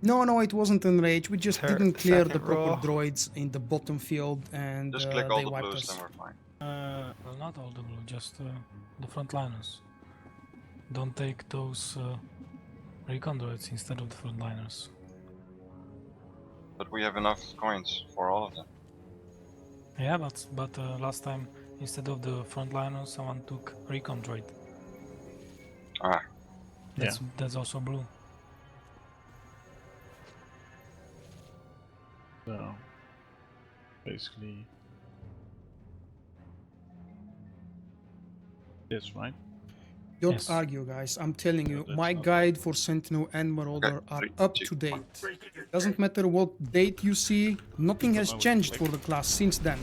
No, it wasn't enrage. We just didn't clear the proper droids in the bottom field, and Just click all they the wiped blues, us. then we're fine. Well, not all the blue, just the frontliners. Don't take those recon droids instead of the frontliners. But we have enough coins for all of them. Yeah, but last time instead of the frontliner, someone took recon droid. Ah. That's also blue. So basically this, right? Don't argue, guys. I'm telling you, my guide for Sentinel and Marauder are up to date. Doesn't matter what date you see, nothing has changed for the class since then.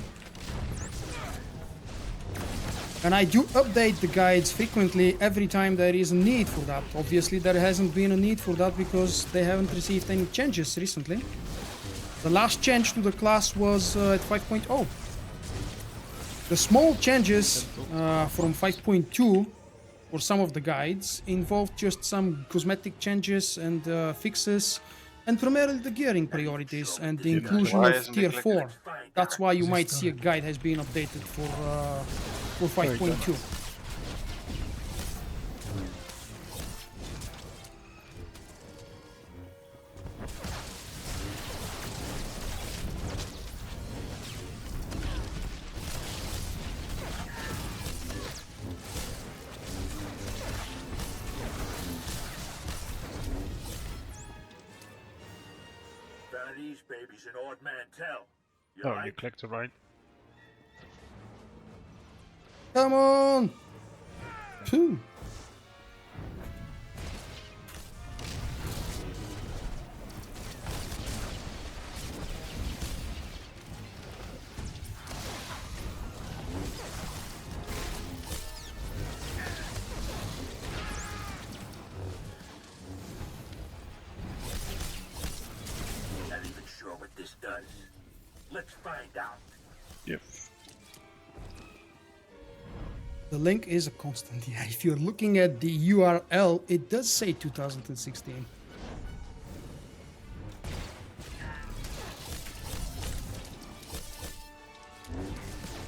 And I do update the guides frequently every time there is a need for that. Obviously, there hasn't been a need for that because they haven't received any changes recently. The last change to the class was at 5.0. The small changes from 5.2 for some of the guides involved just some cosmetic changes and fixes, and primarily the gearing priorities and the inclusion of tier 4. That's why you might see a guide has been updated for 5.2. These babies an odd man tell. You Oh, like? you clicked the right. Come on! Phew. Not even sure what this does. Let's find out. Yep. The link is a constant. Yeah, if you're looking at the URL, it does say 2016.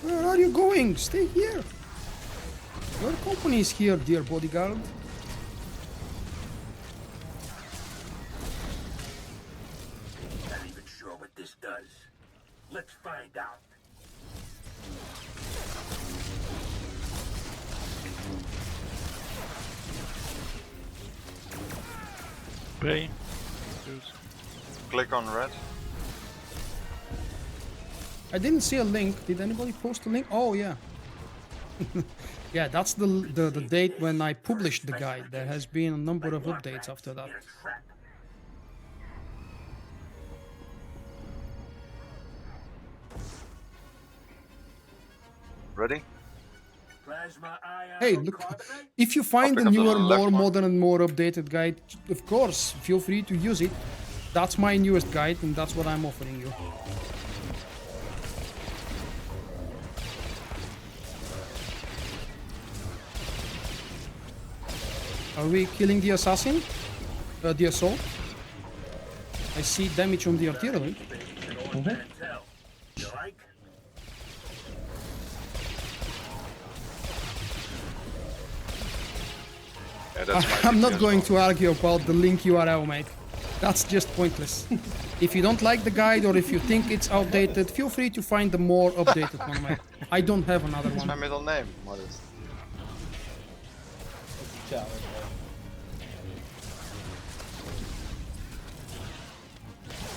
Where are you going? Stay here. Your company is here, dear bodyguard. Not even sure what this does. Let's find out. Pray. Click on red. I didn't see a link. Did anybody post a link? Oh yeah. Yeah, that's the date when I published the guide. There has been a number of updates after that. Ready? Plasma ion Hey, or look, carbonate? if you find a pick up the newer, left more one. modern and more updated guide, of course, feel free to use it. That's my newest guide and that's what I'm offering you. Are we killing the assassin? The assault? I see damage on the artillery. Tell. You like? Yeah, that's my I'm not DPS going mode. to argue about the link URL, mate. That's just pointless. If you don't like the guide or if you think it's outdated, feel free to find the more updated one, mate. I don't have another It's my one. middle name, Modest. Chat,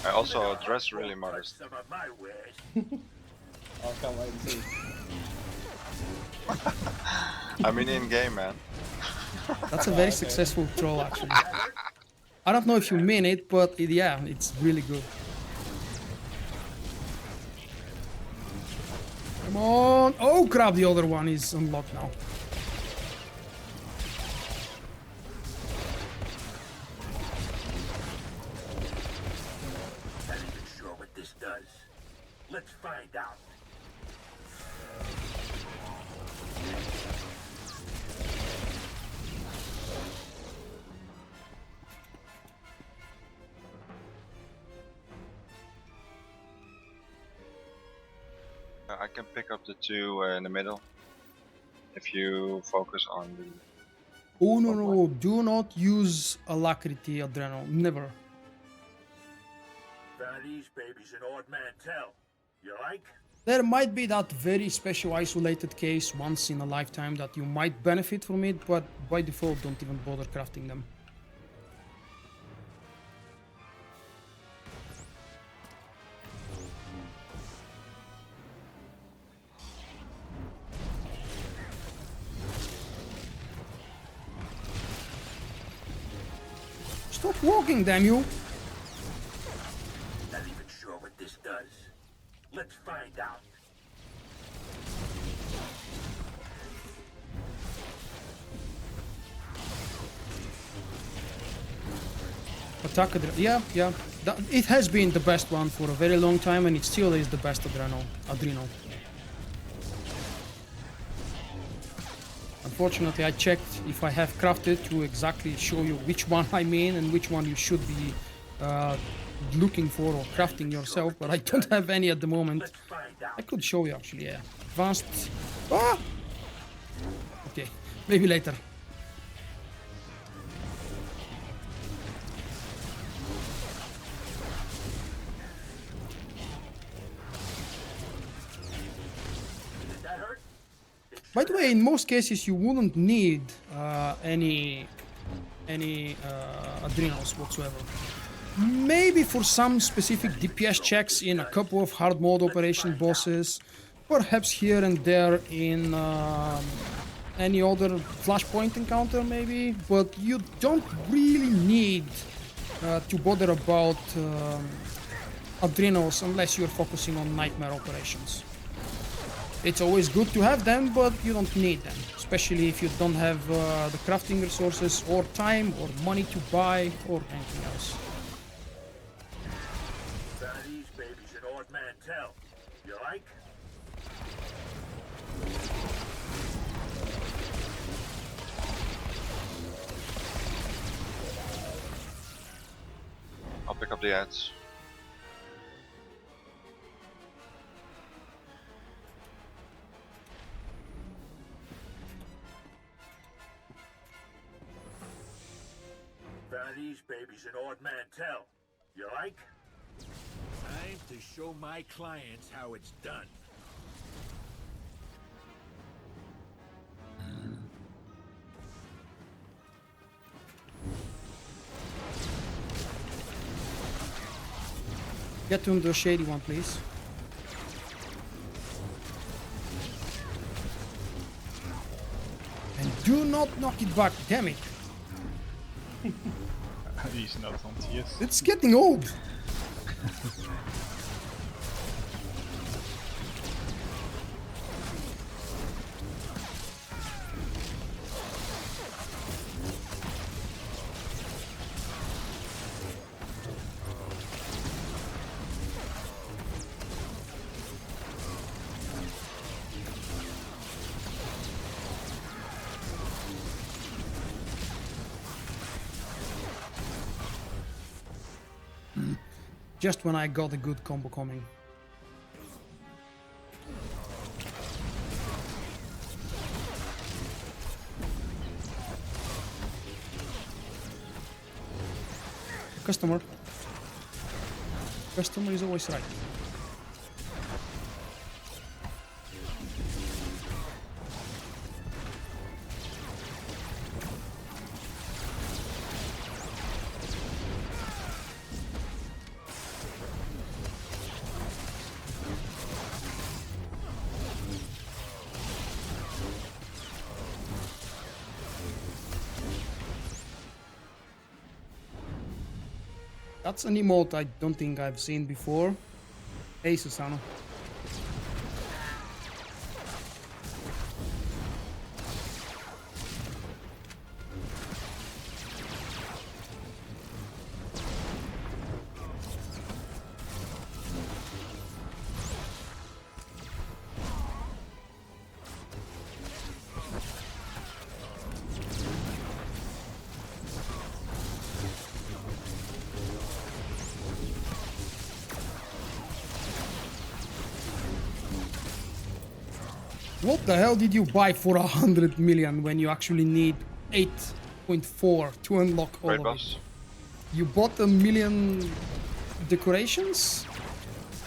I also dress really modest. Some of my wares. I can't wait to see. I mean in game, man. That's a very successful troll, actually. I don't know if you mean it, but yeah, it's really good. Come on! Oh crap, the other one is unlocked now. Not even sure what this does. Let's find out. I can pick up the two in the middle. If you focus on the... Oh no, no, do not use alacrity, Adreno. Never. These babies an odd man tell. You like? There might be that very special isolated case once in a lifetime that you might benefit from it, but by default don't even bother crafting them. Stop walking, damn you! Not even sure what this does. Let's find out. Attack Adreno. Yeah, yeah. It has been the best one for a very long time and it still is the best Adreno. Unfortunately, I checked if I have crafted to exactly show you which one I mean and which one you should be looking for or crafting yourself, but I don't have any at the moment. I could show you actually, yeah. Advanced. Ah! Okay, maybe later. By the way, in most cases you wouldn't need any adrenals whatsoever. maybe for some specific DPS checks in a couple of hard mode operation bosses, perhaps here and there in any other flashpoint encounter maybe, but you don't really need to bother about adrenals unless you're focusing on nightmare operations. It's always good to have them, but you don't need them, especially if you don't have the crafting resources or time or money to buy or anything else. These babies an old man tell. You like? I'll pick up the ads. These babies an old man tell. You like? Time to show my clients how it's done. Get to the shady one, please. And do not knock it back, damn it. He's not on TS. It's getting old. Just when I got a good combo coming. Customer. Customer is always right. That's an emote I don't think I've seen before. Hey, Susano. What the hell did you buy for 100 million when you actually need 8.4 to unlock all of it? You bought 1 million decorations?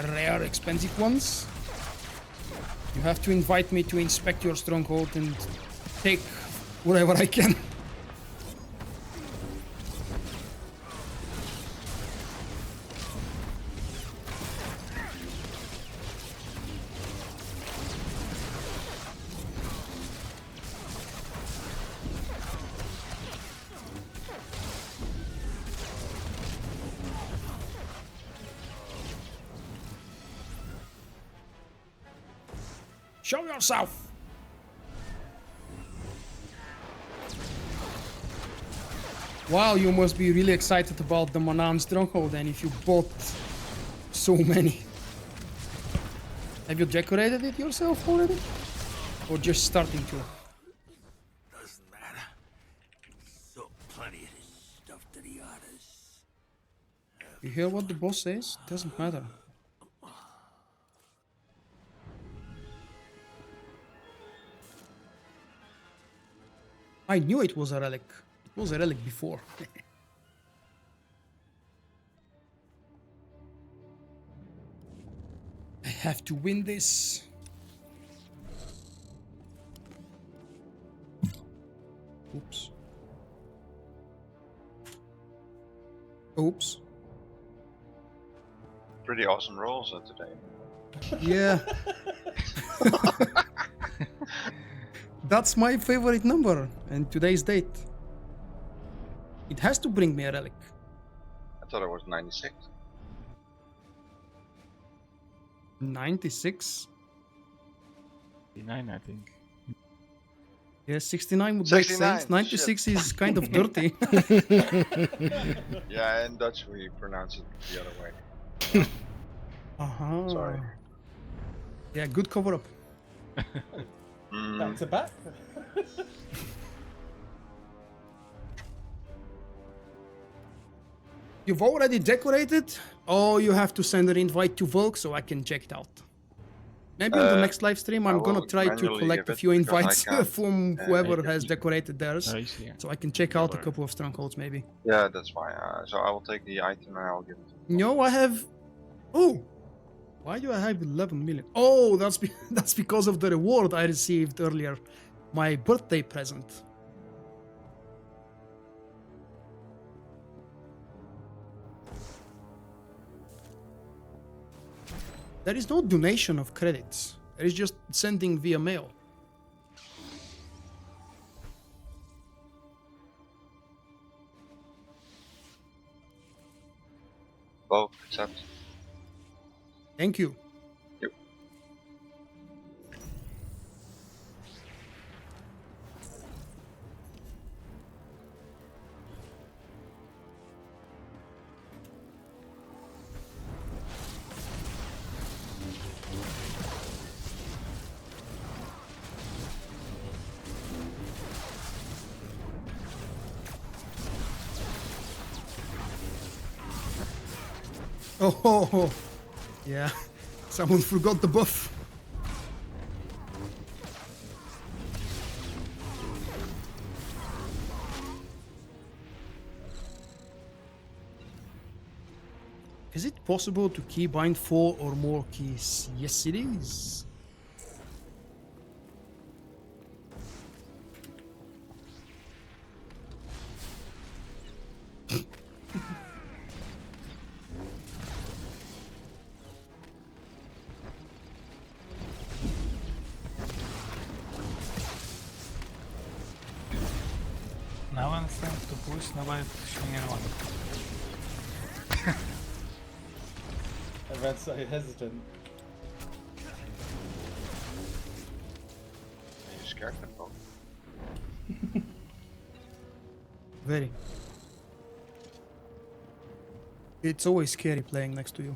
Rare, expensive ones? You have to invite me to inspect your stronghold and take whatever I can. Show yourself! Wow, you must be really excited about the Manaan Stronghold then if you bought so many. Have you decorated it yourself already? Or just starting to? Doesn't matter. So plenty of this stuff to the others. You hear what the boss says? Doesn't matter. I knew it was a relic. It was a relic before. I have to win this. Oops. Oops. pretty awesome rolls today. Yeah. That's my favorite number and today's date. It has to bring me a relic. I thought it was 96. 96? 69, I think. Yeah, 69 would make 69, sense. 96 shit. is kind of dirty. Yeah, in Dutch we pronounce it the other way. Uh-huh. Sorry. Yeah, good cover up. Back to back. You've already decorated? Oh, you have to send an invite to Vulkk so I can check it out. Maybe on the next live stream I'm gonna try to collect a few invites from whoever has decorated theirs. So I can check out a couple of strongholds maybe. Yeah, that's fine. So I will take the item and I'll give it to you. No, I have... Oh! Why do I have 11 million? Oh, that's because of the reward I received earlier. My birthday present. There is no donation of credits. There is just sending via mail. Both accept. Thank you. Yep. Oh, yeah. Someone forgot the buff. Is it possible to keybind 4 or more keys? Yes, it is. Now I'm trying to push, nobody pushing anyone. Everyone's so hesitant. Are you scared of both? Very. It's always scary playing next to you.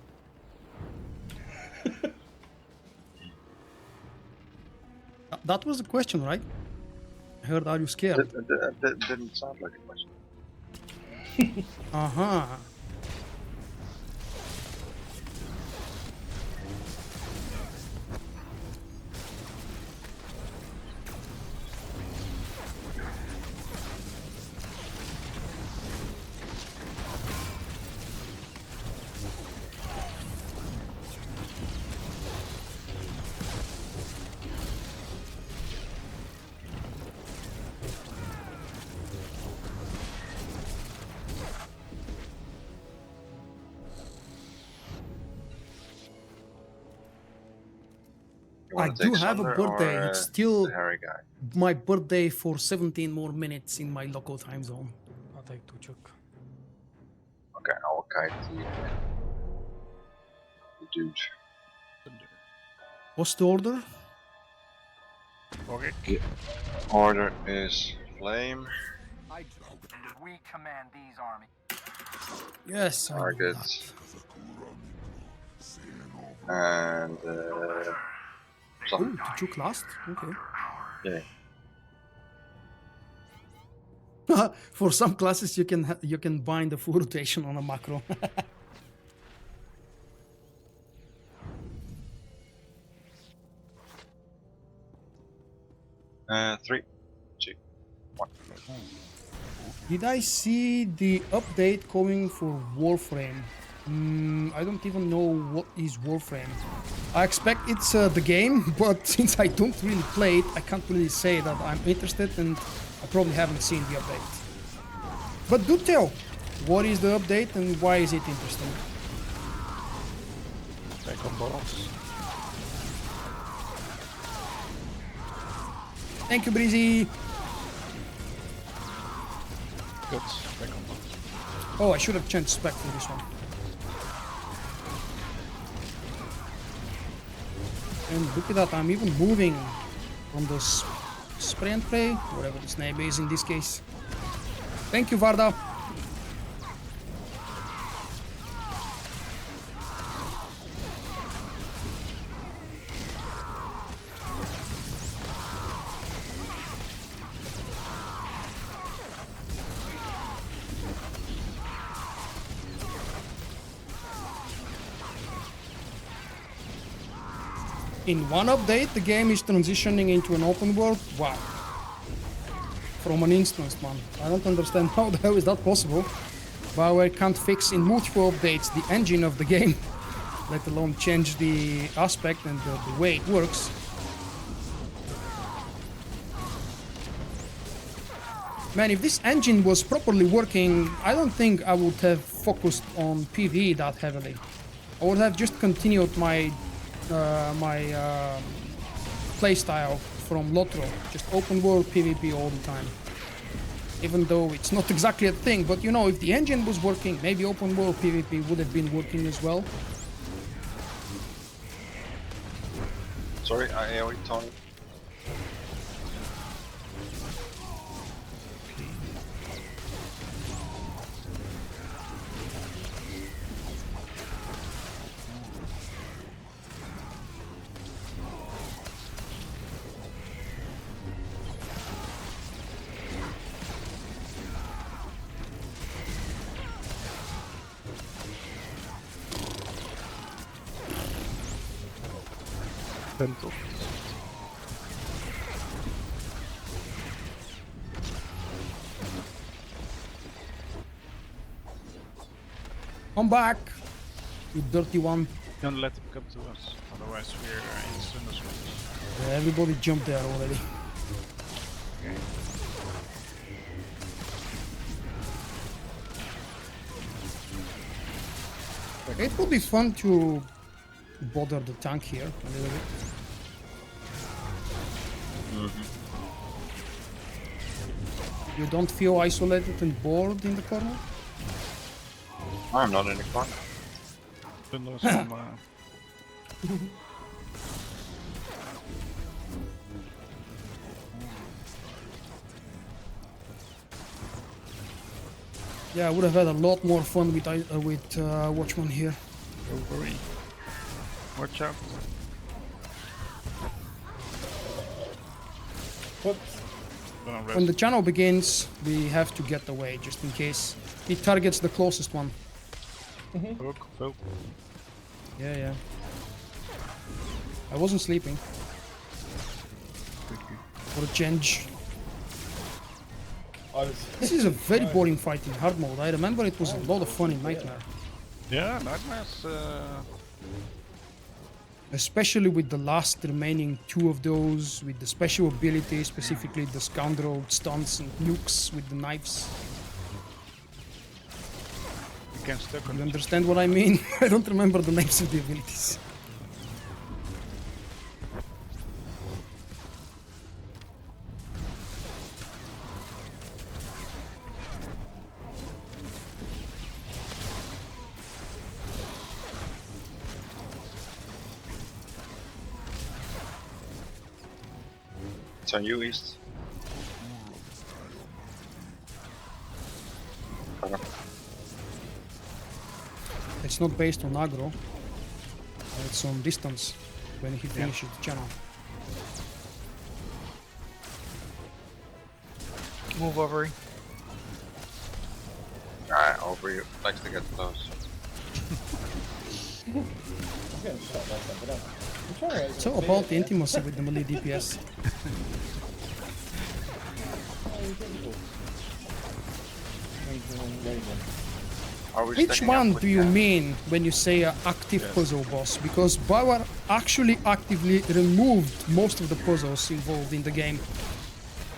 That was the question, right? I heard, are you scared? That didn't sound like a question. Uh-huh. I do have a birthday. It's still my birthday for 17 more minutes in my local time zone. I'll take 2 chuck. Okay, I'll kite the dude. What's the order? Okay. The order is flame. We command these armies. Yes, I know Target. And Oh, did you last? Okay. Yeah. For some classes, you can bind a full rotation on a macro. 3, 2, 1. Did I see the update coming for Warframe? I don't even know what is Warframe. I expect it's the game, but since I don't really play it, I can't really say that I'm interested, and I probably haven't seen the update. But do tell, what is the update and why is it interesting? Some bottles. Thank you, Breezy. Good. Back on board. Oh, I should have changed spec for this one. And look at that, I'm even moving from the spray and pray, whatever this name is in this case. Thank you, Varda. In one update, the game is transitioning into an open world. Wow. From an instance, man. I don't understand how the hell is that possible. BioWare can't fix in multiple updates the engine of the game, let alone change the aspect and the way it works. Man, if this engine was properly working, I don't think I would have focused on PvE that heavily. I would have just continued my playstyle from LOTRO, just open world PvP all the time. Even though it's not exactly a thing, but you know, if the engine was working, maybe open world PvP would have been working as well. Sorry, I AoE Tony. Come back, you dirty one. Don't let him come to us, otherwise we're in thunderstorms. Yeah, everybody jumped there already. Okay. It would be fun to bother the tank here a little bit. You don't feel isolated and bored in the corner? I'm not in the corner. Yeah, I would have had a lot more fun with Watchman here. Don't worry. Watch out. When the channel begins, we have to get away just in case it targets the closest one. Vulkk. Yeah. I wasn't sleeping. For a change. This is a very boring fight in hard mode. I remember it was a lot of fun in Nightmare. Yeah, Nightmare's... Especially with the last remaining two of those, with the special abilities, specifically the scoundrel stunts and nukes with the knives. You can stuck on You understand what I mean? I don't remember the names of the abilities. It's on you, East. It's not based on aggro, it's on distance when he finishes the channel. Move over. Alright, over you. Likes to get close. So about the intimacy with the melee DPS. Which one do you mean when you say an active puzzle boss? Because BioWare actually actively removed most of the puzzles involved in the game.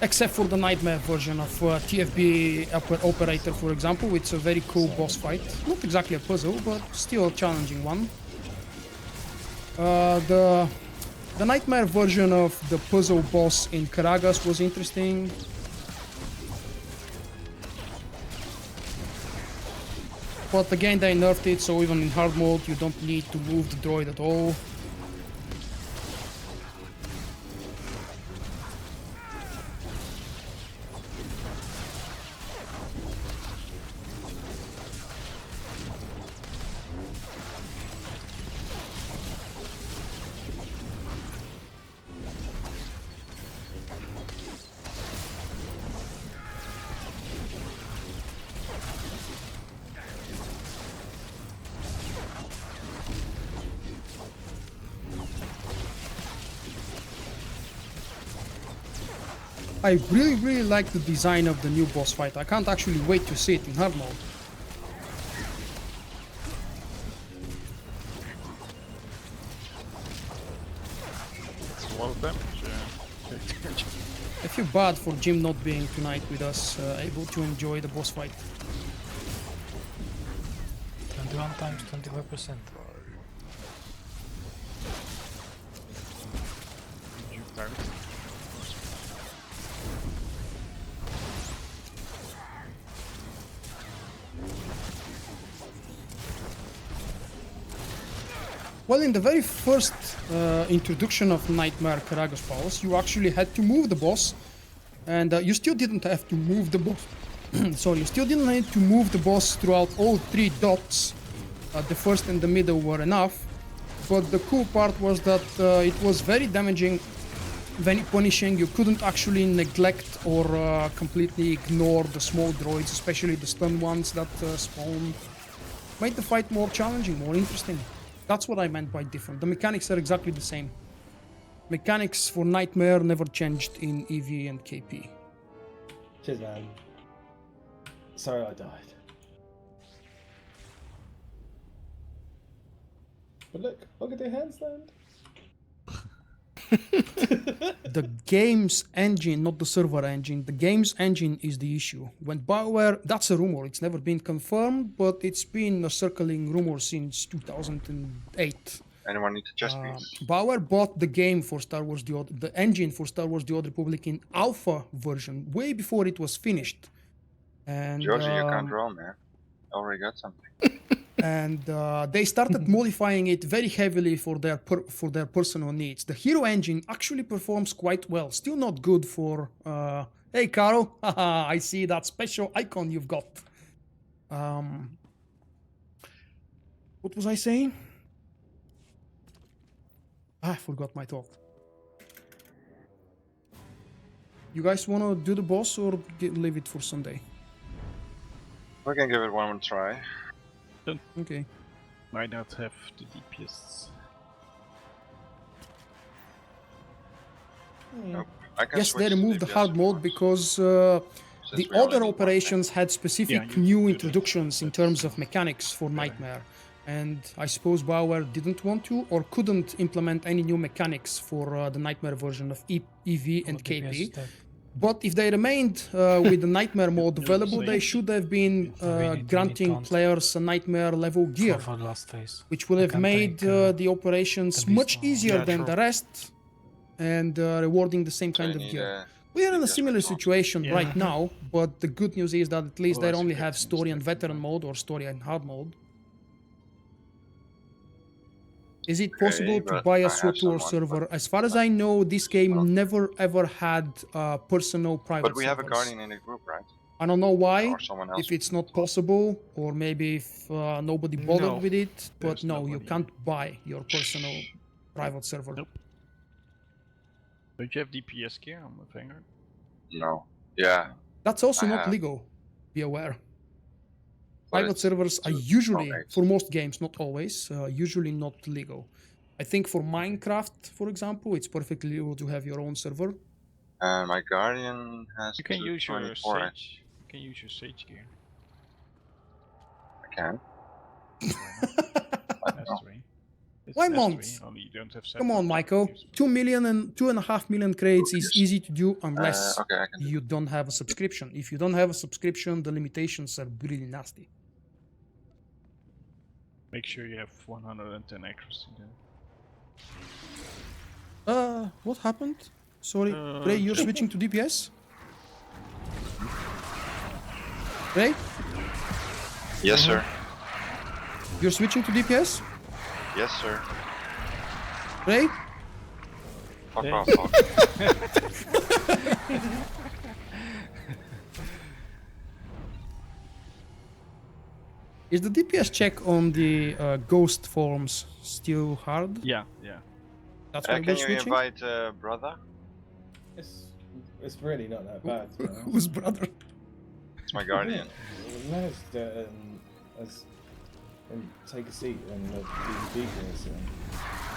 Except for the Nightmare version of TFB Operator, for example. It's a very cool boss fight. Not exactly a puzzle, but still a challenging one. The nightmare version of the puzzle boss in Karagas was interesting. But again, they nerfed it, so even in hard mode, you don't need to move the droid at all. I really like the design of the new boss fight. I can't actually wait to see it in hard mode. It's a lot of damage, yeah. I feel bad for Jim not being tonight with us, able to enjoy the boss fight. 21 times 25%. Well, in the very first introduction of Nightmare Karagas Palace, you actually had to move the boss, and you still didn't have to move the boss. Sorry, you still didn't need to move the boss throughout all 3 dots. The first and the middle were enough, but the cool part was that it was very damaging, very punishing. You couldn't actually neglect or completely ignore the small droids, especially the stun ones that spawned. Made the fight more challenging, more interesting. That's what I meant by different. The mechanics are exactly the same. Mechanics for Nightmare never changed in EV and KP. Cheers, man. Sorry I died. But look at the handstand. The game's engine, not the server engine, the game's engine is the issue. When BioWare, that's a rumor, it's never been confirmed, but it's been a circling rumor since 2008. Anyone need a chest piece? BioWare bought the game for Star Wars, the engine for Star Wars The Old Republic in alpha version, way before it was finished. And Georgie, you can't roll, man. Already got something. And they started modifying it very heavily for their personal needs. The hero engine actually performs quite well. Still not good for... hey, Carl, I see that special icon you've got. What was I saying? I forgot my thought. You guys want to do the boss or leave it for Sunday? We can give it one more try. Okay. Might not have the DPS. Nope. I can Yes, switch they to removed the DPS hard mode because the we other only need operations had specific new introductions in terms of mechanics for Nightmare. And I suppose BioWare didn't want to or couldn't implement any new mechanics for the Nightmare version of EV and KP. But if they remained with the Nightmare mode available, they should have been granting players a Nightmare level gear, for the last phase. which would have made the operations much easier than the rest and rewarding the same kind of gear. We are in a similar situation right now, but the good news is that at least they only have story and veteran mode or story and hard mode. Is it possible to buy a SWTOR server? As far as I know, this game never ever had personal private But we have a servers. guardian in the group, right? I don't know why, Or someone else. if it's not possible, or maybe if nobody bothered No. with it, but There's no, you nobody. can't buy your personal private server. Nope. Don't you have DPS gear on the finger? No. Yeah. That's also I not have. legal, be aware. But Private it's servers are too usually, strong, for most games, not always, usually not legal. I think for Minecraft, for example, it's perfectly legal to have your own server. And my guardian has You can use your 24. Sage. You can use your Sage gear. I can. S3. It's Why S3, months? only you don't have Come on, settlement Michael. use. 2 million and 2.5 million credits is easy to do unless Okay, I can do you don't have a subscription. If you don't have a subscription, the limitations are really nasty. Make sure you have 110 accuracy then. What happened? Sorry, Ray, you're switching to DPS? Ray? Yes, sir. You're switching to DPS? Yes, sir. Ray? Fuck off, fuck. Is the DPS check on the ghost forms still hard? Yeah, yeah. That's why Can we're you switching? invite brother? It's really not that bad. To be honest. Who's brother? It's my guardian. Managed to take a seat in the PvP here, so.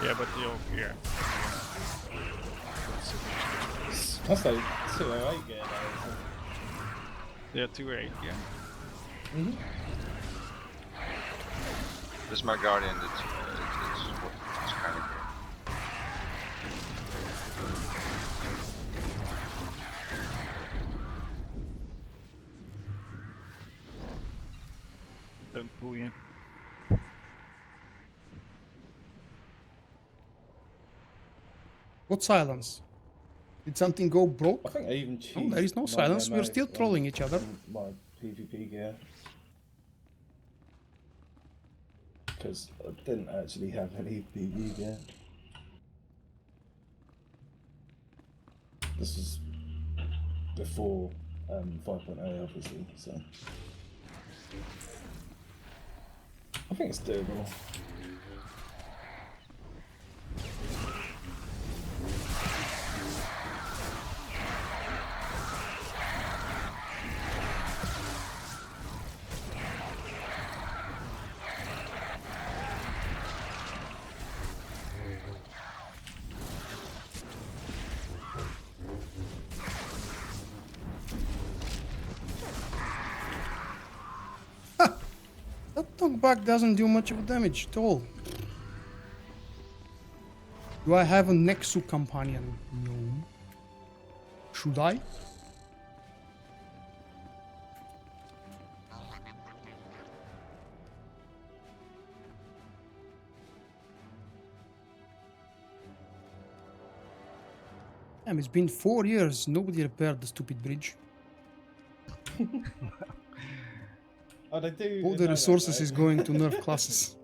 Yeah, but you're here. That's like 208 gear though. Yeah, 2-8, yeah. Mm-hmm. This is my guardian. It's kind of good. Don't pull in. What silence? Did something go broke? I think I even cheated. Oh, there is no silence. We're still trolling each other. My PvP gear. Because I didn't actually have any PvP gear. This was before 5.0 obviously, so. I think it's doable. That knockback doesn't do much of damage at all. Do I have a Nexu companion? No. Should I? Damn, it's been 4 years. Nobody repaired the stupid bridge. Oh, they do. All the resources is going to nerf classes.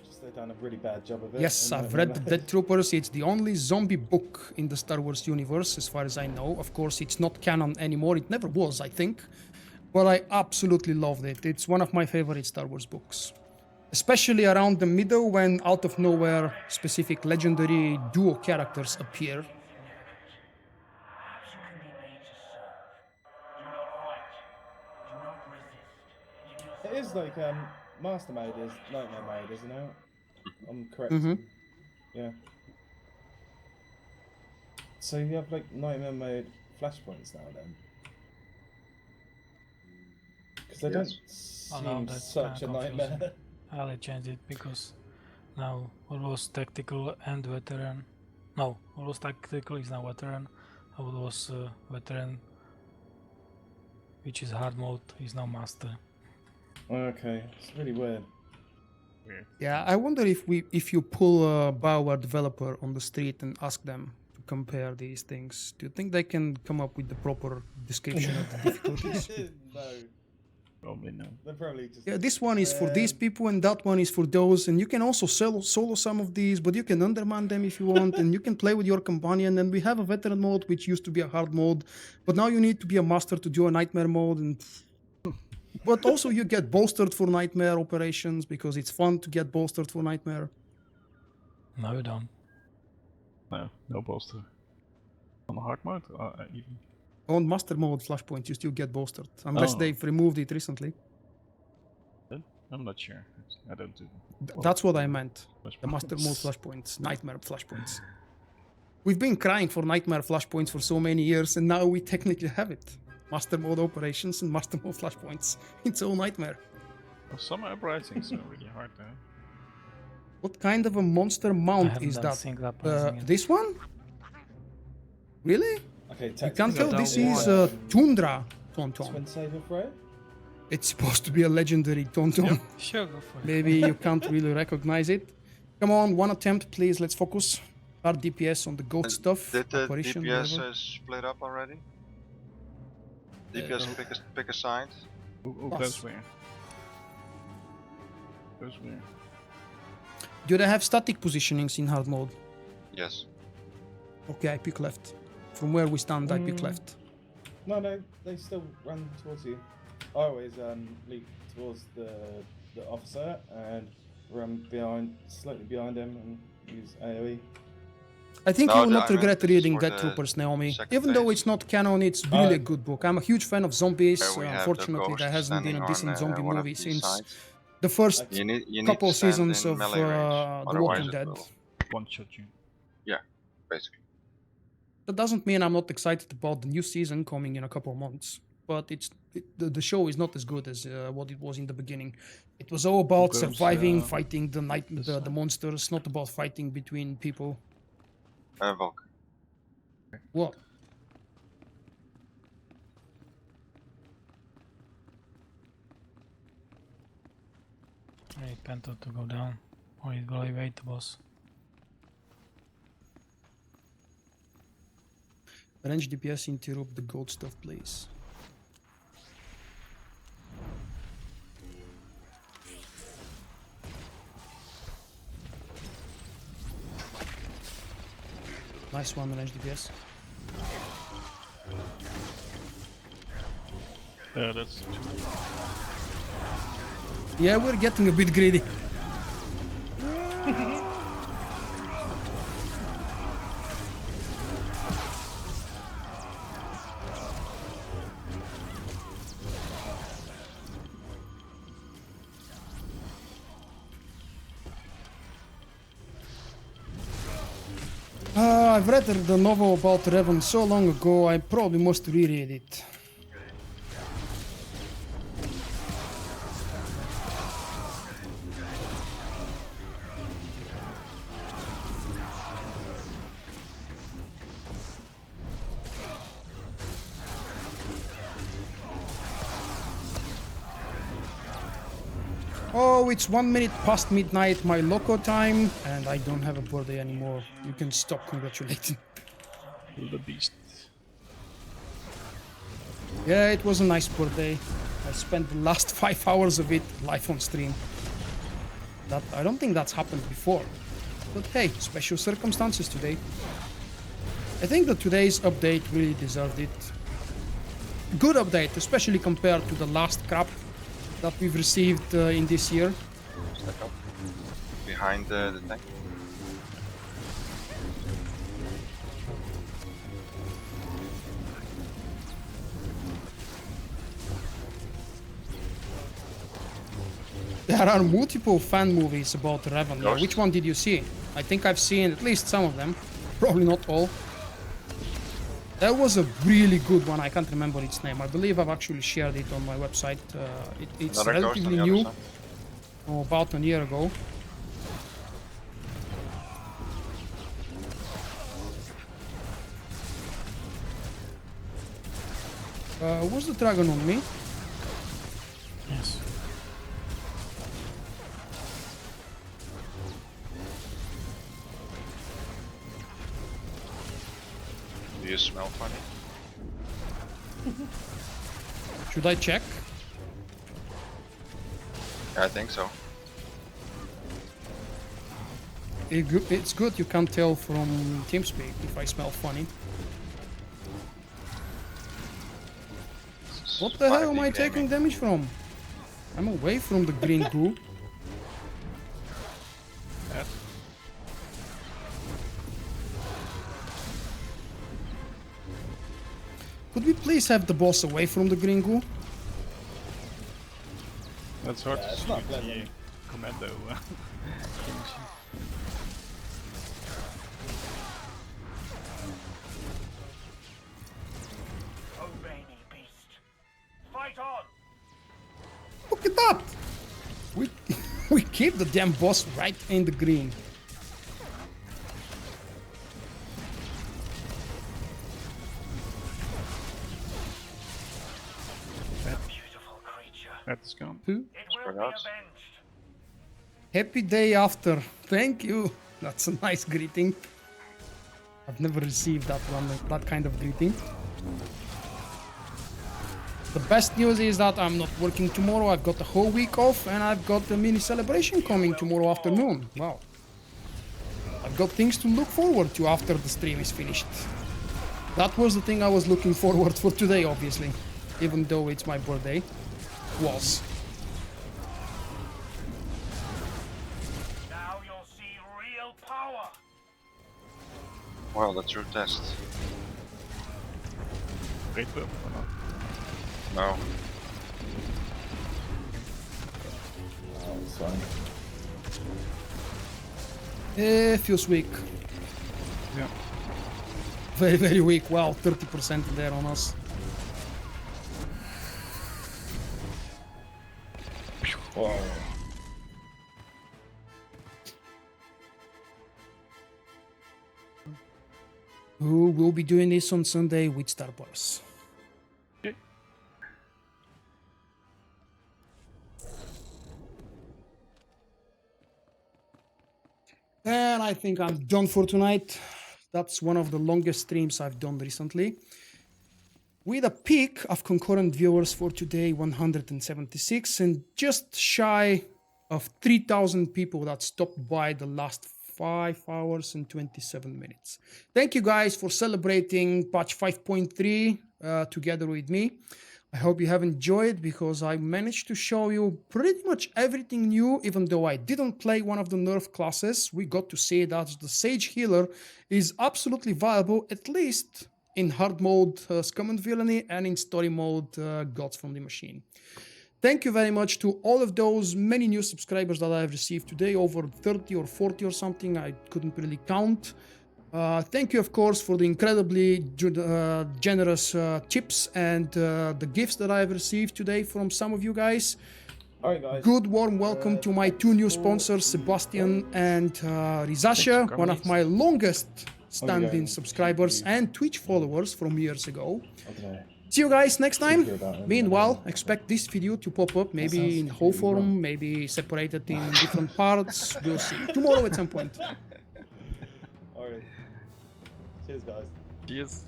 Just they've done a really bad job of it. Yes, I've read the Death Troopers. It's the only zombie book in the Star Wars universe, as far as I know. Of course, it's not canon anymore. It never was, I think. But I absolutely loved it. It's one of my favorite Star Wars books. Especially around the middle, when out of nowhere specific legendary duo characters appear. It is like Master Mode is Nightmare Mode, isn't it? I'm correct. Yeah. So you have like Nightmare Mode flashpoints now then? Because they don't seem such a nightmare. I changed it because now almost tactical and veteran. No, almost tactical is now veteran. What was veteran, which is hard mode, is now master. Okay, it's really weird. Yeah, I wonder if you pull a BioWare developer on the street and ask them to compare these things, do you think they can come up with the proper description of the difficulties? No. Probably no. They're probably just. Yeah, this one is for these people and that one is for those, and you can also solo some of these, but you can undermine them if you want, and you can play with your companion. And we have a veteran mode, which used to be a hard mode, but now you need to be a master to do a nightmare mode, and but also you get bolstered for nightmare operations because it's fun to get bolstered for nightmare. No, you don't. No bolster. On hard mode, even. On master mode flashpoint, you still get bolstered, unless they've removed it recently. I'm not sure. I don't do. That's what I meant. The master mode flashpoints, nightmare flashpoints. We've been crying for nightmare flashpoints for so many years, and now we technically have it. Master mode operations and master mode flashpoints. It's all nightmare. Well, some uprisings are really hard though. What kind of a monster mount is that? This one? Really? Okay, you can tell this is Tundra Tonton. Twin Saber Throw? It's supposed to be a legendary Tonton. Sure, go for it. Maybe you can't really recognize it. Come on, one attempt, please. Let's focus. Hard DPS on the goat stuff. Did the apparition, DPS whatever. split up already? DPS pick a side. Oh, that's where. That's where. Do they have static positionings in hard mode? Yes. Okay, I pick left. From where we stand, I pick left. No, they still run towards you. I always leap towards the officer and run slightly behind him and use AoE. I think you will not regret reading for Death the Troopers, Naomi. second Even though phase. it's not canon, it's really a good book. I'm a huge fan of zombies. Where we have the Unfortunately, there ghost hasn't been a standing decent on, zombie one of movie these since sides. the first You need couple to stand seasons in of melee range, The otherwise Walking it Dead. will- One shot you. Yeah, basically. That doesn't mean I'm not excited about the new season coming in a couple of months. But the show is not as good as what it was in the beginning. It was all about Goes, surviving, fighting the monsters, not about fighting between people. Vulkk. What? I need Pento to go down, or it will evade the boss. Range DPS interrupt the gold stuff, please. Nice one, range DPS. That's too. Yeah, we're getting a bit greedy. I've read the novel about Revan so long ago, I probably must reread it. Oh, it's 1 minute past midnight, my local time, and I don't have a birthday anymore. You can stop congratulating. The beast. Yeah, it was a nice birthday. I spent the last 5 hours of it live on stream. I don't think that's happened before. But hey, special circumstances today. I think that today's update really deserved it. Good update, especially compared to the last crap that we've received in this year. Stack up. Behind the tank. There are multiple fan movies about Revan. Ghost. Which one did you see? I think I've seen at least some of them. Probably not all. There was a really good one. I can't remember its name. I believe I've actually shared it on my website. It's Another ghost on relatively the other new. side. Oh, about a year ago. Was the dragon on me? Yes. Do you smell funny? Should I check? Yeah, I think so. It's good you can't tell from TeamSpeak if I smell funny. What the hell am I taking damage from? I'm away from the green goo. Could we please have the boss away from the green goo? That's hard to it's see not the blending. commando. Obey me, beast. Fight on! Look at that! We keep the damn boss right in the green. Beautiful creature. That's gone. Who? It will be avenged. Happy day after. Thank you. That's a nice greeting. I've never received that kind of greeting. The best news is that I'm not working tomorrow. I've got the whole week off and I've got a mini celebration coming tomorrow afternoon. Wow. I've got things to look forward to after the stream is finished. That was the thing I was looking forward for today, obviously. Even though it's my birthday. Was. Now you'll see real power. Well, the true test. Great buff or not? No. Oh, it's fine. Feels weak. Yeah. Very, very weak. Wow, 30% there on us. Whoa. Who will be doing this on Sunday with Star Wars? Okay. And I think I'm done for tonight. That's one of the longest streams I've done recently. With a peak of concurrent viewers for today, 176, and just shy of 3,000 people that stopped by the last 5 hours and 27 minutes. Thank you guys for celebrating patch 5.3 together with me. I hope you have enjoyed because I managed to show you pretty much everything new, even though I didn't play one of the nerf classes. We got to see that the Sage Healer is absolutely viable, at least in hard mode Scum and Villainy and in story mode Gods from the Machine. Thank you very much to all of those many new subscribers that I have received today, over 30 or 40 or something, I couldn't really count. Thank you, of course, for the incredibly generous tips and the gifts that I have received today from some of you guys. Alright, guys. Good warm welcome to my two new sponsors, Sebastian and Rizasha, one of my longest standing subscribers and Twitch followers from years ago. Okay. See you guys next time. Meanwhile, expect this video to pop up, maybe in whole form, maybe separated in different parts. We'll see. Tomorrow at some point. Alright. Cheers, guys. Cheers.